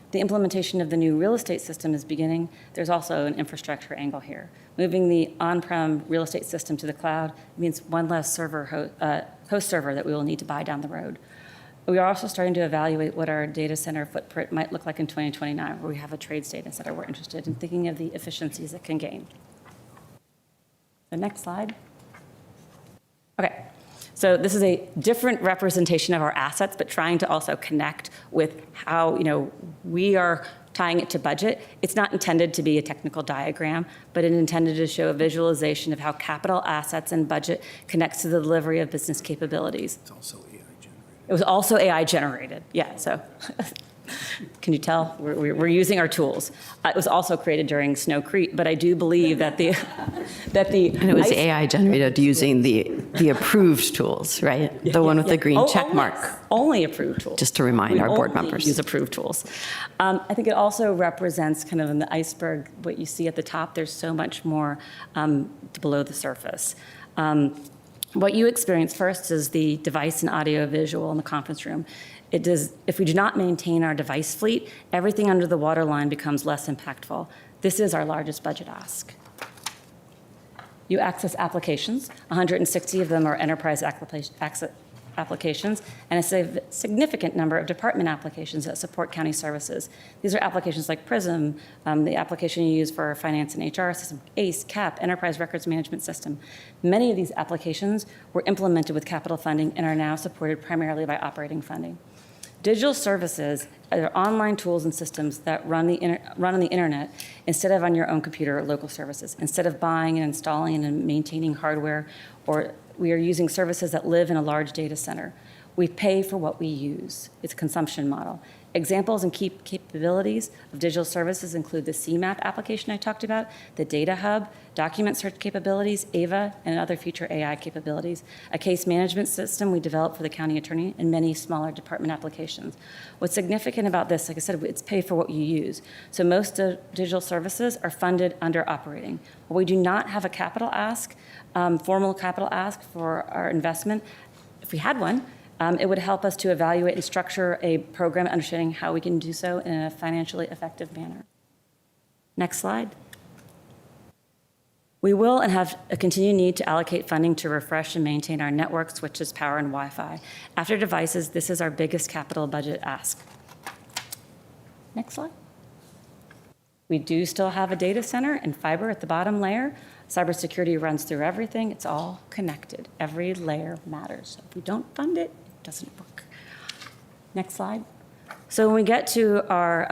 Speaker 13: The implementation of the new real estate system is beginning. There's also an infrastructure angle here. Moving the on-prem real estate system to the cloud means one less host server that we will need to buy down the road. We are also starting to evaluate what our data center footprint might look like in 2029, where we have a trades data center. We're interested in thinking of the efficiencies it can gain. The next slide. Okay, so this is a different representation of our assets, but trying to also connect with how we are tying it to budget. It's not intended to be a technical diagram, but it intended to show a visualization of how capital assets and budget connects to the delivery of business capabilities.
Speaker 1: It's also AI generated.
Speaker 13: It was also AI generated, yeah, so. Can you tell? We're using our tools. It was also created during Snow Creek, but I do believe that the
Speaker 8: And it was AI generated using the The approved tools, right? The one with the green check mark.
Speaker 13: Only approved tools.
Speaker 8: Just to remind our board members.
Speaker 13: Use approved tools. I think it also represents kind of in the iceberg, what you see at the top, there's so much more below the surface. What you experience first is the device and audio visual in the conference room. If we do not maintain our device fleet, everything under the waterline becomes less impactful. This is our largest budget ask. You access applications. 160 of them are enterprise applications, and a significant number of department applications that support county services. These are applications like PRISM, the application you use for our finance and HR system, ACE, CAP, Enterprise Records Management System. Many of these applications were implemented with capital funding and are now supported primarily by operating funding. Digital services are online tools and systems that run on the internet instead of on your own computer or local services. Instead of buying and installing and maintaining hardware, or we are using services that live in a large data center. We pay for what we use. It's a consumption model. Examples and key capabilities of digital services include the CMAP application I talked about, the Data Hub, document search capabilities, AVA, and other future AI capabilities, a case management system we developed for the county attorney, and many smaller department applications. What's significant about this, like I said, it's pay for what you use. So most digital services are funded under operating. While we do not have a capital ask, formal capital ask for our investment, if we had one, it would help us to evaluate and structure a program understanding how we can do so in a financially effective manner. Next slide. We will and have a continued need to allocate funding to refresh and maintain our network, switches, power, and Wi-Fi. After devices, this is our biggest capital budget ask. Next slide. We do still have a data center and fiber at the bottom layer. Cybersecurity runs through everything. It's all connected. Every layer matters. So if we don't fund it, it doesn't work. Next slide. So when we get to our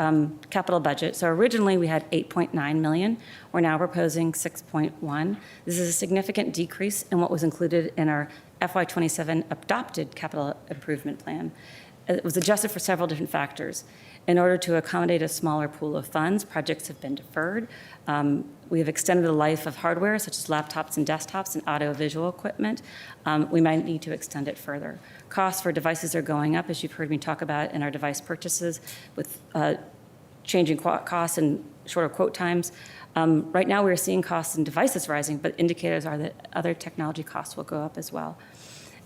Speaker 13: capital budget, so originally we had 8.9 million. We're now proposing 6.1. This is a significant decrease in what was included in our FY27 adopted capital improvement plan. It was adjusted for several different factors. In order to accommodate a smaller pool of funds, projects have been deferred. We have extended the life of hardware, such as laptops and desktops and audio-visual equipment. We might need to extend it further. Costs for devices are going up, as you've heard me talk about in our device purchases, with changing costs and shorter quote times. Right now, we're seeing costs in devices rising, but indicators are that other technology costs will go up as well.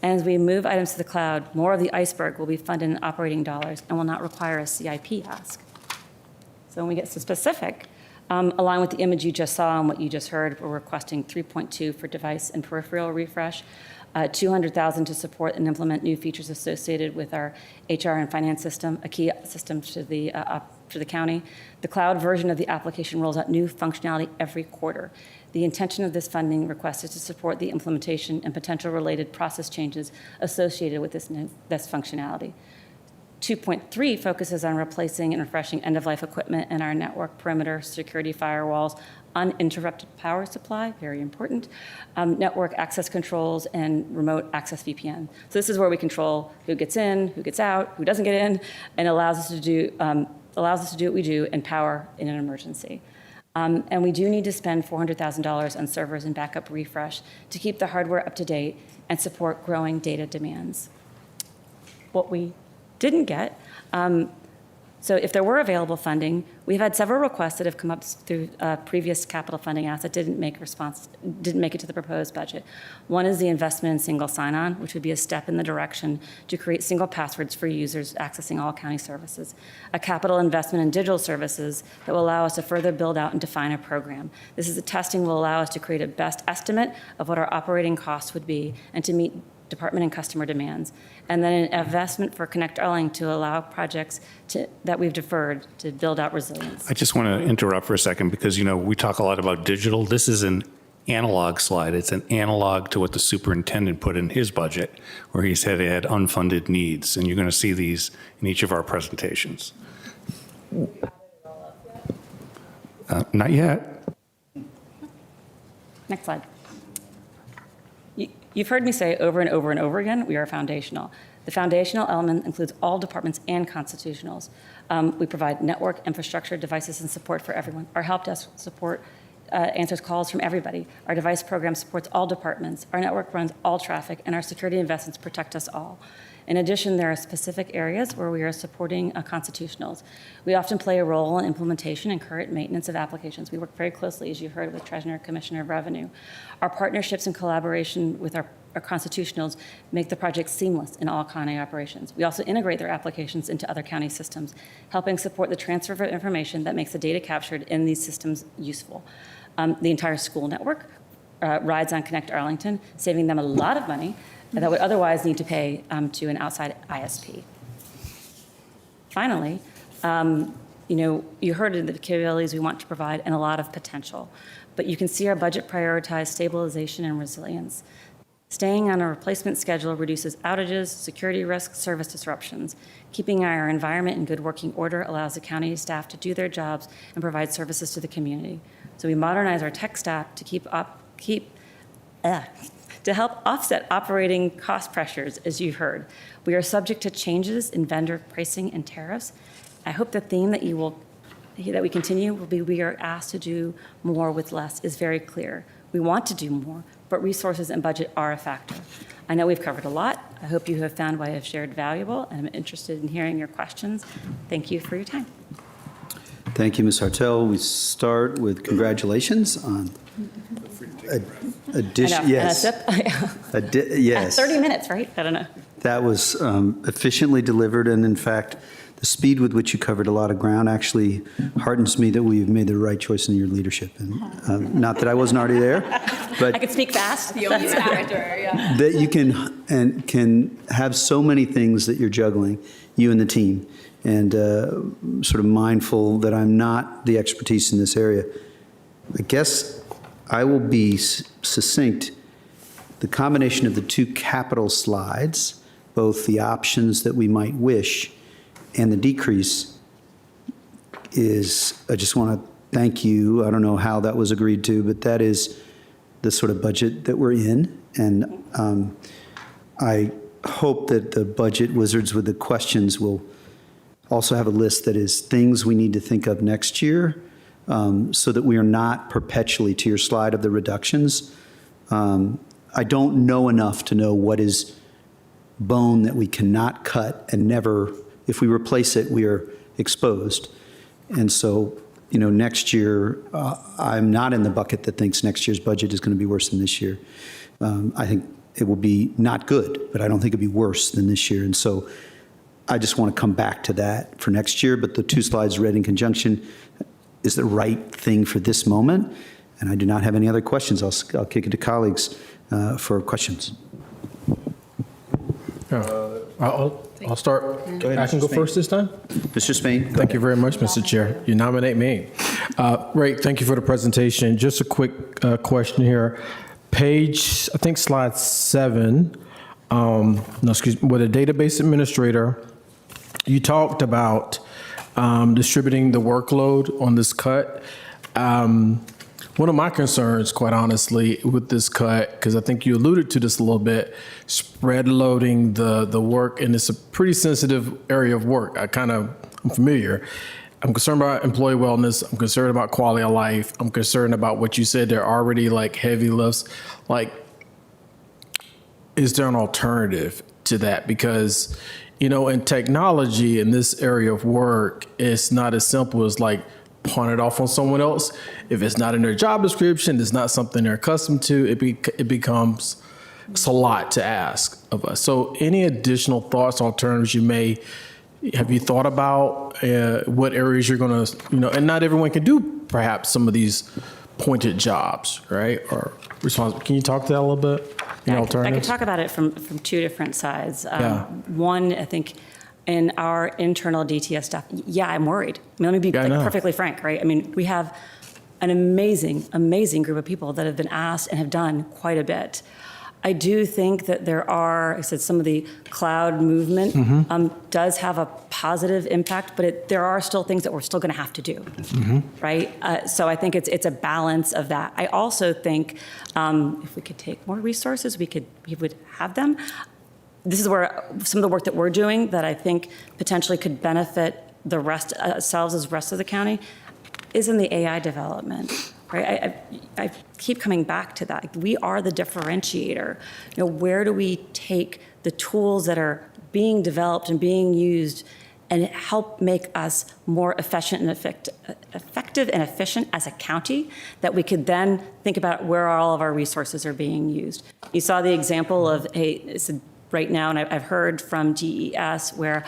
Speaker 13: And as we move items to the cloud, more of the iceberg will be funded in operating dollars and will not require a CIP ask. So when we get so specific, along with the image you just saw and what you just heard, we're requesting 3.2 for device and peripheral refresh, 200,000 to support and implement new features associated with our HR and finance system, a key system to the county. The cloud version of the application rolls out new functionality every quarter. The intention of this funding request is to support the implementation and potential related process changes associated with this functionality. 2.3 focuses on replacing and refreshing end-of-life equipment in our network perimeter, security firewalls, uninterrupted power supply, very important, network access controls, and remote access VPN. So this is where we control who gets in, who gets out, who doesn't get in, and allows us to do what we do and power in an emergency. And we do need to spend $400,000 on servers and backup refresh to keep the hardware up to date and support growing data demands. What we didn't get, so if there were available funding, we've had several requests that have come up through previous capital funding asks that didn't make it to the proposed budget. One is the investment in single sign-on, which would be a step in the direction to create single passwords for users accessing all county services. A capital investment in digital services that will allow us to further build out and define a program. This is the testing will allow us to create a best estimate of what our operating costs would be and to meet department and customer demands. And then an investment for Connect Arlington to allow projects that we've deferred to build out resilience.
Speaker 2: I just want to interrupt for a second because, you know, we talk a lot about digital. This is an analog slide. It's an analog to what the superintendent put in his budget, where he said he had unfunded needs. And you're going to see these in each of our presentations. Not yet.
Speaker 13: Next slide. You've heard me say over and over and over again, we are foundational. The foundational element includes all departments and constitutionals. We provide network, infrastructure, devices, and support for everyone. Our help desk support answers calls from everybody. Our device program supports all departments. Our network runs all traffic, and our security investments protect us all. In addition, there are specific areas where we are supporting constitutionals. We often play a role in implementation and current maintenance of applications. We work very closely, as you heard, with Treasurer and Commissioner of Revenue. Our partnerships and collaboration with our constitutionals make the project seamless in all county operations. We also integrate their applications into other county systems, helping support the transfer of information that makes the data captured in these systems useful. The entire school network rides on Connect Arlington, saving them a lot of money that would otherwise need to pay to an outside ISP. Finally, you heard in the capabilities we want to provide and a lot of potential, but you can see our budget prioritize stabilization and resilience. Staying on a replacement schedule reduces outages, security risks, service disruptions. Keeping our environment in good working order allows the county staff to do their jobs and provide services to the community. So we modernize our tech staff to help offset operating cost pressures, as you heard. We are subject to changes in vendor pricing and tariffs. I hope the theme that we continue will be we are asked to do more with less is very clear. We want to do more, but resources and budget are a factor. I know we've covered a lot. I hope you have found what I have shared valuable, and I'm interested in hearing your questions. Thank you for your time.
Speaker 1: Thank you, Ms. Hartel. We start with congratulations on addition. Yes. Yes.
Speaker 13: 30 minutes, right? I don't know.
Speaker 1: That was efficiently delivered, and in fact, the speed with which you covered a lot of ground actually heartens me that we've made the right choice in your leadership. And not that I wasn't already there, but
Speaker 13: I could speak fast. The only factor, yeah.
Speaker 1: that you can have so many things that you're juggling, you and the team, and sort of mindful that I'm not the expertise in this area. I guess I will be succinct. The combination of the two capital slides, both the options that we might wish and the decrease is, I just want to thank you. I don't know how that was agreed to, but that is the sort of budget that we're in. And I hope that the budget wizards with the questions will also have a list that is things we need to think of next year, so that we are not perpetually, to your slide of the reductions. I don't know enough to know what is bone that we cannot cut and never, if we replace it, we are exposed. And so, next year, I'm not in the bucket that thinks next year's budget is going to be worse than this year. I think it will be not good, but I don't think it'll be worse than this year. And so I just want to come back to that for next year, but the two slides read in conjunction is the right thing for this moment. And I do not have any other questions. I'll kick it to colleagues for questions.
Speaker 6: I'll start.
Speaker 1: Go ahead,
Speaker 6: I can
Speaker 1: Mr.
Speaker 6: go
Speaker 1: Spain.
Speaker 6: first this time?
Speaker 1: Mr. Spain.
Speaker 6: Thank you very much, Mr. Chair. You nominate me. Great, thank you for the presentation. Just a quick question here. Page, I think slide 7, with a database administrator, you talked about distributing the workload on this cut. One of my concerns, quite honestly, with this cut, because I think you alluded to this a little bit, spread loading the work, and it's a pretty sensitive area of work. I'm familiar. I'm concerned about employee wellness. I'm concerned about quality of life. I'm concerned about what you said. They're already like heavy lifts. Like, is there an alternative to that? Because, in technology, in this area of work, it's not as simple as like pawn it off on someone else. If it's not in their job description, it's not something they're accustomed to, it becomes, it's a lot to ask of us. So any additional thoughts, alternatives have you thought about what areas you're going to, and not everyone can do perhaps some of these pointed jobs, right? Or responsible. Can you talk to that a little bit?
Speaker 13: I could talk about it from two different sides. One, I think, in our internal DTS staff, I'm worried. Let me be perfectly frank, right? We have an amazing, amazing group of people that have been asked and have done quite a bit. I do think that there are, I said, some of the cloud movement does have a positive impact, but there are still things that we're still going to have to do, right? So I think it's a balance of that. I also think if we could take more resources, we would have them. This is where some of the work that we're doing that I think potentially could benefit the rest of the county is in the AI development. right? I keep coming back to that. We are the differentiator. Where do we take the tools that are being developed and being used and help make us more effective and efficient as a county, that we could then think about where all of our resources are being used. You saw the example of right now, and I've heard from GES where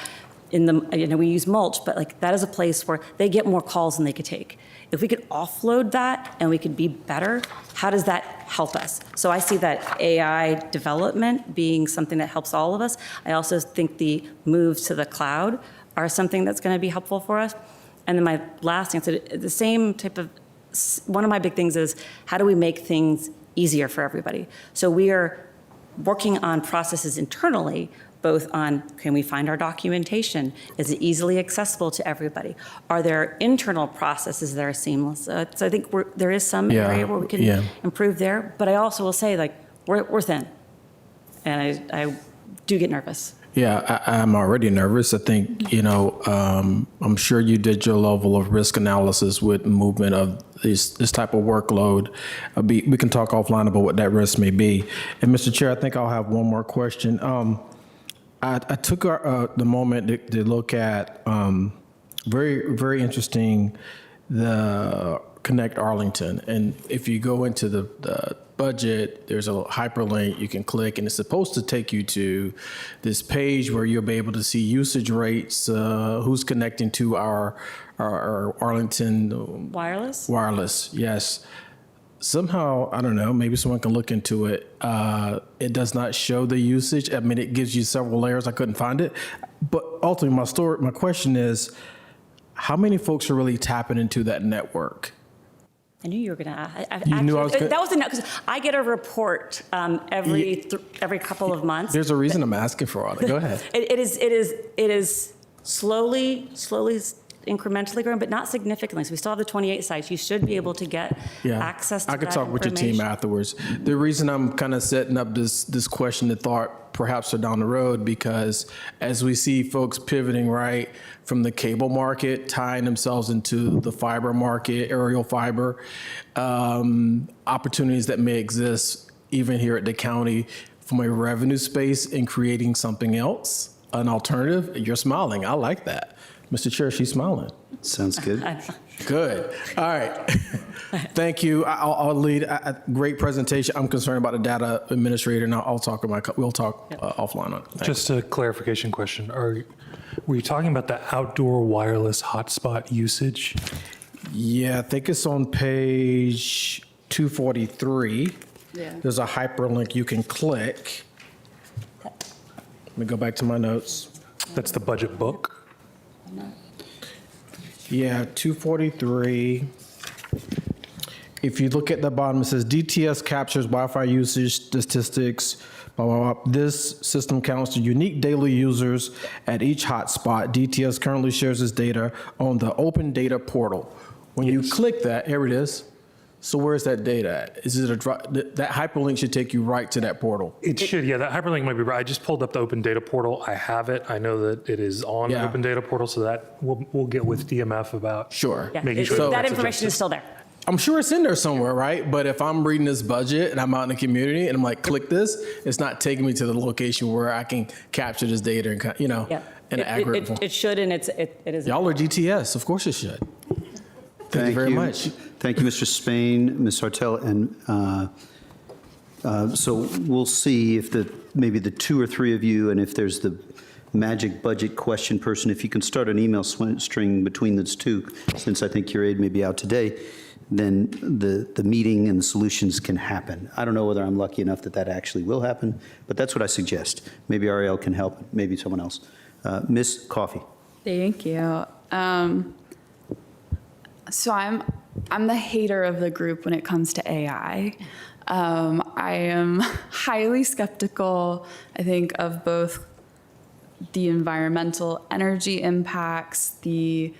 Speaker 13: we use mulch, but that is a place where they get more calls than they could take. If we could offload that and we could be better, how does that help us? So I see that AI development being something that helps all of us. I also think the moves to the cloud are something that's going to be helpful for us. And then my last answer, the same type of, one of my big things is how do we make things easier for everybody? So we are working on processes internally, both on, can we find our documentation? Is it easily accessible to everybody? Are there internal processes that are seamless? So I think there is some area where we can improve there. But I also will say, we're thin. And I do get nervous.
Speaker 6: Yeah, I'm already nervous. I think, I'm sure you did your level of risk analysis with movement of this type of workload. We can talk offline about what that risk may be. And Mr. Chair, I think I'll have one more question. I took the moment to look at, very, very interesting, the Connect Arlington. And if you go into the budget, there's a hyperlink you can click, and it's supposed to take you to this page where you'll be able to see usage rates, who's connecting to our Arlington wireless. Yes. Somehow, I don't know, maybe someone can look into it. It does not show the usage. I mean, it gives you several layers. I couldn't find it. But ultimately, my question is, how many folks are really tapping into that network?
Speaker 13: I knew you were going to ask.
Speaker 6: You knew I was gonna...
Speaker 13: That was because I get a report every couple of months.
Speaker 6: There's a reason I'm asking for all that. Go ahead.
Speaker 13: It is slowly, incrementally growing, but not significantly. So we still have the 28 sites. You should be able to get access to that.
Speaker 6: I could talk with your team afterwards. The reason I'm kind of setting up this question to thought perhaps are down the road, because as we see folks pivoting right from the cable market, tying themselves into the fiber market, aerial fiber, opportunities that may exist even here at the county from a revenue space and creating something else, an alternative. You're smiling. I like that. Mr. Chair, she's smiling.
Speaker 1: Sounds good.
Speaker 6: Good. All right. Thank you. I'll lead a great presentation. I'm concerned about the data administrator, and we'll talk offline on it. Thanks.
Speaker 14: Just a clarification question. Were you talking about the outdoor wireless hotspot usage?
Speaker 6: Yeah, I think it's on page 243.
Speaker 5: Yeah.
Speaker 6: There's a hyperlink you can click. Let me go back to my notes.
Speaker 14: That's the budget book?
Speaker 6: Yeah, 243. If you look at the bottom, it says DTS captures Wi-Fi usage statistics, blah, blah, blah. This system counts the unique daily users at each hotspot. DTS currently shares this data on the open data portal. When you click that, here it is. So where's that data at? Is it that hyperlink should take you right to that portal?
Speaker 14: It should, yeah. That hyperlink might be right. I just pulled up the open data portal. I have it. I know that it is on the open data portal, so that we'll get with DMF about making sure
Speaker 13: that information is still there.
Speaker 6: I'm sure it's in there somewhere, right? But if I'm reading this budget and I'm out in the community and I'm like, click this, it's not taking me to the location where I can capture this data and, in an aggregate form.
Speaker 13: It should, and it is.
Speaker 6: Y'all are DTS. Of course it should. Thank you very much.
Speaker 1: Thank you, Mr. Spain, Ms. Sartell. And so we'll see if maybe the two or three of you, and if there's the magic budget question person, if you can start an email string between those two, since I think your aide may be out today, then the meeting and the solutions can happen. I don't know whether I'm lucky enough that actually will happen, but that's what I suggest. Maybe Ariel can help, maybe someone else. Ms. Coffey.
Speaker 5: Thank you. So I'm the hater of the group when it comes to AI. I am highly skeptical, I think, of both the environmental energy impacts, the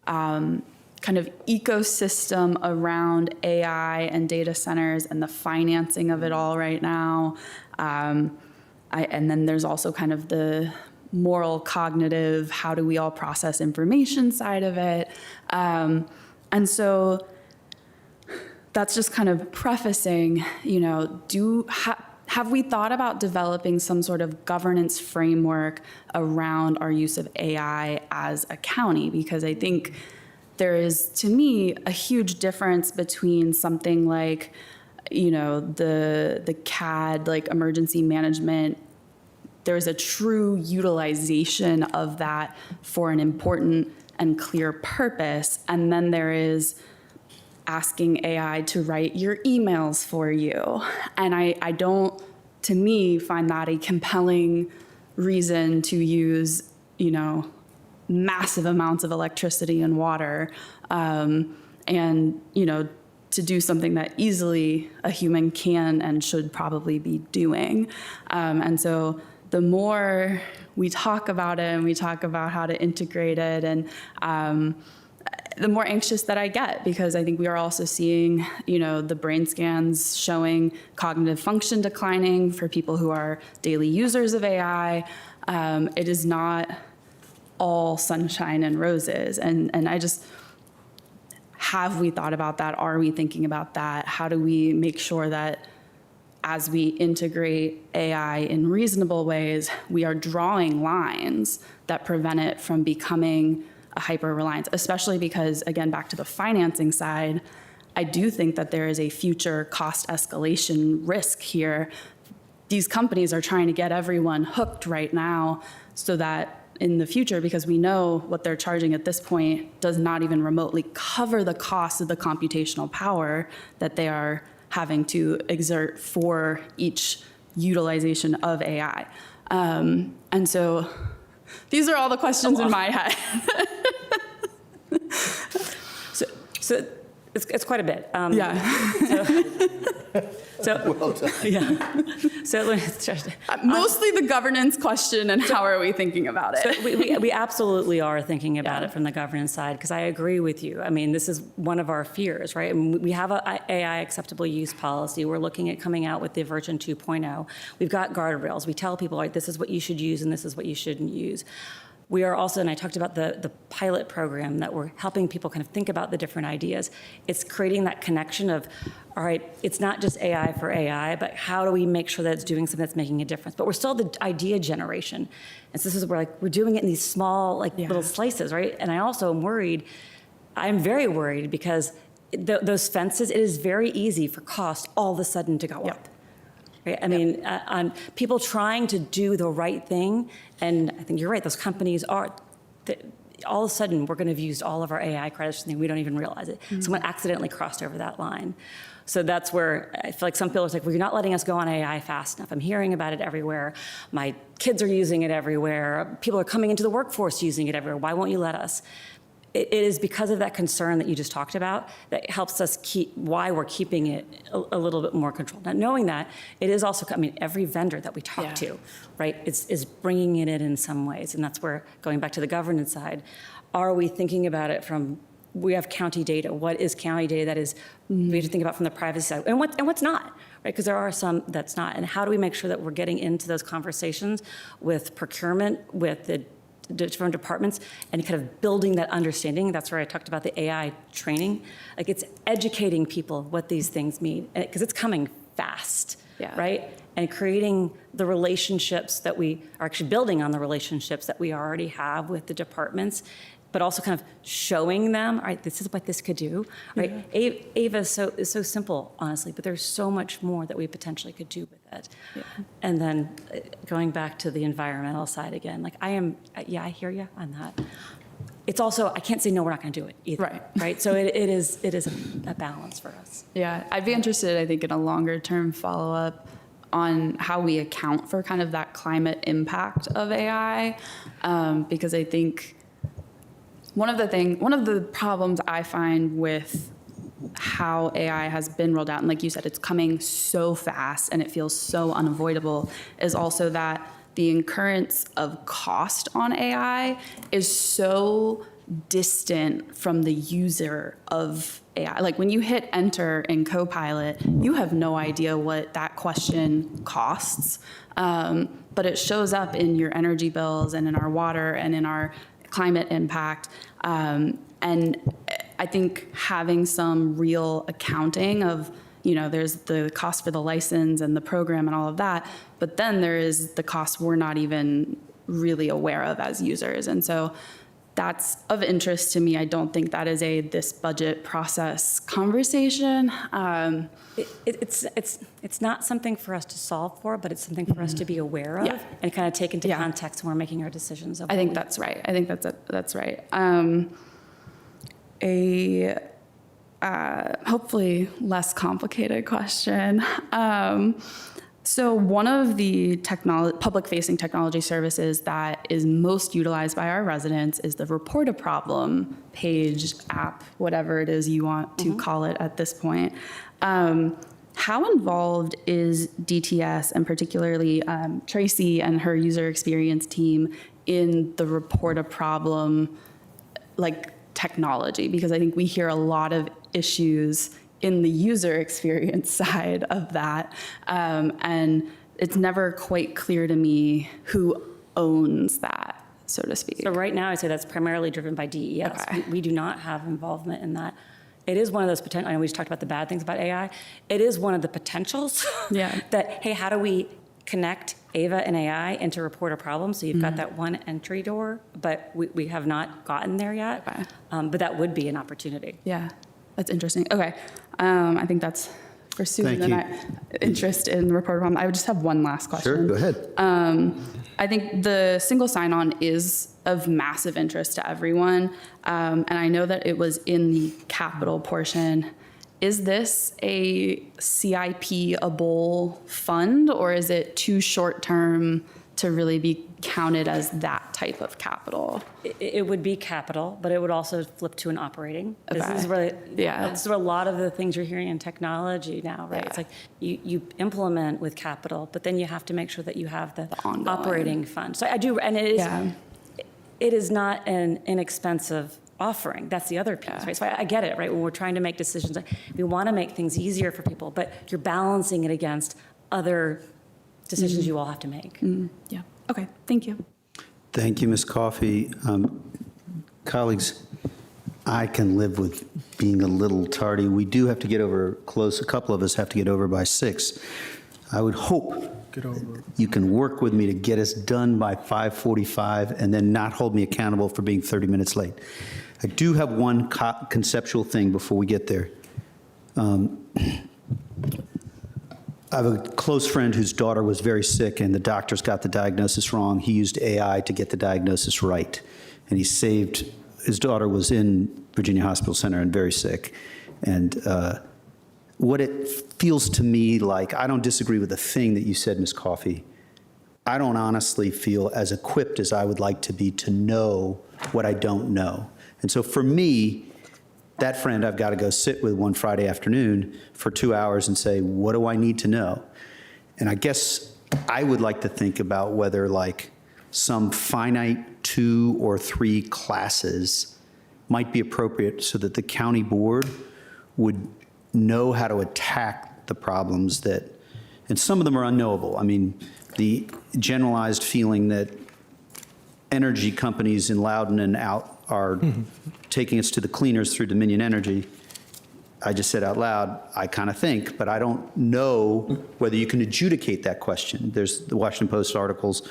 Speaker 5: kind of ecosystem around AI and data centers and the financing of it all right now. And then there's also kind of the moral, cognitive, how do we all process information side of it. And so that's just kind of prefacing, have we thought about developing some sort of governance framework around our use of AI as a county? Because I think there is, to me, a huge difference between something like, the CAD, like emergency management. There's a true utilization of that for an important and clear purpose. And then there is asking AI to write your emails for you. And I don't, to me, find that a compelling reason to use, massive amounts of electricity and water, and, to do something that easily a human can and should probably be doing. And so the more we talk about it and we talk about how to integrate it, and the more anxious that I get, because I think we are also seeing, the brain scans showing cognitive function declining for people who are daily users of AI. It is not all sunshine and roses. And I just, have we thought about that? Are we thinking about that? How do we make sure that as we integrate AI in reasonable ways, we are drawing lines that prevent it from becoming a hyper-reliance, especially because, again, back to the financing side, I do think that there is a future cost escalation risk here. These companies are trying to get everyone hooked right now so that in the future, because we know what they're charging at this point does not even remotely cover the cost of the computational power that they are having to exert for each utilization of AI. And so these are all the questions in my head.
Speaker 13: So it's quite a bit.
Speaker 5: Well done.
Speaker 13: Yeah. So
Speaker 5: mostly the governance question and how are we thinking about it?
Speaker 13: So we absolutely are thinking about it from the governance side, because I agree with you. I mean, this is one of our fears, right? And we have a AI acceptable use policy. We're looking at coming out with the version 2.0. We've got guardrails. We tell people, like, this is what you should use and this is what you shouldn't use. We are also, and I talked about the pilot program that we're helping people kind of think about the different ideas. It's creating that connection of, all right, it's not just AI for AI, but how do we make sure that it's doing something that's making a difference? But we're still the idea generation. And so this is where, like, we're doing it in these small, little slices, right? And I also am worried, I'm very worried, because those fences, it is very easy for cost all of a sudden to go up. Right? I mean, on people trying to do the right thing, and I think you're right, those companies are, all of a sudden, we're going to have used all of our AI credits and we don't even realize it. Mm-hmm. Someone accidentally crossed over that line. So that's where I feel like some people are like, well, you're not letting us go on AI fast enough. I'm hearing about it everywhere. My kids are using it everywhere. People are coming into the workforce using it everywhere. Why won't you let us? It is because of that concern that you just talked about that helps us keep, why we're keeping it a little bit more controlled. Now, knowing that, it is also, I mean, every vendor that we talk to, right, is bringing it in some ways. And that's where, going back to the governance side, are we thinking about it from, we have county data. What is county data that is, we have to think about from the privacy side, and what's not, right? Because there are some that's not. And how do we make sure that we're getting into those conversations with procurement, with the different departments, and kind of building that understanding? That's where I talked about the AI training. Like, it's educating people what these things mean, because it's coming fast, right? And creating the relationships that we are actually building on the relationships that we already have with the departments, but also kind of showing them, all right, this is what this could do, right? AVA is so simple, honestly, but there's so much more that we potentially could do with it. And then going back to the environmental side again, like I hear you on that. It's also, I can't say, no, we're not gonna do it either, right? So it is a balance for us.
Speaker 5: Yeah, I'd be interested, I think, in a longer term follow-up on how we account for kind of that climate impact of AI, because I think one of the problems I find with how AI has been rolled out, and like you said, it's coming so fast and it feels so unavoidable, is also that the incurrence of cost on AI is so distant from the user of AI. Like, when you hit enter in Copilot, you have no idea what that question costs, but it shows up in your energy bills and in our water and in our climate impact. And I think having some real accounting of, you know, there's the cost for the license and the program and all of that, but then there is the cost we're not even really aware of as users. And so that's of interest to me. I don't think that is this budget process conversation.
Speaker 13: It's not something for us to solve for, but it's something for us to be aware of and kind of take into context when we're making our decisions.
Speaker 5: I think that's right. I think that's right. Hopefully less complicated question. So one of the public-facing technology services that is most utilized by our residents is the Report a Problem page, app, whatever it is you want to call it at this point. How involved is DTS, and particularly Tracy and her user experience team, in the Report a Problem technology? Because I think we hear a lot of issues in the user experience side of that. And it's never quite clear to me who owns that, so to speak.
Speaker 13: So right now, I'd say that's primarily driven by DES.
Speaker 5: Okay.
Speaker 13: We do not have involvement in that. It is one of those potential, I know we just talked about the bad things about AI. It is one of the potentials that, hey, how do we connect Ava and AI into Report a Problem? So you've got that one entry door, but we have not gotten there yet.
Speaker 5: Okay.
Speaker 13: But that would be an opportunity.
Speaker 5: Yeah, that's interesting. Okay, I think that's for Susan
Speaker 1: Thank
Speaker 5: and I. Interest in the Report a Problem. I would just have one last question.
Speaker 1: Sure, go ahead.
Speaker 5: I think the single sign-on is of massive interest to everyone, and I know that it was in the capital portion. Is this a CIP-able fund, or is it too short-term to really be counted as that type of capital?
Speaker 13: It would be capital, but it would also flip to an operating.
Speaker 5: Okay.
Speaker 13: This is where a lot of the things you're hearing in technology now, right? It's like you implement with capital, but then you have to make sure that you have the operating fund. So I do, and it is not an inexpensive offering. That's the other piece, right? So I get it, right? When we're trying to make decisions, we want to make things easier for people, but you're balancing it against other decisions you all have to make.
Speaker 5: Yeah. Okay. Thank you.
Speaker 1: Thank you, Ms. Coffey. Colleagues, I can live with being a little tardy. We do have to get over close. A couple of us have to get over by 6. I would hope you can work with me to get us done by 5:45 and then not hold me accountable for being 30 minutes late. I do have one conceptual thing before we get there. I have a close friend whose daughter was very sick, and the doctors got the diagnosis wrong. He used AI to get the diagnosis right, and he saved, his daughter was in Virginia Hospital Center and very sick. And what it feels to me like, I don't disagree with the thing that you said, Ms. Coffey. I don't honestly feel as equipped as I would like to be to know what I don't know. And so for me, that friend I've got to go sit with one Friday afternoon for 2 hours and say, what do I need to know? And I guess I would like to think about whether some finite 2 or 3 classes might be appropriate so that the county board would know how to attack the problems that, and some of them are unknowable. I mean, the generalized feeling that energy companies in Loudoun and out are taking us to the cleaners through Dominion Energy. I just said out loud, I kind of think, but I don't know whether you can adjudicate that question. There's the Washington Post articles.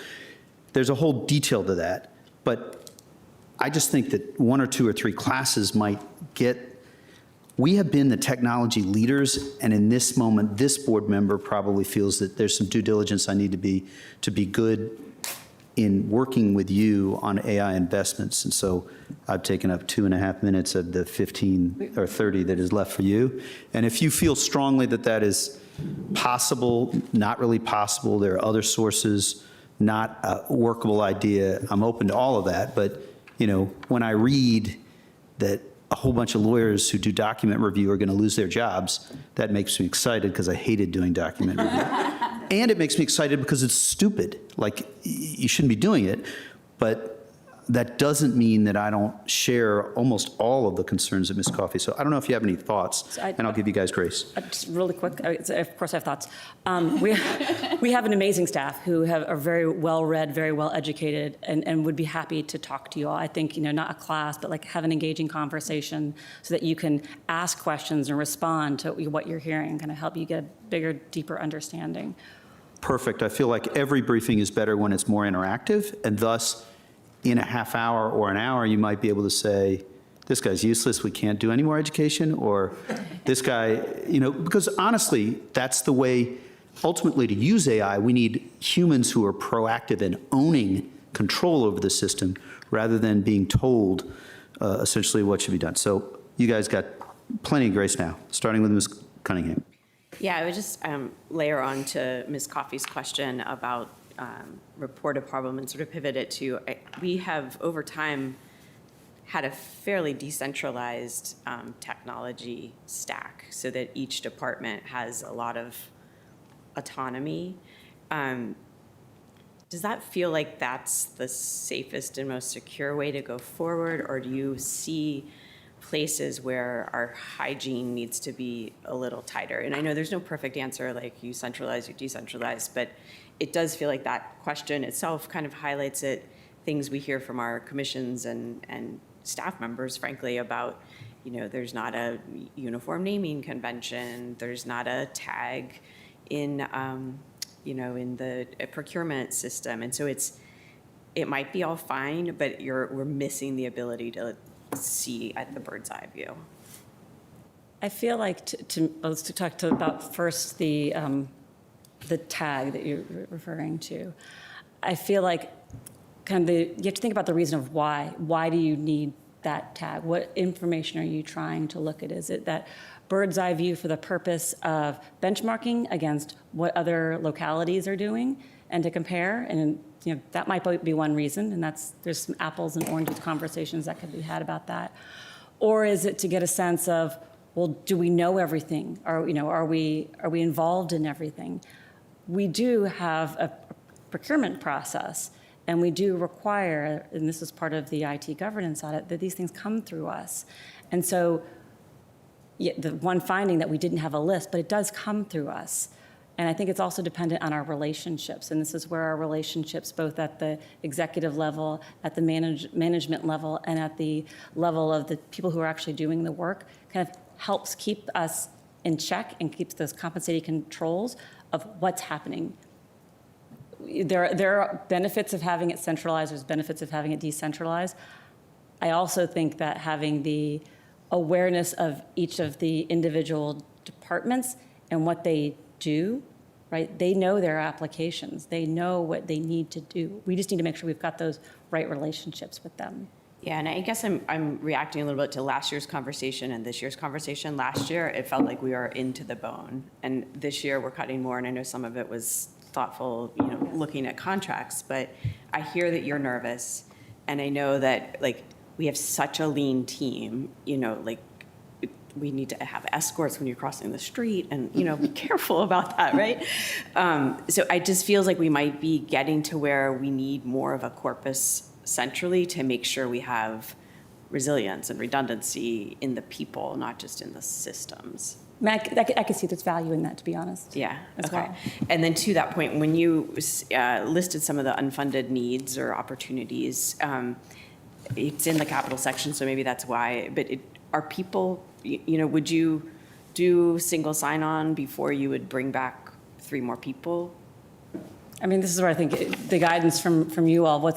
Speaker 1: There's a whole detail to that. But I just think that 1 or 2 or 3 classes might get, we have been the technology leaders, and in this moment, this board member probably feels that there's some due diligence I need to be good in working with you on AI investments. And so I've taken up 2.5 minutes of the 15 or 30 that is left for you. And if you feel strongly that that is possible, not really possible, there are other sources, not a workable idea, I'm open to all of that. But, when I read that a whole bunch of lawyers who do document review are going to lose their jobs, that makes me excited because I hated doing document review. And it makes me excited because it's stupid. You shouldn't be doing it. But that doesn't mean that I don't share almost all of the concerns of Ms. Coffey. So I don't know if you have any thoughts, and I'll give you guys grace.
Speaker 13: Just really quick, of course I have thoughts. We have an amazing staff who are very well-read, very well-educated, and would be happy to talk to you all. I think, not a class, but like have an engaging conversation so that you can ask questions and respond to what you're hearing, kind of help you get a bigger, deeper understanding.
Speaker 1: Perfect. I feel like every briefing is better when it's more interactive, and thus, in a half hour or an hour, you might be able to say, this guy's useless, we can't do any more education, or this guy, because honestly, that's the way, ultimately, to use AI, we need humans who are proactive in owning control over the system rather than being told essentially what should be done. So you guys got plenty of grace now, starting with Ms. Cunningham.
Speaker 8: Yeah, I would just layer on to Ms. Coffey's question about reported problem and sort of pivot it to, we have over time had a fairly decentralized technology stack so that each department has a lot of autonomy. Does that feel like that's the safest and most secure way to go forward, or do you see places where our hygiene needs to be a little tighter? And I know there's no perfect answer, like you centralize, you decentralize, but it does feel like that question itself kind of highlights things we hear from our commissions and staff members, frankly, about, there's not a uniform naming convention, there's not a tag in, in the procurement system. And so it might be all fine, but we're missing the ability to see at the bird's eye view.
Speaker 13: I feel like let's talk about first the tag that you're referring to. I feel like you have to think about the reason of why. Why do you need that tag? What information are you trying to look at? Is it that bird's eye view for the purpose of benchmarking against what other localities are doing and to compare? And that might be one reason, and there's some apples and oranges conversations that could be had about that. Or is it to get a sense of, well, do we know everything? Are we involved in everything? We do have a procurement process, and we do require, and this is part of the IT governance audit, that these things come through us. And so the one finding that we didn't have a list, but it does come through us. And I think it's also dependent on our relationships. And this is where our relationships, both at the executive level, at the management level, and at the level of the people who are actually doing the work, kind of helps keep us in check and keeps those compensating controls of what's happening. There are benefits of having it centralized, there's benefits of having it decentralized. I also think that having the awareness of each of the individual departments and what they do, right? They know their applications. They know what they need to do. We just need to make sure we've got those right relationships with them.
Speaker 8: Yeah, and I guess I'm reacting a little bit to last year's conversation and this year's conversation. Last year, it felt like we were into the bone. And this year, we're cutting more, and I know some of it was thoughtful, looking at contracts. But I hear that you're nervous, and I know that, we have such a lean team, we need to have escorts when you're crossing the street and, be careful about that, right? So it just feels like we might be getting to where we need more of a corpus centrally to make sure we have resilience and redundancy in the people, not just in the systems.
Speaker 13: I can see there's value in that, to be honest.
Speaker 8: Yeah,
Speaker 13: as
Speaker 8: okay.
Speaker 13: well.
Speaker 8: And then to that point, when you listed some of the unfunded needs or opportunities, it's in the capital section, so maybe that's why, but are people, would you do single sign-on before you would bring back 3 more people?
Speaker 13: I mean, this is where I think the guidance from you all, what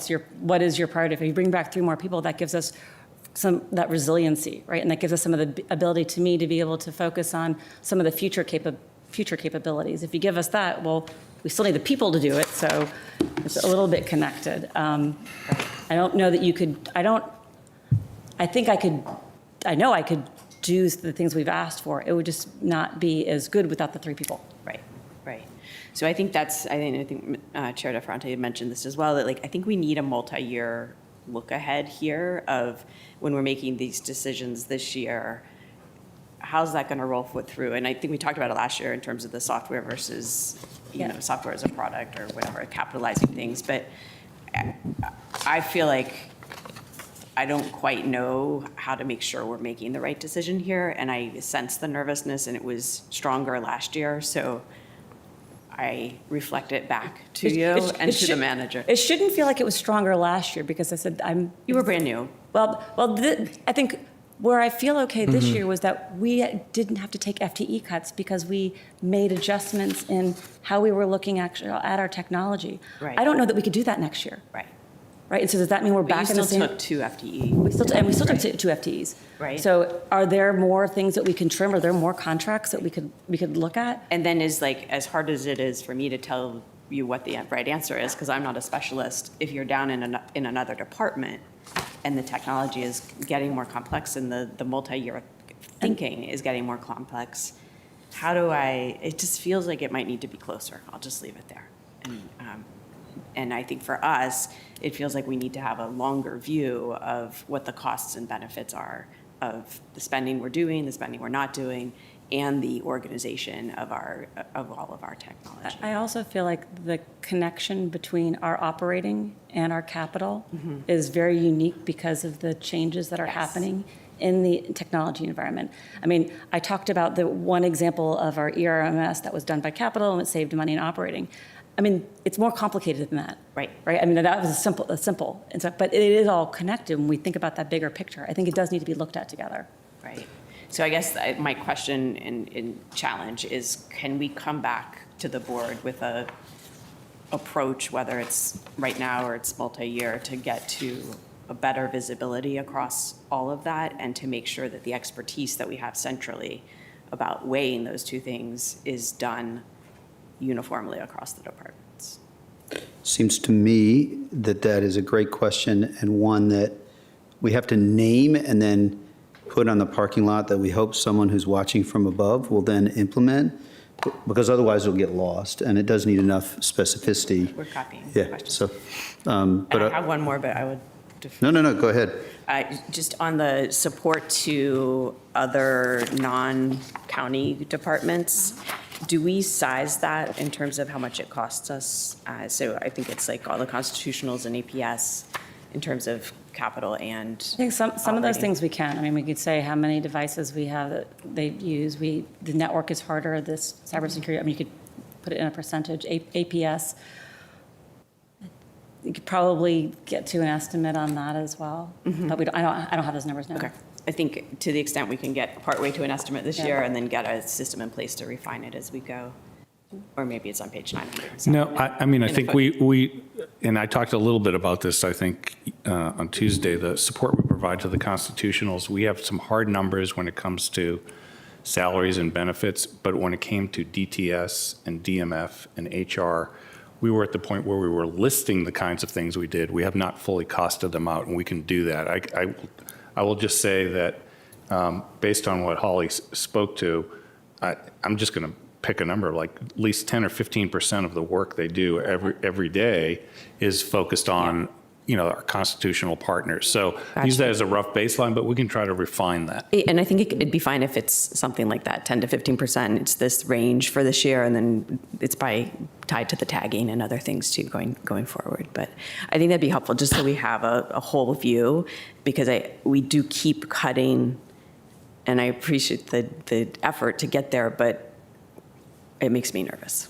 Speaker 13: is your priority? If you bring back 3 more people, that gives us that resiliency, right? And that gives us some of the ability to be able to focus on some of the future capabilities. If you give us that, well, we still need the people to do it, so it's a little bit connected. I don't know that you could, I know I could do the things we've asked for. It would just not be as good without the 3 people.
Speaker 8: Right. So I think I think Chair DeFronte had mentioned this as well, that I think we need a multi-year look ahead here of when we're making these decisions this year, how's that going to roll through? And I think we talked about it last year in terms of the software versus, software as a product or whatever, capitalizing things. But I feel like I don't quite know how to make sure we're making the right decision here, and I sense the nervousness, and it was stronger last year, so I reflect it back to you and to the manager.
Speaker 13: It shouldn't feel like it was stronger last year because I said
Speaker 8: You were brand new.
Speaker 13: Well, I think where I feel okay this year was that we didn't have to take FTE cuts because we made adjustments in how we were looking actually at our technology.
Speaker 8: Right.
Speaker 13: I don't know that we could do that next year.
Speaker 8: Right.
Speaker 13: Right, and so does that mean we're
Speaker 8: But
Speaker 13: back in
Speaker 8: you
Speaker 13: the
Speaker 8: still
Speaker 13: same?
Speaker 8: took 2 FTE.
Speaker 13: We still took 2 FTEs.
Speaker 8: Right.
Speaker 13: So are there more things that we can trim? Are there more contracts that we could look at?
Speaker 8: And then as hard as it is for me to tell you what the right answer is, because I'm not a specialist, if you're down in another department and the technology is getting more complex and the multi-year thinking is getting more complex, it just feels like it might need to be closer. I'll just leave it there. And I think for us, it feels like we need to have a longer view of what the costs and benefits are of the spending we're doing, the spending we're not doing, and the organization of all of our technology.
Speaker 13: I also feel like the connection between our operating and our capital is very unique because of the changes that are happening in the technology environment. I mean, I talked about the one example of our ERMS that was done by capital and it saved money in operating. I mean, it's more complicated than that.
Speaker 8: Right.
Speaker 13: I mean, that was simple. And so, but it is all connected when we think about that bigger picture. I think it does need to be looked at together.
Speaker 8: Right. So I guess my question and challenge is, can we come back to the board with a approach, whether it's right now or it's multi-year, to get to a better visibility across all of that and to make sure that the expertise that we have centrally about weighing those two things is done uniformly across the departments?
Speaker 1: Seems to me that is a great question and one that we have to name and then put on the parking lot that we hope someone who's watching from above will then implement, because otherwise it'll get lost, and it does need enough specificity.
Speaker 8: We're copying
Speaker 1: Yeah,
Speaker 8: questions.
Speaker 1: so,
Speaker 8: I have one more, but I would defer.
Speaker 1: No, go ahead.
Speaker 8: Just on the support to other non-county departments, do we size that in terms of how much it costs us? So I think it's like all the constitutionals and APS in terms of capital and
Speaker 13: I think some of those
Speaker 8: operating.
Speaker 13: things we can. I mean, we could say how many devices we have that they use. The network is harder, this cybersecurity, I mean, you could put it in a percentage. APS, you could probably get to an estimate on that as well. But I don't have those numbers now.
Speaker 8: Okay. I think to the extent we can get partway to an estimate this
Speaker 13: Yeah.
Speaker 8: year and then get a system in place to refine it as we go. Or maybe it's on page 900.
Speaker 2: No, I mean, I think we, and I talked a little bit about this, I think, on Tuesday, the support we provide to the constitutionals, we have some hard numbers when it comes to salaries and benefits, but when it came to DTS and DMF and HR, we were at the point where we were listing the kinds of things we did. We have not fully costed them out, and we can do that. I will just say that based on what Holly spoke to, I'm just going to pick a number, like at least 10 or 15% of the work they do every day is focused on, our constitutional partners. So use that as a rough baseline, but we can try to refine that.
Speaker 8: And I think it'd be fine if it's something like that, 10 to 15%. It's this range for this year, and then it's tied to the tagging and other things too going forward. But I think that'd be helpful just so we have a whole view, because we do keep cutting, and I appreciate the effort to get there, but it makes me nervous.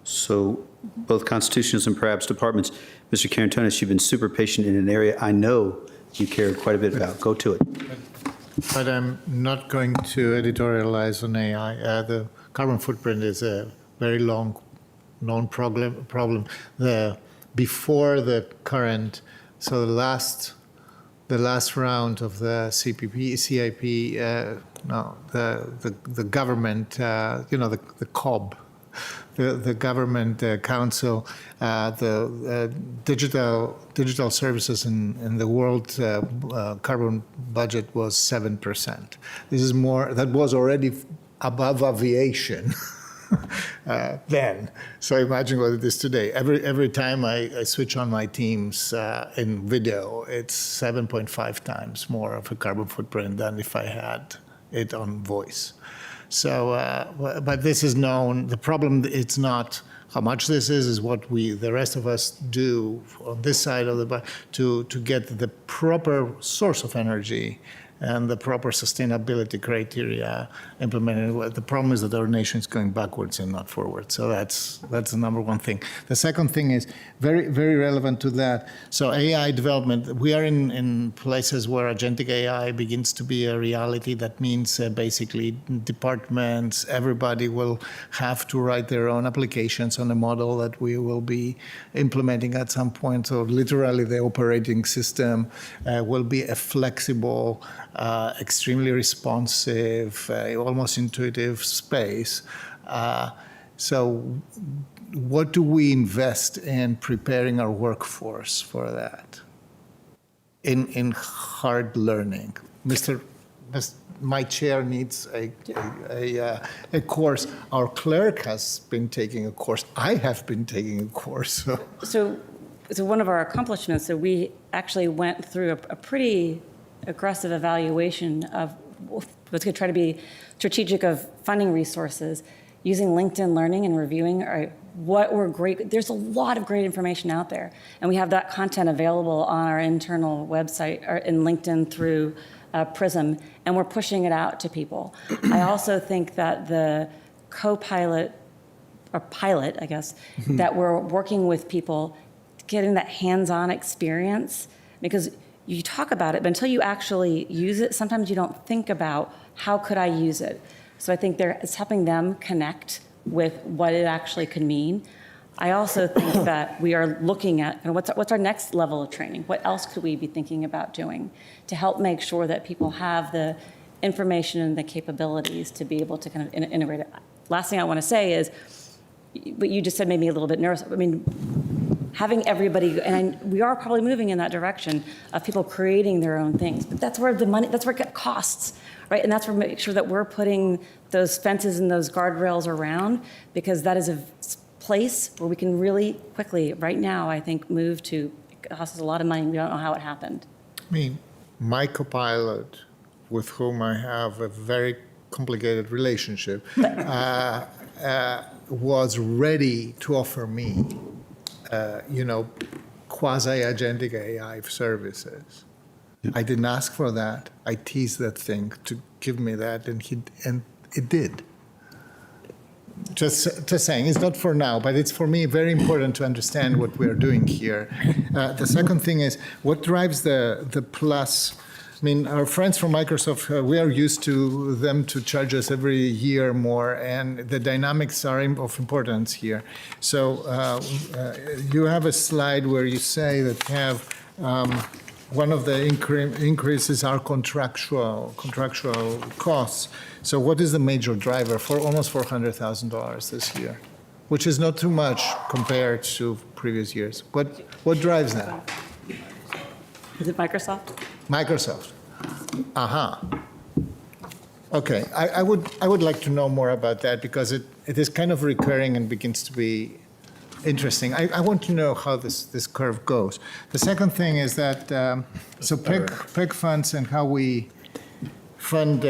Speaker 1: So both constitutionals and perhaps departments, Mr. Carantonis, you've been super patient in an area I know you care quite a bit about. Go to it.
Speaker 7: But I'm not going to editorialize on AI. The carbon footprint is a very long known problem. Before the current, so the last round of the CIP, the government, the COB, the government council, the digital services in the world carbon budget was 7%. This is more, that was already above aviation then. So imagine what it is today. Every time I switch on my Teams in video, it's 7.5 times more of a carbon footprint than if I had it on voice. So, but this is known. The problem, it's not How much this is what the rest of us do on this side of to get the proper source of energy and the proper sustainability criteria implemented. The problem is that our nation is going backwards and not forward. So that's the number one thing. The second thing is very, very relevant to that. So AI development, we are in places where agentic AI begins to be a reality. That means basically departments, everybody will have to write their own applications on a model that we will be implementing at some point. So literally the operating system will be a flexible, extremely responsive, almost intuitive space. So what do we invest in preparing our workforce for that? In hard learning. My chair needs a course. Our clerk has been taking a course. I have been taking a course.
Speaker 13: So one of our accomplishments, so we actually went through a pretty aggressive evaluation of what's going to try to be strategic of funding resources using LinkedIn Learning and reviewing what were great. There's a lot of great information out there, and we have that content available on our internal website or in LinkedIn through Prism, and we're pushing it out to people. I also think that the co-pilot or pilot, I guess, that we're working with people, getting that hands-on experience, because you talk about it, but until you actually use it, sometimes you don't think about how could I use it. So I think it's helping them connect with what it actually could mean. I also think that we are looking at what's our next level of training? What else could we be thinking about doing to help make sure that people have the information and the capabilities to be able to kind of integrate it? Last thing I want to say is, what you just said made me a little bit nervous. I mean, having everybody, and we are probably moving in that direction of people creating their own things, but that's where that's where it costs, right? And that's where make sure that we're putting those fences and those guardrails around, because that is a place where we can really quickly, right now, I think, move to, it costs us a lot of money, we don't know how it happened.
Speaker 7: I mean, my co-pilot, with whom I have a very complicated relationship, was ready to offer me quasi-agentic AI services. I didn't ask for that. I teased that thing to give me that, and it did. Just saying, it's not for now, but it's for me very important to understand what we're doing here. The second thing is, what drives the plus? I mean, our friends from Microsoft, we are used to them to charge us every year more, and the dynamics are of importance here. So you have a slide where you say that one of the increases are contractual costs. So what is the major driver for almost $400,000 this year, which is not too much compared to previous years? What drives that?
Speaker 13: Is it Microsoft?
Speaker 7: Microsoft. Okay, I would like to know more about that, because it is kind of recurring and begins to be interesting. I want to know how this curve goes. The second thing is that, so PEG funds and how we fund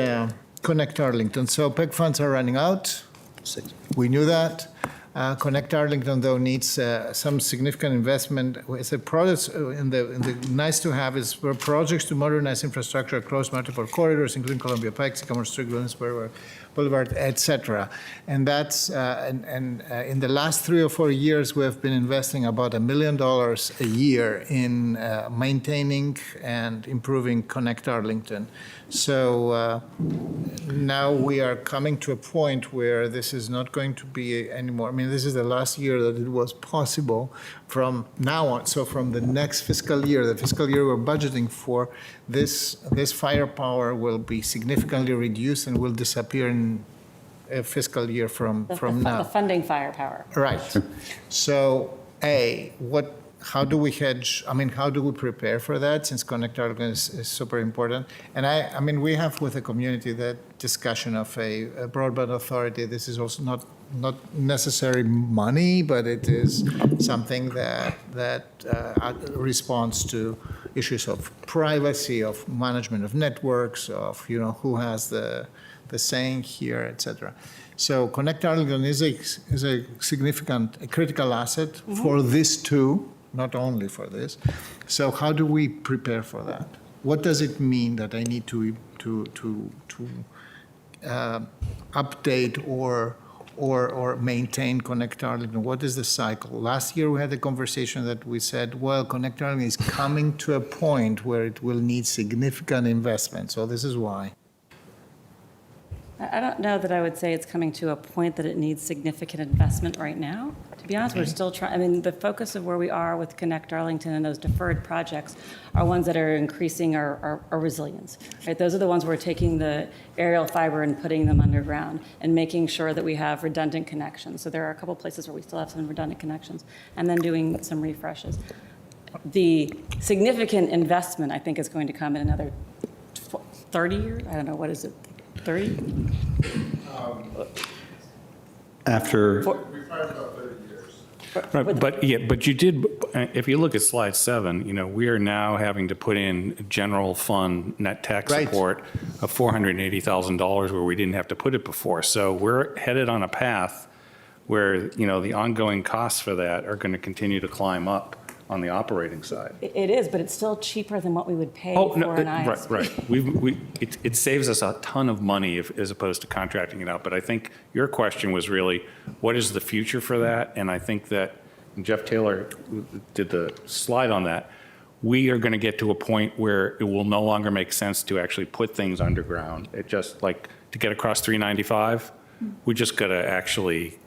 Speaker 7: Connect Arlington. So PEG funds are running out. We knew that. Connect Arlington, though, needs some significant investment. It's a product in the nice to have is for projects to modernize infrastructure across multiple corridors, including Columbia Pike, Sycamore Street, Williamsburg Boulevard, et cetera. And that's in the last 3 or 4 years, we have been investing about $1 million a year in maintaining and improving Connect Arlington. So now we are coming to a point where this is not going to be anymore. I mean, this is the last year that it was possible. From now on, so from the next fiscal year, the fiscal year we're budgeting for, this firepower will be significantly reduced and will disappear in a fiscal year from now.
Speaker 13: The funding firepower.
Speaker 7: Right. So, how do we hedge? I mean, how do we prepare for that, since Connect Arlington is super important? And I mean, we have with the community that discussion of a broadband authority. This is also not necessary money, but it is something that responds to issues of privacy, of management of networks, of who has the the saying here, et cetera. So Connect Arlington is a significant, a critical asset for this too, not only for this. So how do we prepare for that? What does it mean that I need to update or maintain Connect Arlington? What is the cycle? Last year we had a conversation that we said, well, Connect Arlington is coming to a point where it will need significant investment. So this is why.
Speaker 13: I don't know that I would say it's coming to a point that it needs significant investment right now. To be honest, we're still trying, I mean, the focus of where we are with Connect Arlington and those deferred projects are ones that are increasing our resilience, right? Those are the ones where we're taking the aerial fiber and putting them underground and making sure that we have redundant connections. So there are a couple places where we still have some redundant connections, and then doing some refreshes. The significant investment, I think, is going to come in another 30 years. I don't know, what is it? 30?
Speaker 1: After,
Speaker 2: Right, but you did, if you look at slide 7, we are now having to put in general fund net tax
Speaker 7: Right.
Speaker 2: support of $480,000 where we didn't have to put it before. So we're headed on a path where, the ongoing costs for that are going to continue to climb up on the operating side.
Speaker 13: It is, but it's still cheaper than what we would pay
Speaker 2: Oh,
Speaker 13: for
Speaker 2: no,
Speaker 13: an ISP.
Speaker 2: right. It saves us a ton of money as opposed to contracting it out. But I think your question was really, what is the future for that? And I think that Jeff Taylor did the slide on that. We are going to get to a point where it will no longer make sense to actually put things underground. It just like to get across 395, we just got to actually,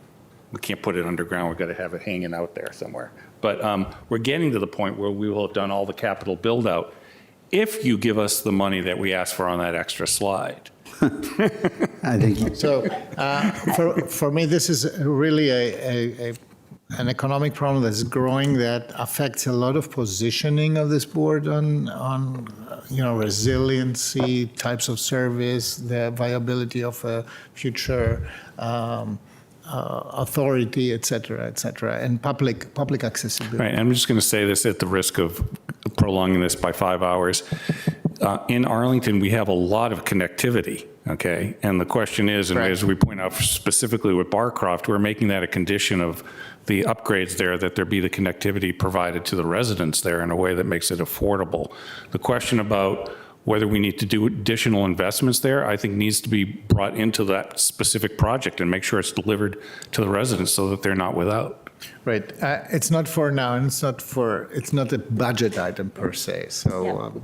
Speaker 2: we can't put it underground. We've got to have it hanging out there somewhere. But we're getting to the point where we will have done all the capital build out if you give us the money that we asked for on that extra slide.
Speaker 1: I think,
Speaker 7: So for me, this is really an economic problem that's growing that affects a lot of positioning of this board on resiliency, types of service, the viability of a future authority, et cetera, and public accessibility.
Speaker 2: Right, I'm just going to say this at the risk of prolonging this by 5 hours. In Arlington, we have a lot of connectivity, okay? And the question is, and as we point out specifically with Barcroft, we're making that a condition of the upgrades there, that there be the connectivity provided to the residents there in a way that makes it affordable. The question about whether we need to do additional investments there, I think needs to be brought into that specific project and make sure it's delivered to the residents so that they're not without.
Speaker 7: Right. It's not for now, and it's not a budget item per se. So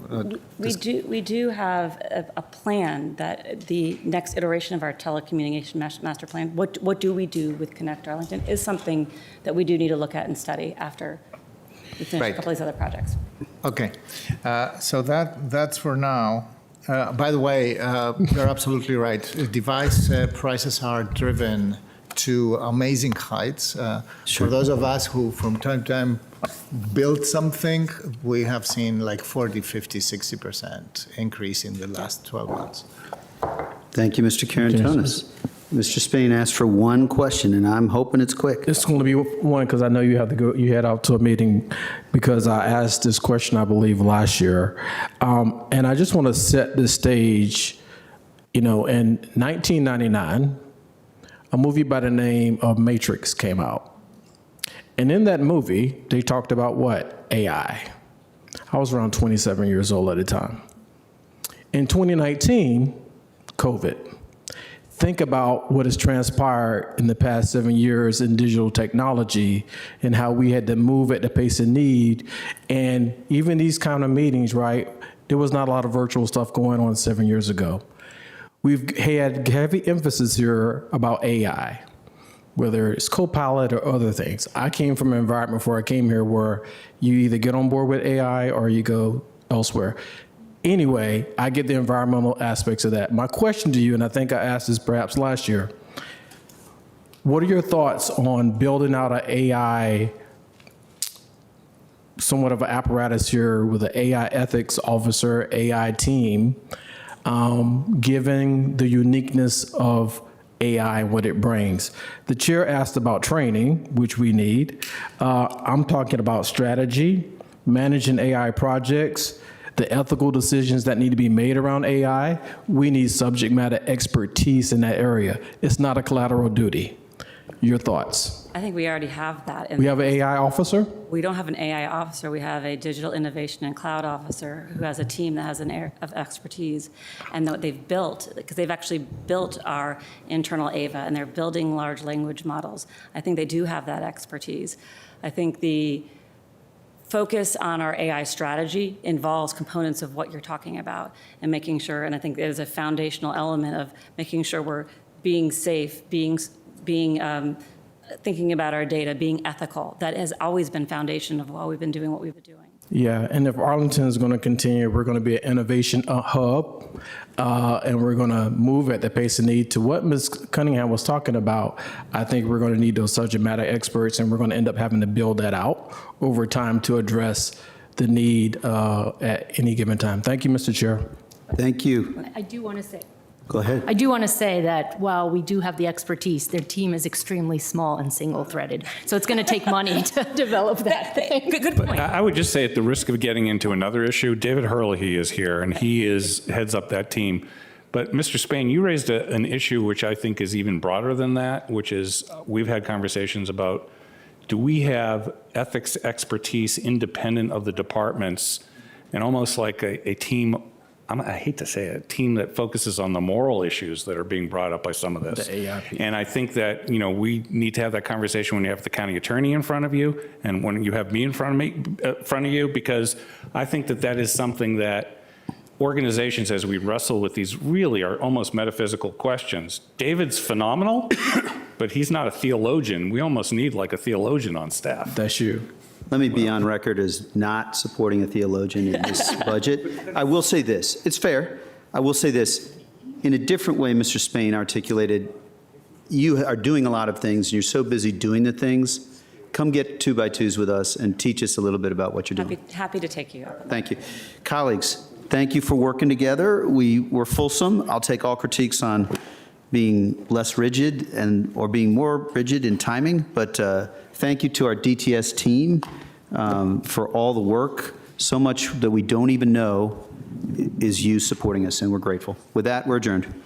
Speaker 13: We do have a plan that the next iteration of our telecommunication master plan, what do we do with Connect Arlington, is something that we do need to look at and study after we finish a couple of these other projects.
Speaker 7: Okay, so that's for now. By the way, you're absolutely right. Device prices are driven to amazing heights. For those of us who from time to time build something, we have seen like 40, 50, 60% increase in the last 12 months.
Speaker 1: thank you, Mr. Karantonis. Mr. Spain asked for one question, and I'm hoping it's quick.
Speaker 6: It's going to be one because I know you have to go. You head out to a meeting because I asked this question, I believe, last year, and I just want to set the stage. In 1999, a movie by the name of Matrix came out, and in that movie, they talked about what? AI. I was around 27 years old at the time. In 2019, COVID. Think about what has transpired in the past 7 years in digital technology and how we had to move at the pace of need. And even these kind of meetings, right, there was not a lot of virtual stuff going on 7 years ago. We've had heavy emphasis here about AI, whether it's Copilot or other things. I came from an environment before I came here where you either get on board with AI or you go elsewhere. Anyway, I get the environmental aspects of that. My question to you, and I think I asked this perhaps last year, what are your thoughts on building out an AI, somewhat of an apparatus here with an AI ethics officer, AI team, given the uniqueness of AI and what it brings? The chair asked about training, which we need. I'm talking about strategy, managing AI projects, the ethical decisions that need to be made around AI, we need subject matter expertise in that area. It's not a collateral duty. Your thoughts?
Speaker 13: I think we already have that.
Speaker 6: We have an AI officer?
Speaker 13: We don't have an AI officer. We have a digital innovation and cloud officer who has a team that has an area of expertise. And what they've built, because they've actually built our internal AVA, and they're building large language models. I think they do have that expertise. I think the focus on our AI strategy involves components of what you're talking about and making sure, and I think there's a foundational element of making sure we're being safe, thinking about our data, being ethical. That has always been foundation of why we've been doing what we've been doing.
Speaker 6: Yeah, and if Arlington is going to continue, we're going to be an innovation hub, and we're going to move at the pace of need. To what Ms. Cunningham was talking about, I think we're going to need those subject matter experts, and we're going to end up having to build that out over time to address the need at any given time. Thank you, Mr. Chair.
Speaker 1: Thank you.
Speaker 15: I do want to say,
Speaker 1: Go ahead.
Speaker 15: I do want to say that while we do have the expertise, their team is extremely small and single-threaded. So it's going to take money to develop that thing.
Speaker 2: Good point. I would just say, at the risk of getting into another issue, David Hurley is here, and he heads up that team. But Mr. Spain, you raised an issue which I think is even broader than that, which is we've had conversations about, do we have ethics expertise independent of the departments, and almost like a team, I hate to say it, a team that focuses on the moral issues that are being brought up by some of this.
Speaker 6: The AIP.
Speaker 2: And I think that, we need to have that conversation when you have the county attorney in front of you and when you have me in front of you, because I think that is something that organizations, as we wrestle with these really are almost metaphysical questions. David's phenomenal, but he's not a theologian. We almost need like a theologian on staff.
Speaker 6: That's you.
Speaker 1: Let me be on record as not supporting a theologian in this budget. I will say this. It's fair. I will say this. In a different way, Mr. Spain articulated, you are doing a lot of things, and you're so busy doing the things. Come get 2x2s with us and teach us a little bit about what you're doing.
Speaker 13: Happy to take you.
Speaker 1: Thank you. Colleagues, thank you for working together. We were fulsome. I'll take all critiques on being less rigid or being more rigid in timing, but thank you to our DTS team for all the work. So much that we don't even know is you supporting us, and we're grateful. With that, we're adjourned.